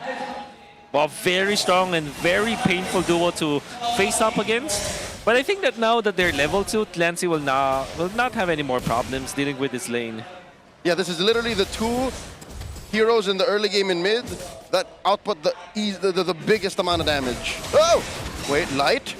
Well, very strong and very painful duo to face up against. But I think that now that they're level 2, TLPH will not have any more problems dealing with this lane. Yeah, this is literally the two heroes in the early game in mid that output the biggest amount of damage. Oh! Wait, Light?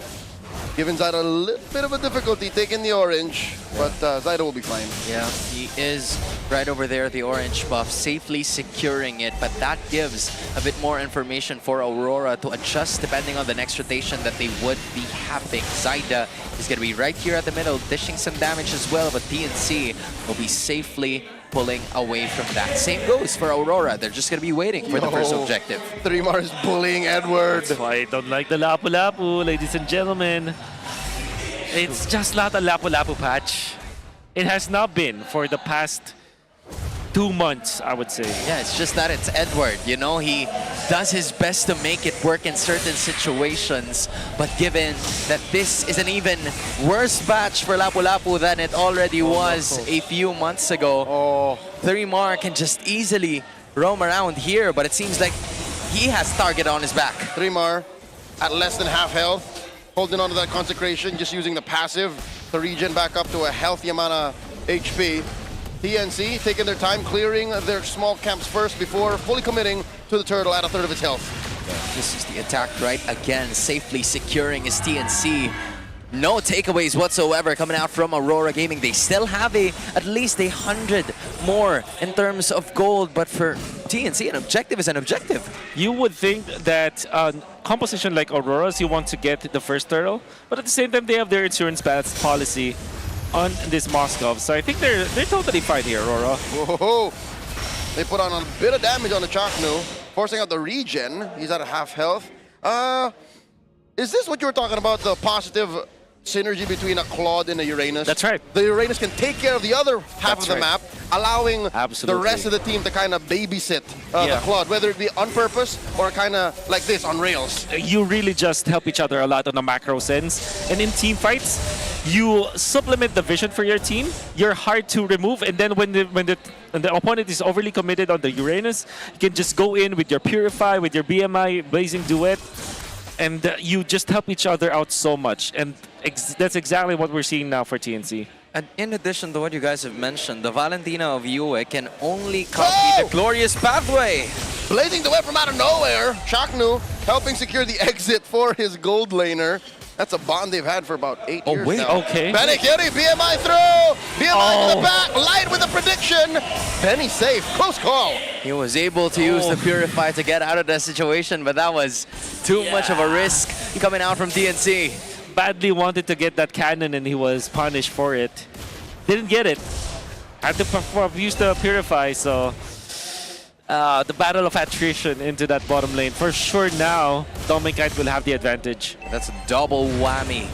Giving Zyda a little bit of a difficulty taking the orange, but Zyda will be fine. Yeah, he is right over there, the orange buff, safely securing it, but that gives a bit more information for Aurora to adjust depending on the next rotation that they would be having. Zyda is going to be right here at the middle, dishing some damage as well, but TNC will be safely pulling away from that. Same goes for Aurora. They're just going to be waiting for the first objective. 3mar is bullying Edward. That's why I don't like the Lapu-Lapu, ladies and gentlemen. It's just not a Lapu-Lapu patch. It has not been for the past 2 months, I would say. Yeah, it's just that it's Edward, you know? He does his best to make it work in certain situations, but given that this is an even worse patch for Lapu-Lapu than it already was a few months ago, 3mar can just easily roam around here, but it seems like he has target on his back. 3mar at less than half health, holding on to that consecration, just using the passive to regen back up to a healthy amount of HP. TNC taking their time, clearing their small camps first before fully committing to the turtle at a third of its health. This is the attack right again, safely securing his TNC. No takeaways whatsoever coming out from Aurora Gaming. They still have at least 100 more in terms of gold, but for TNC, an objective is an objective. You would think that composition like Aurora's, you want to get the first turtle, but at the same time, they have their insurance policy on this Moskov, so I think they're totally fine here, Aurora. Whoa! They put on a bit of damage on the Chaknu, forcing out the regen. He's at a half health. Is this what you were talking about, the positive synergy between a Claude and a Uranus? That's right. The Uranus can take care of the other half of the map, allowing the rest of the team to kind of babysit the Claude, whether it be on purpose or kind of like this on rails. You really just help each other a lot on a macro sense. And in team fights, you supplement the vision for your team. You're hard to remove, and then when the opponent is overly committed on the Uranus, you can just go in with your Purify, with your BMI, Blazing Duet, and you just help each other out so much. And that's exactly what we're seeing now for TNC. And in addition to what you guys have mentioned, the Valentina of Yue can only copy the glorious pathway. Blazing the way from out of nowhere. Chaknu helping secure the exit for his gold laner. That's a bond they've had for about 8 years now. Okay. Benny Cutie, BMI through! BMI to the back, Light with the prediction. Benny safe, close call. He was able to use the Purify to get out of that situation, but that was too much of a risk coming out from TNC. Badly wanted to get that cannon and he was punished for it. Didn't get it. Had to use the Purify, so the battle of attrition into that bottom lane. For sure now, Dominic will have the advantage. That's a double whammy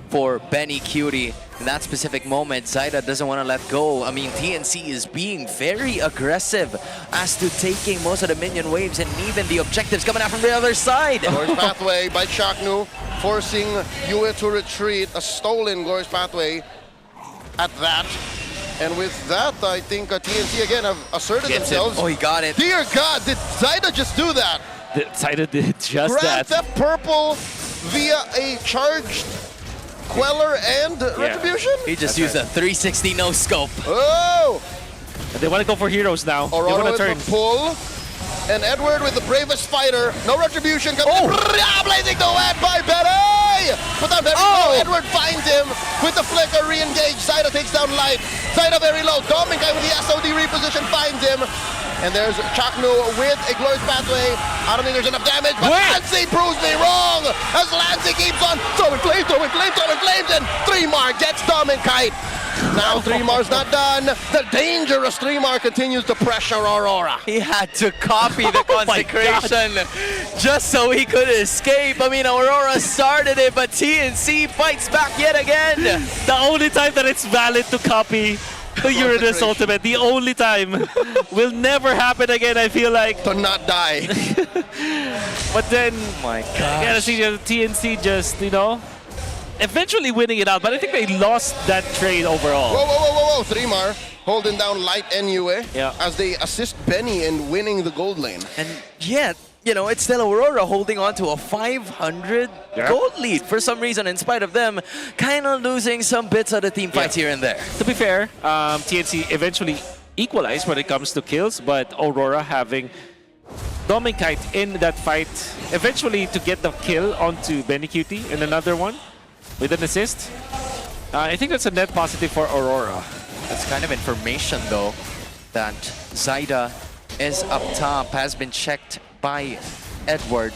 for Benny Cutie. In that specific moment, Zaida doesn't want to let go. I mean, TNC is being very aggressive as to taking most of the minion waves and even the objectives coming out from the other side. Glorious Pathway by Chaknu, forcing Yue to retreat. A stolen Glorious Pathway at that. And with that, I think TNC again have asserted themselves. Oh, he got it. Dear God, did Zaida just do that? Zaida did just Grand that. Theft Purple via a charged Queller and Retribution? He just used a 360 no scope. Oh! They want to go for heroes now. They Aurora want with to turn. the pull. And Edward with the bravest fighter. No Retribution. Blazing the web by Betty! Without Betty, Edward finds him with the flicker, re-engage. Zaida takes down Light. Zaida very low. Dominkai with the SOD reposition finds him. And there's Chaknu with a Glorious Pathway. I don't think there's enough damage, but Lancey proves me wrong as Lancey keeps on throwing flames, and 3-Mar gets Dominkai. Now 3-Mar's not done. The dangerous 3-Mar continues to pressure Aurora. He had to copy the consecration just so he could escape. I mean, Aurora started it, but TNC fights back yet again. The only time that it's valid to copy the Uranus ultimate, the only time, will never happen again, I feel like. To not die. But then, my you gotta see TNC just, eventually winning it out, but I think they lost that trade overall. Whoa. 3-Mar holding down Light and Yue as they assist Benny in winning the gold lane. And yet, it's still Aurora holding on to a 500 gold lead for some reason, in spite of them kind of losing some bits of the team fights here and there. To be fair, TNC eventually equalized when it comes to kills, but Aurora having Dominkite in that fight, eventually to get the kill onto Benny Cutie in another one with an assist. I think that's a net positive for Aurora. That's kind of information, though, that Zaida is up top, has been checked by Edward.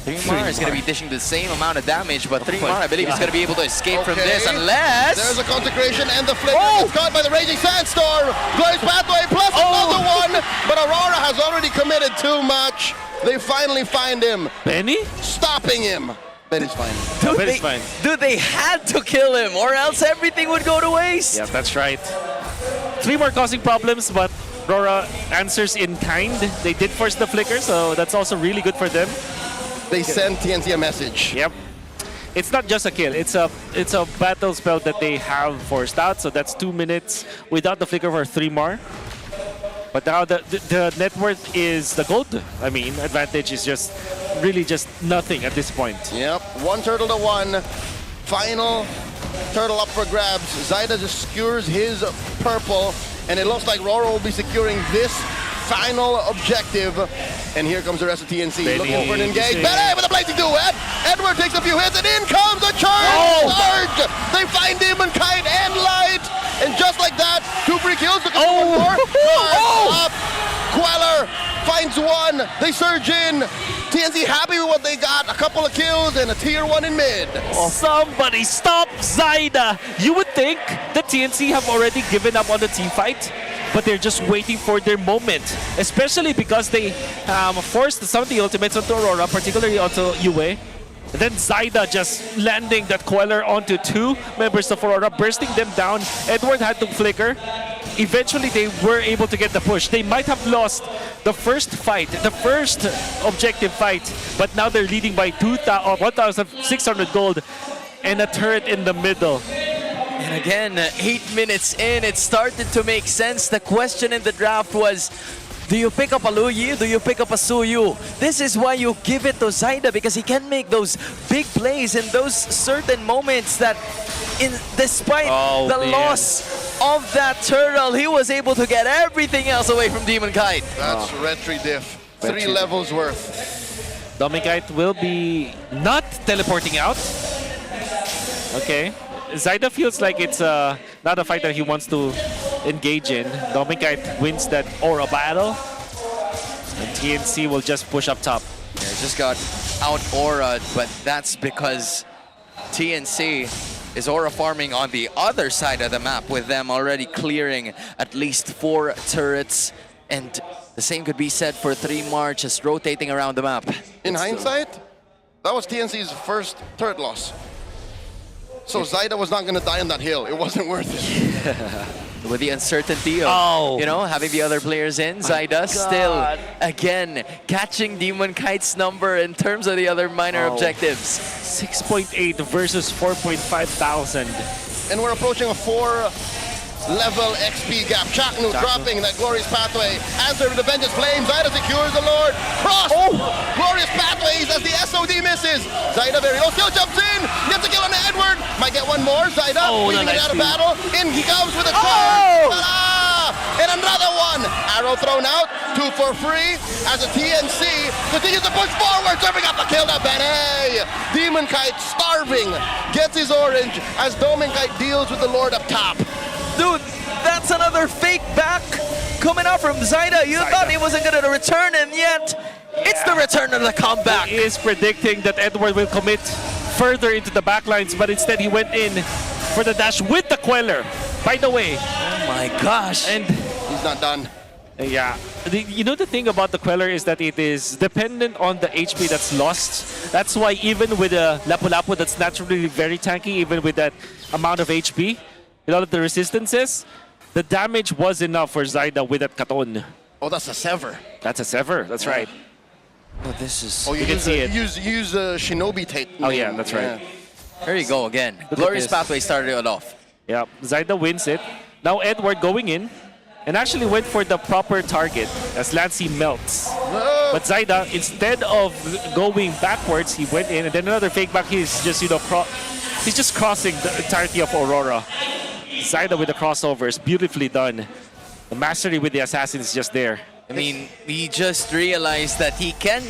3-Mar is going to be dishing the same amount of damage, but 3-Mar, I believe, is going to be able to escape from this unless... There's a consecration and the flicker is caught by the Raging Sandstorm. Glorious Pathway plus another one, but Aurora has already committed too much. They finally find him. Benny? Stopping him. Benny's fine. Benny's fine. Dude, they had to kill him or else everything would go to waste. Yeah, that's right. 3-Mar causing problems, but Aurora answers in kind. They did force the flicker, so that's also really good for them. They send TNC a message. Yep. It's not just a kill. It's a battle spell that they have forced out, so that's 2 minutes without the flicker for 3-Mar. But now the net worth is the gold. I mean, advantage is just really just nothing at this point. Yep, 1 turtle to 1. Final turtle up for grabs. Zaida just secures his purple, and it looks like RORA will be securing this final objective. And here comes the rest of TNC. Benny. Looking for an engage. Benny with a blazing duet. Edward takes a few hits, and in comes a charge! Surge! They find him and Kite and Light. And just like that, 2 free kills. Look at one more. Up. Queller finds one. They surge in. TNC happy with what they got. A couple of kills and a tier 1 in mid. Somebody stop Zaida! You would think the TNC have already given up on the team fight, but they're just waiting for their moment, especially because they forced some of the ultimates onto Aurora, particularly onto Yue. And then Zaida just landing that Queller onto 2 members of Aurora, bursting them down. Edward had to flicker. Eventually, they were able to get the push. They might have lost the first fight, the first objective fight, but now they're leading by 1,600 gold and a turret in the middle. And again, 8 minutes in, it started to make sense. The question in the draft was, Do you pick up a Luyi? Do you pick up a Suyu? This is why you give it to Zaida, because he can make those big plays in those certain moments that, despite the loss of that turtle, he was able to get everything else away from Demon Kite. That's retry diff. 3 levels worth. Domikite will be not teleporting out. Okay. Zaida feels like it's not a fight that he wants to engage in. Domikite wins that Aura battle. And TNC will just push up top. Yeah, just got out Aura, but that's because TNC is Aura farming on the other side of the map, with them already clearing at least 4 turrets. And the same could be said for 3 March, just rotating around the map. In hindsight, that was TNC's first turret loss. So Zaida was not going to die on that hill. It wasn't worth it. With the uncertainty of, you know, having the other players in, Zaida still, again, catching Demon Kite's number in terms of the other minor objectives. 6.8 versus 4,500. And we're approaching a 4-level XP gap. Chaknu dropping that Glorious Pathway. Answer to the Vengeance Flame. Zaida secures the Lord. Cross! Glorious Pathways as the SOD misses. Zaida very low, still jumps in. Gets a kill on Edward. Might get one more. Zaida weaving it out of battle. In he comes with a charge. And another one. Arrow thrown out. 2 for free. As the TNC continues to push forward. Serving up a kill to Bene. Demon Kite starving. Gets his orange as Demon Kite deals with the Lord up top. Dude, that's another fake back coming out from Zaida. You thought he wasn't going to return, and yet it's the return of the comeback. He is predicting that Edward will commit further into the backlines, but instead he went in for the dash with the Queller. By the way. Oh my gosh. And he's not done. Yeah. You know, the thing about the Queller is that it is dependent on the HP that's lost. That's why even with a Lapu-Lapu that's naturally very tanky, even with that amount of HP, with all of the resistances, the damage was enough for Zaida with that Katon. Oh, that's a Sever. That's a Sever, that's right. Oh, this is... Oh, you can see it. Use Shinobi Tate. Oh yeah, that's right. There you go again. Glorious Pathway started it off. Yeah, Zaida wins it. Now Edward going in and actually went for the proper target as Lancy melts. But Zaida, instead of going backwards, he went in, and then another fake back. He's just, you know, he's just crossing the entirety of Aurora. Zaida with the crossovers, beautifully done. The mastery with the assassin is just there. I mean, he just realized that he can,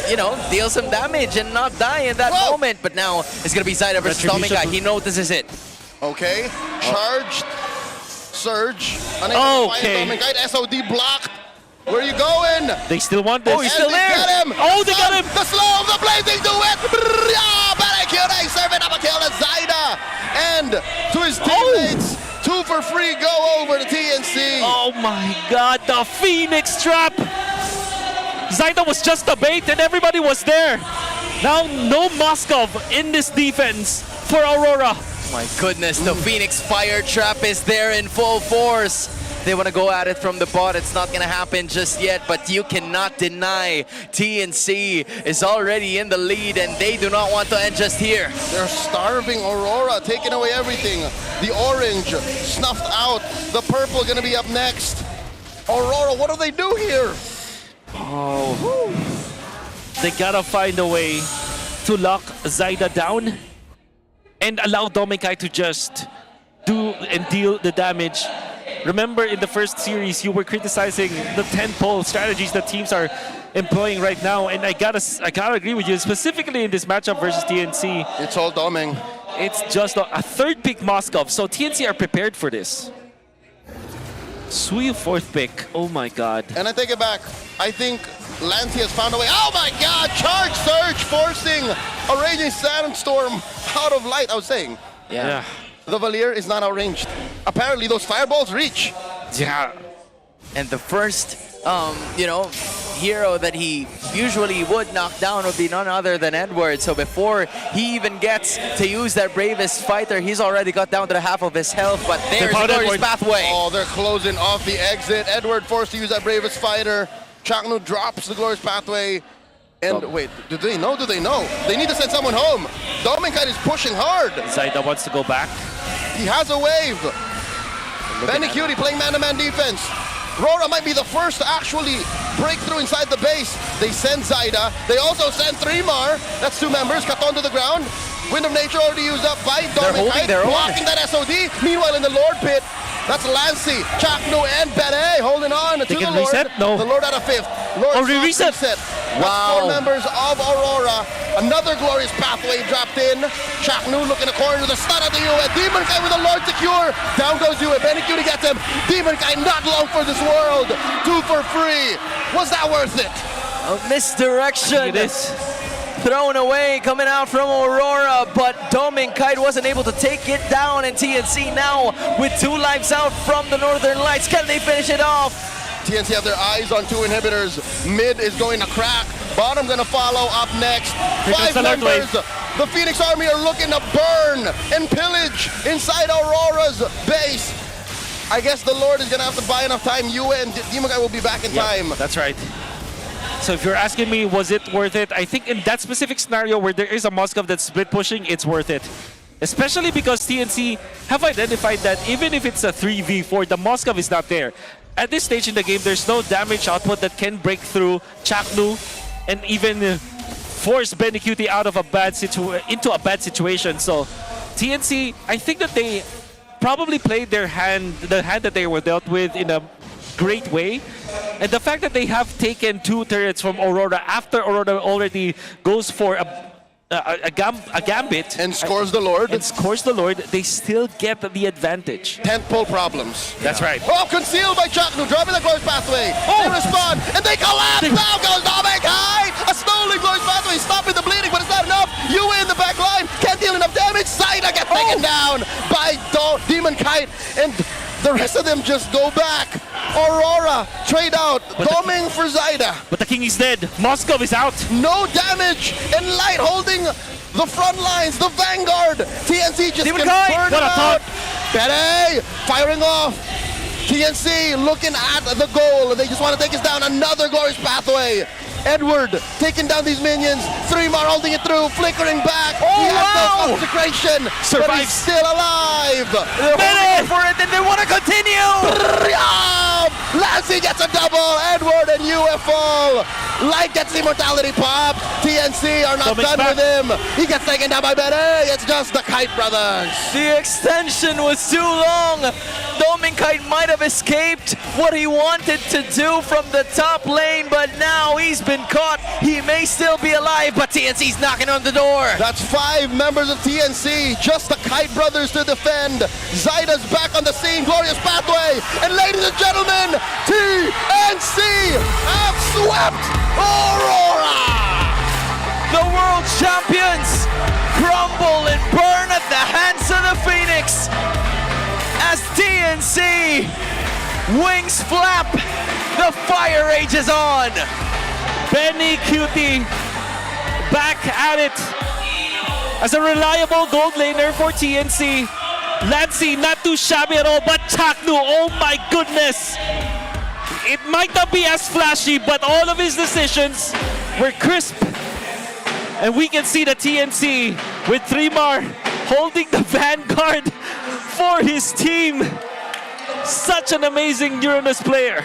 you know, deal some damage and not die in that moment. But now it's going to be Zaida versus Domika. He notices it. Okay, charged. Surge. Unable to find Domikite. SOD blocked. Where are you going? They still want this. Oh, he's still there. Get him. Oh, they got him. The slow of the blazing duet. Barracuda serving up a kill to Zaida. And to his teammates. 2 for free go over to TNC. Oh my god, the Phoenix trap! Zaida was just a bait and everybody was there. Now no Moskov in this defense for Aurora. My goodness, the Phoenix Fire Trap is there in full force. They want to go at it from the bot. It's not going to happen just yet, but you cannot deny TNC is already in the lead, and they do not want to end just here. They're starving Aurora, taking away everything. The orange snuffed out. The purple going to be up next. Aurora, what do they do here? Oh, they gotta find a way to lock Zaida down and allow Domikai to just do and deal the damage. Remember, in the first series, you were criticizing the 10-pole strategies that teams are employing right now, and I gotta agree with you, specifically in this matchup versus TNC. It's all doming. It's just a third pick Moskov, so TNC are prepared for this. Sweet fourth pick. Oh my god. And I take it back. I think Lancy has found a way. Oh my god! Charge Surge forcing a Raging Sandstorm out of light, I was saying. Yeah. The Valier is not outranged. Apparently those fireballs reach. Yeah. And the first, you know, hero that he usually would knock down would be none other than Edward. So before he even gets to use that Bravest Fighter, he's already got down to the half of his health. But there's the Glorious Pathway. Oh, they're closing off the exit. Edward forced to use that Bravest Fighter. Chaknu drops the Glorious Pathway. And wait, do they know? Do they know? They need to send someone home. Dominican is pushing hard. Zaida wants to go back. He has a wave. Benny Cutie playing man-to-man defense. RORA might be the first to actually break through inside the base. They send Zaida. They also send 3mar. That's 2 members. Katon to the ground. Wind of Nature already used up by Dominic, blocking that SOD. Meanwhile, in the Lord pit, that's Lancy, Chakno, and Bene holding on to the Lord. Reset? No. The Lord at a 5th. Lord reset. Wow. 4 members of Aurora. Another glorious pathway dropped in. Chaknu looking to corner the stun at the Yue. Demon Kai with the Lord secure. Down goes Yue. Benicute gets him. Demon Kai not long for this world. 2 for free. Was that worth it? A misdirection. It is. Thrown away, coming out from Aurora, but Dominkite wasn't able to take it down, and TNC now with 2 lives out from the Northern Lights. Can they finish it off? TNC have their eyes on 2 inhibitors. Mid is going to crack. Bottom going to follow up next. 5 members. The Phoenix Army are looking to burn and pillage inside Aurora's base. I guess the Lord is going to have to buy enough time. Yue and Demon Guy will be back in time. That's right. So if you're asking me, was it worth it? I think in that specific scenario where there is a Moskov that's split pushing, it's worth it. Especially because TNC have identified that even if it's a 3v4, the Moskov is not there. At this stage in the game, there's no damage output that can break through Chaknu and even force Benicute out of a bad into a bad situation. So TNC, I think that they probably played their hand, the hand that they were dealt with, in a great way. And the fact that they have taken 2 turrets from Aurora after Aurora already goes for a gambit and scores the Lord, they still get the advantage. Tentpole problems. That's right. Oh, concealed by Chaknu, dropping the Glorious Pathway. They respond, and they collapse. Now goes Dominkite. A stolen Glorious Pathway, stopping the bleeding, but it's not enough. Yue in the back line, can't deal enough damage. Zaida gets taken down by Demon Kite, and the rest of them just go back. Aurora, trade out. Doming for Zaida. But the king is dead. Moskov is out. No damage. And Light holding the front lines, the vanguard. TNC just can burn them out. Bene firing off. TNC looking at the goal. They just want to take us down. Another glorious pathway. Edward taking down these minions. 3mar holding it through, flickering back. He has no consecration, but he's still alive. They're holding for it, and they want to continue. Lassie gets a double. Edward and UFO. Light gets immortality pop. TNC are not done with him. He gets taken down by Bene. It's just the Kite brothers. The extension was too long. Dominkite might have escaped what he wanted to do from the top lane, but now he's been caught. He may still be alive, but TNC's knocking on the door. That's 5 members of TNC, just the Kite brothers to defend. Zaida's back on the scene, glorious pathway. And ladies and gentlemen, TNC have swept Aurora! The world champions crumble and burn at the hands of the Phoenix as TNC wings flap. The fire rages on. Benicute back at it as a reliable gold laner for TNC. Lancy not too shabby at all, but Chaknu, oh my goodness. It might not be as flashy, but all of his decisions were crisp. And we can see the TNC with 3mar holding the vanguard for his team. Such an amazing Uranus player.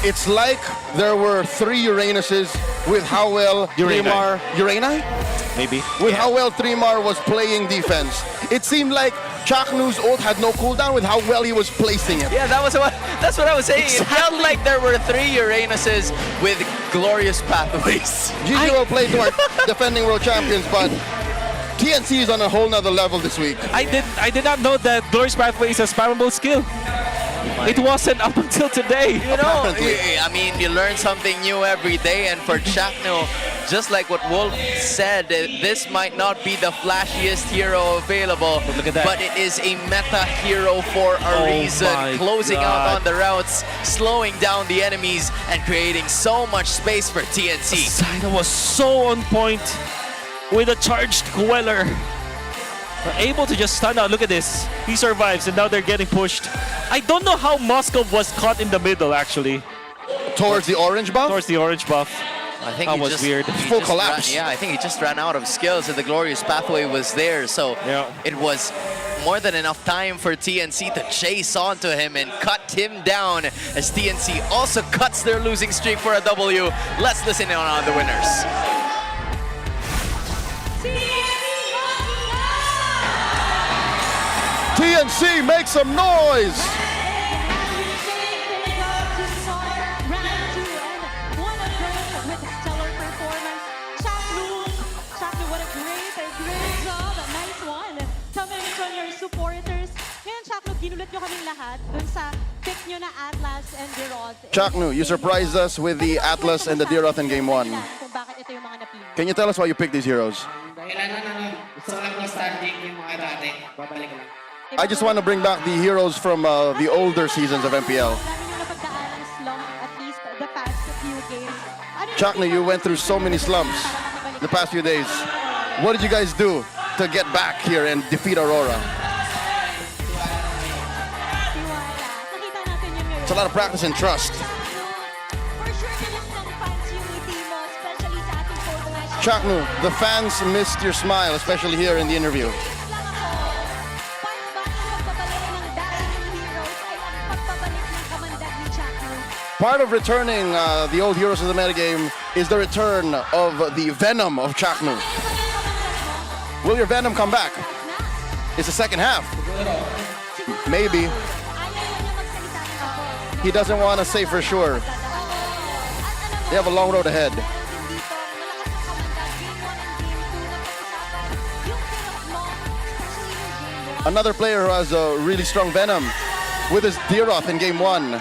It's like there were 3 Uranuses with how well 3mar... Urani? Maybe. With how well 3mar was playing defense. It seemed like Chaknu's ult had no cooldown with how well he was placing it. Yeah, that's what I was saying. Exactly. It felt like there were 3 Uranuses with glorious pathways. GG will play to our defending world champions, but TNC is on a whole nother level this week. I did not know that Glorious Pathway is a spammable skill. It wasn't up until today. You know, I mean, you learn something new every day, and for Chakno, just like what Wolf said, this might not be the flashiest hero available, but it is a meta hero for a reason. Closing out on the routes, slowing down the enemies, and creating so much space for TNC. Zaida was so on point with a charged Queller. Able to just stun out. Look at this. He survives, and now they're getting pushed. I don't know how Moskov was caught in the middle, actually. Towards the orange buff? Towards the orange buff. I think that was weird. Full collapse. I think he just ran out of skills, and the glorious pathway was there. So it was more than enough time for TNC to chase onto him and cut him down as TNC also cuts their losing streak for a W. Let's listen in on the winners. TNC, make some noise! Ginulat nyo kaming lahat dun sa pick nyo na Atlas and Deroth. Chaknu, you surprised us with the Atlas and the Deroth in Game 1. Kung bakit ito yung mga napili. Can you tell us why you picked these heroes? Gusto ko lang ng standing yung mga dati. Babalik lang. I just want to bring back the heroes from the older seasons of MPL. Chaknu, you went through so many slumps the past few days. What did you guys do to get back here and defeat Aurora? It's a lot of practice and trust. Chaknu, the fans missed your smile, especially here in the interview. Part of returning the old heroes of the metagame is the return of the Venom of Chaknu. Will your Venom come back? It's the second half. Maybe. He doesn't want to say for sure. They have a long road ahead. Another player who has a really strong Venom with his Deroth in Game 1.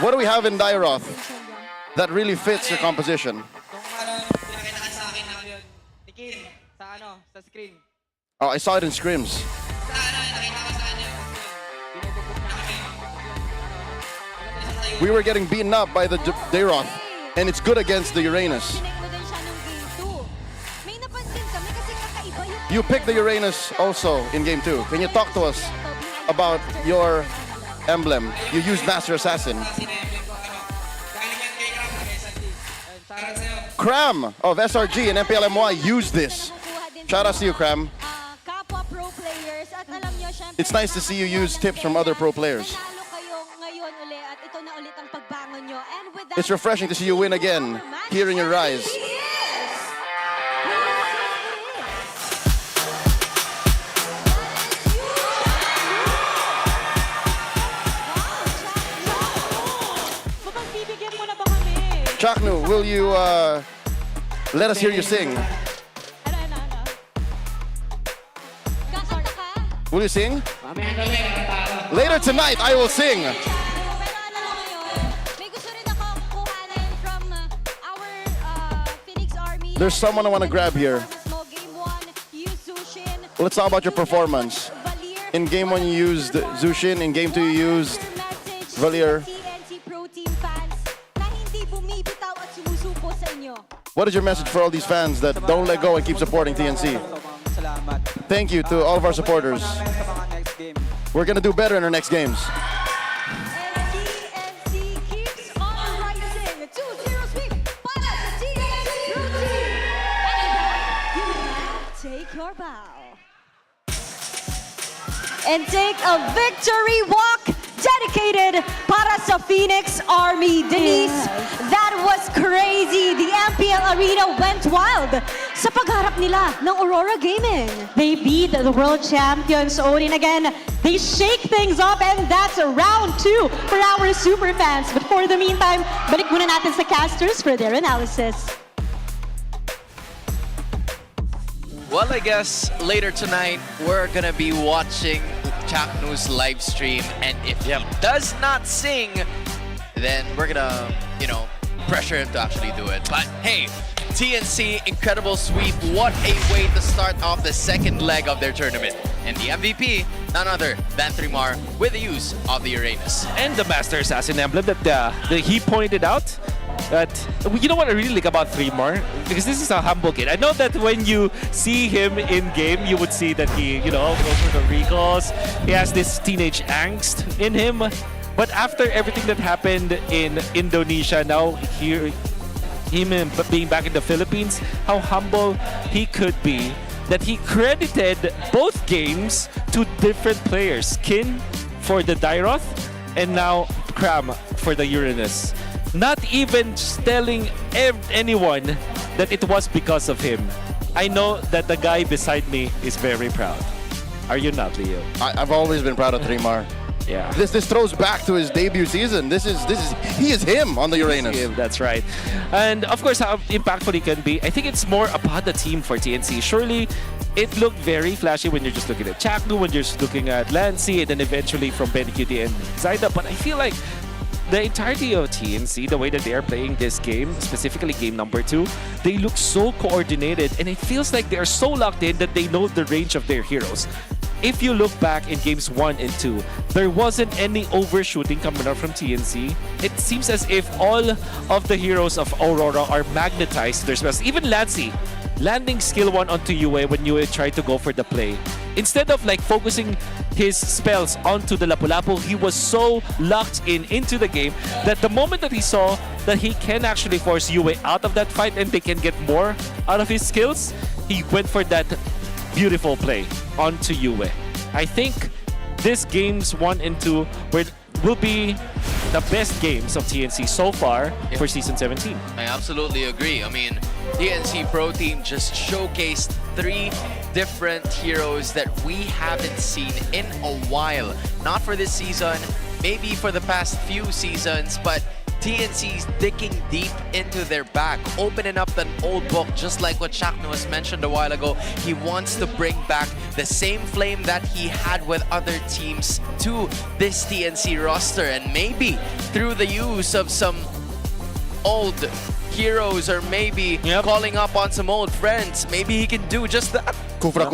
What do we have in Deroth that really fits your composition? Oh, I saw it in scrims. We were getting beaten up by the Deroth, and it's good against the Uranus. You picked the Uranus also in Game 2. Can you talk to us about your emblem? You used Master Assassin. Cram of SRG and MPL MY used this. Shout out to you, Cram. It's nice to see you use tips from other pro players. It's refreshing to see you win again, here in your rise. Chaknu, will you let us hear you sing? Will you sing? Later tonight, I will sing. There's someone I want to grab here. Let's talk about your performance. In Game 1, you used Zushin. In Game 2, you used Valier. What is your message for all these fans that don't let go and keep supporting TNC? Thank you to all of our supporters. We're going to do better in our next games. Your bow. And take a victory walk dedicated para sa Phoenix Army. Denise, that was crazy. The MPL Arena went wild sa pagharap nila ng Aurora Gaming. They beat the world champions Odin again. They shake things up and that's round 2 for our super fans. But for the meantime, balik muna natin sa casters for their analysis. Well, I guess later tonight, we're gonna be watching Chaknu's live stream, and if he does not sing, then we're gonna, pressure him to actually do it. But hey, TNC, incredible sweep. What a way to start off the second leg of their tournament. And the MVP, none other than Trimar with the use of the Uranus. And the Master Assassin emblem that he pointed out. That you know what I really like about Trimar? Because this is a humble kid. I know that when you see him in game, you would see that he, goes for the recalls. He has this teenage angst in him. But after everything that happened in Indonesia, now he him being back in the Philippines, how humble he could be, that he credited both games to different players. Kin for the Dairoth, and now Cram for the Uranus. Not even telling anyone that it was because of him. I know that the guy beside me is very proud. Are you not, Leo? I've always been proud of Trimar. Yeah. This throws back to his debut season. He is him on the Uranus. That's right. And of course, how impactful he can be. I think it's more about the team for TNC. Surely, it looked very flashy when you're just looking at Chaknu, when you're just looking at Lancy, and then eventually from BenQT and Zaida. But I feel like the entirety of TNC, the way that they are playing this game, specifically game number 2, they look so coordinated, and it feels like they are so locked in that they know the range of their heroes. If you look back in games 1 and 2, there wasn't any overshooting coming out from TNC. It seems as if all of the heroes of Aurora are magnetized to their spells. Even Lancy, landing skill 1 onto Yue when Yue tried to go for the play. Instead of like focusing his spells onto the Lapu-Lapu, he was so locked into the game that the moment that he saw that he can actually force Yue out of that fight and they can get more out of his skills, he went for that beautiful play onto Yue. I think this games 1 and 2 will be the best games of TNC so far for Season 17. I absolutely agree. I mean, TNC Pro Team just showcased 3 different heroes that we haven't seen in a while. Not for this season, maybe for the past few seasons, but TNC's digging deep into their back, opening up an old book, just like what Chaknu has mentioned a while ago. He wants to bring back the same flame that he had with other teams to this TNC roster, and maybe through the use of some old heroes, or maybe calling up on some old friends, maybe he can do just that. Kufra,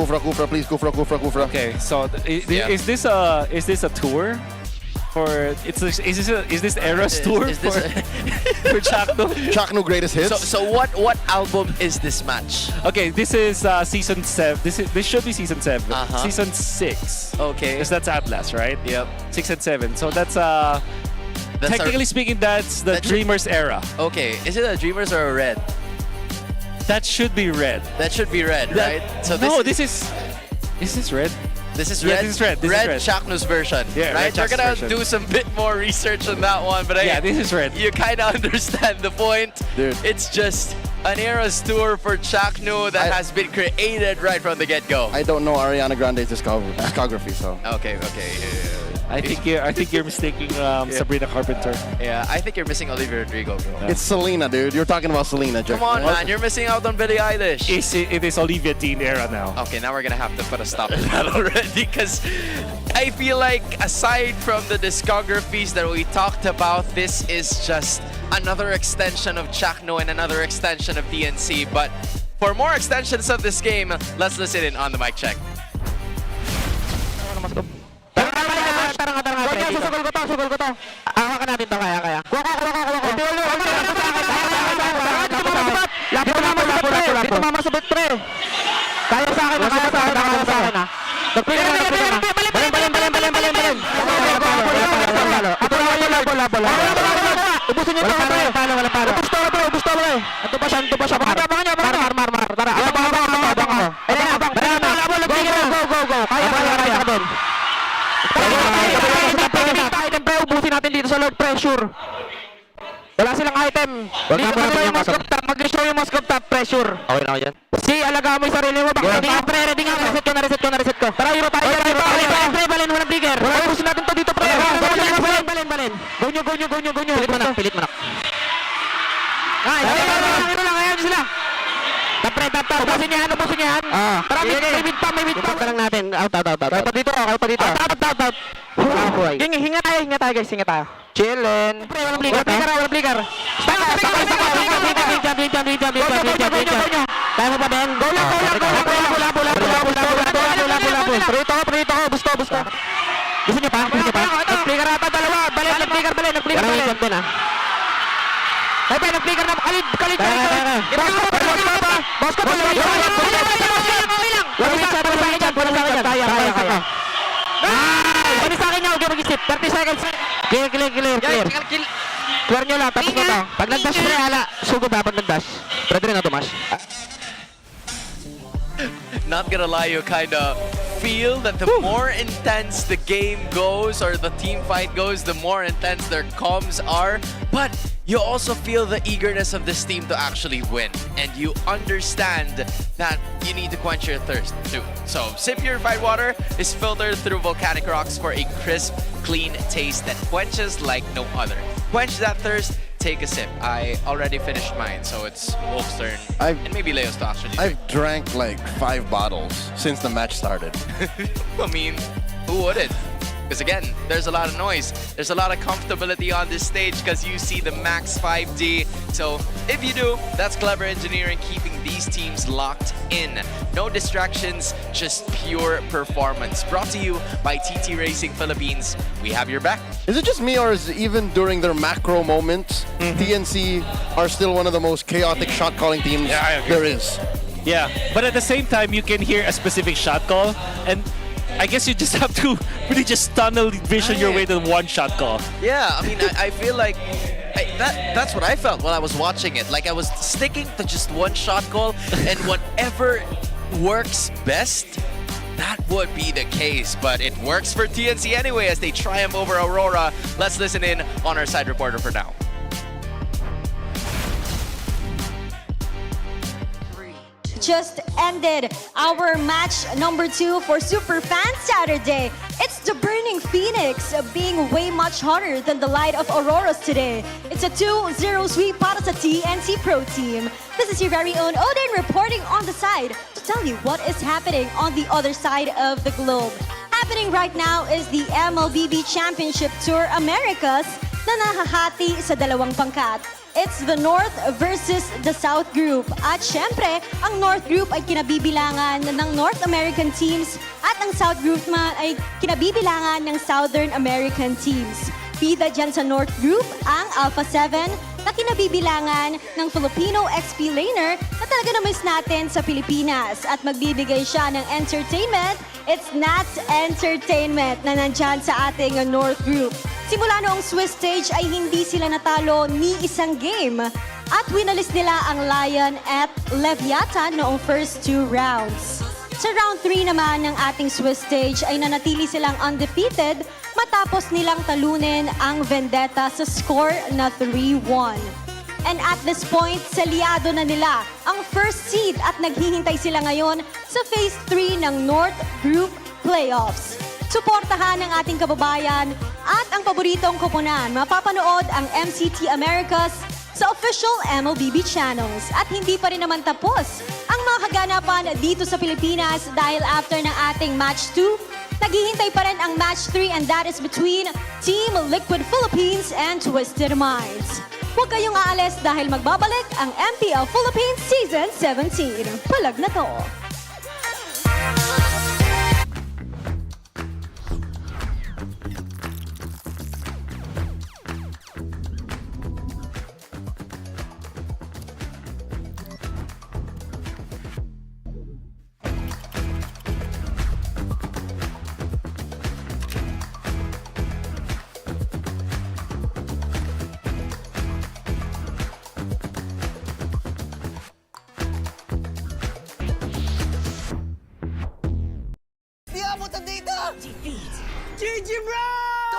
please, Kufra. Okay, so is this a tour? Is this Era's tour for Chaknu? Chaknu greatest hits. So what album is this match? Okay, this is season 7. This should be season 7. Season 6. Okay. Because that's Atlas, right? Yep. 6 and 7. So that's technically speaking, that's the Dreamers era. Okay, is it a Dreamers or a Red? That should be Red. That should be Red, right? So Is this Red? This is Yeah, Red. this is Red. This is Red Red. Chaknu's version. Yeah, right. Red We're Chaknu's gonna version. do some bit more research on that one, but Yeah, this is Red. You kind of understand the point. Dude. It's just an Era's tour for Chaknu that has been created right from the get-go. I don't know Ariana Grande's discography, so. Okay. I think you're mistaking Sabrina Carpenter. Yeah, I think you're missing Olivia Rodrigo, bro. It's Selena, dude. You're talking about Selena, Jack. Come on, man. You're missing out on Billie Eilish. It is Olivia Dean era now. Okay, now we're gonna have to put a stop to that already, because I feel like aside from the discographies that we talked about, this is just another extension of Chaknu and another extension of TNC. But for more extensions of this game, let's listen in on the mic check. Sugol ko to. Hawakan natin to, kaya. Dito mamasabit, pre. Kaya sa akin, ha. Balin. Ubusin niyo to, pre. Wala palo. Ubus to, pre. Ito pa siya. Mar. Tara. Go. Kaya din. Item pre, ubusin natin dito sa Lord Pressure. Wala silang item. Mag-restore yung Moscow top pressure. Okay na ako yan. Alagaan mo yung sarili mo. Ready nga. Reset ko. Tara, hero tayo. Balin, walang trigger. Ubusin natin to dito, pre. Balin. Gonyo. Pilit mo na. Ay, ayan sila. Tap. Ubusin niyan. Tara, may mid pa. Ipat ka lang natin. Out. Kaya pa dito. Out. Hinga tayo guys. Chillin. Walang blinker. Stop. Kaya mo pa, Ben? Go lang. Prito. Busto. Gusto niyo pa? Nag-flicker ata, dalawa. Nag-flicker. Ay, nag-flicker na. Kalit. Bosko. Kaya. Pwede sa akin niya, huwag mag-isip. 30 seconds. Clear. Swear nyo lang, tapos na to. Pag nag-dash pre, hala. Sugo ba pag nag-dash? Pwede rin na tumash. Not gonna lie, you kind of feel that the more intense the game goes or the team fight goes, the more intense their comms are. But you also feel the eagerness of this team to actually win. And you understand that you need to quench your thirst too. So Sip Purified Water is filtered through volcanic rocks for a crisp, clean taste that quenches like no other. Quench that thirst. Take a sip. I already finished mine, so it's Wolf's turn. And maybe Leo's to actually drink. I've drank like 5 bottles since the match started. I mean, who wouldn't? Because again, there's a lot of noise. There's a lot of comfortability on this stage because you see the max 5D. So if you do, that's clever engineering, keeping these teams locked in. No distractions, just pure performance. Brought to you by TT Racing Philippines. We have your back. Is it just me, or is even during their macro moments, TNC are still one of the most chaotic shot calling teams there is? Yeah, but at the same time, you can hear a specific shot call, and I guess you just have to really just tunnel vision your way to one shot call. Yeah, I mean, I feel like that's what I felt while I was watching it. Like I was sticking to just one shot call, and whatever works best, that would be the case. But it works for TNC anyway as they triumph over Aurora. Let's listen in on our side reporter for now. Just ended our match number 2 for Superfan Saturday. It's the Burning Phoenix being way much hotter than the light of Auroras today. It's a 2-0 sweep para sa TNC Pro Team. This is your very own Odin reporting on the side to tell you what is happening on the other side of the globe. Happening right now is the MLBB Championship Tour Americas na nahahati sa dalawang pangkat. It's the North versus the South Group. At syempre, ang North Group ay kinabibilangan ng North American teams at ang South Group man ay kinabibilangan ng Southern American teams. Bida dyan sa North Group ang Alpha 7 na kinabibilangan ng Filipino XP laner na talaga na-miss natin sa Pilipinas. At magbibigay siya ng entertainment, it's Nats Entertainment na nandyan sa ating North Group. Simula noong Swiss stage ay hindi sila natalo ni isang game. At winalis nila ang Lion at Leviathan noong first 2 rounds. Sa round 3 naman ng ating Swiss stage ay nanatili silang undefeated matapos nilang talunin ang Vendetta sa score na 3-1. And at this point, saliado na nila ang first seed at naghihintay sila ngayon sa Phase 3 ng North Group Playoffs. Suportahan ang ating kababayan at ang paboritong koponan. Mapapanood ang MCT Americas sa official MLBB channels. At hindi pa rin naman tapos ang mga kaganapan dito sa Pilipinas dahil after ng ating Match 2, naghihintay pa rin ang Match 3 and that is between Team Liquid Philippines and Twisted Minds. Huwag kayong aalis dahil magbabalik ang MPL Philippines Season 17. Palag na to!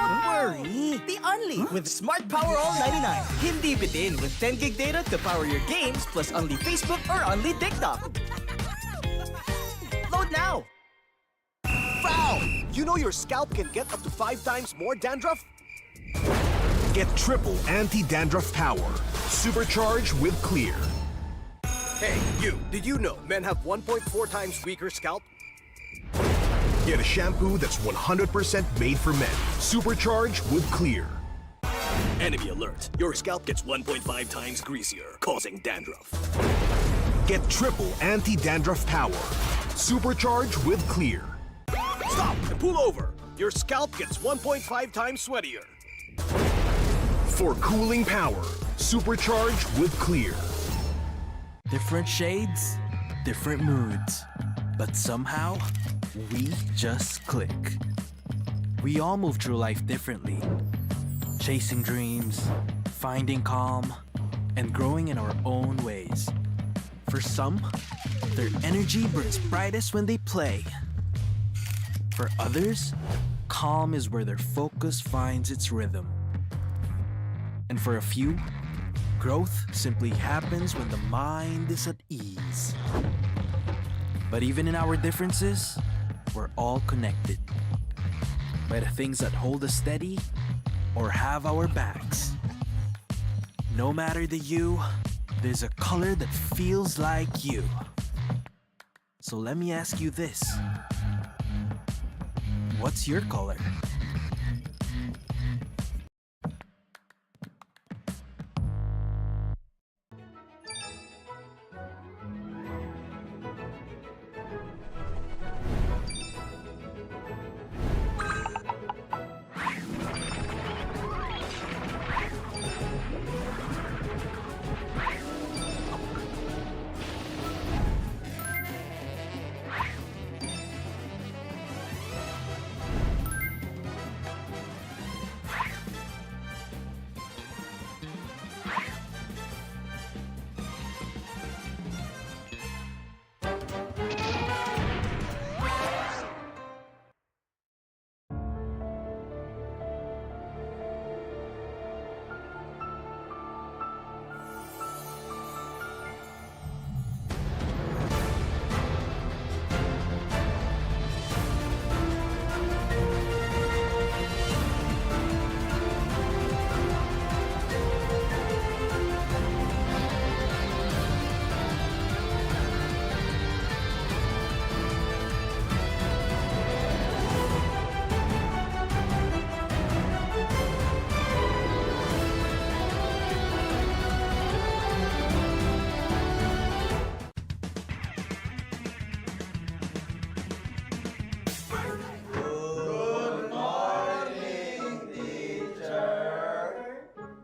Don't worry! The Only with Smart Power All 99. Hindi bitin with 10 gig data to power your games plus only Facebook or only TikTok. Load now! Foul! You know your scalp can get up to 5 times more dandruff? Get triple anti-dandruff power. Supercharged with Clear. Hey, you! Did you know men have 1.4 times weaker scalp? Get a shampoo that's 100% made for men. Supercharged with Clear. Enemy alert. Your scalp gets 1.5 times greasier, causing dandruff. Get triple anti-dandruff power. Supercharged with Clear. Stop and pull over. Your scalp gets 1.5 times sweatier. For cooling power, supercharged with Clear. Different shades, different moods. But somehow, we just click. We all move through life differently. Chasing dreams, finding calm, and growing in our own ways. For some, their energy burns brightest when they play. For others, calm is where their focus finds its rhythm. And for a few, growth simply happens when the mind is at ease. But even in our differences, we're all connected by the things that hold us steady or have our backs. No matter the you, there's a color that feels like you. So let me ask you this. What's your color?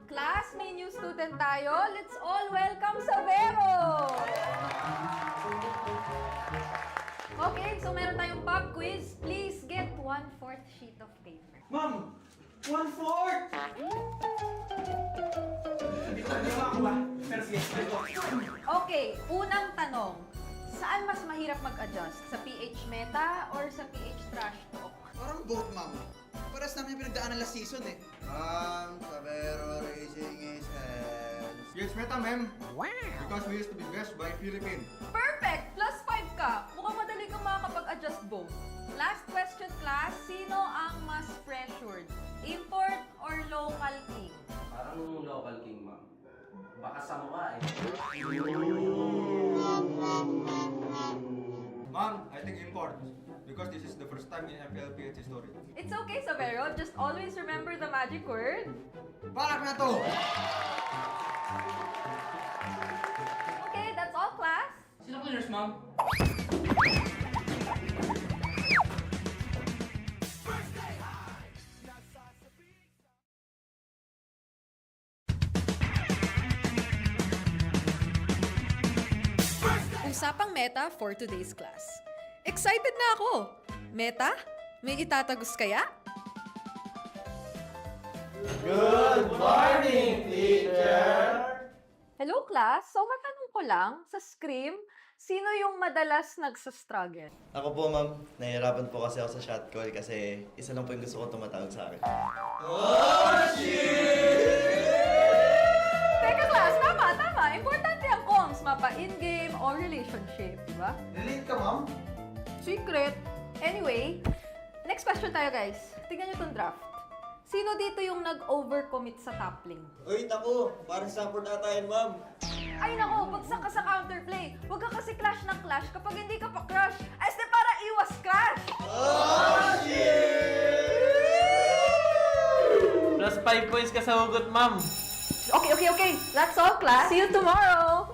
Class, may new student tayo. Let's all welcome Savero! Okay, so meron tayong pop quiz. Please get 1/4 sheet of paper. Ma'am! 1/4! Hindi ko ako ba? Pero sige, Okay, unang tanong. Saan mas mahirap mag-adjust? Sa PH meta or sa PH trash talk? Parang both, ma'am. Paras namin yung pinagdaanan last season eh. Savero raising his hands. Yes, meta, ma'am. Wow! Because we used to be best by Philippines. Perfect! +5 ka. Mukhang madali kang makakapag-adjust both. Last question, class. Sino ang mas pressured? Import or local king? Parang local king, ma'am. Baka sa mukha eh. Ma'am, I think import. Because this is the first time in MPL PH history. It's okay, Savero. Just always remember the magic word. Balak na to! Okay, that's all, class. Sino cleaners, ma'am? Usapang meta for today's class. Excited na ako! Meta? May itatagos kaya? Good morning, teacher! Hello, class. So, matanong ko lang, sa Scream, sino yung madalas nagsastruggle? Ako po, ma'am. Nahihirapan po kasi ako sa shot call kasi isa lang po yung gusto ko tumatawag sa akin. Oh, shit! Teka, class. Tama. Importante ang comms. Mapa in-game o relationship, di ba? Relate ka, ma'am? Secret. Anyway, next question tayo, guys. Tingnan nyo itong draft. Sino dito yung nag-overcommit sa top lane? Uy, naku! Parang support ata yan, ma'am. Ay nako, bagsak ka sa counterplay. Huwag ka kasi clash ng clash kapag hindi ka pa crush. Ay, para iwas crush! Oh, shit! +5 points ka sa hugot, ma'am. Okay. That's all, class. See you tomorrow!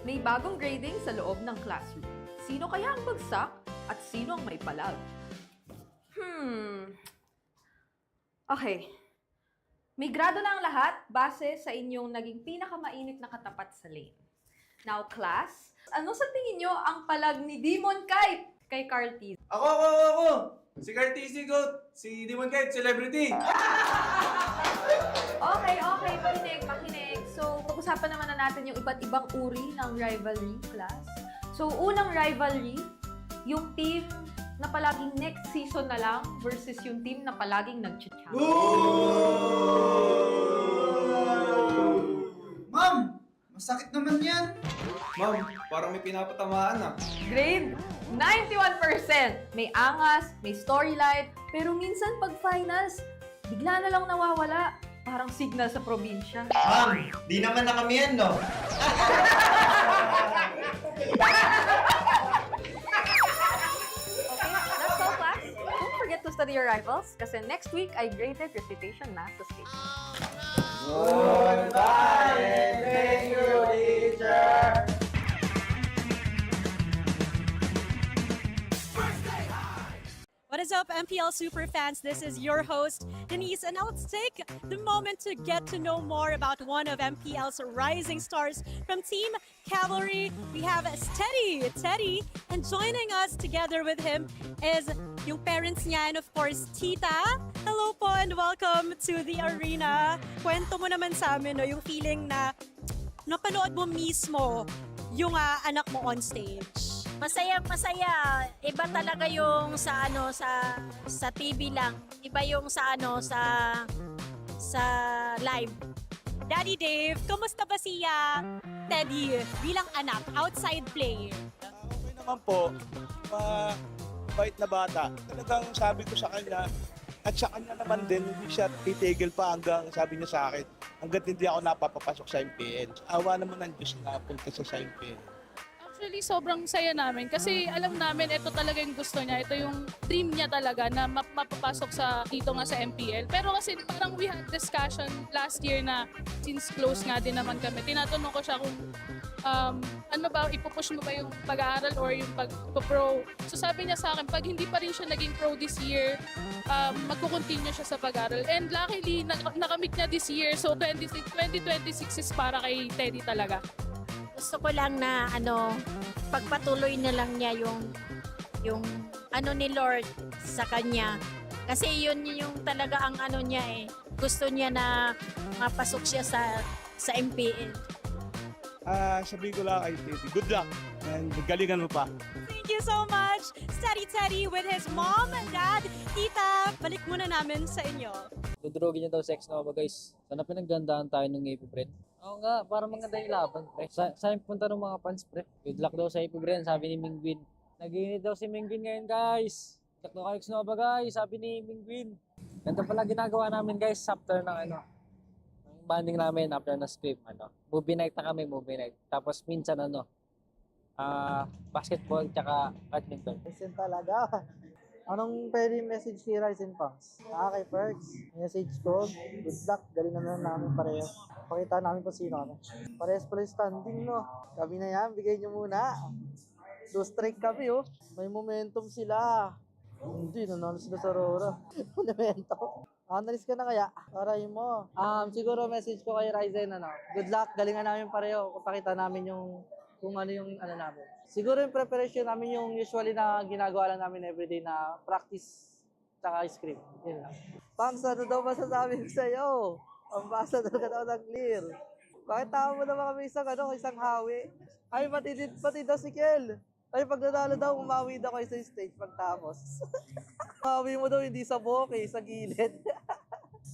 May bagong grading sa loob ng classroom. Sino kaya ang bagsak at sino ang may palag? Okay. May grado na ang lahat base sa inyong naging pinakamainit na katapat sa lane. Now, class, ano sa tingin nyo ang palag ni Demon Kite kay Carl T? Ako! Si Carl TC Goat! Si Demon Kite, celebrity! Okay, makinig. So, pag-usapan naman na natin yung iba't ibang uri ng rivalry, class. So, unang rivalry, yung team na palaging next season na lang versus yung team na palaging nag-champion. Ma'am! Masakit naman yan! Ma'am, parang may pinapatamaan ah. Grade 91%. May angas, may storyline, pero minsan pag finals, bigla na lang nawawala. Parang signal sa probinsya. Ma'am, di naman na kami yan, no? Okay, that's all, class. Don't forget to study your rivals kasi next week I graded recitation math sa stage. Goodbye and thank you, teacher! What is up, MPL super fans? This is your host, Denise, and now let's take the moment to get to know more about one of MPL's rising stars from Team Cavalry. We have Teddy, and joining us together with him is yung parents niya and of course, Tita. Hello po and welcome to the arena. Kwento mo naman sa amin, no, yung feeling na napanood mo mismo yung anak mo on stage. Masaya. Iba talaga yung sa TV lang. Iba yung sa live. Daddy Dave, kamusta ba siya Teddy bilang anak outside play? Okay naman po. Mabait na bata. Talagang sabi ko sa kanya, at sa kanya naman din, hindi siya titigil pa hanggang sabi niya sa akin, hanggat hindi ako napapapasok sa MPL. Awa naman ng Diyos na punta sa MPL. Actually, sobrang saya namin kasi alam namin ito talaga yung gusto niya. Ito yung dream niya talaga na mapapasok dito nga sa MPL. Pero kasi parang we had discussion last year na since close nga din naman kami. Tinatanong ko siya kung ano ba, ipupush mo ba yung pag-aaral or yung pag-pro. So sabi niya sa akin, pag hindi pa rin siya naging pro this year, magkukontinue siya sa pag-aaral. And luckily, nakamit niya this year. So 2026 is para kay Teddy talaga. Gusto ko lang na pagpatuloy na lang niya yung ni Lord sa kanya. Kasi yun yung talaga ang niya eh. Gusto niya na mapasok siya sa MPL. Sabi ko lang kay Teddy, good luck and galingan mo pa. Thank you so much, Teddy with his mom, dad, tita. Balik muna namin sa inyo. Dudurugin niya daw sex na ba guys? Sana pinaggandahan tayo ng APBR. Oo nga, para maganda yung laban, pre. Saan punta ng mga fans, pre? Good luck daw sa APBR, sabi ni Mingwin. Nag-iinit daw si Mingwin ngayon, guys. Takto kayo na ba, guys? Sabi ni Mingwin. Ganda pala ginagawa namin, guys, after ng ng banding namin, after ng script, movie night na kami, movie night. Tapos minsan, basketball, tsaka badminton. Listen talaga. Anong pwede message kay Ryzen Punks? Kay Perks, message ko, good luck, galing naman namin pareho. Pakita namin kung sino kami. Parehas pala standing, no? Kami na yan, bigay nyo muna. 2 strike kami, oh. May momentum sila. Hindi, nanalo sila sa RORA. Momentum. Analyst ka na kaya? Aray mo. Siguro message ko kay Ryzen, good luck, galingan namin pareho. Pakita namin kung ano yung namin. Siguro yung preparation namin yung usually na ginagawa lang namin everyday na practice tsaka script. Yun lang. Pangs, ano daw masasabi ko sa'yo? Ambassador ka daw ng clear. Bakit tama mo naman kami isang hawi? Ay, pati daw si Kel. Ay, pag nanalo daw, umawi daw kayo sa stage pagtapos. Umawi mo daw hindi sa buhok sa gilid.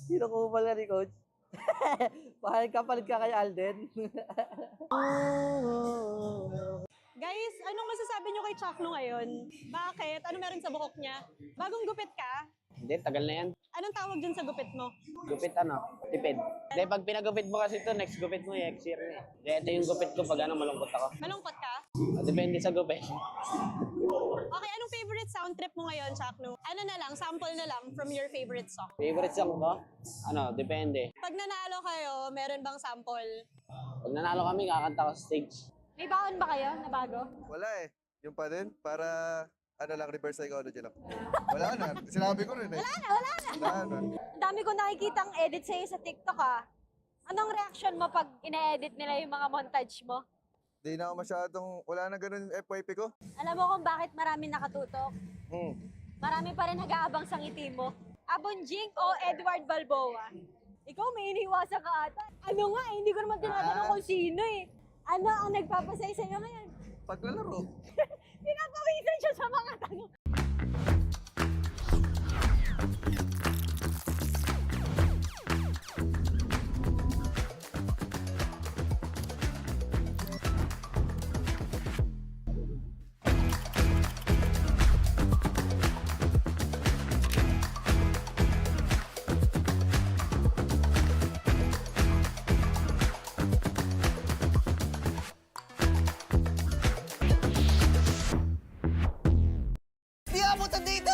Kinukumal ka ni Coach. Bakit kapalit ka kay Alden? Guys, anong masasabi niyo kay Chakno ngayon? Bakit? Ano meron sa buhok niya? Bagong gupit ka? Hindi, tagal na yan. Anong tawag dyan sa gupit mo? Gupit tipid. Hindi, pag pinagupit mo kasi ito, next gupit mo, next year na eh. Kaya ito yung gupit ko pag malungkot ako. Malungkot ka? Depende sa gupit. Okay, anong favorite sound trip mo ngayon, Chakno? Sample na lang from your favorite song. Favorite song ko? Depende. Pag nanalo kayo, meron bang sample? Pag nanalo kami, kakanta ko sa stage. May baon ba kayo na bago? Wala eh. Yung pa din, para ano lang, reverse psychology lang. Wala na, sinabi ko rin eh. Wala na. Ang dami ko nakikitang edit sa'yo sa TikTok ah. Anong reaction mo pag ine-edit nila yung mga montage mo? Di na ako masyadong, wala na ganun yung FYP ko. Alam mo kung bakit marami nakatutok? Marami pa rin nag-aabang sa ngiti mo. Abonjing o Edward Balboa? Ikaw may iniwasan ka ata. Ano nga hindi ko naman tinatanong kung sino eh. Ano ang nagpapasay sa'yo ngayon? Paglalaro. Pinapawisan siya sa mga tanong. Di abutan dito!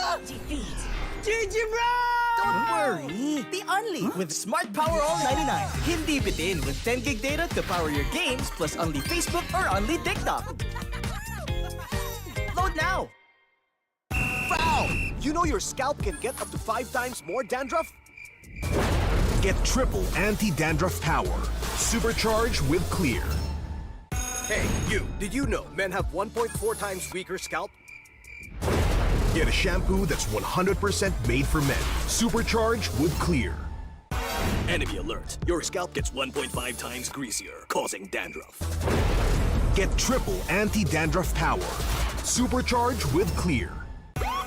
GG bro! Don't worry! The Only with Smart Power All 99. Hindi bitin with 10 gig data to power your games plus only Facebook or only TikTok. Load now! Foul! You know your scalp can get up to 5 times more dandruff? Get triple anti-dandruff power. Supercharged with Clear. Hey, you, did you know men have 1.4 times weaker scalp? Get a shampoo that's 100% made for men. Supercharged with Clear. Enemy alert. Your scalp gets 1.5 times greasier, causing dandruff. Get triple anti-dandruff power. Supercharged with Clear.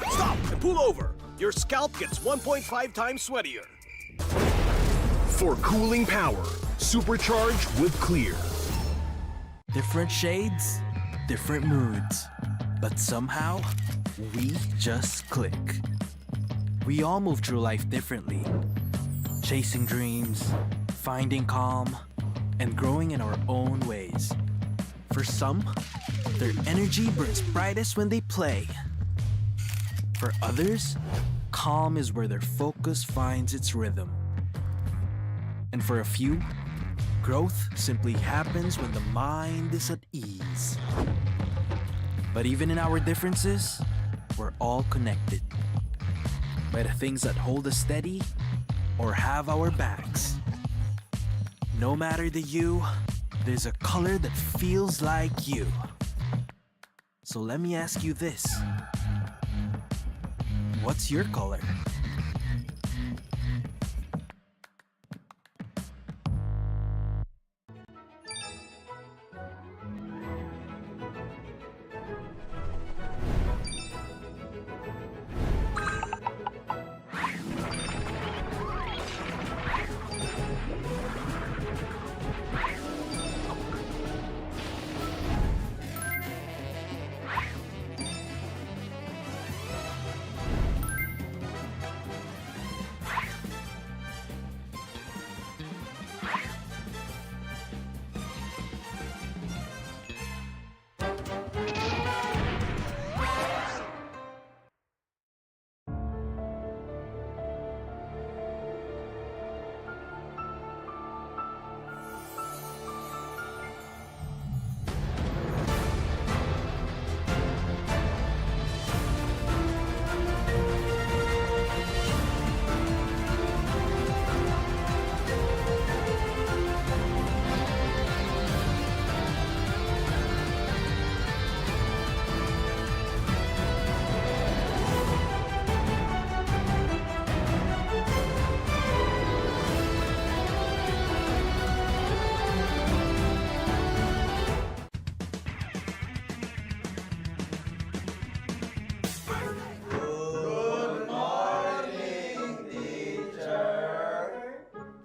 Stop and pull over. Your scalp gets 1.5 times sweatier. For cooling power. Supercharged with Clear. Different shades, different moods. But somehow, we just click. We all move through life differently. Chasing dreams, finding calm, and growing in our own ways. For some, their energy burns brightest when they play. For others, calm is where their focus finds its rhythm. And for a few, growth simply happens when the mind is at ease. But even in our differences, we're all connected by the things that hold us steady or have our backs. No matter the hue, there's a color that feels like you. So let me ask you this. What's your color?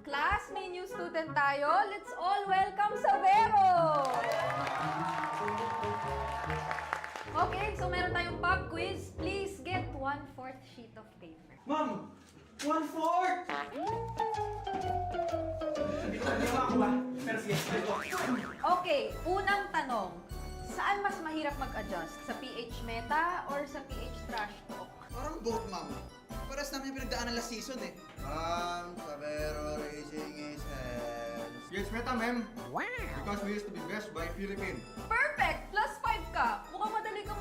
Class, may new student tayo. Let's all welcome Savero! Okay, so meron tayong pop quiz. Please get 1/4 sheet of paper. Ma'am! 1/4! Hindi ko ako ba? Pero sige, Okay, unang tanong. Saan mas mahirap mag-adjust? Sa PH meta or sa PH trash talk? Parang both, ma'am. Paras namin yung pinagdaanan last season eh. Sabero raising his hands. Yes, meta, ma'am. Wow! Because we used to be best by Philippine. Perfect! +5 ka. Mukhang madali kang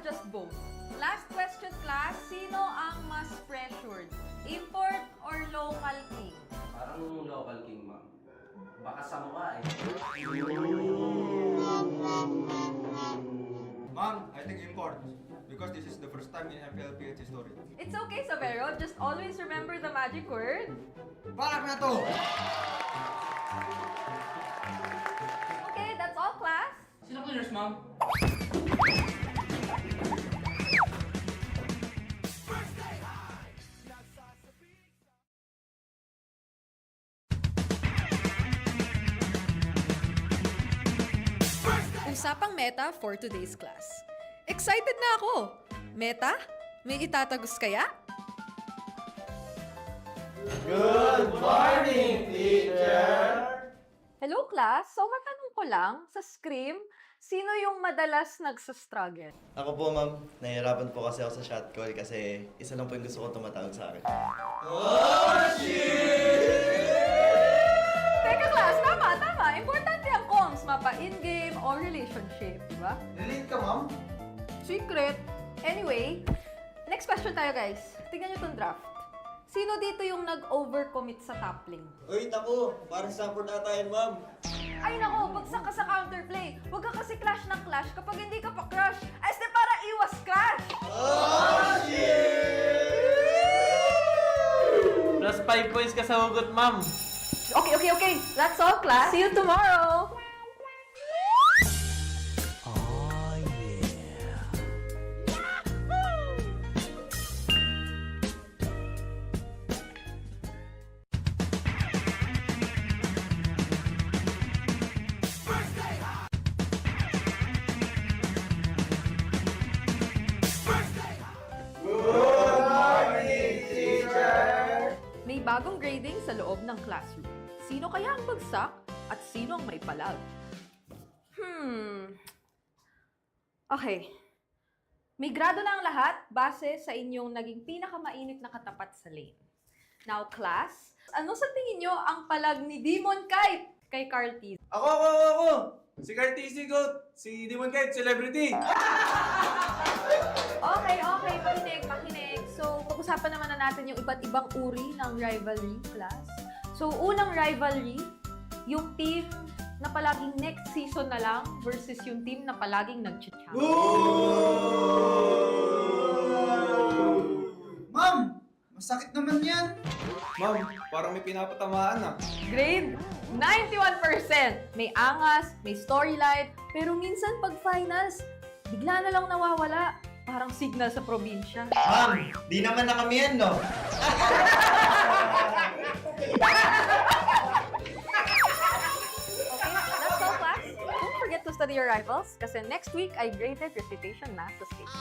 just both? Last question, class. Sino ang mas pressured? Import or local king? Parang local king, ma'am. Baka sa mukha eh. Ma'am, I think import. Because this is the first time in MPL PH history. It's okay, Savero. Just always remember the magic word. Balak na to! Okay, that's all, class. Sino cleaners, ma'am? Usapang meta for today's class. Excited na ako! Meta? May itatagos kaya? Good morning, teacher! Hello, class. So, matanong ko lang, sa Scream, sino yung madalas nagsastruggle? Ako po, ma'am. Nahihirapan po kasi ako sa shot call kasi isa lang po yung gusto ko tumatawag sa akin. Teka, class. Tama. Importante ang comms, mapa in-game or relationship, di ba? Relate ka, ma'am? Secret. Anyway, next question tayo, guys. Tingnan nyo itong draft. Sino dito yung nag-overcommit sa top lane? Uy, naku! Parang support ata yan, ma'am. Ay nako, bagsak ka sa counterplay. Huwag ka kasi clash ng clash kapag hindi ka pa crush. As de para iwas crash! Plus 5 points ka sa hugot, ma'am. Okay. That's all, class. See you tomorrow! Oh, yeah. May bagong grading sa loob ng classroom. Sino kaya ang bagsak at sino ang may palag? Okay. May grado na ang lahat base sa inyong naging pinakamainit na katapat sa lane. Now, class, ano sa tingin nyo ang palag ni Demon Kite kay Carty? Ako! Si Cartesi Goat! Si Demon Kite, celebrity! Okay. Pakinig. So, pag-usapan naman na natin yung iba't ibang uri ng rivalry, class. So, unang rivalry, yung team na palaging next season na lang versus yung team na palaging nag-champion. Ma'am! Masakit naman yan! Ma'am, parang may pinapatamaan ah. Grade 91%. May angas, may storyline, pero minsan pag finals, bigla na lang nawawala. Parang signal sa probinsya. Ma'am, di naman na kami yan, no? That's all, class. Don't forget to study your rivals kasi next week ay graded recitation na sa stage.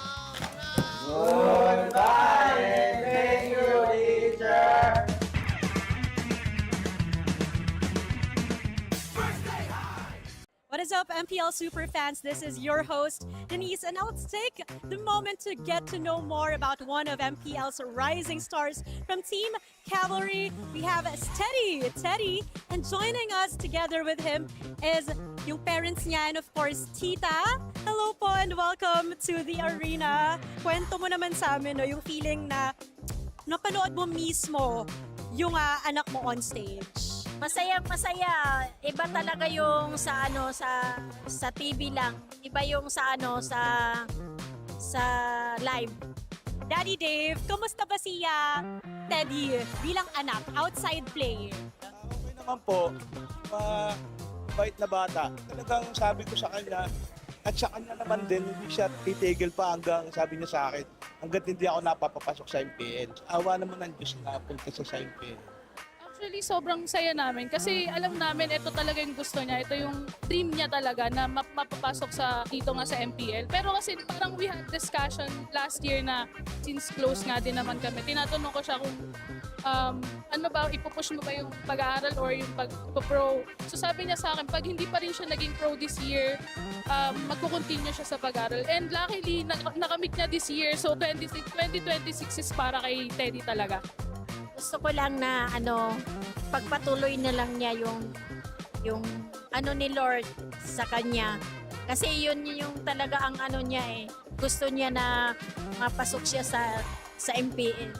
Goodbye! Thank you, teacher! What is up, MPL Superfans? This is your host, Denise, and now let's take the moment to get to know more about one of MPL's rising stars from Team Cavalry. We have Teddy, and joining us together with him is yung parents niya and of course, Tita. Hello po and welcome to the arena. Kwento mo naman sa amin, no, yung feeling na napanood mo mismo yung anak mo on stage. Masaya. Iba talaga yung sa TV lang. Iba yung sa live. Daddy Dave, kumusta ba siya Teddy bilang anak, outside player? Okay naman po. Bait na bata. Talagang sabi ko sa kanya, at sa kanya naman din, hindi siya titigil pa hanggang sabi niya sa akin, hanggat hindi ako napapapasok sa MPL. Awa naman ng Diyos na punta sa MPL. Actually, sobrang saya namin kasi alam namin ito talaga yung gusto niya. Ito yung dream niya talaga na mapapasok dito nga sa MPL. Pero kasi parang we had discussion last year na since close nga din naman kami. Tinatanong ko siya kung ano ba, ipupush mo ba yung pag-aaral or yung pag-pro. So sabi niya sa akin, pag hindi pa rin siya naging pro this year, magkukontinue siya sa pag-aaral. And luckily, nakamit niya this year. So 2026 is para kay Teddy talaga. Gusto ko lang na pagpatuloy na lang niya yung ni Lord sa kanya. Kasi yun yung talaga ang niya gusto niya na mapasok siya sa MPL.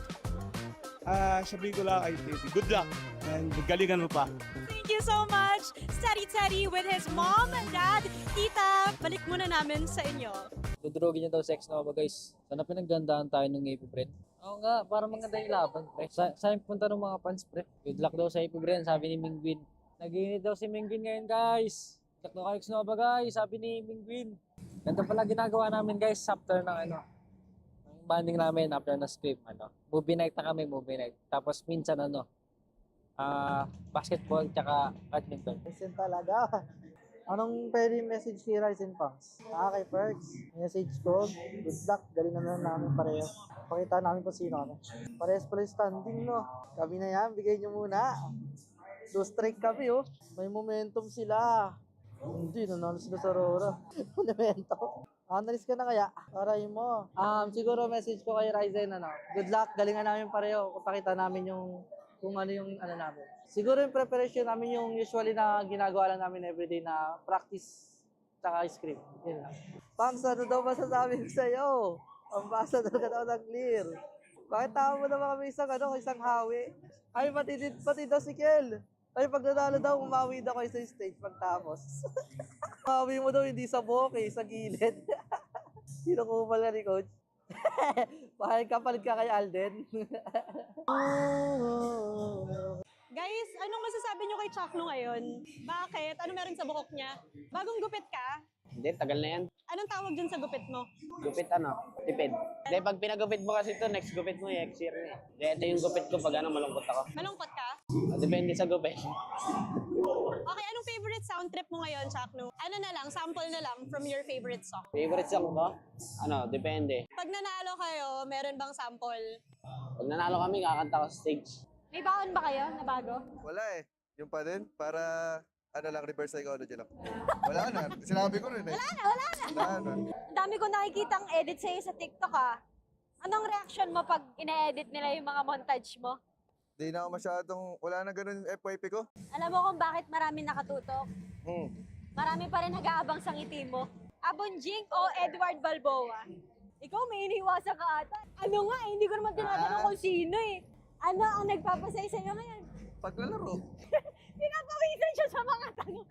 Sabihin ko lang kay Teddy, good luck and galingan mo pa. Thank you so much, Steady Teddy with his mom, dad, tita. Balik muna namin sa inyo. Dudurugin niya daw sex na ba guys? Sana pinaggandahan tayo ng APBR. Oo nga, para maganda yung laban, pre. Saan punta ng mga fans, pre? Good luck daw sa APBR, sabi ni Mingwin. Nag-iinit daw si Mingwin ngayon, guys. Good luck daw kayo Nova, guys, sabi ni Mingwin. Ganito pala ginagawa namin, guys, after ng ang banding namin, after na script, movie night na kami, movie night. Tapos minsan, basketball, tsaka badminton. Listen talaga. Anong pwede message kay Rise and Punks? Kay Perks, message ko, good luck, galing naman namin pareho. Pakita namin kung sino kami. Parehas pala yung standing, no? Kami na yan, bigay nyo muna. 2 strike kami, oh. May momentum sila. Hindi, nanalo sila sa RORA. Momentum. Analyst ka na kaya? Aray mo. Siguro message ko kay Ryzen, good luck, galingan namin pareho. Pakita namin yung kung ano yung namin. Siguro yung preparation namin yung usually na ginagawa lang namin everyday na practice tsaka script. Yun lang. Pams, ano daw masasabi ko sa'yo? Ambassador ka daw ng clear. Bakit tama mo naman kami isang hawi? Ay, pati daw si Kel. Ay, pag nanalo daw, umawi daw kayo sa stage pagtapos. Hawi mo daw hindi sa boke, sa gilid. Kinukumal ka ni Coach. Bakit kapalit ka kay Alden? Guys, anong masasabi nyo kay Chakno ngayon? Bakit? Ano meron sa buhok niya? Bagong gupit ka? Hindi, tagal na yan. Anong tawag dyan sa gupit mo? Gupit tipid. Hindi, pag pinagupit mo kasi ito, next gupit mo yung X-year na. Hindi, ito yung gupit ko pag malungkot ako. Malungkot ka? Depende sa gupit. Okay, anong favorite sound trip mo ngayon, Chakno? Ano na lang, sample na lang from your favorite song. Favorite song ko? Depende. Pag nanalo kayo, meron bang sample? Pag nanalo kami, kakanta ko sa stage. May baon ba kayo na bago? Wala eh. Yung pa din, para reverse psychology lang. Wala na. Sinabi ko rin eh. Wala na. Ang dami ko nakikitang edit sa'yo sa TikTok Anong reaction mo pag ine-edit nila yung mga montage mo? Di na ako masyadong, wala na ganun yung FYP ko. Alam mo kung bakit marami nakatutok? Marami pa rin nag-aabang sa ngiti mo. Abonjing o Edward Balboa? Ikaw may iniwasan ka ata. Ano nga hindi ko naman tinatanong kung sino eh. Ano ang nagpapasay sa'yo ngayon? Paglalaro. Pinapawisan siya sa mga tanong.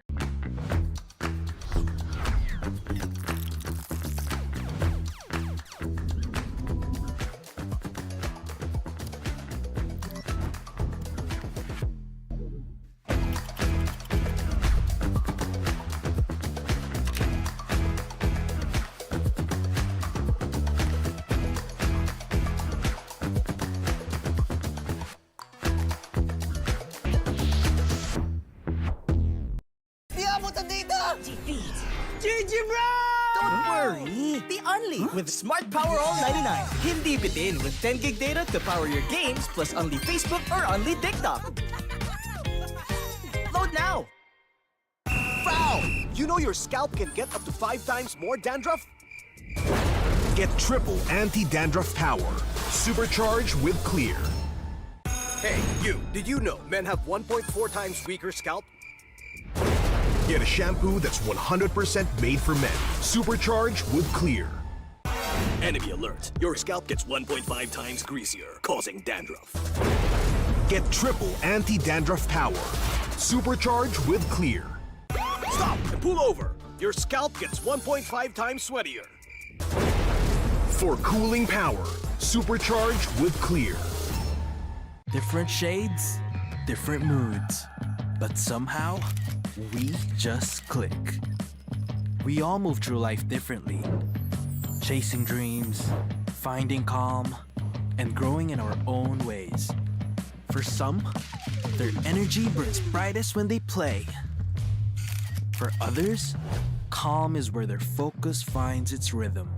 GG bro! Don't worry, the only with Smart Power All 99. Hindi bitin with 10 gig data to power your games plus only Facebook or only TikTok. Load now! Foul! You know your scalp can get up to 5 times more dandruff? Get triple anti-dandruff power. Supercharged with Clear. Hey, you, did you know men have 1.4 times weaker scalp? Get a shampoo that's 100% made for men. Supercharged with Clear. Enemy alert. Your scalp gets 1.5 times greasier, causing dandruff. Get triple anti-dandruff power. Supercharged with Clear. Stop and pull over. Your scalp gets 1.5 times sweatier. For cooling power, supercharged with Clear. Different shades, different moods. But somehow, we just click. We all move through life differently. Chasing dreams, finding calm, and growing in our own ways. For some, their energy burns brightest when they play. For others, calm is where their focus finds its rhythm.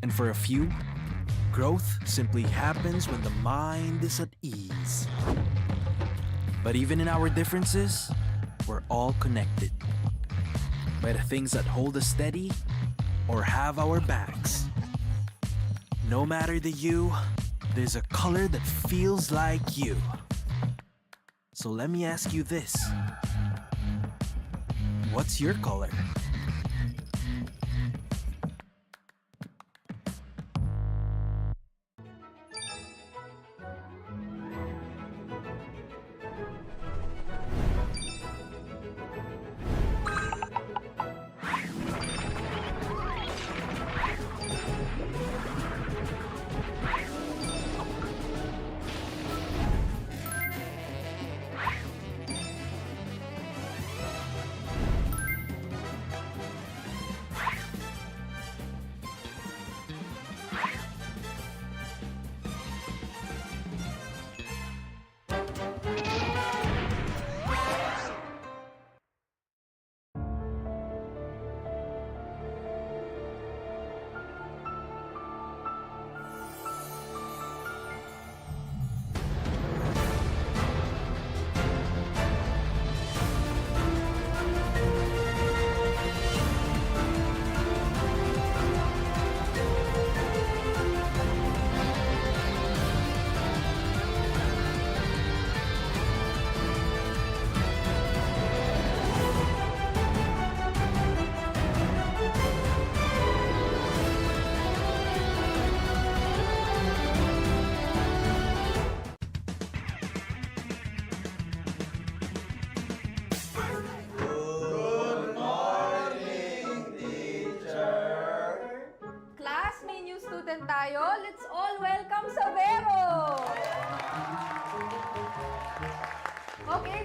And for a few, growth simply happens when the mind is at ease. But even in our differences, we're all connected by the things that hold us steady or have our backs. No matter the hue, there's a color that feels like you. So let me ask you this. What's your color?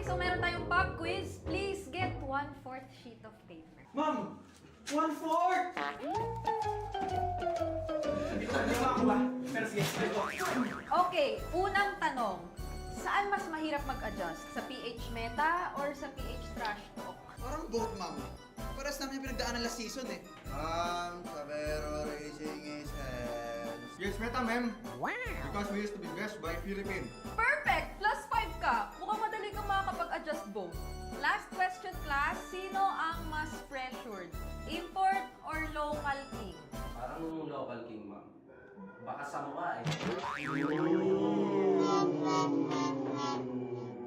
so meron tayong pop quiz. Please get 1/4 sheet of paper. Ma'am! 1/4! Hindi ako ba? Pero sige, ito. Okay, unang tanong. Saan mas mahirap mag-adjust? Sa PH meta or sa PH trash talk? Parang both, ma'am. Paras namin yung pinagdaanan last season eh. Sabero raising his hands. Yes, Meta, ma'am. Wow! Because we used to be best by Philippines. Perfect! +5 ka. Mukhang madali kang makakapag-adjust both. Last question, class. Sino ang mas pressured? Import or local king? Parang local king, ma'am. Baka sa mukha eh.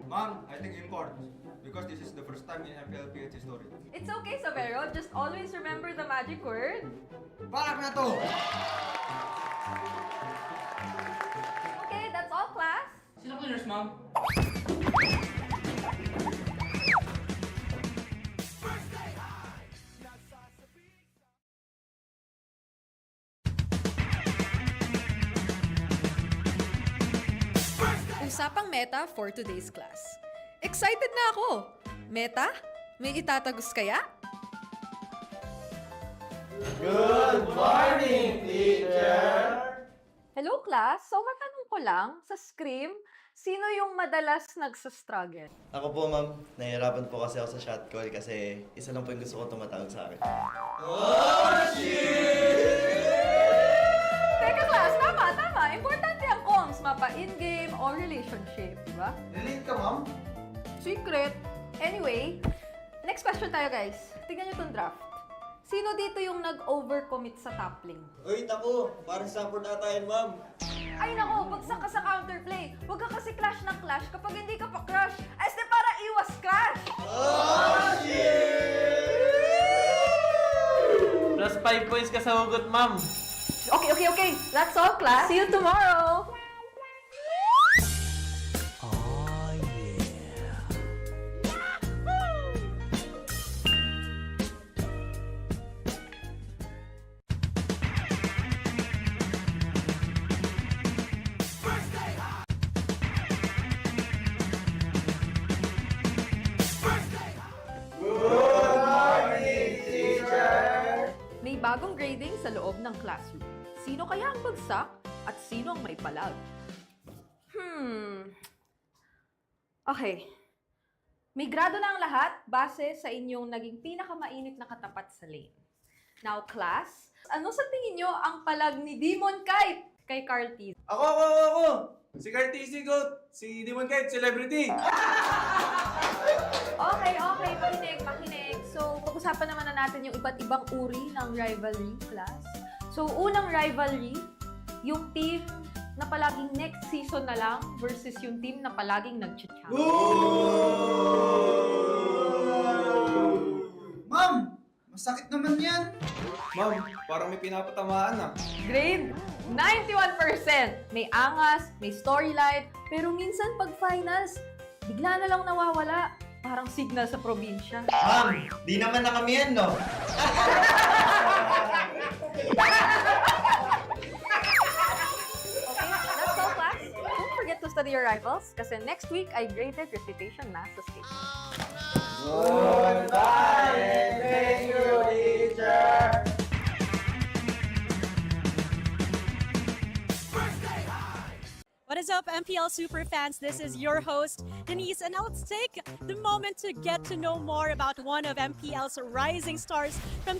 Ma'am, I think import. Because this is the first time in MPL PH history. It's okay, Savero. Just always remember the magic word. Balak na to! Okay, that's all, class. Sino cleaners, ma'am? Usapang meta for today's class. Excited na ako! Meta? May itatagos kaya? Good morning, teacher! Hello, class. So, matanong ko lang, sa scrim, sino yung madalas nagsastruggle? Ako po, ma'am. Nahihirapan po kasi ako sa shot call kasi isa lang po yung gusto ko tumatawag sa akin. Oh, shit! Teka, class. Tama. Importante ang comms. Mapa in-game or relationship, di ba? Relate ka, ma'am? Secret. Anyway, next question tayo, guys. Tignan nyo itong draft. Sino dito yung nag-overcommit sa top lane? Uy, naku! Parang support ata yan, ma'am. Ay nako, bagsak ka sa counterplay. Huwag ka kasi clash ng clash kapag hindi ka pa crush. Este para iwas crash! Oh, shit! +5 points ka sa hugot, ma'am. Okay. That's all, class. See you tomorrow! Oh, yeah. May bagong grading sa loob ng classroom. Sino kaya ang bagsak at sino ang may palag? Okay. May grado na ang lahat base sa inyong naging pinakamainit na katapat sa lane. Now, class, ano sa tingin nyo ang palag ni Demon Kite kay Carty? Ako! Si Cartesi Goat! Si Demon Kite, celebrity! Okay. Makinig. So, pag-usapan naman na natin yung iba't ibang uri ng rivalry, class. So, unang rivalry, yung team na palaging next season na lang versus yung team na palaging nag-champion. Ma'am! Masakit naman yan! Ma'am, parang may pinapatamaan ah. Grade 91%. May angas, may storyline, pero minsan pag finals, bigla na lang nawawala. Parang signal sa probinsya. Ma'am, di naman na kami yan, no? That's all, class. Don't forget to study your rivals kasi next week ay graded recitation na sa stage. Goodbye! Thank you, teacher! What is up, MPL Superfans? This is your host, Denise, and now let's take the moment to get to know more about one of MPL's rising stars from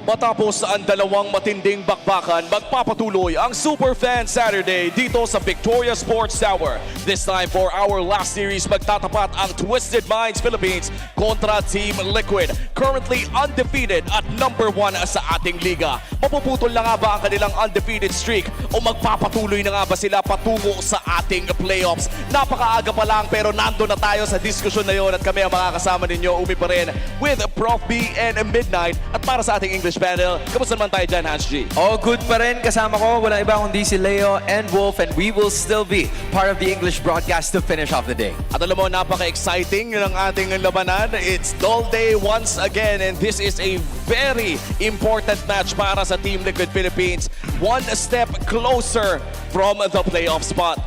Matapos ang dalawang matinding bakbakan, magpapatuloy ang Superfan Saturday dito sa Victoria Sports Tower. This time for our last series, magtatapat ang Twisted Minds Philippines kontra Team Liquid. Currently undefeated at #1 sa ating liga. Mapuputol na nga ba ang kanilang undefeated streak o magpapatuloy na nga ba sila patungo sa ating playoffs? Napakaaga pa lang pero nando na tayo sa diskusyon na yon at kami ang makakasama ninyo umi pa rin with Prof B and Midnight. At para sa ating English panel, kamusta naman tayo dyan, Hans G? Oh, good pa rin. Kasama ko, wala iba kundi si Leo and Wolf, and we will still be part of the English broadcast to finish off the day. At alam mo, napaka-exciting ng ating labanan. It's Doll Day once again, and this is a very important match para sa Team Liquid Philippines. One step closer from the playoff spot.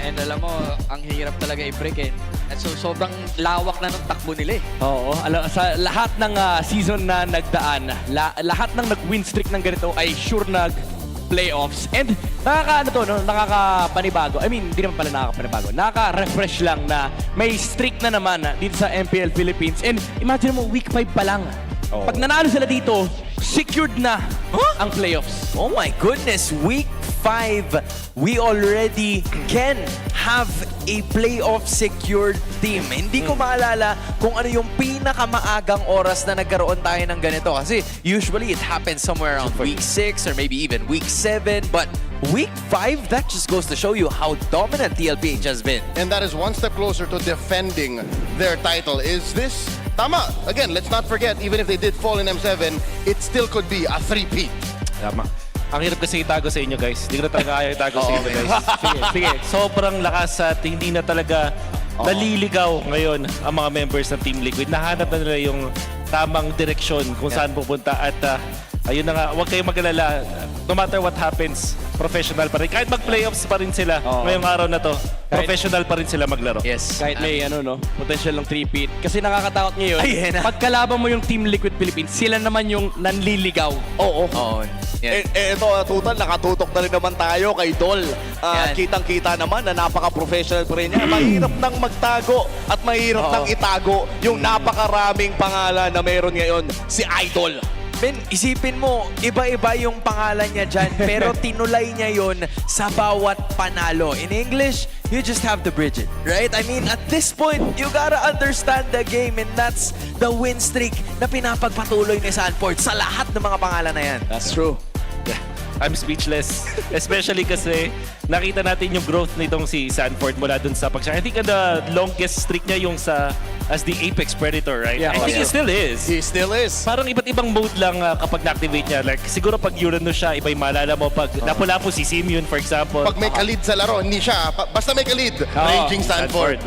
And alam mo, ang hirap talaga i-break eh. At so, sobrang lawak na ng takbo nila eh. Oo, sa lahat ng season na nagdaan, lahat ng nag-win streak ng ganito ay sure nag-playoffs. And nakakapanibago. I mean, hindi naman pala nakakapanibago. Nakaka-refresh lang na may streak na naman dito sa MPL Philippines. And imagine mo, week 5 pa lang. Pag nanalo sila dito, secured na ang playoffs. Oh my goodness, week 5, we already can have a playoff secured team. Hindi ko maalala kung ano yung pinakamaagang oras na nagkaroon tayo ng ganito. Kasi usually it happens somewhere around week 6 or maybe even week 7. But week 5, that just goes to show you how dominant TLPH has been. And that is one step closer to defending their title. Is this tama? Again, let's not forget, even if they did fall in M7, it still could be a 3-peat. Tama. Ang hirap kasi itago sa inyo, guys. Hindi ko na talaga kaya itago sa inyo, guys. Sige. Sobrang lakas at hindi na talaga naliligaw ngayon ang mga members ng Team Liquid. Nahanap na nila yung tamang direksyon kung saan pupunta. At ayun na nga, huwag kayong mag-alala. No matter what happens, professional pa rin. Kahit mag-playoffs pa rin sila ngayong araw na to, professional pa rin sila maglaro. Yes. Kahit may potential ng 3-peat. Kasi nakakatakot ngayon, pagkalaban mo yung Team Liquid Philippines, sila naman yung nanliligaw. Oo. Ito, Tutal, nakatutok na rin naman tayo kay Dol. Kitang-kita naman na napaka-professional pa rin niya. Mahirap nang magtago at mahirap nang itago yung napakaraming pangalan na meron ngayon si Idol. Ben, isipin mo, iba-iba yung pangalan niya dyan, pero tinulay niya yon sa bawat panalo. In English, you just have to bridge it, right? I mean, at this point, you gotta understand the game, and that's the win streak na pinapagpatuloy ni Sanford sa lahat ng mga pangalan na yan. That's true. I'm speechless. Especially kasi nakita natin yung growth nitong si Sanford mula dun sa I think the longest streak niya yung as the Apex Predator, right? Yeah, I think he still is. He still is. Parang iba't ibang mode lang kapag na-activate niya. Like, siguro pag Uranus siya, iba yung maalala mo. Pag napula po si Simeon, for example. Pag may kalid sa laro, hindi siya. Basta may kalid, Raging Sanford.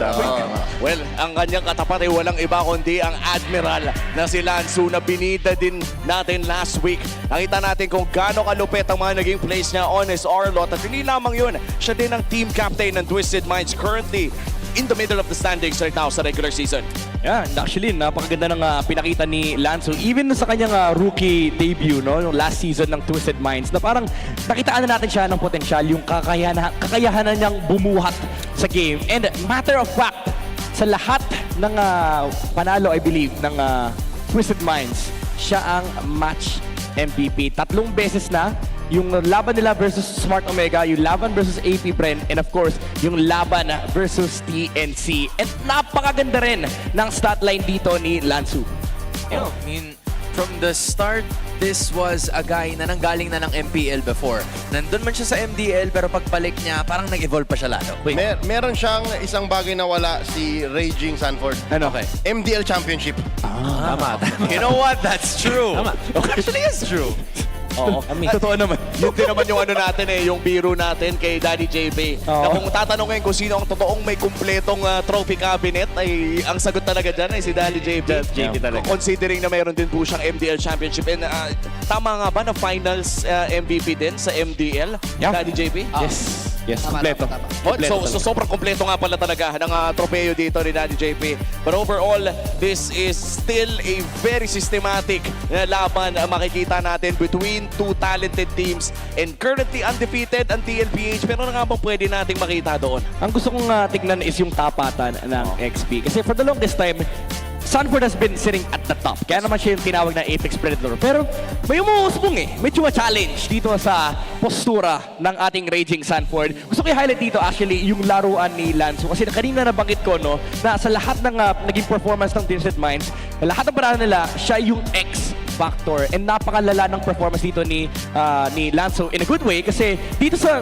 Well, ang kanyang katapat ay walang iba kundi ang Admiral na si Lansu na binida din natin last week. Nakita natin kung gaano kalupit ang mga naging plays niya on his Arlot. At hindi lamang yun, siya din ang team captain ng Twisted Minds currently in the middle of the standings right now sa regular season. Yeah, actually, napakaganda ng pinakita ni Lanzo. Even sa kanyang rookie debut, yung last season ng Twisted Minds, na parang nakitaan na natin siya ng potensyal, yung kakayahan niyang bumuhat sa game. And matter of fact, sa lahat ng panalo, I believe, ng Twisted Minds, siya ang match MVP. 3 beses na. Yung laban nila versus Smart Omega, yung laban versus APBR, and of course, yung laban versus TNC. And napakaganda rin ng stat line dito ni Lansu. I mean, from the start, this was a guy na nanggaling na ng MPL before. Nandun man siya sa MDL, pero pagbalik niya, parang nag-evolve pa siya lalo. Meron siyang isang bagay na wala si Raging Sanford. Ano? Okay. MDL Championship. Tama. You know what? That's true. Actually, it's true. Oo. Totoo naman. Yun din naman yung natin yung biro natin kay Daddy JP. Na kung tatanungin kung sino ang totoong may kumpletong trophy cabinet, ay ang sagot talaga dyan ay si Daddy JP. talaga. Considering na mayroon din po siyang MDL Championship. And tama nga ba na finals MVP din sa MDL? Daddy JP? Yes, kompleto. So sobrang kompleto nga pala talaga ng tropeo dito ni Daddy JP. But overall, this is still a very systematic na laban makikita natin between two talented teams and currently undefeated ang TLPH. Pero nga bang pwede nating makita doon? Ang gusto kong tignan is yung tapatan ng XP. Kasi for the longest time, Sanford has been sitting at the top. Kaya naman siya yung tinawag na Apex Predator. Pero may umuusbong may challenge dito sa postura ng ating Raging Sanford. Gusto ko i-highlight dito actually yung laruan ni Lanzo. Kasi kanina nabanggit ko na sa lahat ng naging performance ng Twisted Minds, lahat ng paraan nila, siya yung X factor and napakalala ng performance dito ni Lanzo in a good way kasi dito sa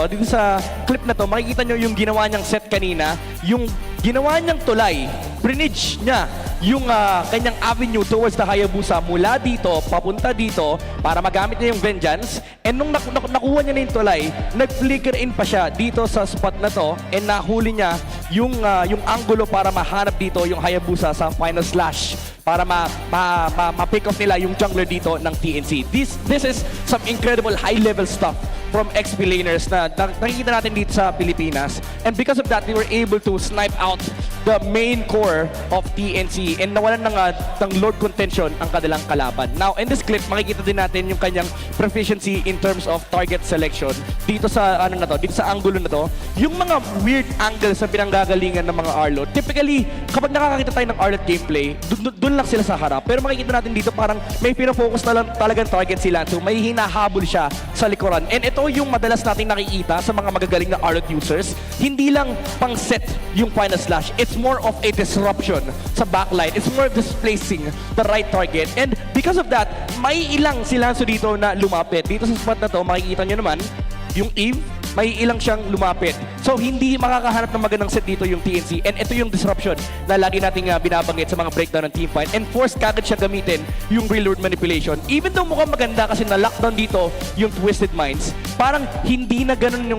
dito sa clip na to makikita nyo yung ginawa niyang set kanina, yung ginawa niyang tulay, bridge niya yung kanyang avenue towards the Hayabusa mula dito papunta dito para magamit niya yung vengeance, and nung nakuha niya na yung tulay, nag-flicker in pa siya dito sa spot na to and nahuli niya yung angulo para mahanap dito yung Hayabusa sa final slash para ma-pick off nila yung jungler dito ng TNC. This is some incredible high-level stuff from XP laners na nakikita natin dito sa Pilipinas. And because of that, they were able to snipe out the main core of TNC and nawalan ng Lord Contention ang kanilang kalaban. Now, in this clip, makikita din natin yung kanyang proficiency in terms of target selection dito sa dito sa angulo na to. Yung mga weird angles na pinanggagalingan ng mga Arlot. Typically, kapag nakakakita tayo ng Arlot gameplay, doon lang sila sa harap. Pero makikita natin dito parang may pinafocus na lang talagang target si Lanzo. May hinahabol siya sa likuran. And ito yung madalas nating nakikita sa mga magagaling na Arlot users. Hindi lang pang set yung final slash. It's more of a disruption sa backline. It's more of displacing the right target. And because of that, may ilang si Lanzo dito na lumapit. Dito sa spot na to, makikita nyo naman, yung Eve, may ilang siyang lumapit. So, hindi makakahanap ng magandang set dito yung TNC. And ito yung disruption na lagi nating binabanggit sa mga breakdown ng teamfight. And forced kagad siya gamitin yung real world manipulation. Even though mukhang maganda kasi na-lockdown dito yung Twisted Minds, parang hindi na ganun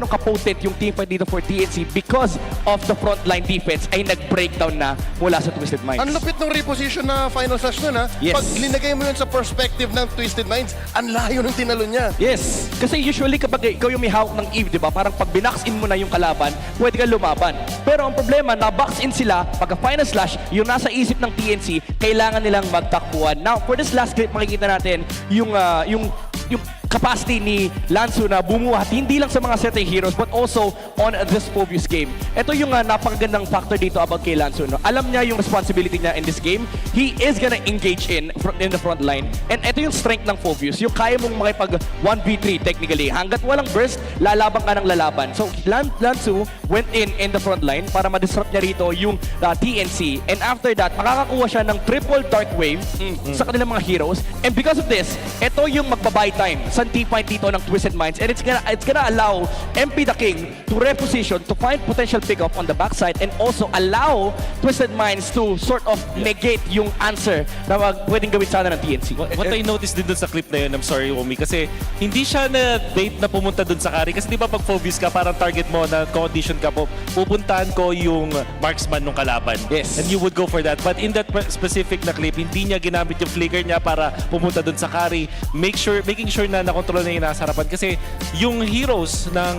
kapotent yung teamfight dito for TNC because of the frontline defense ay nag-breakdown na mula sa Twisted Minds. Ang lupit ng reposition na final slash nun Yes. Pag linagay mo yun sa perspective ng Twisted Minds, ang layo ng tinalo niya. Yes. Kasi usually kapag ikaw yung may hawak ng Eve, di ba? Parang pag binox in mo na yung kalaban, pwede ka lumaban. Pero ang problema, na-box in sila, pagka final slash, yung nasa isip ng TNC, kailangan nilang magtakbuhan. Now, for this last clip, makikita natin yung capacity ni Lanzo na bumuhat hindi lang sa mga setting heroes but also on this Phobius game. Ito yung napakagandang factor dito about kay Lanzo. Alam niya yung responsibility niya in this game. He is gonna engage in the front line. And ito yung strength ng Phobius. Yung kaya mong makipag 1v3 technically. Hanggat walang burst, lalaban ka ng lalaban. So Lanzo went in the front line para ma-disrupt niya rito yung TNC. And after that, makakakuha siya ng triple dark wave sa kanilang mga heroes. And because of this, ito yung magbabuy time sa teamfight dito ng Twisted Minds, and it's gonna allow MP the King to reposition to find potential pickup on the backside and also allow Twisted Minds to sort of negate yung answer na pwedeng gawin sana ng TNC. What I noticed din dun sa clip na yun, I'm sorry Omi, kasi hindi siya na bait na pumunta dun sa carry. Kasi di ba pag Phobius ka, parang target mo na condition ka po, pupuntahan ko yung marksman ng kalaban. Yes. And you would go for that. But in that specific na clip, hindi niya ginamit yung flicker niya para pumunta dun sa carry. Making sure na nakontrol na yung nasa harapan. Kasi yung heroes ng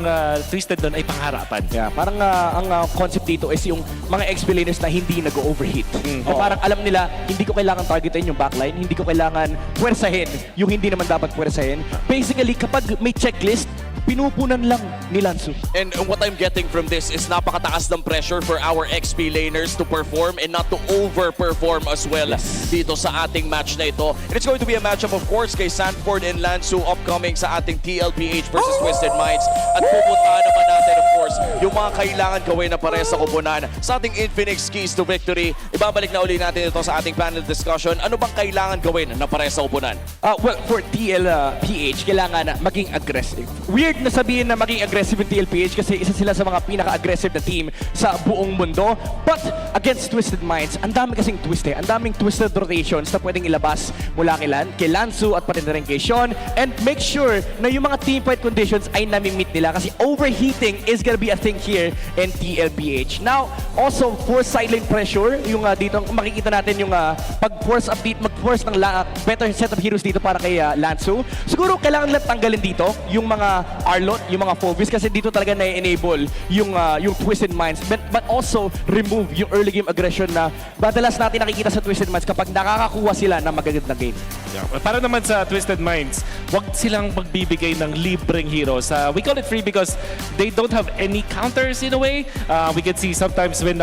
Twisted doon ay pangharapan. Yeah, parang ang concept dito is yung mga XP laners na hindi nag-overheat. Parang alam nila, hindi ko kailangan targetin yung backline, hindi ko kailangan puwersahin yung hindi naman dapat puwersahin. Basically, kapag may checklist, pinupunan lang ni Lanzo. And what I'm getting from this is napakataas ng pressure for our XP laners to perform and not to overperform as well dito sa ating match na ito. And it's going to be a matchup of course kay Sanford and Lanzo upcoming sa ating TLPH versus Twisted Minds. At pupuntahan naman natin of course yung mga kailangan gawin na pares sa kupunan sa ating Infinix Keys to Victory. Ibabalik na uli natin ito sa ating panel discussion. Ano bang kailangan gawin na pares sa kupunan? Well, for TLPH, kailangan maging aggressive. Weird na sabihin na maging aggressive yung TLPH kasi isa sila sa mga pinaka-aggressive na team sa buong mundo. But against Twisted Minds, ang dami kasing twist Ang daming twisted rotations na pwedeng ilabas mula kay Lanzo at pati na rin kay Sean. And make sure na yung mga teamfight conditions ay nami-meet nila kasi overheating is gonna be a thing here in TLPH. Now, also for silent pressure, yung dito makikita natin yung pag-force update, mag-force ng better set of heroes dito para kay Lanzo. Siguro kailangan lang tanggalin dito yung mga Arlot, yung mga Phobius kasi dito talaga na-enable yung Twisted Minds but also remove yung early game aggression na madalas natin nakikita sa Twisted Minds kapag nakakakuha sila ng magagandang game. Yeah. Para naman sa Twisted Minds, wag silang magbibigay ng libreng heroes. We call it free because they don't have any counters in a way. We can see sometimes when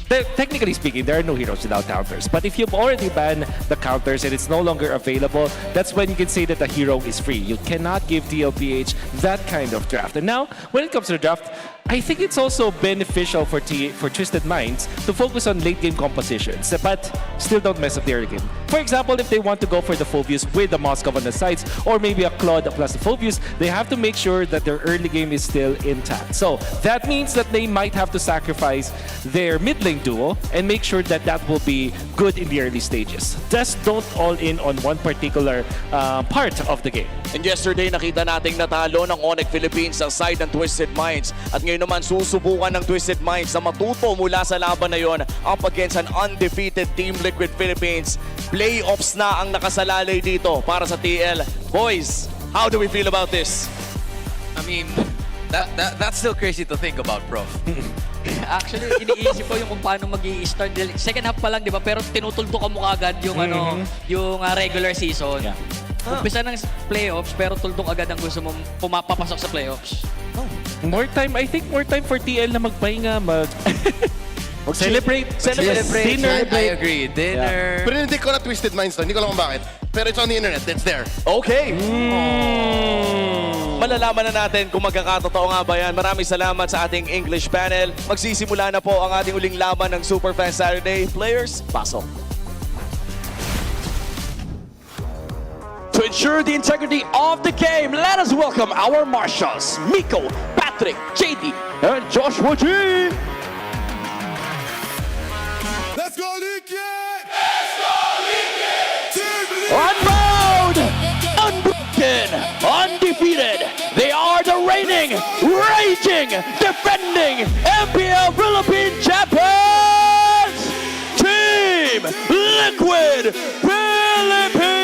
Technically speaking, there are no heroes without counters. But if you've already banned the counters and it's no longer available, that's when you can say that the hero is free. You cannot give TLPH that kind of draft. And now, when it comes to the draft, I think it's also beneficial for Twisted Minds to focus on late game compositions, but still don't mess up the early game. For example, if they want to go for the Phobius with the Moskov on the sides, or maybe a Claude plus the Phobius, they have to make sure that their early game is still intact. So that means that they might have to sacrifice their mid lane duo and make sure that that will be good in the early stages. Just don't all in on one particular part of the game. And yesterday, nakita nating natalo ng Onyx Philippines sa side ng Twisted Minds. At ngayon naman, susubukan ng Twisted Minds na matuto mula sa laban na yon up against an undefeated Team Liquid Philippines. Playoffs na ang nakasalalay dito para sa TL. Boys, how do we feel about this? I mean, that's still crazy to think about, Prof. Actually, iniisip ko yung kung paano mag-i-start. Second half pa lang, di ba? Pero tinutultukan mo kagad yung, yung regular season. Yeah. Umpisa ng playoffs, pero tuldok agad ang gusto mong pumapapasok sa playoffs. More time, I think more time for TL na magpahinga, celebrate. Dinner. I agree. Dinner. Pero hindi ko na Twisted Minds to. Hindi ko alam kung bakit. Pero it's on the internet. It's there. Okay. Malalaman na natin kung magkakatotoo nga ba yan. Maraming salamat sa ating English panel. Magsisimula na po ang ating uling laban ng Superfan Saturday. Players, pasok. To ensure the integrity of the game, let us welcome our marshals, Miko, Patrick, JD, and Joshua G. Let's go, Liquid! Let's go, Liquid! Unbound, unbroken, undefeated. They are the reigning, raging, defending MPL Philippine champions, Team Liquid Philippines.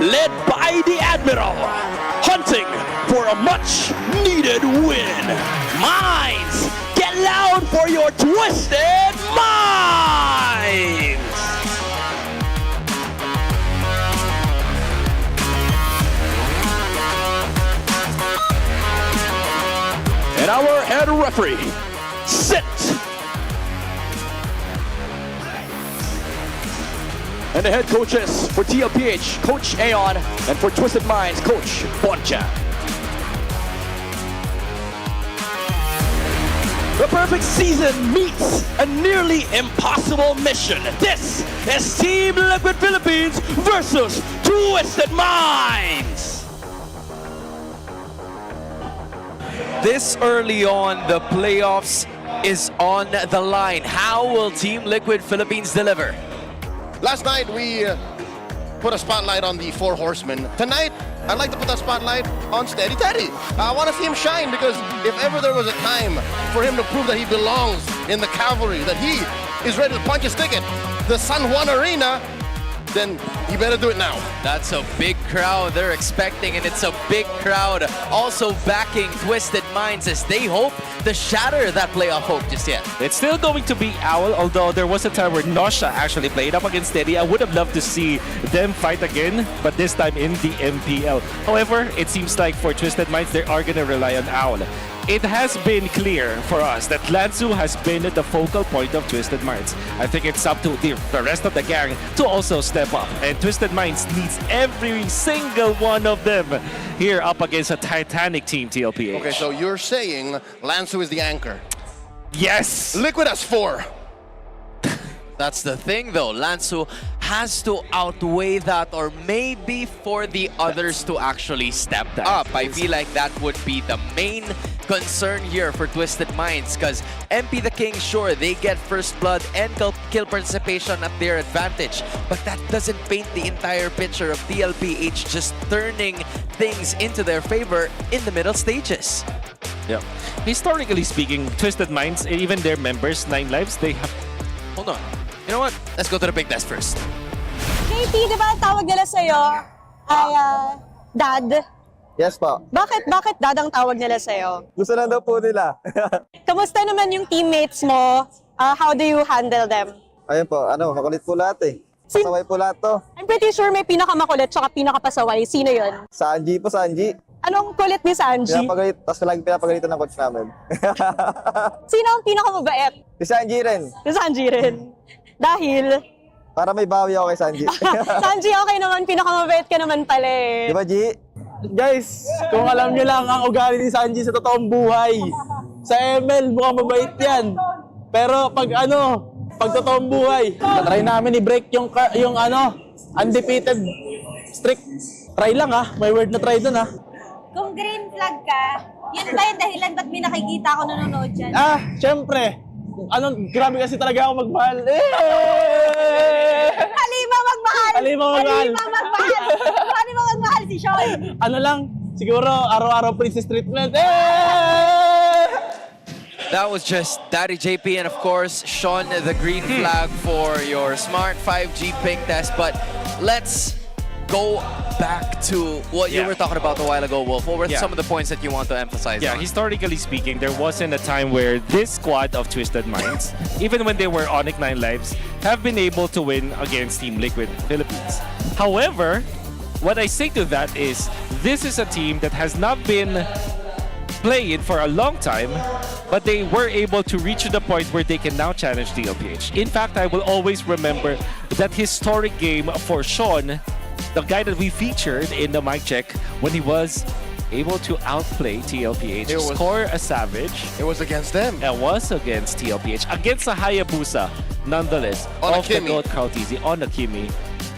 Led by the Admiral, hunting for a much-needed win. Minds, get loud for your Twisted Minds! And our head referee, sit! And the head coaches for TLPH, Coach Aeon, and for Twisted Minds, Coach Boncha. The perfect season meets a nearly impossible mission. This is Team Liquid Philippines versus Twisted Minds. This early on, the playoffs is on the line. How will Team Liquid Philippines deliver? Last night, we put a spotlight on the 4 horsemen. Tonight, I'd like to put a spotlight on Steady Teddy. I want to see him shine because if ever there was a time for him to prove that he belongs in the cavalry, that he is ready to punch his ticket, the San Juan Arena, then you better do it now. That's a big crowd they're expecting, and it's a big crowd also backing Twisted Minds as they hope to shatter that playoff hope just yet. It's still going to be Owl, although there was a time where Nosha actually played up against Teddy. I would have loved to see them fight again, but this time in the MPL. However, it seems like for Twisted Minds, they are going to rely on Owl. It has been clear for us that Lansu has been the focal point of Twisted Minds. I think it's up to the rest of the gang to also step up. And Twisted Minds needs every single one of them here up against a Titanic team, TLPH. Okay, so you're saying Lansu is the anchor? Yes! Liquid has 4. That's the thing though, Lansu has to outweigh that, or maybe for the others to actually step up. I feel like that would be the main concern here for Twisted Minds, because MP the King, sure, they get first blood and kill participation at their advantage, but that doesn't paint the entire picture of TLPH just turning things into their favor in the middle stages. Yeah. Historically speaking, Twisted Minds, even their members, 9 lives, they have... Hold on. You know what? Let's go to the big test first. JP, di ba tawag nila sa'yo ay Dad? Yes po. Bakit Dad ang tawag nila sa'yo? Gusto lang daw po nila. Kamusta naman yung teammates mo? How do you handle them? Ayun po, makulit po lahat eh. Pasaway po lahat to. I'm pretty sure may pinakamakulit tsaka pinakapasaway. Sino yon? Sanji po, Sanji. Anong kulit ni Sanji? Pinapagalit, tapos lagi pinapagalitan ng coach namin. Sino ang pinakamabait? Si Sanji rin. Si Sanji rin. Dahil, Para may bawi ako kay Sanji. Sanji okay naman, pinakamabait ka naman pala eh. Di ba, G? Guys, kung alam nyo lang ang ugali ni Sanji sa totoong buhay, sa ML mukhang mabait yan. Pero pag totoong buhay, try namin i-break yung undefeated streak. Try lang may word na try dun Kung green flag ka, yun ba yung dahilan ba't may nakikita ako nanonood dyan? Syempre. Grabe kasi talaga ako magmahal. Halima magmahal! Halima magmahal! Halima magmahal si Sean! Siguro araw-araw princess treatment. That was just Daddy JP and of course, Sean, the green flag for your smart 5G ping test. But let's go back to what you were talking about a while ago, Wolf. What were some of the points that you want to emphasize on? Historically speaking, there wasn't a time where this squad of Twisted Minds, even when they were Onyx 9 Lives, have been able to win against Team Liquid Philippines. However, what I say to that is, this is a team that has not been playing for a long time, but they were able to reach to the point where they can now challenge TLPH. In fact, I will always remember that historic game for Sean, the guy that we featured in the mic check, when he was able to outplay TLPH, score a savage. It was against them. It was against TLPH, against a Hayabusa, nonetheless, on of the GOAT Krautizi, on Akimi,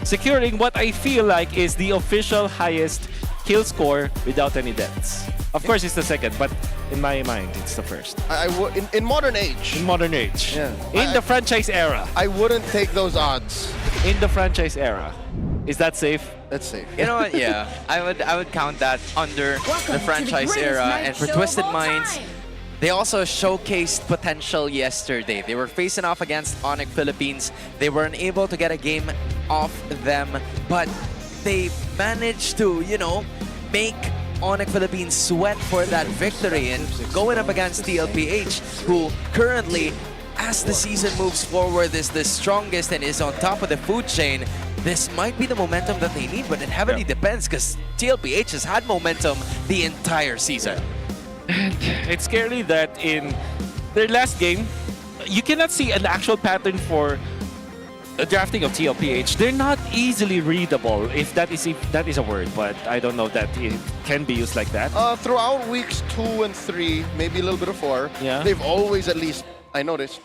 securing what I feel like is the official highest kill score without any deaths. Of course, it's the second, but in my mind, it's the first. In modern age. In modern age. In the franchise era. I wouldn't take those odds. In the franchise era. Is that safe? That's safe. You know what? Yeah, I would count that under the franchise era. And for Twisted Minds, they also showcased potential yesterday. They were facing off against Onyx Philippines. They were unable to get a game off them, but they managed to, make Onyx Philippines sweat for that victory and going up against TLPH, who currently, as the season moves forward, is the strongest and is on top of the food chain. This might be the momentum that they need, but it heavily depends because TLPH has had momentum the entire season. And it's scary that in their last game, you cannot see an actual pattern for the drafting of TLPH. They're not easily readable, if that is a word, but I don't know that it can be used like that. Throughout weeks 2 and 3, maybe a little bit of 4, they've always at least, I noticed,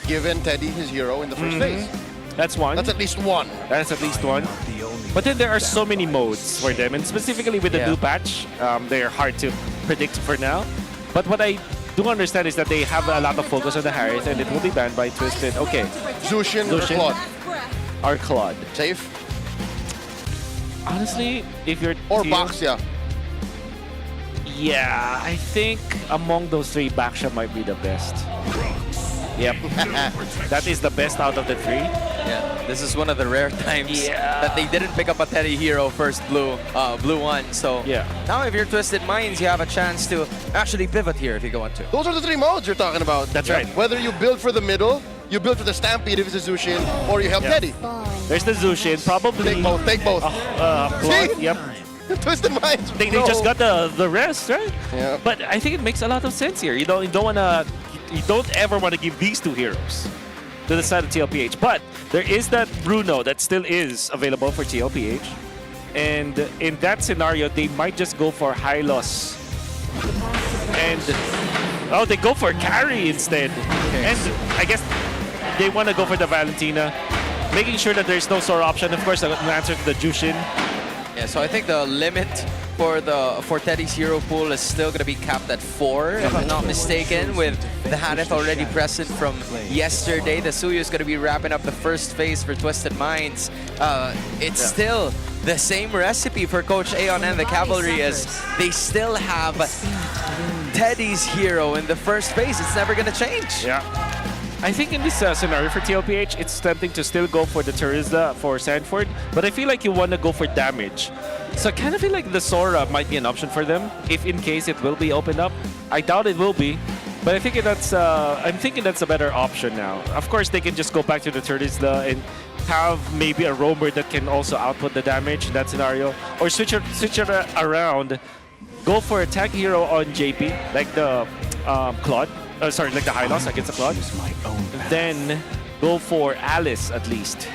given Teddy his hero in the first phase. That's one. That's at least one. That's at least one. But then there are so many modes for them, and specifically with the new patch, they are hard to predict for now. But what I do understand is that they have a lot of focus on the Harris, and it will be banned by Twisted. Okay. Zushin or Claude? Or Claude. Safe? Honestly, if you're... Or Baxia. Yeah, I think among those three, Baxia might be the best. Yep. That is the best out of the three. Yeah, this is one of the rare times that they didn't pick up a Teddy hero first blue one. So now if you're Twisted Minds, you have a chance to actually pivot here if you want to. Those are the 3 modes you're talking about. That's right. Whether you build for the middle, you build for the Stampede if it's a Zushin, or you help Teddy. There's the Zushin, probably. Take both, take both. Claude, yep. Twisted Minds. They just got the rest, right? Yeah. But I think it makes a lot of sense here. You don't ever want to give these 2 heroes to the side of TLPH. But there is that Bruno that still is available for TLPH. And in that scenario, they might just go for high loss. And they go for carry instead. And I guess they want to go for the Valentina, making sure that there's no Sora option. Of course, an answer to the Jushin. Yeah, so I think the limit for Teddy's hero pool is still going to be capped at 4, if I'm not mistaken, with the Hanif already present from yesterday. The Suyu is going to be wrapping up the first phase for Twisted Minds. It's still the same recipe for Coach Aeon and the Cavalry, as they still have Teddy's hero in the first phase. It's never going to change. Yeah. I think in this scenario for TLPH, it's tempting to still go for the Terizla for Sanford, but I feel like you want to go for damage. So I kind of feel like the Sora might be an option for them, if in case it will be opened up. I doubt it will be, but I think I'm thinking that's a better option now. Of course, they can just go back to the Terizla and have maybe a roamer that can also output the damage in that scenario, or switch it around, go for a tag hero on JP, like the Claude, sorry, like the Hylos against the Claude, then go for Alice at least.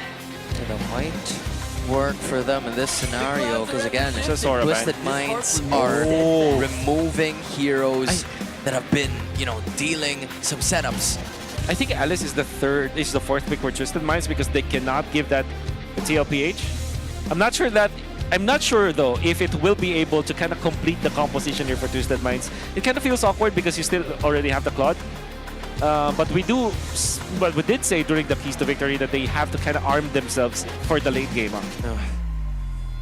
That might work for them in this scenario, because again, Sora, Twisted Minds are removing heroes that have been, you know, dealing some setups. I think Alice is the fourth pick for Twisted Minds because they cannot give that to TLPH. I'm not sure though if it will be able to kind of complete the composition here for Twisted Minds. It kind of feels awkward because you still already have the Claude. But we did say during the Keys to Victory that they have to kind of arm themselves for the late game.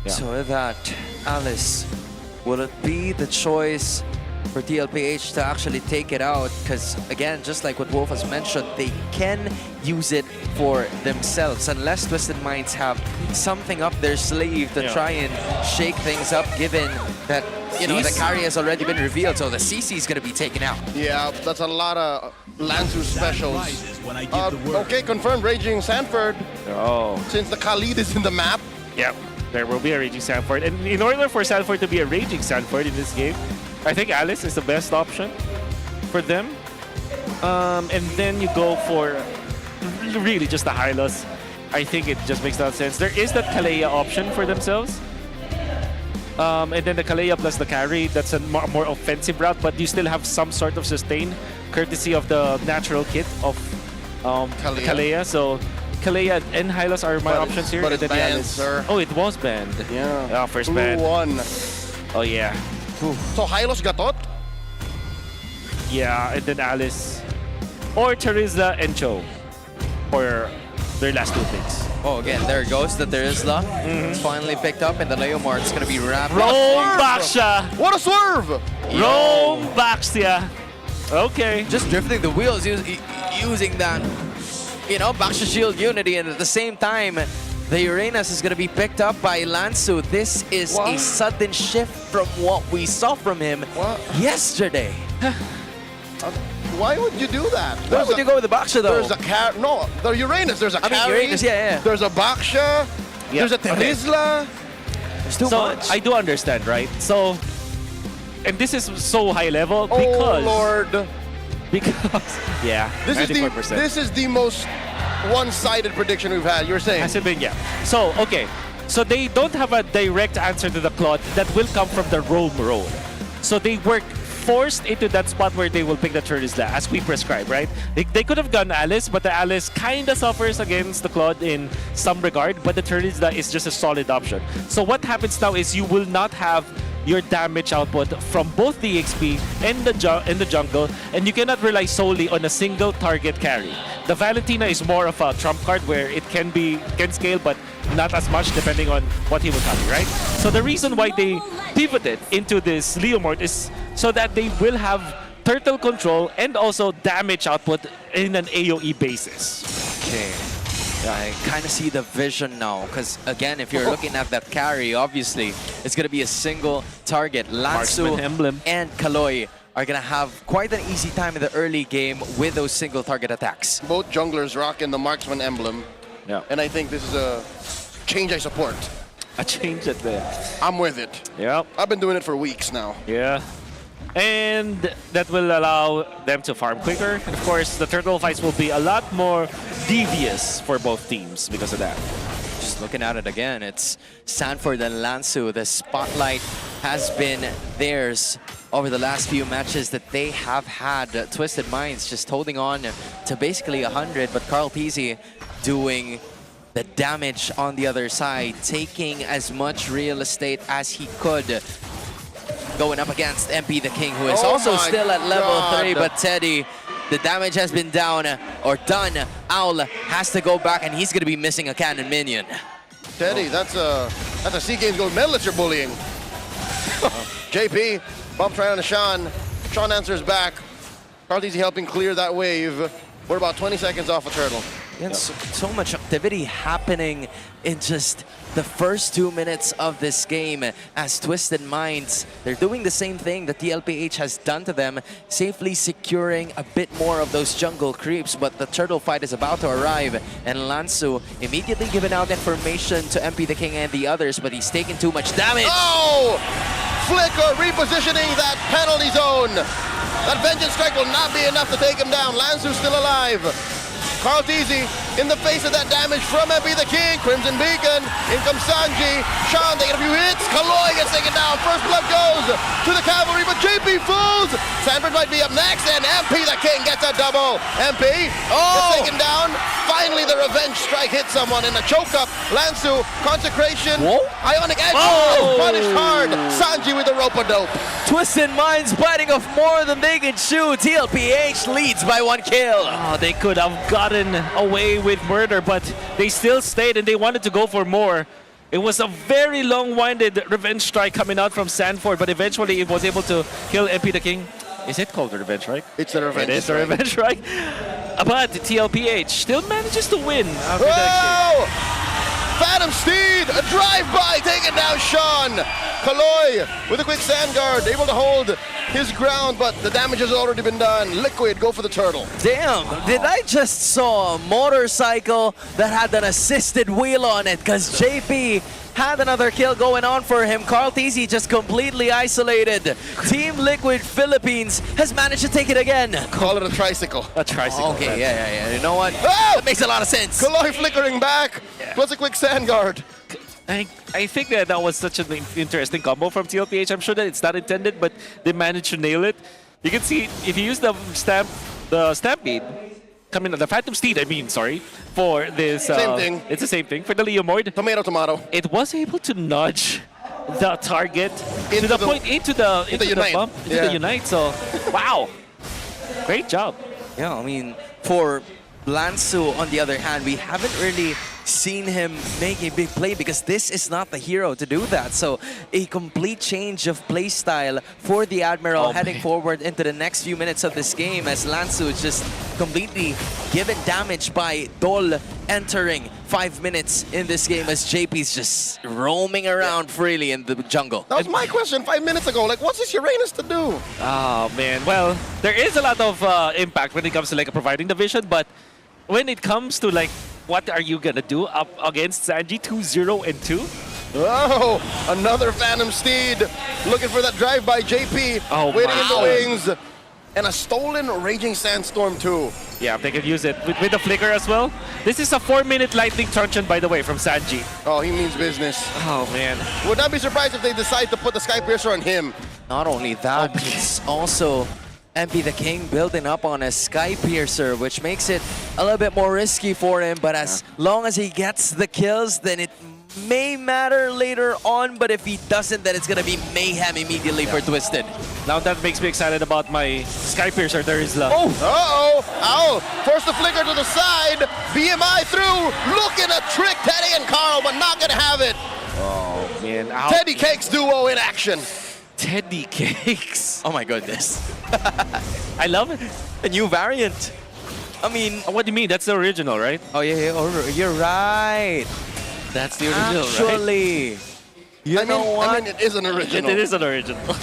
Yeah. So with that, Alice, will it be the choice for TLPH to actually take it out? Because again, just like what Wolf has mentioned, they can use it for themselves unless Twisted Minds have something up their sleeve to try and shake things up, given that, you know, the carry has already been revealed, so the CC is going to be taken out. Yeah, that's a lot of Lanzu specials. Okay, confirmed Raging Sanford. Oh. Since the Khalid is in the map. Yeah, there will be a Raging Sanford. And in order for Sanford to be a Raging Sanford in this game, I think Alice is the best option for them. And then you go for really just the Hylos. I think it just makes no sense. There is that Kalea option for themselves. And then the Kalea plus the carry, that's a more offensive route, but you still have some sort of sustain courtesy of the natural kit of Kalea. So Kalea and Hylos are my options here. But it's then banned, sir. Oh, it was banned. Yeah. First ban. One. Oh, yeah. So Hylos gatot? Yeah, and then Alice. Or Teresa and Cho for their last two picks. Oh, again, there goes the Terizla. It's finally picked up, and the Leomar is going to be wrapped up. Rome Baxia! What a swerve! Rome Baxia! Okay. Just drifting the wheels using that, you know, Baxia Shield Unity, and at the same time, the Uranus is going to be picked up by Lanzu. This is a sudden shift from what we saw from him yesterday. Why would you do that? Why would you go with the Baxia, though? There's a no, the Uranus. There's a carry. Uranus, yeah. There's a Baxia. Yeah. There's a Terizla. There's too much. I do understand, right? So, and this is so high level because... Oh, Lord. Because, yeah, This is the most one-sided prediction we've had. You're saying? Has it been? Yeah. So, okay. So they don't have a direct answer to the Claude that will come from the Rome role. So they were forced into that spot where they will pick the Terizla as we prescribe, right? They could have gone Alice, but the Alice kind of suffers against the Claude in some regard, but the Terizla is just a solid option. So what happens now is you will not have your damage output from both the XP and the jungle, and you cannot rely solely on a single target carry. The Valentina is more of a trump card where it can scale, but not as much depending on what he will copy, right? So the reason why they pivoted into this Leomort is so that they will have turtle control and also damage output in an AoE basis. Okay. I kind of see the vision now, because again, if you're looking at that carry, obviously, it's going to be a single target. Lanzu and Kaloy are going to have quite an easy time in the early game with those single target attacks. Both junglers rocking the Marksman emblem. Yeah. And I think this is a change I support. A change there. I'm with it. Yep. I've been doing it for weeks now. Yeah. And that will allow them to farm quicker. And of course, the turtle fights will be a lot more devious for both teams because of that. Just looking at it again, it's Sanford and Lanzu. The spotlight has been theirs over the last few matches that they have had. Twisted Minds just holding on to basically 100, but Carl Peasy doing the damage on the other side, taking as much real estate as he could. Going up against MP the King, who is also still at level 3, but Teddy, the damage has been down or done. Owl has to go back, and he's going to be missing a cannon minion. Teddy, that's a SEA Games gold medalist you're bullying. JP, bump try on Sean. Sean answers back. Carl Easy helping clear that wave. We're about 20 seconds off a turtle. And so much activity happening in just the first 2 minutes of this game as Twisted Minds, they're doing the same thing that TLPH has done to them, safely securing a bit more of those jungle creeps, but the turtle fight is about to arrive, and Lansu immediately giving out information to MP the King and the others, but he's taking too much damage. Oh! Flicker repositioning that penalty zone. That Vengeance Strike will not be enough to take him down. Lansu's still alive. Carl Teasy in the face of that damage from MP the King. Crimson Beacon. In comes Sanji. Sean taking a few hits. Kaloy gets taken down. First blood goes to the cavalry, but JP falls. Sanford might be up next, and MP the King gets a double. MP gets taken down. Finally, the revenge strike hits someone in a choke up. Lansu, consecration. Ionic Edge. Punished hard. Sanji with the rope-a-dope. Twisted Minds biting off more than they can shoot. TLPH leads by 1 kill. Oh, they could have gotten away with murder, but they still stayed and they wanted to go for more. It was a very long-winded revenge strike coming out from Sanford, but eventually it was able to kill MP the King. Is it called the revenge strike? It's the revenge It is the strike. revenge strike. But TLPH still manages to win after that Phantom Steed, a drive-by, taking down Sean. Kaloy with a quick sand guard, able to hold his ground, but the damage has already been done. Liquid, go for the turtle. Damn, did I just saw a motorcycle that had an assisted wheel on it? Because JP had another kill going on for him. Carl Teasy just completely isolated. Team Liquid Philippines has managed to take it again. Call it a tricycle. A tricycle. Okay, yeah. You know what? Oh! That makes a lot of sense. Kaloy flickering back, plus a quick sand guard. I think that was such an interesting combo from TLPH. I'm sure that it's not intended, but they managed to nail it. You can see if you use the Stampede, the Phantom Steed, for this. Same thing. It's the same thing for the Leomord. Tomato. It was able to nudge the target into the bump, into the Unite. So, wow, great job. Yeah, I mean, for Lansu, on the other hand, we haven't really seen him make a big play because this is not the hero to do that. So a complete change of play style for the Admiral heading forward into the next few minutes of this game as Lansu is just completely given damage by Dol entering 5 minutes in this game as JP's just roaming around freely in the jungle. That was my question 5 minutes ago. Like, what's this Uranus to do? Oh, man. Well, there is a lot of impact when it comes to providing the vision, but when it comes to what are you gonna do up against Sanji 2-0 and 2? Oh, another Phantom Steed looking for that drive by JP. Oh, waiting in the wow. wings. And a stolen Raging Sandstorm too. Yeah, they can use it with the flicker as well. This is a 4-minute lightning truncheon, by the way, from Sanji. Oh, he means business. Oh, man. Would not be surprised if they decide to put the Sky Piercer on him. Not only that, it's also MP the King building up on a Sky Piercer, which makes it a little bit more risky for him. But as long as he gets the kills, then it may matter later on. But if he doesn't, then it's going to be mayhem immediately for Twisted. Now that makes me excited about my Sky Piercer. There is love. Oh! Uh-oh! Ow! Force the flicker to the side. BMI through. Looking to trick Teddy and Carl, but not going to have it. Oh, man. Ow. Teddy Cakes duo in action. Teddy Cakes. Oh my goodness. I love it. A new variant. I mean... What do you mean? That's the original, right? Oh, yeah. You're right. That's the original, Actually, right? You know what? I mean, it is an original. It is an original.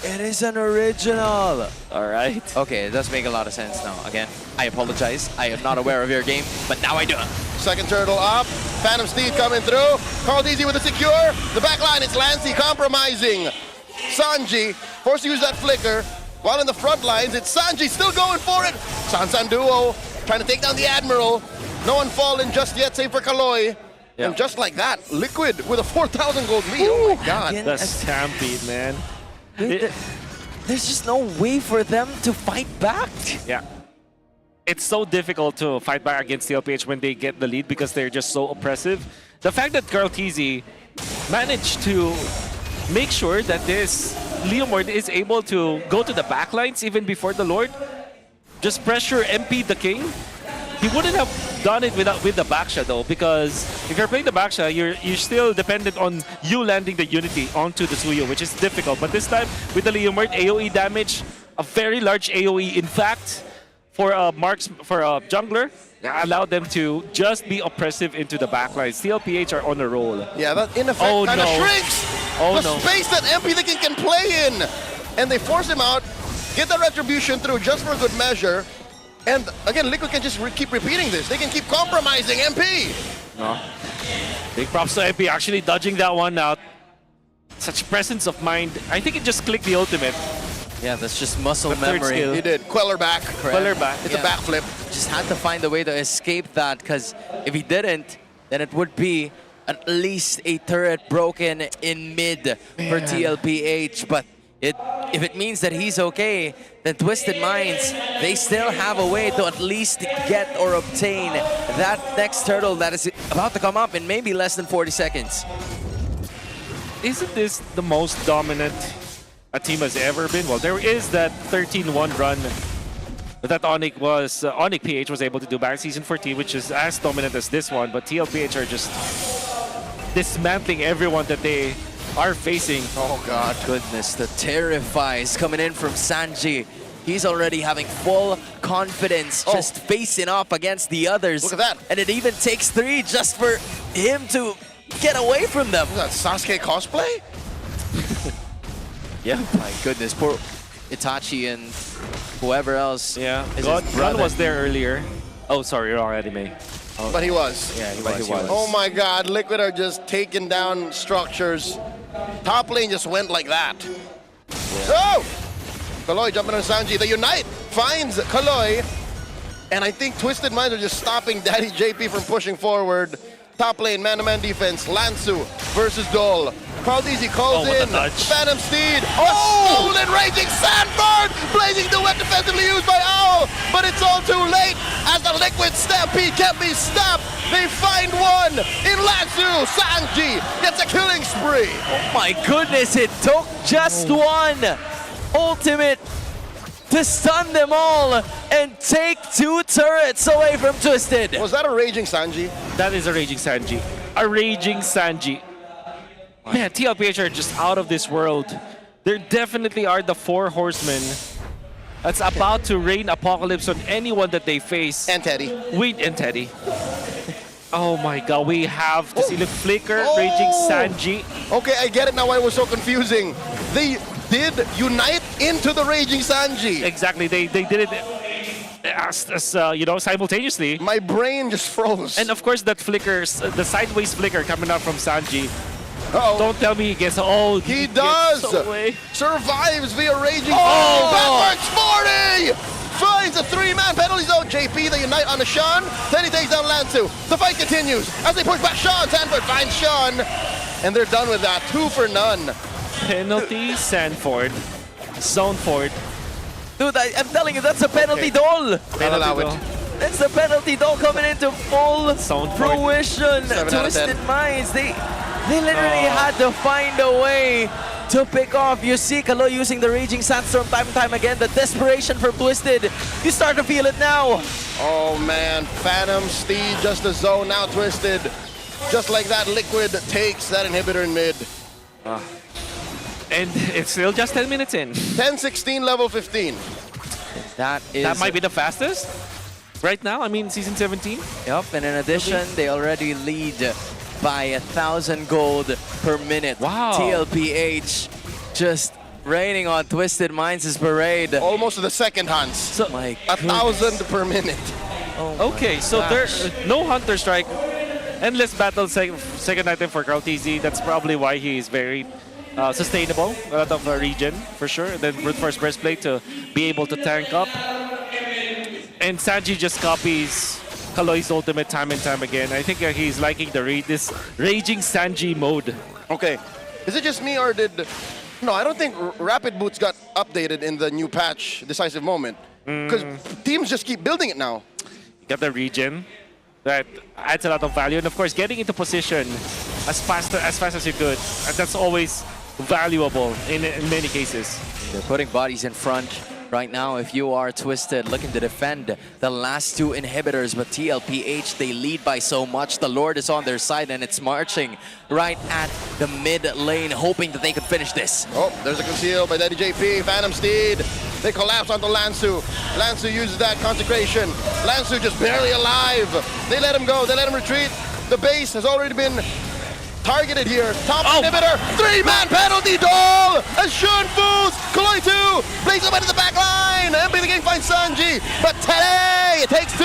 It is an original. All right. Okay, it does make a lot of sense now. Again, I apologize. I am not aware of your game, but now I do. Second turtle up. Phantom Steed coming through. Carl Deasy with a secure. The back line, it's Lancey compromising. Sanji forced to use that flicker. While in the front lines, it's Sanji still going for it. Sansan duo trying to take down the Admiral. No one fallen just yet, save for Kaloy. Yeah. And just like that, Liquid with a 4,000 gold lead. Oh my god. The Stampede, man. There's just no way for them to fight back. Yeah. It's so difficult to fight back against TLPH when they get the lead because they're just so oppressive. The fact that Carl Teasy managed to make sure that this Leomord is able to go to the backlines even before the Lord, just pressure MP the King. He wouldn't have done it with the Baksha though, because if you're playing the Baksha, you're still dependent on you landing the Unity onto the Suyo, which is difficult. But this time, with the Leomord, AoE damage, a very large AoE. In fact, for a jungler, allow them to just be oppressive into the backlines. TLPH are on a roll. Yeah, that in effect kind of shrinks the space that MP can play in. And they force him out, get the retribution through just for good measure. And again, Liquid can just keep repeating this. They can keep compromising MP. No. Big props to MP actually dodging that one out. Such presence of mind. I think it just clicked the ultimate. Yeah, that's just muscle memory. He did. Queller back. Queller back. It's a backflip. Just had to find a way to escape that, because if he didn't, then it would be at least a turret broken in mid for TLPH. But if it means that he's okay, then Twisted Minds, they still have a way to at least get or obtain that next turtle that is about to come up in maybe less than 40 seconds. Isn't this the most dominant a team has ever been? Well, there is that 13-1 run that Onyx PH was able to do back in Season 14, which is as dominant as this one, but TLPH are just dismantling everyone that they are facing. Oh god, goodness, the terrifies coming in from Sanji. He's already having full confidence just facing off against the others. Look at that. And it even takes 3 just for him to get away from them. Is that Sasuke cosplay? Yeah, my goodness, poor Itachi and whoever else. Yeah, God was there earlier. Oh, sorry, wrong anime. Oh. But he was. Yeah, he was. Oh my god, Liquid are just taking down structures. Top lane just went like that. Oh! Kaloy jumping on Sanji. The Unite finds Kaloy. And I think Twisted Minds are just stopping Daddy JP from pushing forward. Top lane, man-to-man defense. Lansu versus Dole. Caldezi calls in. Phantom Steed. Oh! Stolen Raging Sandbird! Blazing Duet defensively used by Owl. But it's all too late as the Liquid Stampede can't be stopped. They find one in Lansu. Sanji gets a killing spree. Oh my goodness, it took just one ultimate to stun them all and take 2 turrets away from Twisted. Was that a Raging Sanji? That is a Raging Sanji. A Raging Sanji. Man, TLPH are just out of this world. There definitely are the 4 horsemen that's about to rain apocalypse on anyone that they face. And Teddy. And Teddy. Oh my god, we have to see the Flicker, Raging Sanji. Okay, I get it now why it was so confusing. They did unite into the Raging Sanji. Exactly, they did it as you know, simultaneously. My brain just froze. And of course that flickers, the sideways flicker coming out from Sanji. Don't tell me he gets he does! Survives via Raging Backwards 40! Finds a 3-man penalty zone. JP, they unite on the Sean. Then he takes down Lansu. The fight continues as they push back Sean. Sanford finds Sean. And they're done with that. 2 for none. Penalty, Sanford. Zone Ford. Dude, I'm telling you, that's a penalty doll. I'll allow it. It's the penalty doll coming into full fruition. 7 out of 10. Twisted Minds, they literally had to find a way to pick off. You see Kalo using the Raging Sandstorm time and time again. The desperation for Twisted, you start to feel it now. Oh man, Phantom Steed just a zone now Twisted. Just like that, Liquid takes that inhibitor in mid. And it's still just 10 minutes in. 10-16, level 15. That might be the fastest right now. I mean, Season 17. Yep, and in addition, they already lead by 1,000 gold per minute. Wow. TLPH just raining on Twisted Minds' parade. Almost to the second Hans. So, 1,000 per minute. Okay, so there's no Hunter Strike. Endless battle second item for Caldezi. That's probably why he is very sustainable out of the region, for sure. Then Brute Force Breastplate to be able to tank up. And Sanji just copies Kaloy's ultimate time and time again. I think he's liking this Raging Sanji mode. Okay, is it just me or did... No, I don't think Rapid Boots got updated in the new patch, Decisive Moment. Because teams just keep building it now. You got the regen. That adds a lot of value. And of course, getting into position as fast as you could. And that's always valuable in many cases. They're putting bodies in front right now. If you are Twisted, looking to defend the last 2 inhibitors, but TLPH, they lead by so much. The Lord is on their side and it's marching right at the mid lane, hoping that they could finish this. Oh, there's a conceal by Daddy JP, Phantom Steed. They collapse onto Lansu. Lansu uses that consecration. Lansu just barely alive. They let him go. They let him retreat. The base has already been targeted here. Top inhibitor. 3-man penalty doll. And Shun Fus. Kaloy 2. Plays him into the back line. MP the King finds Sanji. But today it takes 2.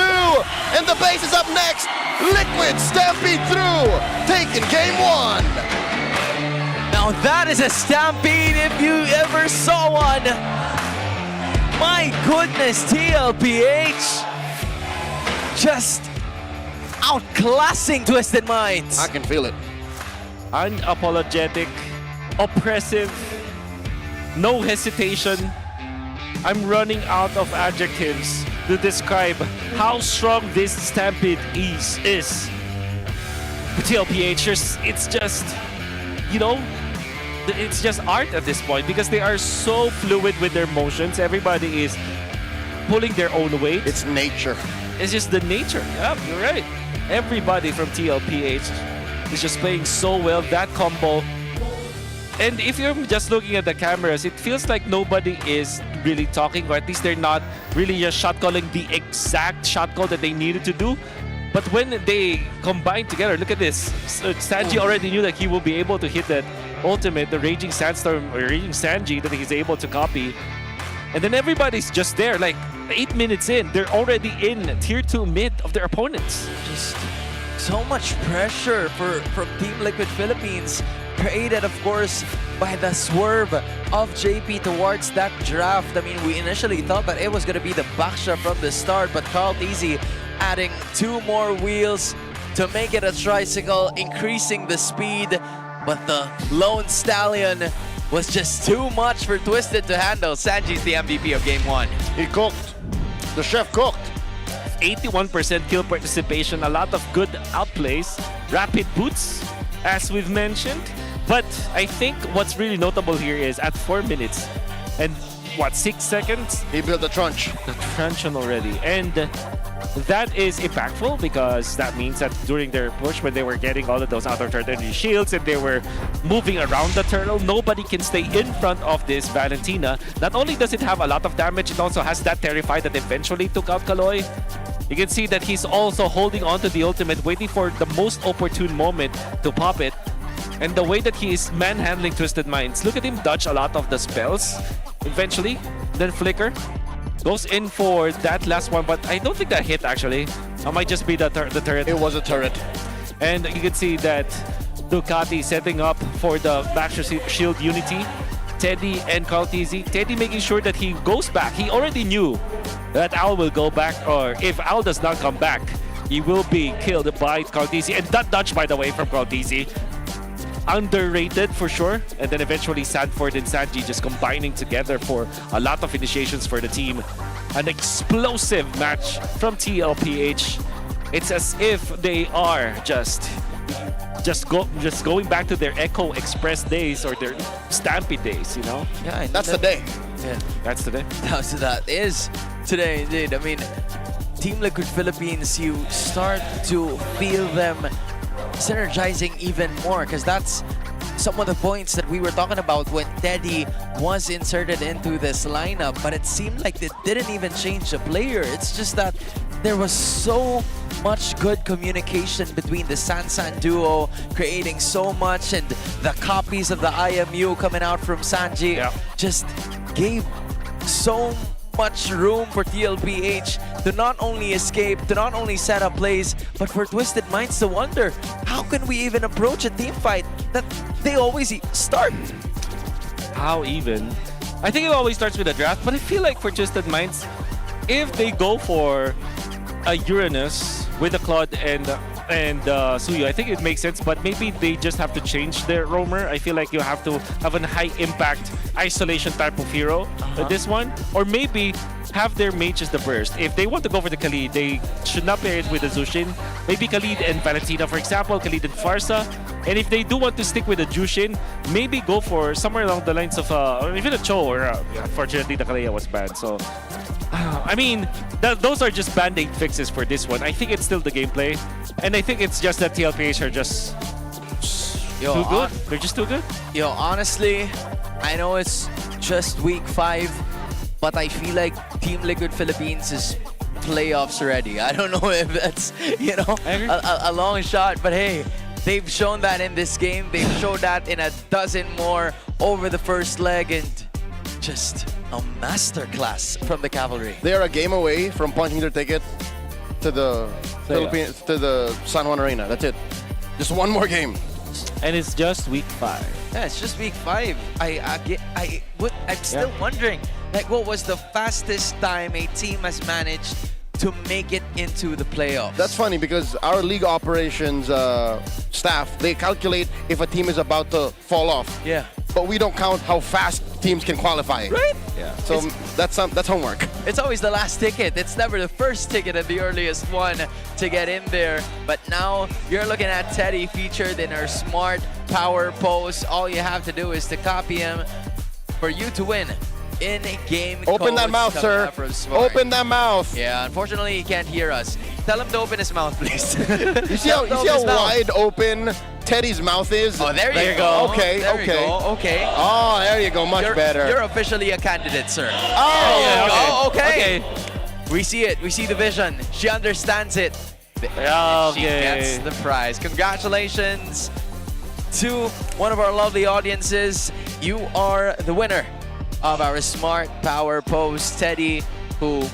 And the base is up next. Liquid stampede through. Taking game 1. Now that is a stampede if you ever saw one. My goodness, TLPH just outclassing Twisted Minds. I can feel it. Unapologetic, oppressive, no hesitation. I'm running out of adjectives to describe how strong this stampede is. TLPH, it's just, you know, it's just art at this point because they are so fluid with their motions. Everybody is pulling their own weight. It's nature. It's just the nature. Yeah, you're right. Everybody from TLPH is just playing so well. That combo. And if you're just looking at the cameras, it feels like nobody is really talking, or at least they're not really just shot calling the exact shot call that they needed to do. But when they combine together, look at this. Sanji already knew that he will be able to hit that ultimate, the Raging Sandstorm or Raging Sanji that he's able to copy. And then everybody's just there, like 8 minutes in, they're already in tier 2 mid of their opponents. Just so much pressure from Team Liquid Philippines, created of course by the swerve of JP towards that draft. I mean, we initially thought that it was going to be the Baksha from the start, but Carl Teasy adding 2 more wheels to make it a tricycle, increasing the speed. But the Lone Stallion was just too much for Twisted to handle. Sanji's the MVP of Game 1. He cooked. The chef cooked. 81% kill participation, a lot of good outplays, rapid boots, as we've mentioned. But I think what's really notable here is at 4 minutes and what, 6 seconds? He built the trunch. The truncheon already. And that is impactful because that means that during their push, when they were getting all of those out of turret energy shields and they were moving around the turtle, nobody can stay in front of this Valentina. Not only does it have a lot of damage, it also has that Terrify that eventually took out Kaloy. You can see that he's also holding on to the ultimate, waiting for the most opportune moment to pop it. And the way that he is manhandling Twisted Minds, look at him dodge a lot of the spells eventually, then flicker. Goes in for that last one, but I don't think that hit actually. It might just be the turret. It was a turret. And you can see that Ducati setting up for the Baksha Shield Unity. Teddy and Carl Teasy. Teddy making sure that he goes back. He already knew that Al will go back, or if Al does not come back, he will be killed by Carl Teasy. And that dodge, by the way, from Carl Teasy. Underrated for sure. And then eventually Sanford and Sanji just combining together for a lot of initiations for the team. An explosive match from TLPH. It's as if they are just going back to their Echo Express days or their Stampede days, you know? Yeah, that's the day. Yeah, that's the day. That is today indeed. I mean, Team Liquid Philippines, you start to feel them synergizing even more, because that's some of the points that we were talking about when Teddy was inserted into this lineup, but it seemed like they didn't even change the player. It's just that there was so much good communication between the Sansan duo, creating so much, and the copies of the IMU coming out from Sanji just gave so much room for TLPH to not only escape, to not only set up plays, but for Twisted Minds to wonder, how can we even approach a team fight that they always start? How even? I think it always starts with a draft, but I feel like for Twisted Minds, if they go for a Uranus with a Claude and Suyo, I think it makes sense, but maybe they just have to change their roamer. I feel like you have to have a high impact isolation type of hero with this one, or maybe have their mages the burst. If they want to go for the Khalid, they should not pair it with the Zushin. Maybe Khalid and Valentina, for example, Khalid and Farsa. And if they do want to stick with the Jushin, maybe go for somewhere along the lines of or even a Cho, or unfortunately the Kalea was banned. So I mean, those are just band-aid fixes for this one. I think it's still the gameplay, and I think it's just that TLPH are just too good. They're just too good. Honestly, I know it's just week 5, but I feel like Team Liquid Philippines is playoffs ready. I don't know if that's, you know, a long shot, but hey, they've shown that in this game. They've showed that in a dozen more over the first leg, and just a masterclass from the Cavalry. They are a game away from punching their ticket to the Philippines, to the San Juan Arena. That's it. Just one more game. And it's just week 5. Yeah, it's just week 5. I'm still wondering, like, what was the fastest time a team has managed to make it into the playoffs? That's funny because our league operations staff, they calculate if a team is about to fall off. Yeah. But we don't count how fast teams can qualify. Right? Yeah. So that's homework. It's always the last ticket. It's never the first ticket and the earliest one to get in there. But now you're looking at Teddy featured in our smart power post. All you have to do is to copy him for you to win. In-game Open that mouth, sir. Open that mouth. Yeah, unfortunately, he can't hear us. Tell him to open his mouth, please. You see how wide open Teddy's mouth is? Oh, there you go. Okay, there okay. You go. Okay. Oh, there you go. Much better. You're officially a candidate, sir. Oh, there you go. Okay. We see it. We see the vision. She understands it. Okay. She gets the prize. Congratulations to one of our lovely audiences. You are the winner of our smart power post, Teddy, who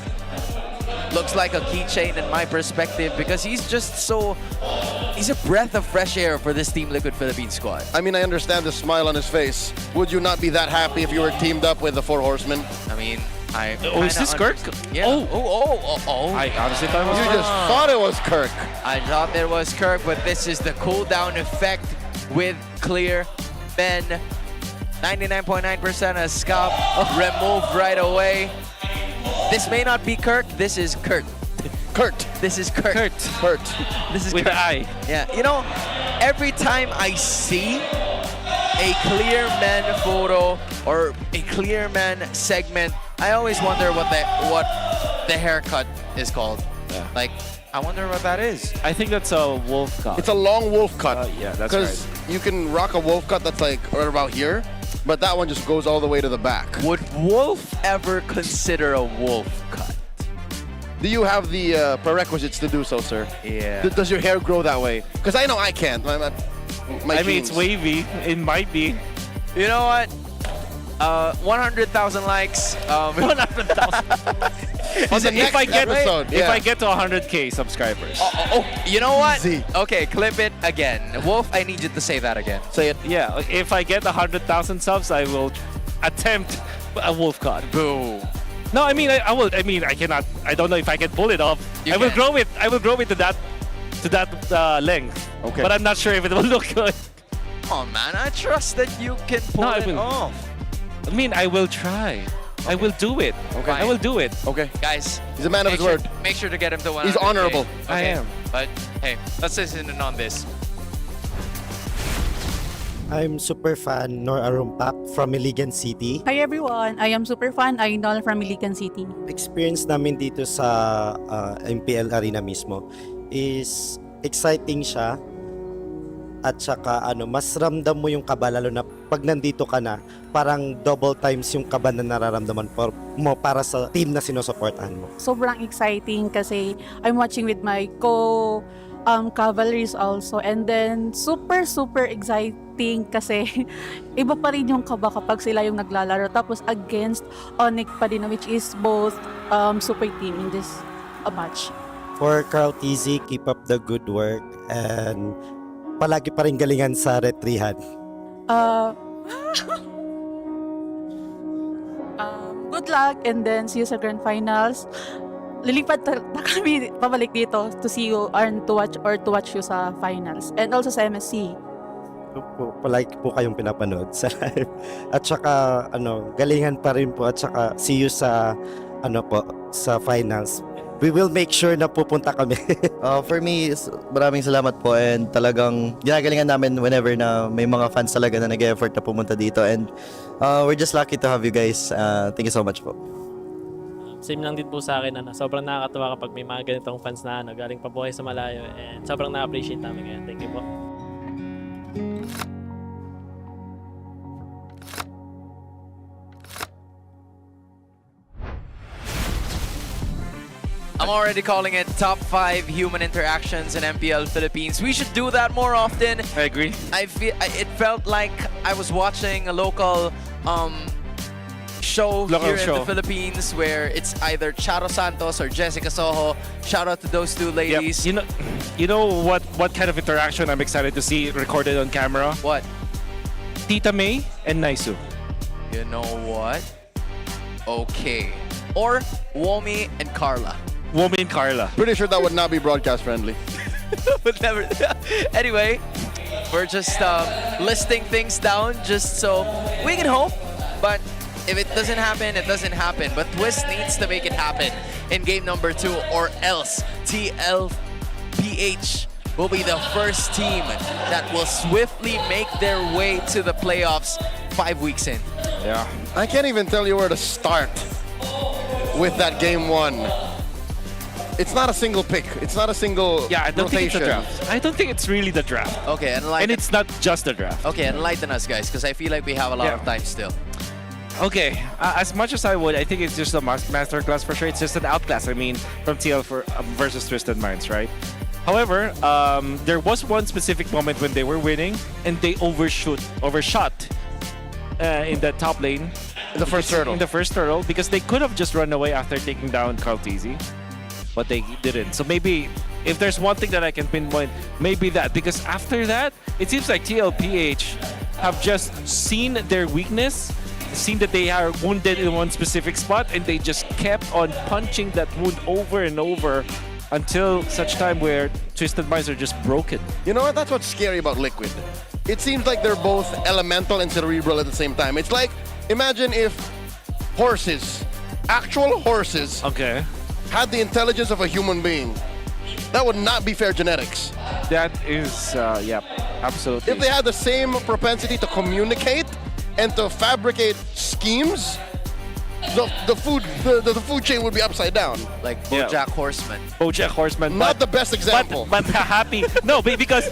looks like a keychain in my perspective because he's just so, he's a breath of fresh air for this Team Liquid Philippines squad. I mean, I understand the smile on his face. Would you not be that happy if you were teamed up with the 4 Horsemen? I mean, is this Kirk? Yeah. Oh. I honestly thought it was You just thought it was Kirk. I thought it was Kirk, but this is the cooldown effect with Clear. Ben, 99.9% of scalp removed right away. This may not be Kirk, this is Kurt. This is Kurt. This is with Kurt. the eye. Yeah, you know, every time I see a Clear Man photo or a Clear Man segment, I always wonder what the haircut is called. Yeah. Like, I wonder what that is. I think that's a wolf cut. It's a long wolf cut. Yeah, that's right. Because you can rock a wolf cut that's like right about here, but that one just goes all the way to the back. Would Wolf ever consider a wolf cut? Do you have the prerequisites to do so, sir? Yeah. Does your hair grow that way? Because I know I can't. I mean, it's wavy. It might be. You know what? 100,000 likes. 100,000. If I get to 100K subscribers. You know what? Okay, clip it again. Wolf, I need you to say that again. Say it. Yeah, if I get 100,000 subs, I will attempt a wolf cut. Boo. No, I mean, I will. I mean, I cannot. I don't know if I can pull it off. I will grow it. I will grow it to that length. Okay. But I'm not sure if it will look good. Oh man, I trust that you can pull it off. I mean, I will try. Okay. I will do it. Okay. I will do it. Okay. Guys, he's a man of his word. Make sure to get him to 100K. He's honorable. Okay. I am. But hey, let's listen in on this. I'm Superfan Arumpak from Iligan City. Hi everyone, I am Superfan Ainol from Iligan City. Experience namin dito sa MPL Arena mismo is exciting siya at saka mas ramdam mo yung kaba lalo na pag nandito ka na parang double times yung kaba na nararamdaman mo para sa team na sinusuportahan mo. Sobrang exciting kasi I'm watching with my cavalries also, and then super exciting kasi iba pa rin yung kaba kapag sila yung naglalaro tapos against Onyx pa din, which is both super team in this match. For Carl TZ, keep up the good work and palagi pa rin galingan sa retrihan. Good luck and then see you sa grand finals. Lilipat na kami pabalik dito to see you and to watch you sa finals and also sa MSC. Palagi po kayong pinapanood sa live. At saka galingan pa rin po at saka see you sa sa finals. We will make sure na pupunta kami. For me, maraming salamat po and talagang ginagalingan namin whenever na may mga fans talaga na nag-effort na pumunta dito and we're just lucky to have you guys. Thank you so much po. Same lang din po sa akin, sobrang nakakatuwa kapag may mga ganitong fans na galing pa po kayo sa malayo and sobrang na-appreciate namin ngayon. Thank you po. I'm already calling it top 5 human interactions in MPL Philippines. We should do that more often. I agree. It felt like I was watching a local show here in the Philippines where it's either Charo Santos or Jessica Soho. Shout out to those two ladies. Yep. You know what kind of interaction I'm excited to see recorded on camera? What? Tita May and Naisu. You know what? Okay. Or Womi and Carla. Womi and Carla. Pretty sure that would not be broadcast friendly. But never. Anyway, we're just listing things down just so we can hope. But if it doesn't happen, it doesn't happen. But TWIS needs to make it happen in game number 2, or else TLPH will be the first team that will swiftly make their way to the playoffs 5 weeks in. Yeah. I can't even tell you where to start with that game 1. It's not a single pick. It's not a single I don't think it's the rotation. draft. I don't think it's really the draft. Okay, And it's not just the draft. Okay, enlighten us, guys, because I feel like we have a lot of time still. Okay, as much as I would, I think it's just a masterclass for sure. It's just an outclass, I mean, from TL versus Twisted Minds, right? However, there was one specific moment when they were winning and they overshot in the top lane. In the first turtle. In the first turtle, because they could have just run away after taking down Kaltizi, but they didn't. So maybe, if there's one thing that I can pinpoint, maybe that. Because after that, it seems like TLPH have just seen their weakness, seen that they are wounded in one specific spot, and they just kept on punching that wound over and over until such time where Twisted Minds are just broken. You know what? That's what's scary about Liquid. It seems like they're both elemental and cerebral at the same time. It's like, imagine if horses, actual horses, had the intelligence of a human being. That would not be fair genetics. That is, yeah, absolutely. If they had the same propensity to communicate and to fabricate schemes, the food chain would be upside down. Like BoJack Horseman. BoJack Horseman. Not the best example. But happy. No, because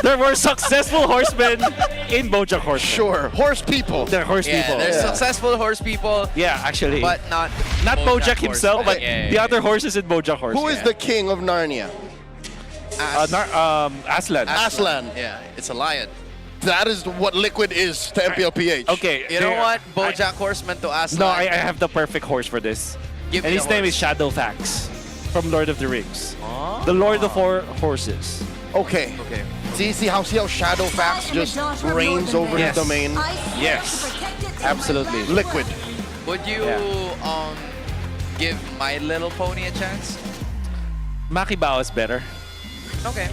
there were successful horsemen in BoJack Horseman. Sure, horse people. They're horse people. There's successful horse people. Yeah, actually. But not BoJack himself, but Horseman. the other horses in BoJack Horseman. Who is the king of Narnia? Aslan. Aslan. Yeah, it's a lion. That is what Liquid is to MPL PH. Okay. You know what? BoJack Horseman to Aslan. No, I have the perfect horse for this. Give And me his a name horse. is Shadowfax from Lord of the Rings. The Lord of Four Horses. Okay. See how Shadowfax just reigns over his domain? Yes. Absolutely. Liquid. Would you give My Little Pony a chance? Makibao is better. Okay.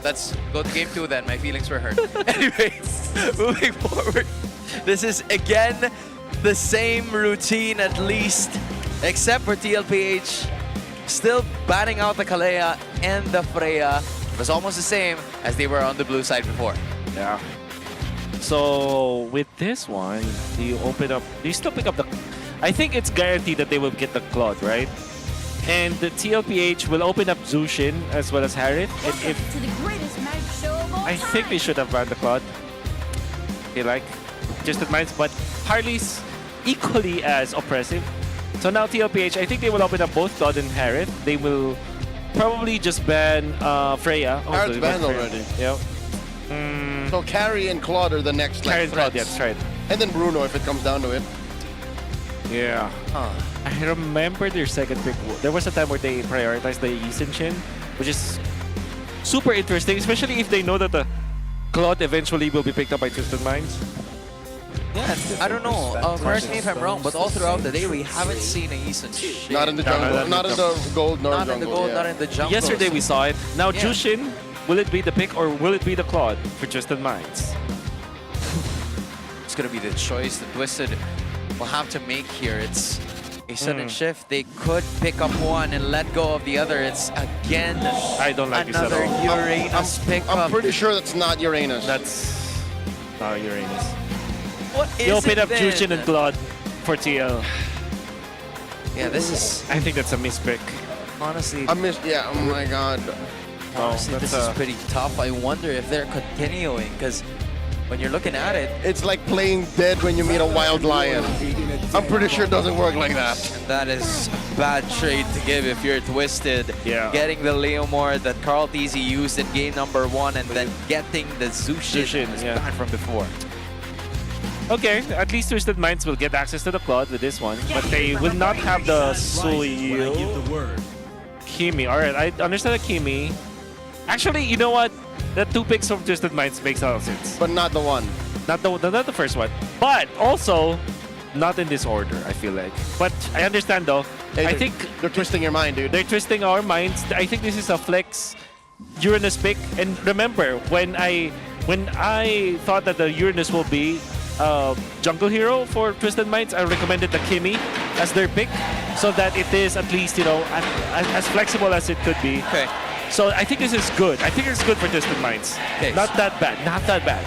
Let's go to game 2 then. My feelings were hurt. Anyways, moving forward. This is again the same routine at least, except for TLPH still batting out the Kalea and the Freya. It was almost the same as they were on the blue side before. Yeah. So with this one, do you still pick up the... I think it's guaranteed that they will get the Claude, right? And the TLPH will open up Zushin as well as Harith. And if I think they should have banned the Claude. Okay, like Twisted Minds, but Harley's equally as oppressive. So now TLPH, I think they will open up both Claude and Harith. They will probably just ban Freya. Harith's banned already. Yeah. So Carrie and Claude are the next Carrie like, and Claude, threats. that's right. And then Bruno if it comes down to it. Yeah. I remember their second pick. There was a time where they prioritized the Yi Shin, which is super interesting, especially if they know that the Claude eventually will be picked up by Twisted Minds. Yeah, I don't know. Correct me if I'm wrong, but all throughout the day we haven't seen a Yisun. Not in the jungle. Not in the gold nor Not in the jungle. gold, yeah. not in the jungle. Yesterday we saw it. Now Yeah. Jushin, will it be the pick or will it be the Claude for Twisted Minds? It's gonna be the choice that Twisted will have to make here. It's a sudden shift. They could pick up one and let go of the other. It's again I don't like this at another all. Uranus pickup. I'm pretty sure that's not Uranus. That's not Uranus. What is You open it up then? Jushin and Claude for TL. Yeah, this is I think that's a mispick. honestly. I missed. Yeah. Oh my God. Honestly, this is pretty tough. I wonder if they're continuing because when you're looking at it, It's like playing dead when you meet a wild lion. I'm pretty sure it doesn't work like that. that is bad trade to give if you're Twisted. Yeah. Getting the Leomord that Carl TZ used in game number 1 and then getting the Zushin is bad from before. Okay, at least Twisted Minds will get access to the Claude with this one, but they will not have the Suyo. Kimi, alright, I understand the Kimi. Actually, you know what? The 2 picks from Twisted Minds makes a lot of sense. But not the one. Not the first one. But also, not in this order, I feel like. But I understand though. Hey, I think they're twisting your mind, dude. they're twisting our minds. I think this is a flex Uranus pick. And remember, when I thought that the Uranus will be jungle hero for Twisted Minds, I recommended the Kimi as their pick, so that it is at least, you know, as flexible as it could be. Okay. So I think this is good. I think it's good for Twisted Minds. Okay. Not that bad. Not that bad.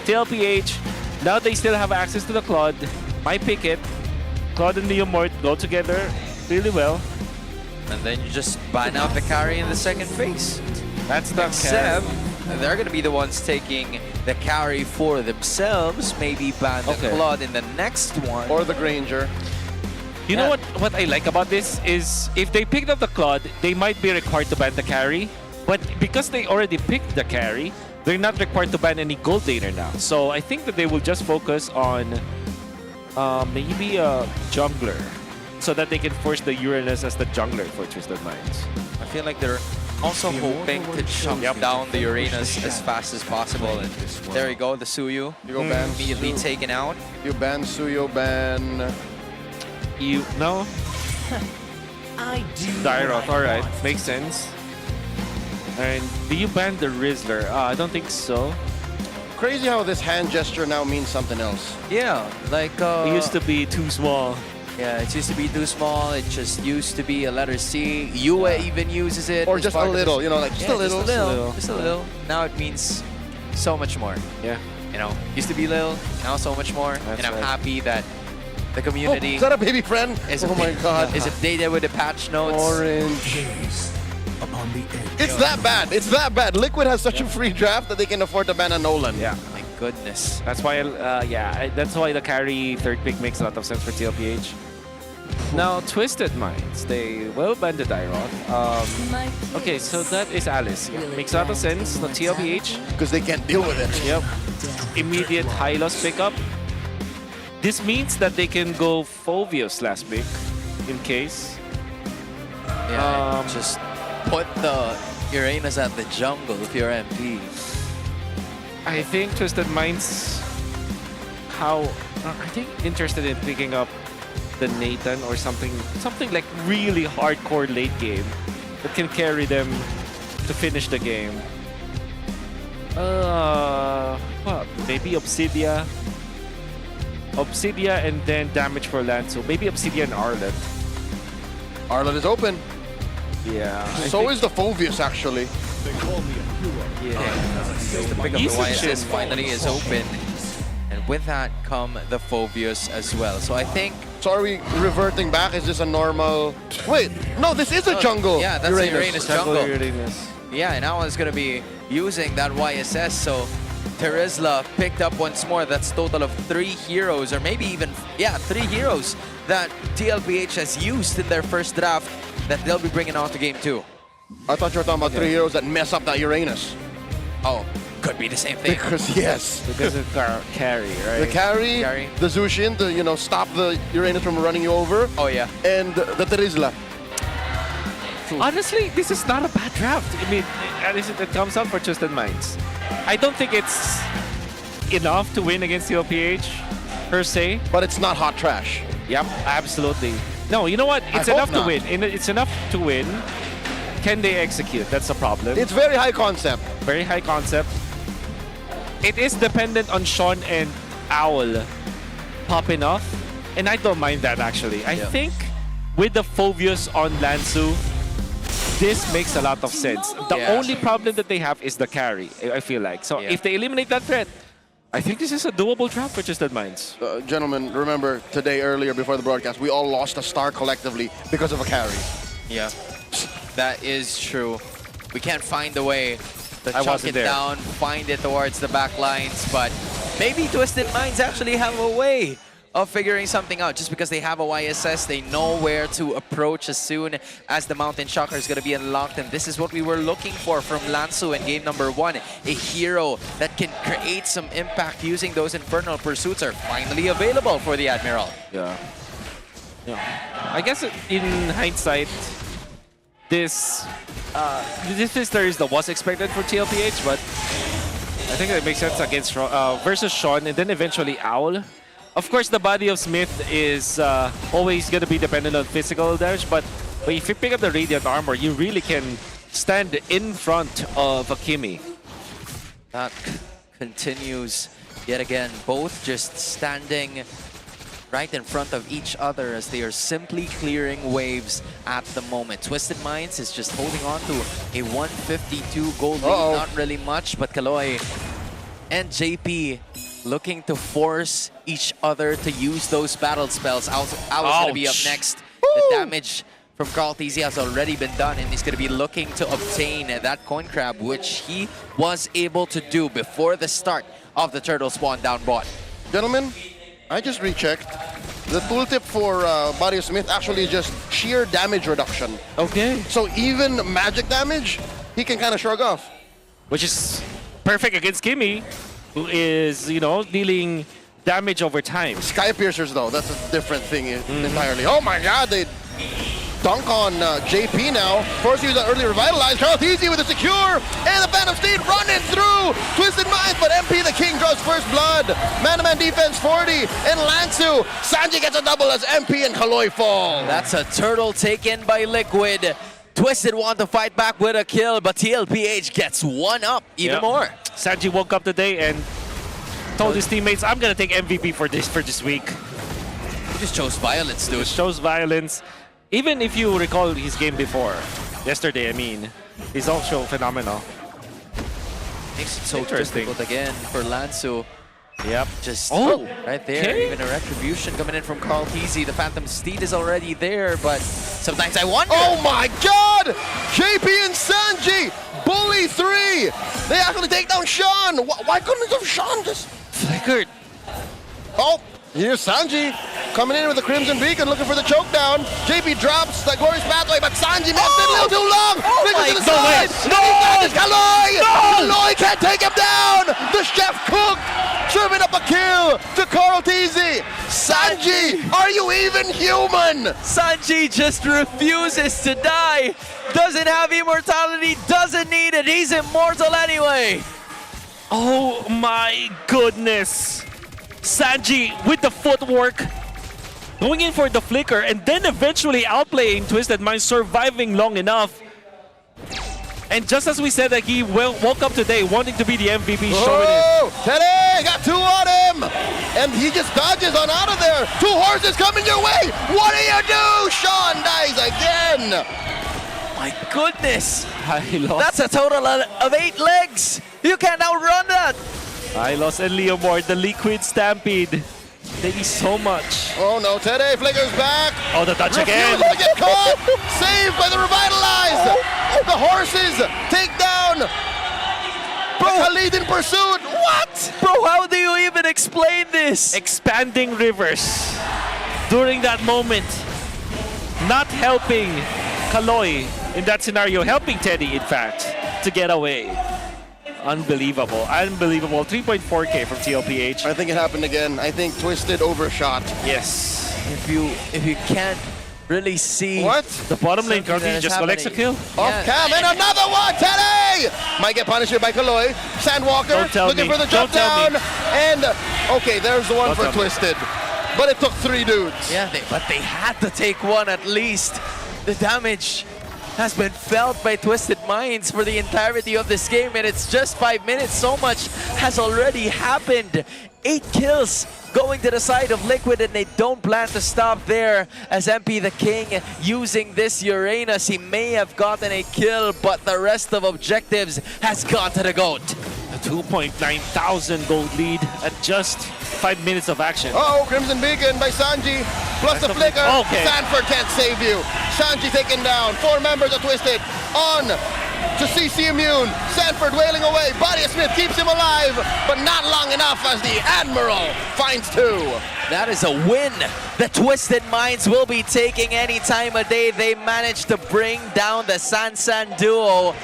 TLPH, now they still have access to the Claude. My pick it. Claude and Leomord go together really well. And then you just ban out the carry in the second phase. That's the Except they're going to be the ones taking the carry for themselves. Maybe ban the Claude in the next one. Or the Granger. You know what I like about this is if they picked up the Claude, they might be required to ban the carry. But because they already picked the carry, they're not required to ban any gold laner now. So I think that they will just focus on maybe a jungler, so that they can force the Uranus as the jungler for Twisted Minds. I feel like they're also hoping to chunk down the Uranus as fast as possible. And there you go, the Suyu. You go ban immediately taken out. You ban Suyo, ban... You no. Dairoth, alright, makes sense. And do you ban the Rizzler? I don't think so. Crazy how this hand gesture now means something else. Yeah, like it used to be too small. Yeah, it used to be too small. It just used to be a letter C. Yue even uses it. Or as just a part of little, his- you know, like just a little. Just a little. Now it means so much more. Yeah. You know, used to be little, now so much more. And I'm happy that the community Oh, is that a baby friend? is Oh my god. is updated with the patch notes. Orange. It's that bad. It's that bad. Liquid has such a free draft that they can afford to ban a Nolan. Yeah. My goodness. That's why, that's why the carry third pick makes a lot of sense for TLPH. Now, Twisted Minds, they will ban the Dairoth. Okay, so that is Alice. Yeah, makes a lot of sense. The TLPH. Because they can't deal with it. Yep. Immediate high loss pickup. This means that they can go Fovios last pick, in case. Yeah, just put the Uranus at the jungle if you're MP. I think Twisted Minds, I think interested in picking up the Nathan or something like really hardcore late game that can carry them to finish the game. What? Maybe Obsidia and then damage for land. So maybe Obsidia and Arlet. Arlet is open. Yeah. So is the Fovius, actually. Yeah. The pick of the YSS finally is open. And with that come the Fovius as well. So I think... So are we reverting back? Is this a normal... Wait, no, this is a jungle. Yeah, that's a Uranus jungle. Uranus. Yeah, and now it's going to be using that YSS. So Terizla picked up once more. That's total of 3 heroes, or maybe even, 3 heroes that TLPH has used in their first draft that they'll be bringing on to game 2. I thought you were talking about 3 heroes that mess up that Uranus. Oh, could be the same thing. Because, yes. Because of carry, right? The carry, the Zushin to, stop the Uranus from running you over. Oh, yeah. And the Terizla. Honestly, this is not a bad draft. I mean, at least it comes out for Twisted Minds. I don't think it's enough to win against TLPH, per se. But it's not hot trash. Yep, absolutely. No, you know what? It's enough to win. It's enough to win. Can they execute? That's the problem. It's very high concept. Very high concept. It is dependent on Sean and Owl popping off. And I don't mind that, actually. I think with the Fovius on Lansu, this makes a lot of sense. The only problem that they have is the carry, I feel like. So if they eliminate that threat, I think this is a doable draft for Twisted Minds. Gentlemen, remember today earlier before the broadcast, we all lost a star collectively because of a carry. Yeah, that is true. We can't find a way to chunk it down, find it towards the back lines, but maybe Twisted Minds actually have a way of figuring something out. Just because they have a YSS, they know where to approach as soon as the Mountain Shocker is going to be unlocked. And this is what we were looking for from Lansu in game number 1. A hero that can create some impact using those Infernal Pursuits are finally available for the Admiral. Yeah. I guess in hindsight, this Twister is the was expected for TLPH, but I think it makes sense against versus Sean and then eventually Owl. Of course, the body of Smith is always going to be dependent on physical damage, but if you pick up the Radiant Armor, you really can stand in front of a Kimi. That continues yet again, both just standing right in front of each other as they are simply clearing waves at the moment. Twisted Minds is just holding on to a 152 gold lead, not really much, but Kaloy and JP looking to force each other to use those battle spells. Owl's going to be up next. The damage from Carl TZ has already been done, and he's going to be looking to obtain that coin crab, which he was able to do before the start of the turtle spawn down bot. Gentlemen, I just rechecked. The tooltip for Body of Smith actually is just sheer damage reduction. Okay. So even magic damage, he can kind of shrug off. Which is perfect against Kimi, who is, you know, dealing damage over time. Sky Piercers, though, that's a different thing entirely. Oh my god, they dunk on JP now. Force use that early revitalize. Carl TZ with a secure, and the Phantom Steed running through. Twisted Minds, but MP the King draws first blood. Man-to-man defense 40, and Lansu. Sanji gets a double as MP and Kaloy fall. That's a turtle taken by Liquid. Twisted want to fight back with a kill, but TLPH gets one up even more. Sanji woke up today and told his teammates, I'm going to take MVP for this week. He just chose violence, dude. Just chose violence. Even if you recall his game before, yesterday, I mean, he's also phenomenal. Makes it so difficult again for Lansu. Yep. Just right there. Even a retribution coming in from Carl TZ. The Phantom Steed is already there, but sometimes I wonder. Oh my god! JP and Sanji! Bully 3! They actually take down Sean! Why couldn't have Sean just flickered? Oh, here's Sanji coming in with the Crimson Beacon looking for the choke down. JP drops the Glorious Pathway, but Sanji missed it a little too long! Flickers to the side! No! Kaloy! Kaloy can't take him down! The chef cook! Serving up a kill to Carl TZ! Sanji, are you even human? Sanji just refuses to die! Doesn't have immortality, doesn't need it, he's immortal anyway! Oh my goodness! Sanji with the footwork, going in for the flicker, and then eventually outplaying Twisted Minds, surviving long enough. And just as we said that he woke up today wanting to be the MVP, showing it. Teddy got 2 on him! And he just dodges on out of there! 2 horses coming your way! What do you do? Sean dies again! My goodness! That's a total of 8 legs! You can't outrun that! Hylos and Leomord, the Liquid Stampede. Thank you so much. Oh no, Teddy flickers back. Oh, the touch again. Refusal to get caught. Saved by the Revitalize. The horses take down the Khalid in pursuit. What? Bro, how do you even explain this? Expanding rivers during that moment. Not helping Kaloy in that scenario, helping Teddy, in fact, to get away. Unbelievable, unbelievable. 3.4k from TLPH. I think it happened again. I think Twisted overshot. Yes. If you can't really see what the bottom lane currently just collects a kill. Off cam and another one, Teddy! Might get punished here by Kaloy. Sandwalker looking for the jump down. And okay, there's the one for Twisted. But it took 3 dudes. Yeah, but they had to take one at least. The damage has been felt by Twisted Minds for the entirety of this game, and it's just 5 minutes. So much has already happened. 8 kills going to the side of Liquid, and they don't plan to stop there as MP the King using this Uranus. He may have gotten a kill, but the rest of objectives has gone to the GOAT. A 2,900 gold lead at just 5 minutes of action. Oh, Crimson Beacon by Sanji, plus the flicker. Okay. Sanford can't save you. Sanji taken down. 4 members of Twisted on to CC Immune. Sanford wailing away. Body Smith keeps him alive, but not long enough as the Admiral finds 2. That is a win. The Twisted Minds will be taking any time of day. They managed to bring down the Sansan duo.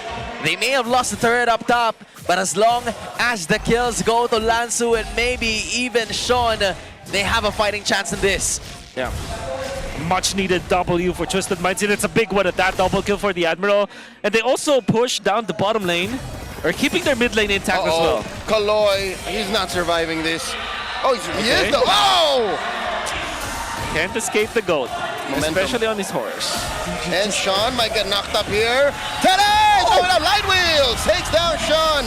They may have lost the turret up top, but as long as the kills go to Lansu and maybe even Sean, they have a fighting chance in this. Yeah. Much needed W for Twisted Minds, and it's a big one at that double kill for the Admiral. And they also push down the bottom lane, or keeping their mid lane intact as well. Kaloy, he's not surviving this. Oh, he is though. Oh! Can't escape the GOAT, especially on his horse. And Sean might get knocked up here. Today, going out light wheels, takes down Sean.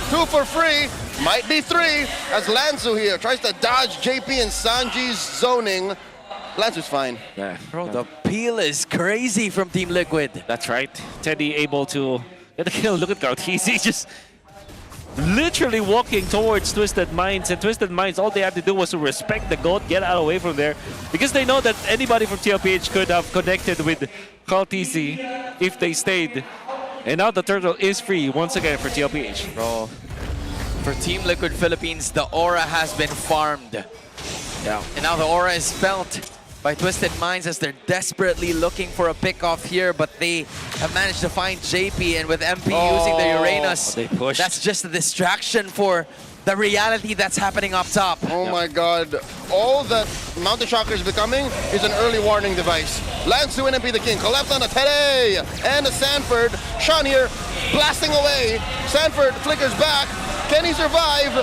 2 for free, might be 3, as Lansu here tries to dodge JP and Sanji's zoning. Lansu's fine. Yeah. Bro, the peel is crazy from Team Liquid. That's right. Teddy able to get a kill. Look at Cartesi just literally walking towards Twisted Minds, and Twisted Minds, all they had to do was to respect the GOAT, get out away from there, because they know that anybody from TLPH could have connected with Cartesi if they stayed. And now the turtle is free once again for TLPH. Bro, for Team Liquid Philippines, the aura has been farmed. Yeah. And now the aura is felt by Twisted Minds as they're desperately looking for a pick-off here, but they have managed to find JP, and with MP using the Uranus, they pushed. That's just a distraction for the reality that's happening up top. Oh my god. All that Mountain Shocker is becoming is an early warning device. Lansu and MP the King collapse on a Tede and a Sanford. Sean here blasting away. Sanford flickers back. Can he survive?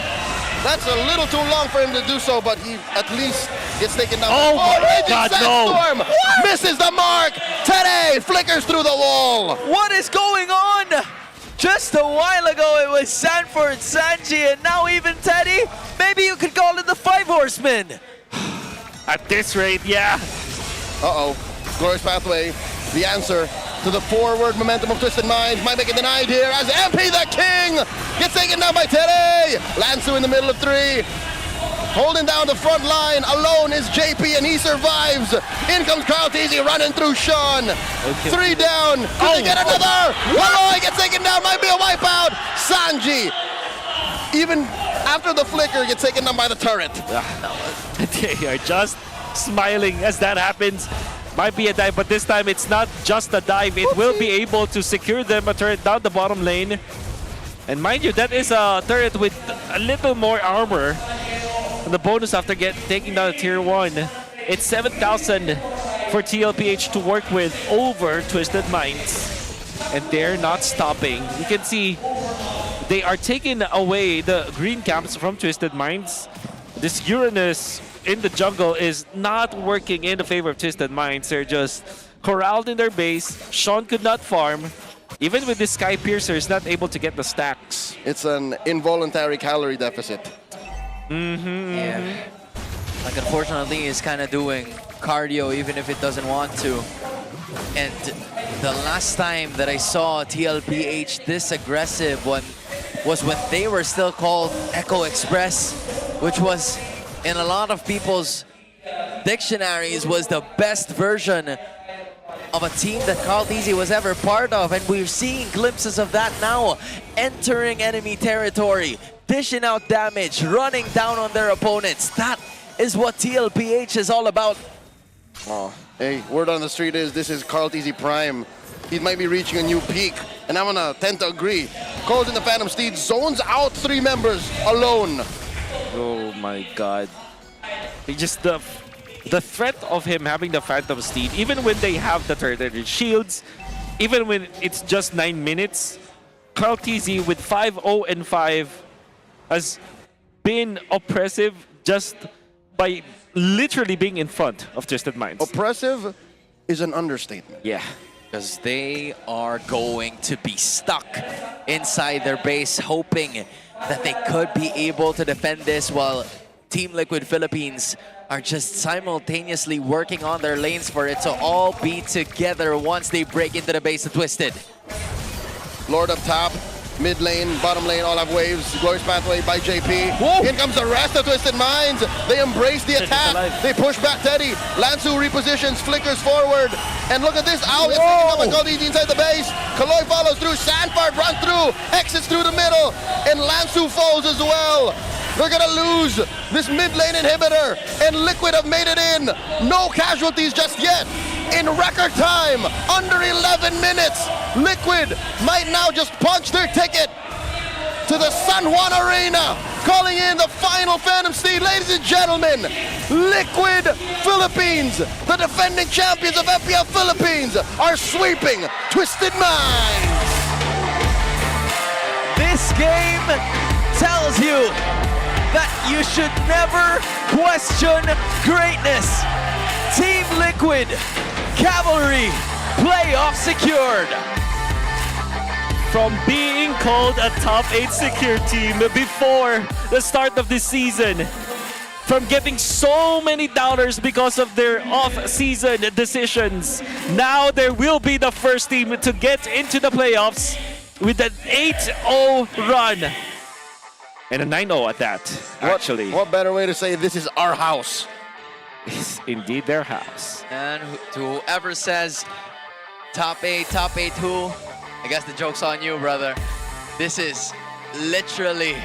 That's a little too long for him to do so, but he at least gets taken down. Oh my Raging God, Sandstorm no. misses the mark. Tede flickers through the wall. What is going on? Just a while ago it was Sanford, Sanji, and now even Teddy. Maybe you could call it the 5 Horsemen. At this rate, yeah. Uh-oh. Glorious Pathway, the answer to the forward momentum of Twisted Minds. Might make it denied here as MP the King gets taken down by Teddy. Lansu in the middle of 3. Holding down the front line. Alone is JP, and he survives. In comes Cartesi running through Sean. Okay. 3 down. Could they get another? Kaloy gets taken down. Might be a wipeout. Sanji, even after the flicker, gets taken down by the turret. They are just smiling as that happens. Might be a dive, but this time it's not just a dive. It will be able to secure them a turret down the bottom lane. And mind you, that is a turret with a little more armor. And the bonus after taking down a tier 1. It's 7,000 for TLPH to work with over Twisted Minds. And they're not stopping. You can see they are taking away the green camps from Twisted Minds. This Uranus in the jungle is not working in the favor of Twisted Minds. They're just corralled in their base. Sean could not farm. Even with this Sky Piercer, is not able to get the stacks. It's an involuntary calorie deficit. Yeah. Like, unfortunately, he's kind of doing cardio even if it doesn't want to. And the last time that I saw TLPH this aggressive was when they were still called Echo Express, which was, in a lot of people's dictionaries, was the best version of a team that Cartesi was ever part of. And we're seeing glimpses of that now, entering enemy territory, dishing out damage, running down on their opponents. That is what TLPH is all about. Oh, hey, word on the street is this is Cartesi Prime. He might be reaching a new peak, and I'm gonna tend to agree. Calls in the Phantom Steed, zones out 3 members alone. Oh my god. He just the threat of him having the Phantom Steed, even when they have the turret shields, even when it's just 9 minutes, Cartesi with 5-0 and 5 has been oppressive just by literally being in front of Twisted Minds. Oppressive is an understatement. Yeah. Because they are going to be stuck inside their base, hoping that they could be able to defend this, while Team Liquid Philippines are just simultaneously working on their lanes for it to all be together once they break into the base of Twisted. Lord up top, Mid lane, bottom lane, all have waves. Glorious pathway by JP. In comes the rest of Twisted Minds. They embrace the attack. They push back Teddy. Lansu repositions, flickers forward. And look at this. Ow, it's picking up a gold inside the base. Kaloy follows through. Sanford runs through. Exits through the middle. And Lansu falls as well. They're gonna lose this mid lane inhibitor. And Liquid have made it in. No casualties just yet. In record time, under 11 minutes, Liquid might now just punch their ticket to the San Juan Arena, calling in the final Phantom Steed. Ladies and gentlemen, Liquid Philippines, the defending champions of MPL Philippines, are sweeping Twisted Minds. This game tells you that you should never question greatness. Team Liquid, Cavalry, playoff secured. From being called a top 8 secure team before the start of this season, from getting so many downers because of their off-season decisions, now there will be the first team to get into the playoffs with an 8-0 run. And a 9-0 at that, actually. What better way to say this is our house? It's indeed their house. And to whoever says top 8 who, I guess the joke's on you, brother. This is literally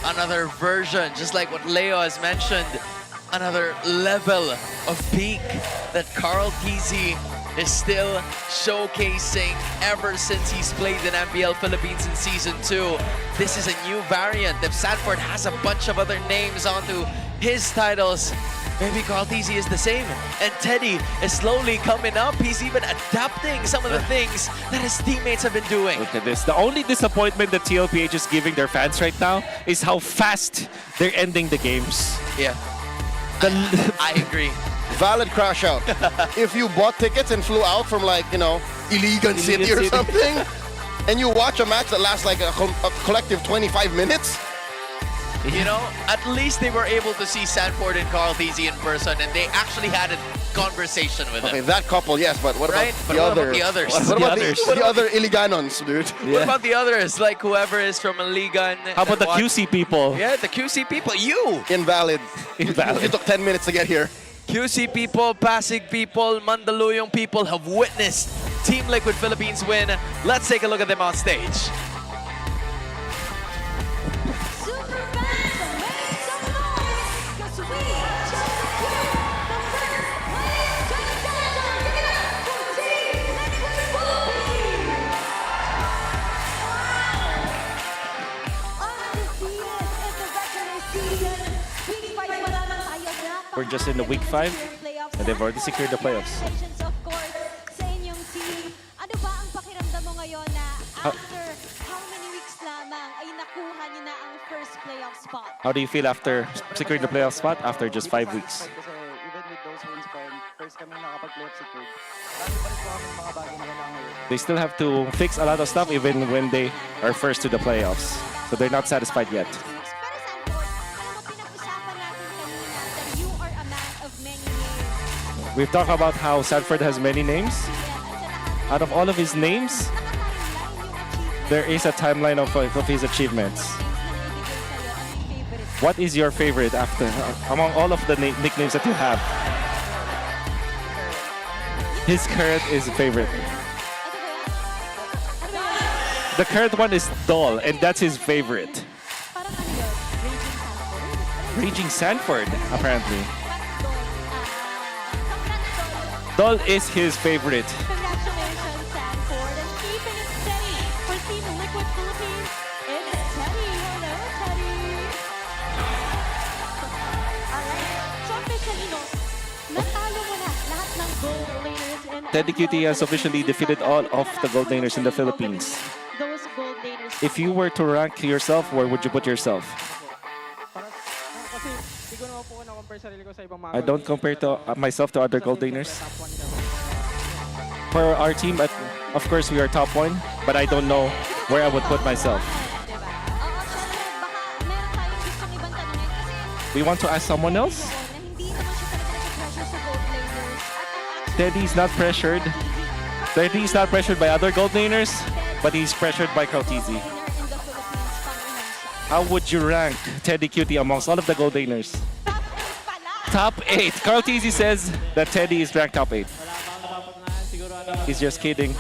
another version, just like what Leo has mentioned, another level of peak that Carl TZ is still showcasing ever since he's played in MPL Philippines in Season 2. This is a new variant. If Sanford has a bunch of other names onto his titles, maybe Carl TZ is the same. And Teddy is slowly coming up. He's even adapting some of the things that his teammates have been doing. Look at this. The only disappointment that TLPH is giving their fans right now is how fast they're ending the games. Yeah, I agree. Valid crash out. If you bought tickets and flew out from, like, you know, Iligan City or something, and you watch a match that lasts like a collective 25 minutes, you know, at least they were able to see Sanford and Carl TZ in person, and they actually had a conversation with okay, them. that couple, yes, but what Right? about But the what other? about the others? What about the other Iliganons, dude? What about the others? Like whoever is from Iligan. How about the QC people? Yeah, the QC people. You! Invalid. Invalid. You took 10 minutes to get here. QC people, Pasig people, Mandaluyong people have witnessed Team Liquid Philippines win. Let's take a look at them on stage. Superfan, make some noise, 'cause we just secured the first playoff chapter. Give it up for Team Liquid Philippines. Undefeated in the regular season. Week 5 pa lamang tayo. We're just in the week 5, and they've already secured the playoffs. Congratulations, of course, sa inyong team. Ano ba ang pakiramdam mo ngayon na after how many weeks lamang ay nakuha niyo na ang first playoff spot? How do you feel after securing the playoff spot after just 5 weeks? Kasi even with those wins pa, first kami nakapag-playoff secured. Marami pa rin po kami mga bagay na kailangan ngayon. They still have to fix a lot of stuff even when they are first to the playoffs. So they're not satisfied yet. Pero Sanford, alam mo, pinag-usapan natin kanina that you are a man of many names. We've talked about how Sanford has many names. Out of all of his names, there is a timeline of his achievements. What is your favorite after among all of the nicknames that you have? His current is favorite. The current one is Doll, and that's his favorite. Raging Sanford, apparently. Doll is his favorite. Congratulations, Sanford, and keeping it steady for Team Liquid Philippines. It's Teddy. Hello, Teddy. Alright, so officially, no, natalo mo na lahat ng gold laners in Teddy QT has officially defeated all of the gold laners in the Philippines. those gold laners. If you were to rank yourself, where would you put yourself? Kasi hindi ko naman po na-compare sarili ko sa ibang mga I don't compare to myself to other gold laners. For our team, of course, we are top 1, but I don't know where I would put myself. We want to ask someone else? Teddy's not pressured. Teddy's not pressured by other gold laners, but he's pressured by Krautizi. How would you rank Teddy Cutie amongst all of the gold laners? Top 8. Carl TZ says that Teddy is ranked top 8. He's just kidding.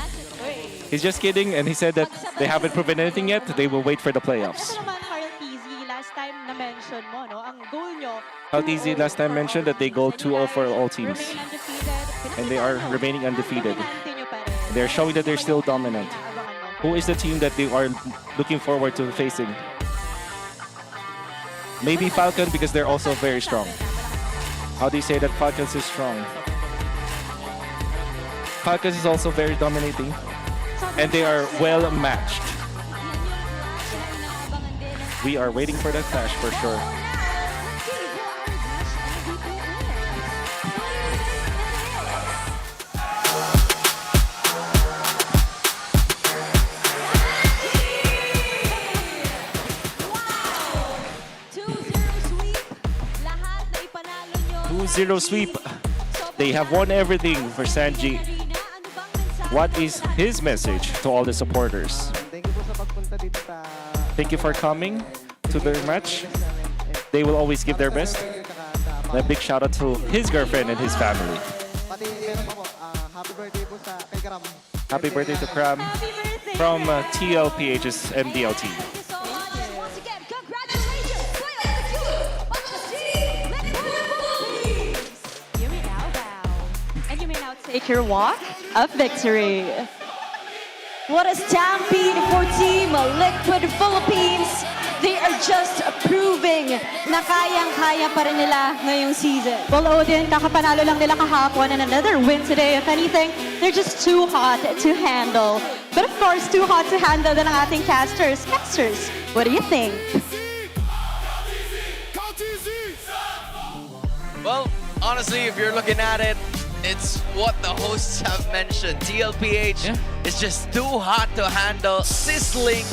He's just kidding, and he said that they haven't proven anything yet. They will wait for the playoffs. Ano naman, Carl TZ, last time na-mention mo, no? Ang goal nyo, Carl TZ last time mentioned that they go 2-0 for all teams. remaining undefeated. And they are remaining undefeated. Pinagkakalante nyo pa rin. They're showing that they're still dominant. Who is the team that they are looking forward to facing? Maybe Falcon, because they're also very strong. How do you say that Falcons is strong? Falcons is also very dominating. And they are well matched. We are waiting for that clash for sure. Lahat na ipanalo nyo. 2-0 sweep. They have won everything for Sanji. What is his message to all the supporters? Thank you for coming to their match. They will always give their best. And a big shout out to his girlfriend and his family. Happy birthday to Kram from TLPH's MDL team. Once again, congratulations, You may now bow. And you may now take your walk of victory. What a stampede for Team Liquid Philippines. They are just proving na kayang-kaya pa rin nila ngayong season. Well, Odin, kakapanalo lang nila kahapon and another win today. If anything, they're just too hot to handle. But of course, too hot to handle din ang ating casters. Casters, what do you think? Well, honestly, if you're looking at it, it's what the hosts have mentioned. TLPH is just too hot to handle, sizzling.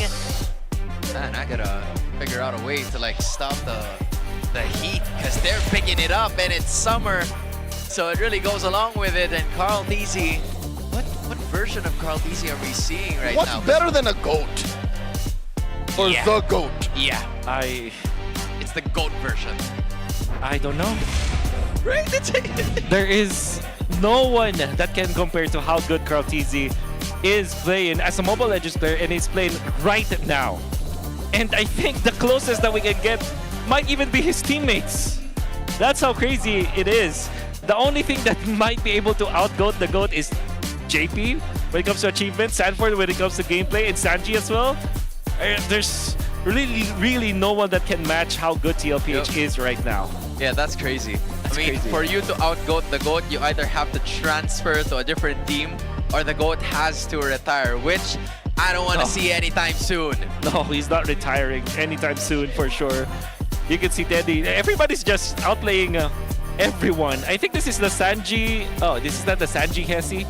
Man, I gotta figure out a way to like stop the heat because they're picking it up and it's summer, so it really goes along with it. And Carl DZ, what version of Carl DZ are we seeing right What's now? better than a goat? Or the goat? Yeah, it's the goat version. I don't know. Right? There is no one that can compare to how good Carl TZ is playing as a Mobile Legends player, and he's playing right now. And I think the closest that we can get might even be his teammates. That's how crazy it is. The only thing that might be able to out-goat the GOAT is JP when it comes to achievements, Sanford when it comes to gameplay, and Sanji as well. There's really no one that can match how good TLPH is right now. Yeah, that's crazy. I mean, crazy. for you to out-goat the GOAT, you either have to transfer to a different team or the GOAT has to retire, which I don't want to see anytime soon. No, he's not retiring anytime soon for sure. You can see Teddy. Everybody's just outplaying everyone. I think this is the Sanji. Oh, this is not the Sanji Hesi.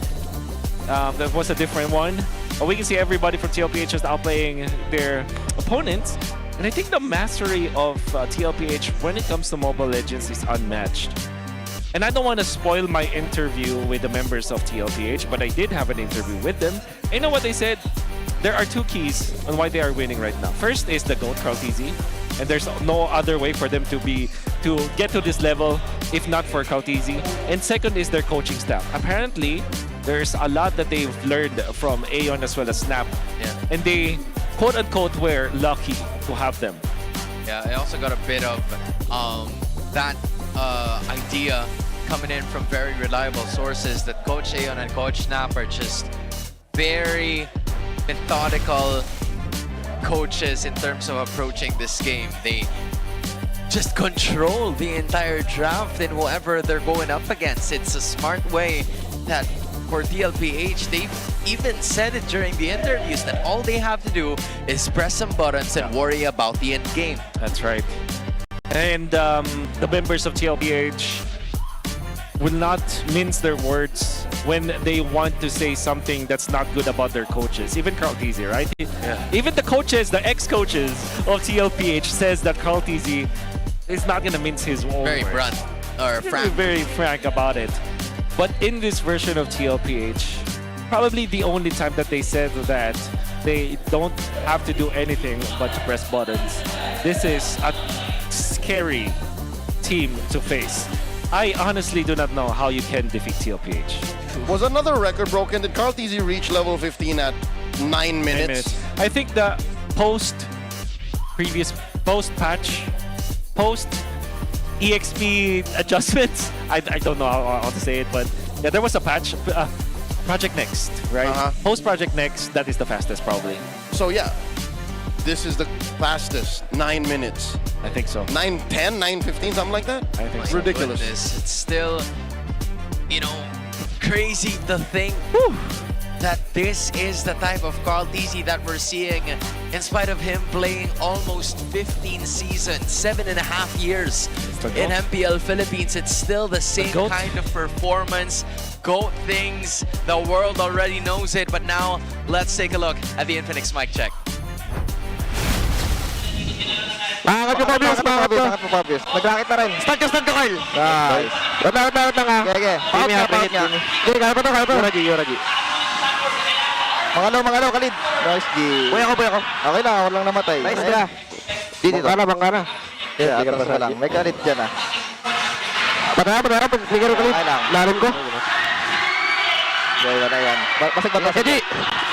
That was a different one. But we can see everybody from TLPH just outplaying their opponents. And I think the mastery of TLPH when it comes to Mobile Legends is unmatched. And I don't want to spoil my interview with the members of TLPH, but I did have an interview with them. And you know what they said? There are two keys on why they are winning right now. First is the GOAT, Carl TZ. And there's no other way for them to get to this level if not for Carl TZ. And second is their coaching staff. Apparently, there's a lot that they've learned from Aeon as well as Snap. Yeah. And they, quote-unquote, were lucky to have them. Yeah, I also got a bit of that idea coming in from very reliable sources that Coach Aeon and Coach Snap are just very methodical coaches in terms of approaching this game. They just control the entire draft and whoever they're going up against. It's a smart way that for TLPH, they've even said it during the interviews that all they have to do is press some buttons and worry about the end game. That's right. And the members of TLPH will not mince their words when they want to say something that's not good about their coaches. Even Carl TZ, right? Yeah. Even the coaches, the ex-coaches of TLPH says that Carl TZ is not going to mince his own Very words. blunt or frank. Very frank about it. But in this version of TLPH, probably the only time that they said that They don't have to do anything but to press buttons. This is a scary team to face. I honestly do not know how you can defeat TLPH. Was another record broken? Did Carl TZ reach level 15 at 9 minutes? I think the post-patch, post-EXP adjustments, I don't know how to say it, but yeah, there was a patch. Project Next, right? Post-Project Next, that is the fastest probably. So yeah, this is the fastest 9 minutes. I think so. 9:10, 9:15, something like that? I think It's so. ridiculous. Goodness, it's still, crazy to think that this is the type of Carl TZ that we're seeing in spite of him playing almost 15 seasons, 7.5 years in MPL Philippines. It's still the same kind of performance. GOAT things. The world already knows it, but now let's take a look at the Infinix mic check. Pangat mo, Fabius. Nag-rocket na rin. Start ka, Carl. Nice. Wait lang ha. Sige. Sige, kaya pa to. Yura G. Mangalaw, Khalid. Nice, G. Buhay ako. Okay lang, ako lang namatay. Nice na. Dito. Bangka na. Yeah, atras pa lang. May Khalid dyan ah. Patara. Bigyan ko Khalid. Lalim ko. Yan. Basig ba? Sige.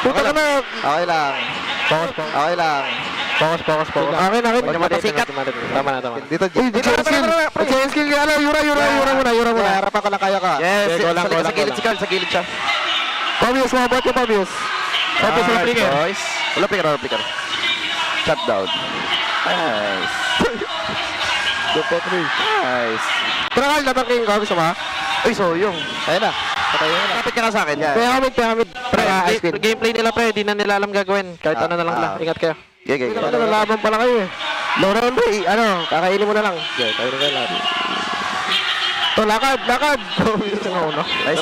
Puta ka na. Okay lang. Okay lang. Focus. Akin. Sikat. Tama na. Dito, skill. Yura muna. Harapan ko lang kaya ka. Yes. Sa gilid siya. Fabius, mabot yung Fabius. Fabius, wala picker. Shut down. Nice. 2-3. Nice. Tara, labang kayo kami sama. Uy, soyong. Ayun na. Kapit ka na sa akin. Pyramid. Gameplay nila pre, di na nila alam gagawin. Kahit ano na lang pala. Ingat kayo. Laban pala kayo eh. Low round boy, kakainin mo na lang. Tayo na kayo. To, lakad. Nice.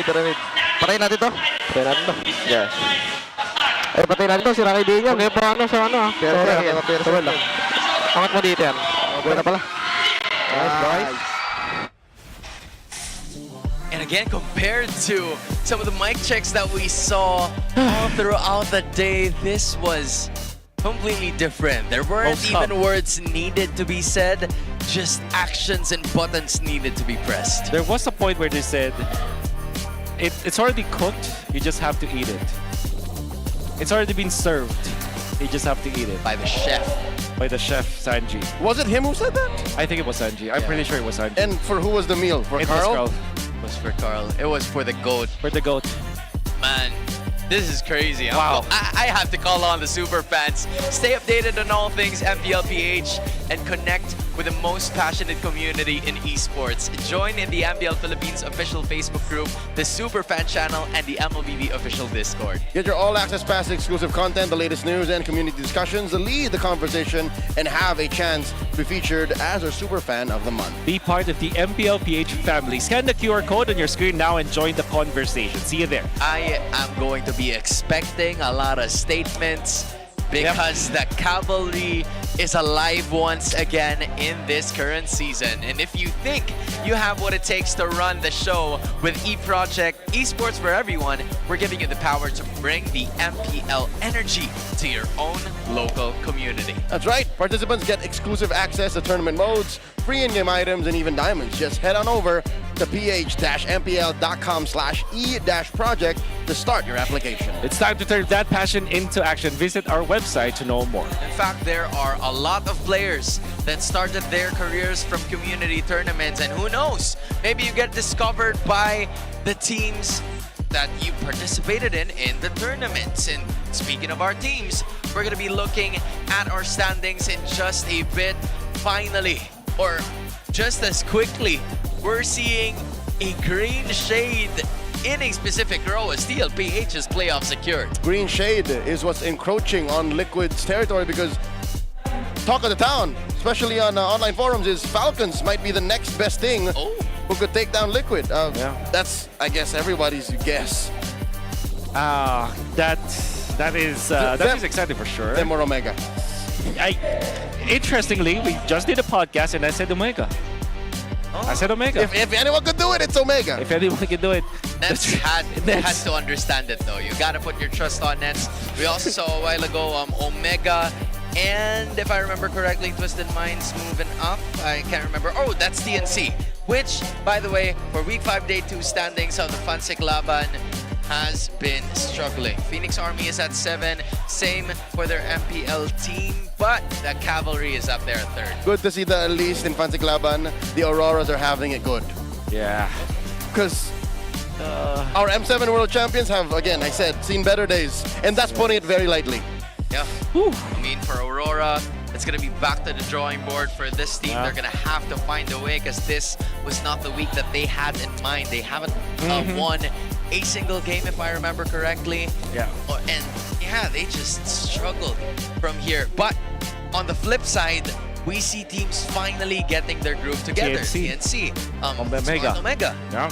Pyramid. Patayin natin to. Yeah. Patayin natin to, sira kay Dino. Okay, paano sa ano ha? Pero lang. Angat mo dito yan. Okay na pala. Nice, boys. And again, compared to some of the mic checks that we saw all throughout the day, this was completely different. There weren't even words needed to be said, just actions and buttons needed to be pressed. There was a point where they said, it's already cooked, you just have to eat it. It's already been served, you just have to eat it. By the chef. By the chef, Sanji. Was it him who said that? I think it was Sanji. I'm pretty sure it was Sanji. And for who was the meal? For Carl? It was for Carl. It was for the GOAT. For the GOAT. Man, this is crazy. Wow. I have to call on the super fans. Stay updated on all things MPL PH and connect with the most passionate community in esports. Join in the MPL Philippines official Facebook group, the Superfan channel, and the MLBB official Discord. Get your all-access pass exclusive content, the latest news and community discussions, lead the conversation, and have a chance to be featured as our Superfan of the Month. Be part of the MPL PH family. Scan the QR code on your screen now and join the conversation. See you there. I am going to be expecting a lot of statements because the cavalry is alive once again in this current season. And if you think you have what it takes to run the show with eProject, Esports for Everyone, we're giving you the power to bring the MPL energy to your own local community. That's right. Participants get exclusive access to tournament modes, free in-game items, and even diamonds. Just head on over to ph-mpl.com/e-project to start your application. It's time to turn that passion into action. Visit our website to know more. In fact, there are a lot of players that started their careers from community tournaments, and who knows, maybe you get discovered by the teams that you participated in the tournaments. And speaking of our teams, we're going to be looking at our standings in just a bit. Finally, or just as quickly, we're seeing a green shade in a specific row as TLPH's playoff secured. Green shade is what's encroaching on Liquid's territory because talk of the town, especially on online forums, is Falcons might be the next best thing who could take down Liquid. That's, I guess, everybody's guess. That is exciting for sure. Them or Omega. Interestingly, we just did a podcast and I said Omega. I said Omega. If anyone could do it, it's Omega. If anyone can do it. Nets had to understand it though. You gotta put your trust on Nets. We also saw a while ago Omega, and if I remember correctly, Twisted Minds moving up. I can't remember. Oh, that's TNC. Which, by the way, for Week 5 Day 2 standings of the Fansik Laban has been struggling. Phoenix Army is at 7. Same for their MPL team, but the Cavalry is up there at 3rd. Good to see that at least in Fansik Laban, the Auroras are having it good. Yeah. Because our M7 World Champions have, again, I said, seen better days. And that's putting it very lightly. Yeah. I mean, for Aurora, it's going to be back to the drawing board for this team. They're going to have to find a way because this was not the week that they had in mind. They haven't won a single game, if I remember correctly. Yeah. And yeah, they just struggled from here. But on the flip side, we see teams finally getting their groove together. TNC. Omega. Yeah.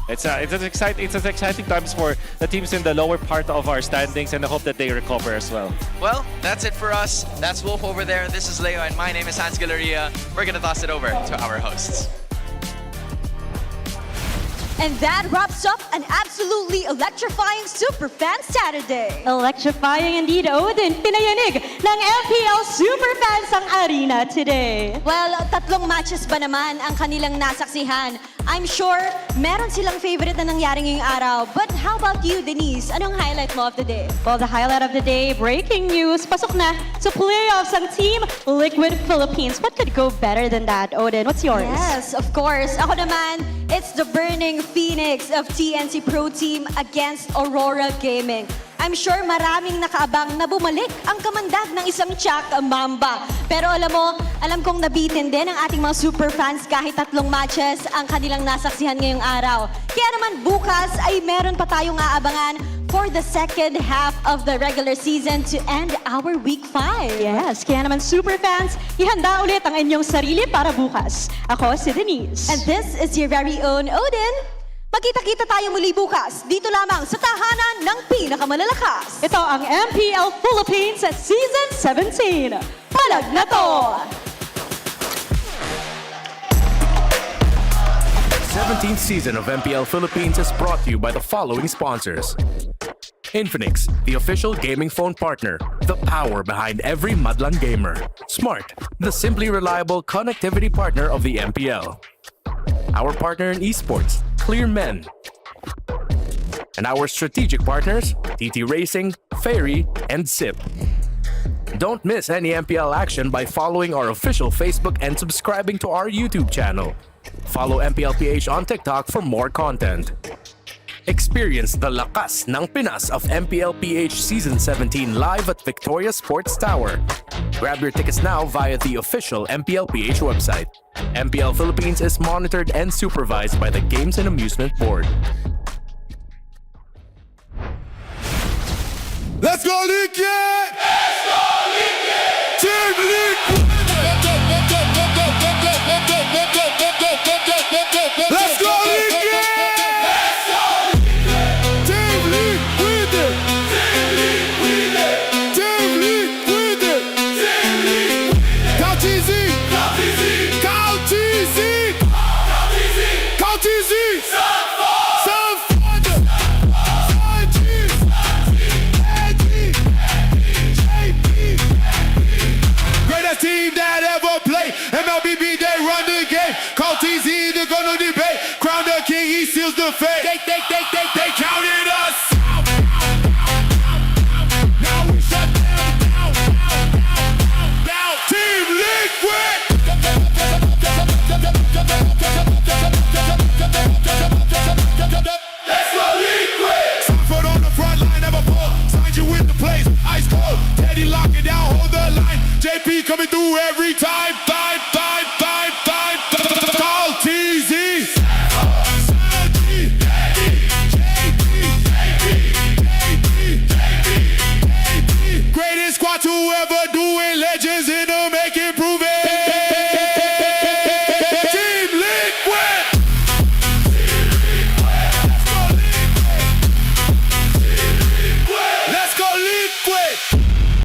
It's an exciting times for the teams in the lower part of our standings, and I hope that they recover as well. Well, that's it for us. That's Wolf over there. This is Leo, and my name is Hans Galleria. We're gonna toss it over to our hosts. And that wraps up an absolutely electrifying Superfan Saturday. Electrifying indeed, Odin. Pinayanig ng MPL Superfans ang arena today. Well, 3 matches ba naman ang kanilang nasaksihan? I'm sure meron silang favorite na nangyari ngayong araw. But how about you, Denise? Anong highlight mo of the day? Well, the highlight of the day, breaking news. Pasok na sa playoffs ang Team Liquid Philippines. What could go better than that, Odin? What's yours? Yes, of course. Ako naman, it's the burning Phoenix of TNC Pro Team against Aurora Gaming. I'm sure maraming nakaabang na bumalik ang kamandag ng isang Chak Mamba. Pero alam kong nabitin din ang ating mga super fans kahit 3 matches ang kanilang nasaksihan ngayong araw. Kaya naman bukas ay meron pa tayong aabangan for the second half of the regular season to end our Week 5. Yes, kaya naman super fans, ihanda ulit ang inyong sarili para bukas. Ako si Denise. And this is your very own Odin. Magkita-kita tayo muli bukas, dito lamang sa tahanan ng pinakamalalakas. Ito ang MPL Philippines at Season 17. Palag na to! 17th season of MPL Philippines is brought to you by the following sponsors. Infinix, the official gaming phone partner. The power behind every Madlang gamer. Smart, the simply reliable connectivity partner of the MPL. Our partner in esports, Clear Men. And our strategic partners, TT Racing, Ferry, and SIP. Don't miss any MPL action by following our official Facebook and subscribing to our YouTube channel. Follow MPL PH on TikTok for more content. Experience the lakas ng Pinas of MPL PH Season 17 live at Victoria Sports Tower. Grab your tickets now via the official MPL PH website. MPL Philippines is monitored and supervised by the Games and Amusement Board. Let's go, Liquid! Let's go, Liquid! Team Liquid! Let's go, Liquid! Team Liquid! Team Liquid! Team Liquid! Team Liquid! Count easy! Count easy! Count easy! Count easy! Team that ever play MLBB, they run the game. Call TZ, they're gonna debate. Crown the king, he seals the fate. They counted us out. Now we shut them down. Now Team Liquid. Let's go Liquid. Foot on the front line, never fall. Signed you with the place, ice cold. Teddy lock it down, hold the line. JP coming through every time.